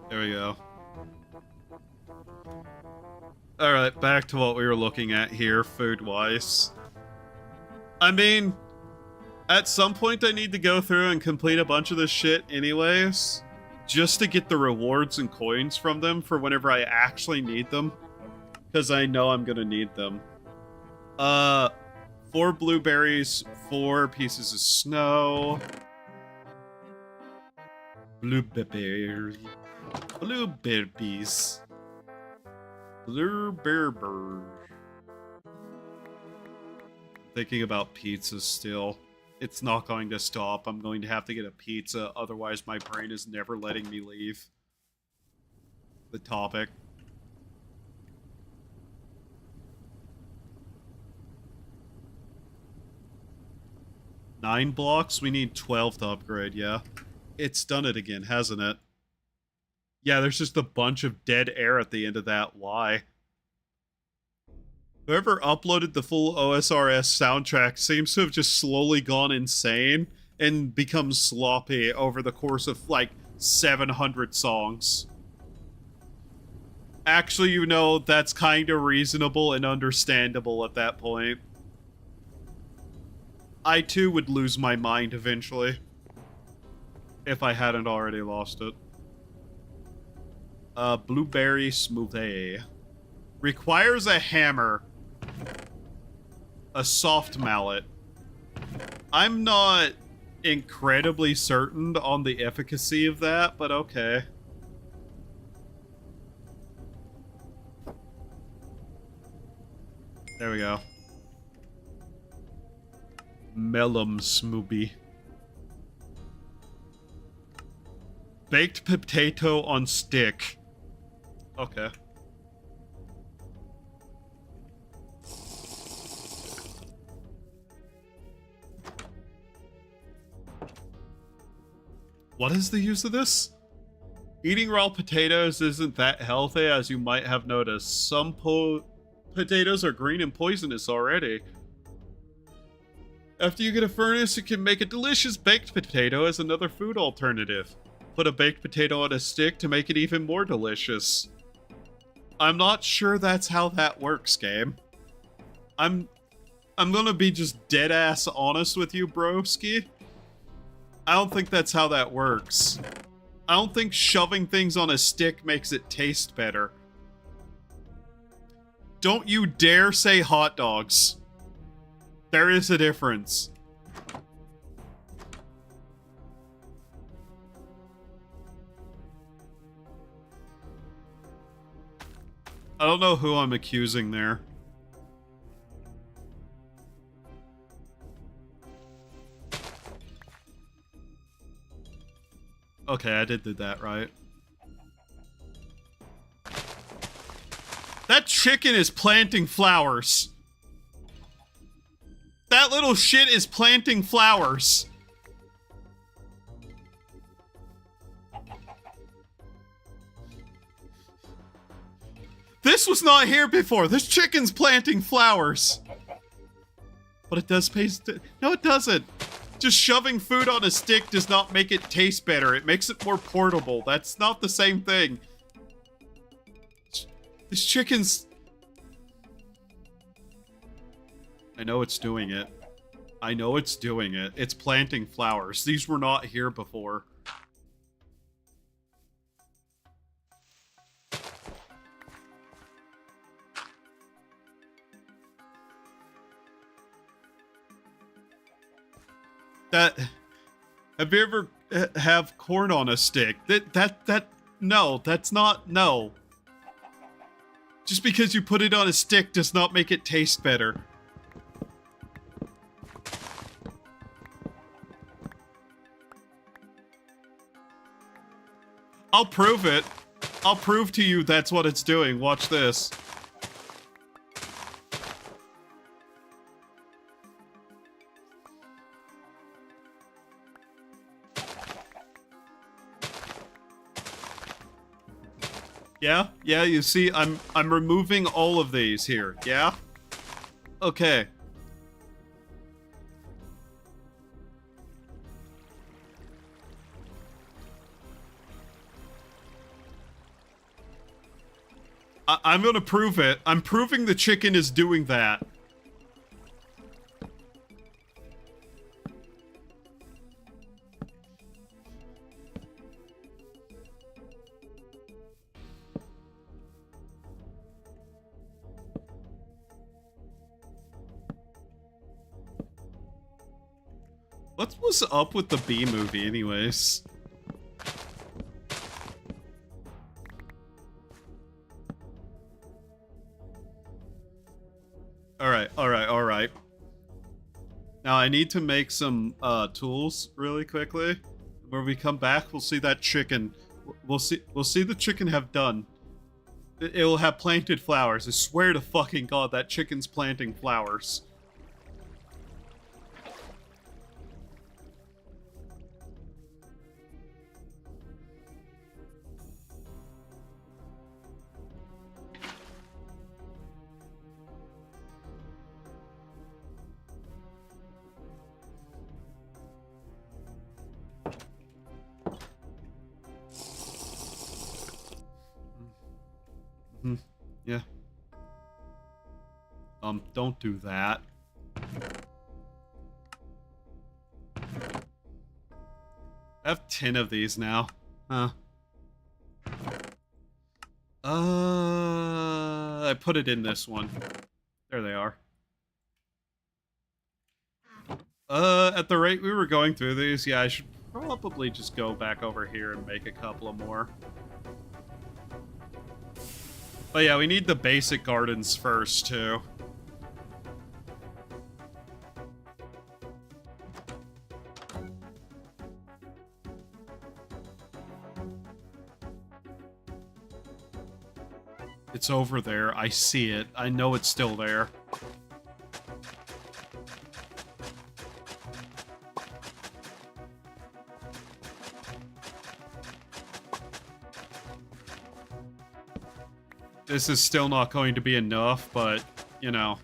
Speaker 1: There we go. Alright, back to what we were looking at here, food-wise. I mean, at some point I need to go through and complete a bunch of this shit anyways, just to get the rewards and coins from them for whenever I actually need them. Because I know I'm gonna need them. 4 blueberries, 4 pieces of snow. Blueberries. Blueberries. Blueberry. Thinking about pizza still. It's not going to stop. I'm going to have to get a pizza, otherwise my brain is never letting me leave the topic. Nine blocks? We need 12 to upgrade, yeah. It's done it again, hasn't it? Yeah, there's just a bunch of dead air at the end of that. Why? Whoever uploaded the full OSRS soundtrack seems to have just slowly gone insane and become sloppy over the course of, like, 700 songs. Actually, you know, that's kind of reasonable and understandable at that point. I, too, would lose my mind eventually. If I hadn't already lost it. Blueberry smoothie. Requires a hammer. A soft mallet. I'm not incredibly certain on the efficacy of that, but okay. There we go. Melum smoothie. Baked potato on stick. Okay. What is the use of this? Eating raw potatoes isn't that healthy, as you might have noticed. Some potatoes are green and poisonous already. After you get a furnace, you can make a delicious baked potato as another food alternative. Put a baked potato on a stick to make it even more delicious. I'm not sure that's how that works, game. I'm gonna be just dead-ass honest with you, broski. I don't think that's how that works. I don't think shoving things on a stick makes it taste better. Don't you dare say hot dogs. There is a difference. I don't know who I'm accusing there. Okay, I did that right. That chicken is planting flowers. That little shit is planting flowers. This was not here before. This chicken's planting flowers. But it does taste... No, it doesn't. Just shoving food on a stick does not make it taste better. It makes it more portable. That's not the same thing. This chicken's... I know it's doing it. I know it's doing it. It's planting flowers. These were not here before. Have you ever have corn on a stick? No, that's not, no. Just because you put it on a stick does not make it taste better. I'll prove it. I'll prove to you that's what it's doing. Watch this. Yeah? Yeah, you see, I'm removing all of these here, yeah? Okay. I'm gonna prove it. I'm proving the chicken is doing that. What was up with the B movie anyways? Alright. Now I need to make some tools really quickly. When we come back, we'll see that chicken. We'll see the chicken have done. It will have planted flowers. I swear to fucking God, that chicken's planting flowers. Yeah. Don't do that. I have 10 of these now. Huh. I put it in this one. There they are. At the rate we were going through these, yeah, I should probably just go back over here and make a couple of more. But yeah, we need the basic gardens first, too. It's over there. I see it. I know it's still there. This is still not going to be enough, but, you know.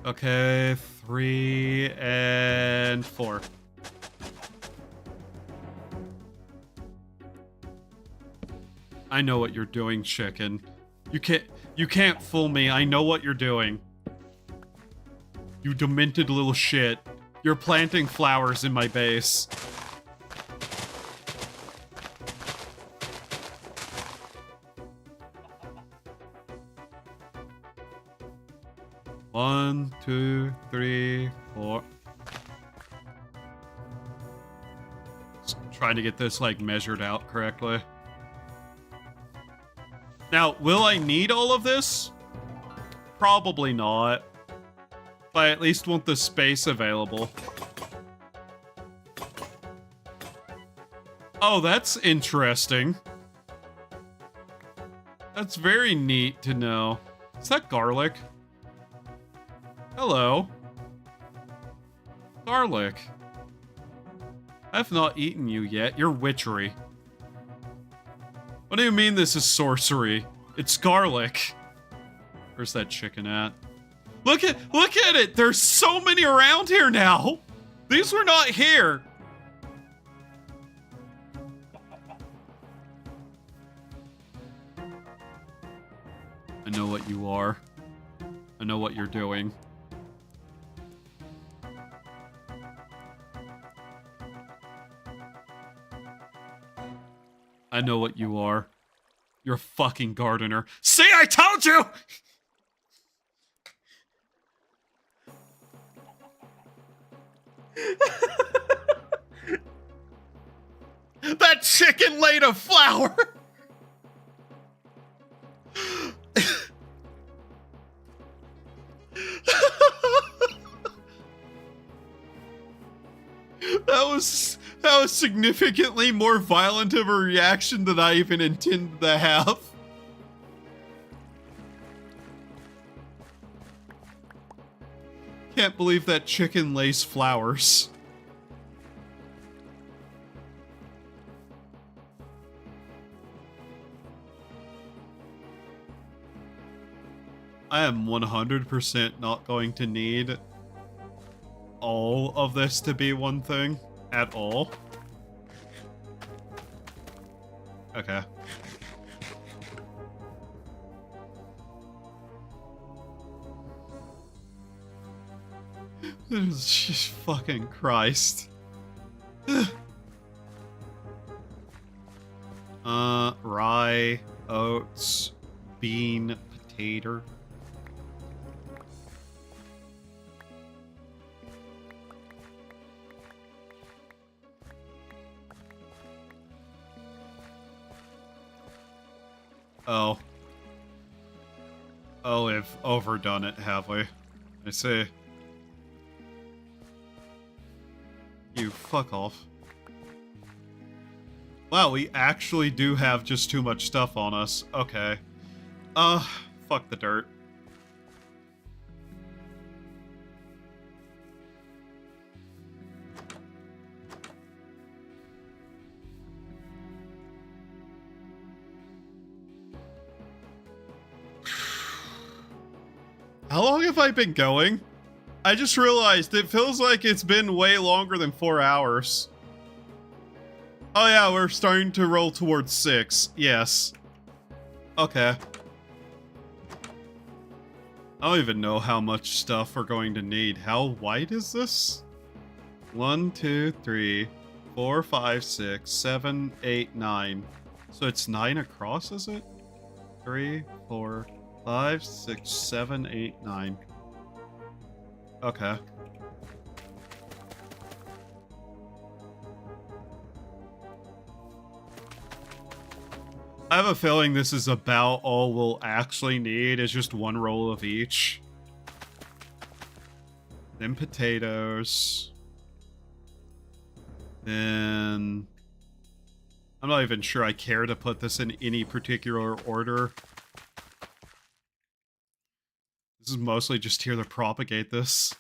Speaker 1: Okay, 3 and 4. I know what you're doing, chicken. You can't fool me. I know what you're doing. You demented little shit. You're planting flowers in my base. One, 2, 3, 4. Just trying to get this, like, measured out correctly. Now, will I need all of this? Probably not. But I at least want the space available. Oh, that's interesting. That's very neat to know. Is that garlic? Hello. Garlic. I have not eaten you yet. You're witchery. What do you mean this is sorcery? It's garlic. Where's that chicken at? Look at it! There's so many around here now! These were not here! I know what you are. I know what you're doing. I know what you are. You're a fucking gardener. See, I told you! That chicken laid a flower! That was significantly more violent of a reaction than I even intended to have. Can't believe that chicken lays flowers. I am 100% not going to need all of this to be one thing at all. Okay. Just fucking Christ. Rye, oats, bean, potato. Oh. Oh, we've overdone it, have we? I see. You fuck off. Wow, we actually do have just too much stuff on us. Okay. Fuck the dirt. How long have I been going? I just realized it feels like it's been way longer than 4 hours. Oh yeah, we're starting to roll towards 6. Yes. Okay. I don't even know how much stuff we're going to need. How wide is this? 1, 2, 3, 4, 5, 6, 7, 8, 9. So it's 9 across, is it? 3, 4, 5, 6, 7, 8, 9. Okay. I have a feeling this is about all we'll actually need is just 1 roll of each. Then potatoes. Then... I'm not even sure I care to put this in any particular order. This is mostly just here to propagate this.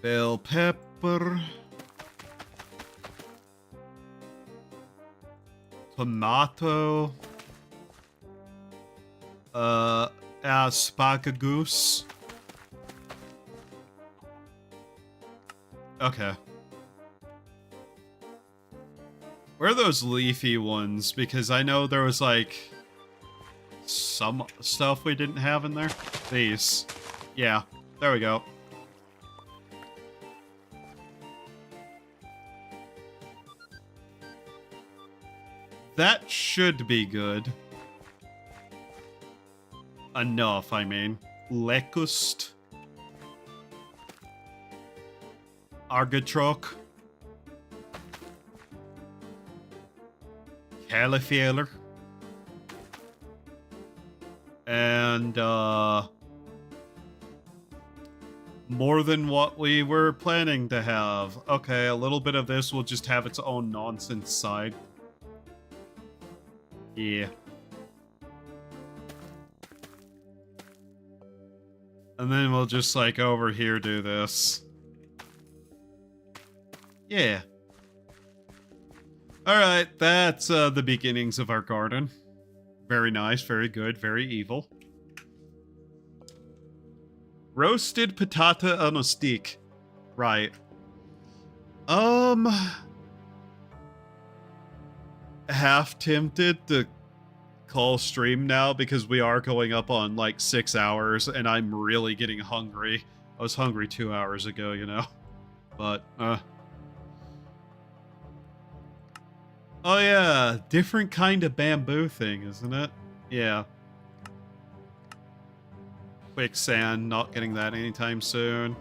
Speaker 1: Bell pepper. Tomato. Asparagus. Okay. Where are those leafy ones? Because I know there was like some stuff we didn't have in there. These. Yeah, there we go. That should be good. Enough, I mean. Lekust. Argatrock. Cauliflower. And, more than what we were planning to have. Okay, a little bit of this will just have its own nonsense side. Yeah. And then we'll just, like, over here do this. Yeah. Alright, that's the beginnings of our garden. Very nice, very good, very evil. Roasted patata on a stick. Right. Half tempted to call stream now because we are going up on like 6 hours and I'm really getting hungry. I was hungry 2 hours ago, you know. But, oh yeah, different kind of bamboo thing, isn't it? Yeah. Quicksand, not getting that anytime soon.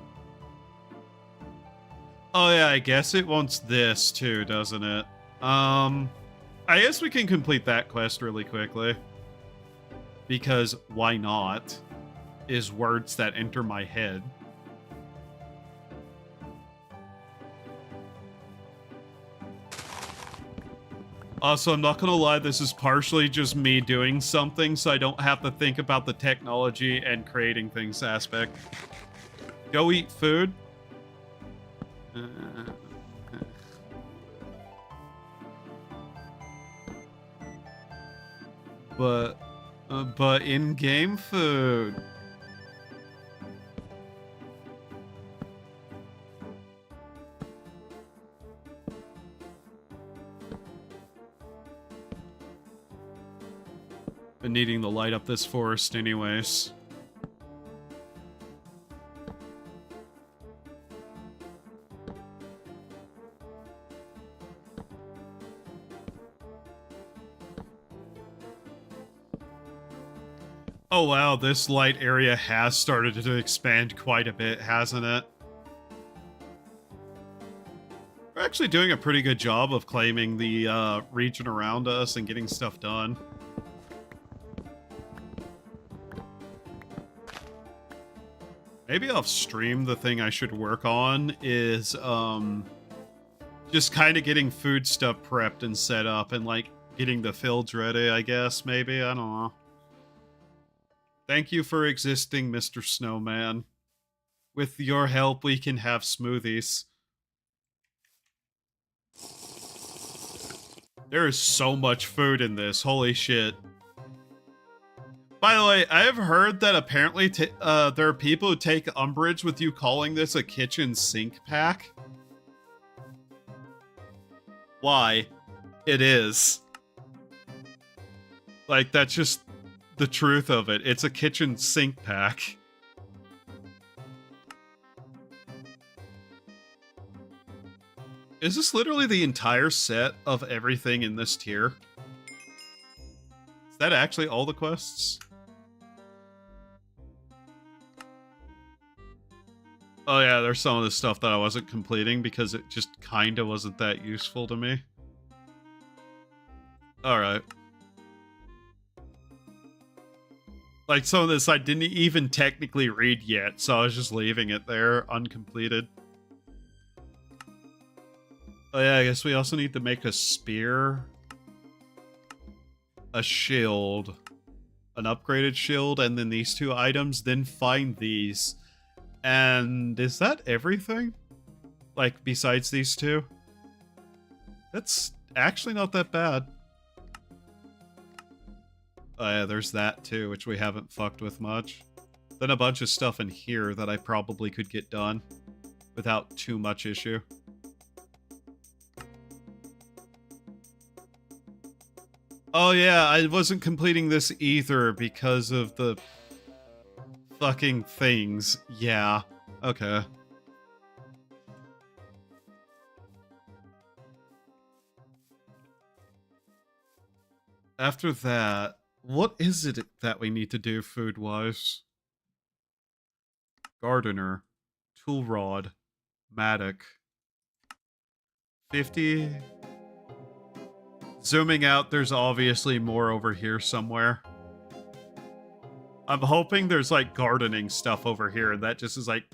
Speaker 1: Oh yeah, I guess it wants this too, doesn't it? I guess we can complete that quest really quickly. Because why not? Is words that enter my head. Also, I'm not gonna lie, this is partially just me doing something, so I don't have to think about the technology and creating things aspect. Go eat food. But in-game food. Been needing to light up this forest anyways. Oh wow, this light area has started to expand quite a bit, hasn't it? We're actually doing a pretty good job of claiming the region around us and getting stuff done. Maybe off stream, the thing I should work on is, just kind of getting food stuff prepped and set up and, like, getting the fields ready, I guess, maybe? I don't know. Thank you for existing, Mr. Snowman. With your help, we can have smoothies. There is so much food in this, holy shit. By the way, I have heard that apparently there are people who take umbrage with you calling this a kitchen sink pack. Why? It is. Like, that's just the truth of it. It's a kitchen sink pack. Is this literally the entire set of everything in this tier? Is that actually all the quests? Oh yeah, there's some of the stuff that I wasn't completing because it just kinda wasn't that useful to me. Alright. Like, some of this I didn't even technically read yet, so I was just leaving it there, uncompleted. Oh yeah, I guess we also need to make a spear, a shield, an upgraded shield, and then these 2 items, then find these. And is that everything? Like, besides these 2? That's actually not that bad. Oh yeah, there's that too, which we haven't fucked with much. Then a bunch of stuff in here that I probably could get done without too much issue. Oh yeah, I wasn't completing this either because of the fucking things. Yeah, okay. After that, what is it that we need to do food-wise? Gardener, tool rod, mattock. 50. Zooming out, there's obviously more over here somewhere. I'm hoping there's, like, gardening stuff over here, and that just is like,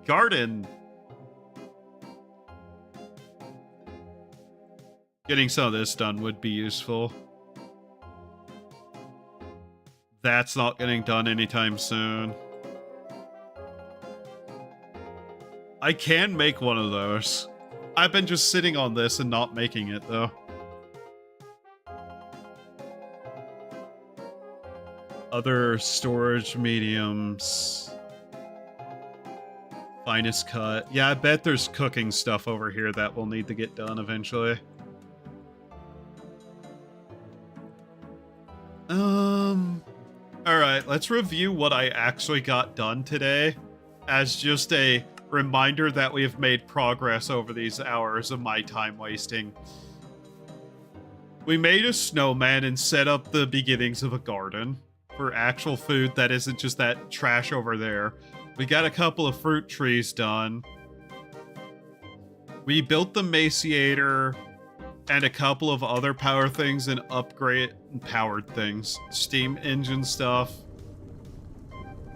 Speaker 1: garden! Getting some of this done would be useful. That's not getting done anytime soon. I can make one of those. I've been just sitting on this and not making it, though. Other storage mediums. Finest cut. Yeah, I bet there's cooking stuff over here that will need to get done eventually. Alright, let's review what I actually got done today as just a reminder that we have made progress over these hours of my time wasting. We made a snowman and set up the beginnings of a garden for actual food that isn't just that trash over there. We got a couple of fruit trees done. We built the Maciator and a couple of other power things and upgrade and powered things. Steam engine stuff.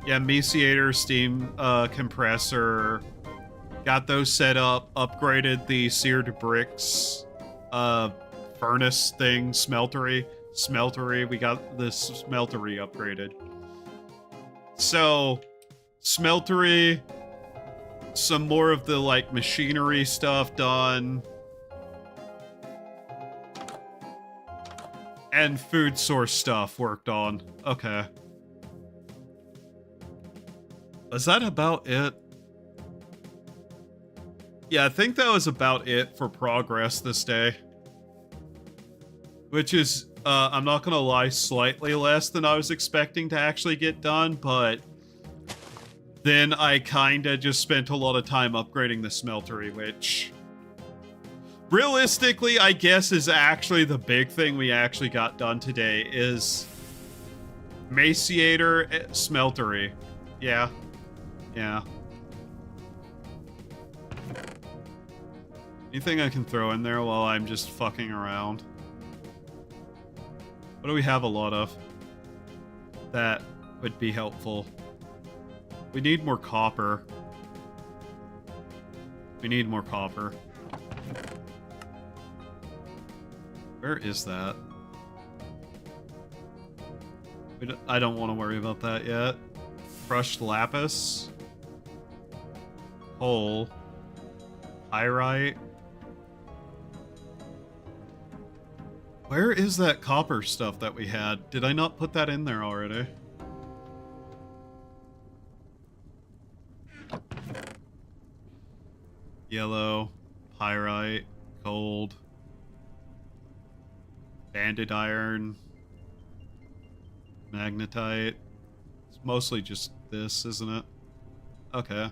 Speaker 1: Yeah, Maciator, steam compressor. Got those set up. Upgraded the seared bricks. Furnace thing. Smeltery. We got the smeltery upgraded. So, smeltery. Some more of the, like, machinery stuff done. And food source stuff worked on. Okay. Was that about it? Yeah, I think that was about it for progress this day. Which is, I'm not gonna lie, slightly less than I was expecting to actually get done, but then I kinda just spent a lot of time upgrading the smeltery, which realistically, I guess, is actually the big thing we actually got done today is Maciator, smeltery. Yeah. Yeah. Anything I can throw in there while I'm just fucking around? What do we have a lot of that would be helpful? We need more copper. We need more copper. Where is that? I don't want to worry about that yet. Crushed lapis. Coal. Pyrite. Where is that copper stuff that we had? Did I not put that in there already? Yellow, pyrite, gold, banded iron, magnetite. It's mostly just this, isn't it? Okay.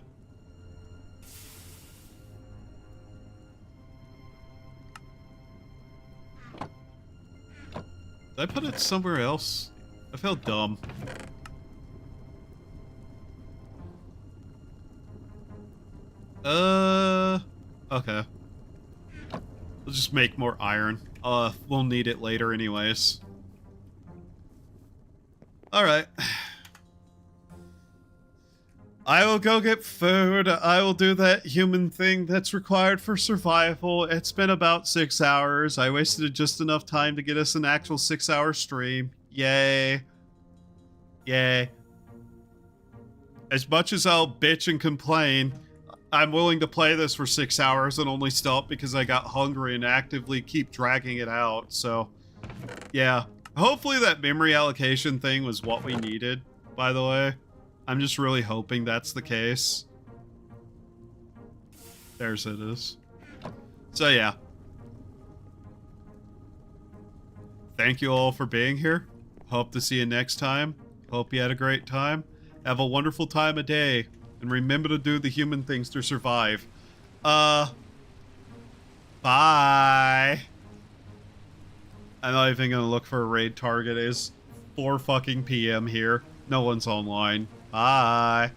Speaker 1: Did I put it somewhere else? I felt dumb. Okay. We'll just make more iron. We'll need it later anyways. Alright. I will go get food. I will do that human thing that's required for survival. It's been about 6 hours. I wasted just enough time to get us an actual 6-hour stream. Yay. Yay. As much as I'll bitch and complain, I'm willing to play this for 6 hours and only stop because I got hungry and actively keep dragging it out. So, yeah. Hopefully that memory allocation thing was what we needed, by the way. I'm just really hoping that's the case. There's it is. So yeah. Thank you all for being here. Hope to see you next time. Hope you had a great time. Have a wonderful time of day. And remember to do the human things to survive. Bye. I'm not even gonna look for a raid target. It's 4 fucking PM here. No one's online. Bye.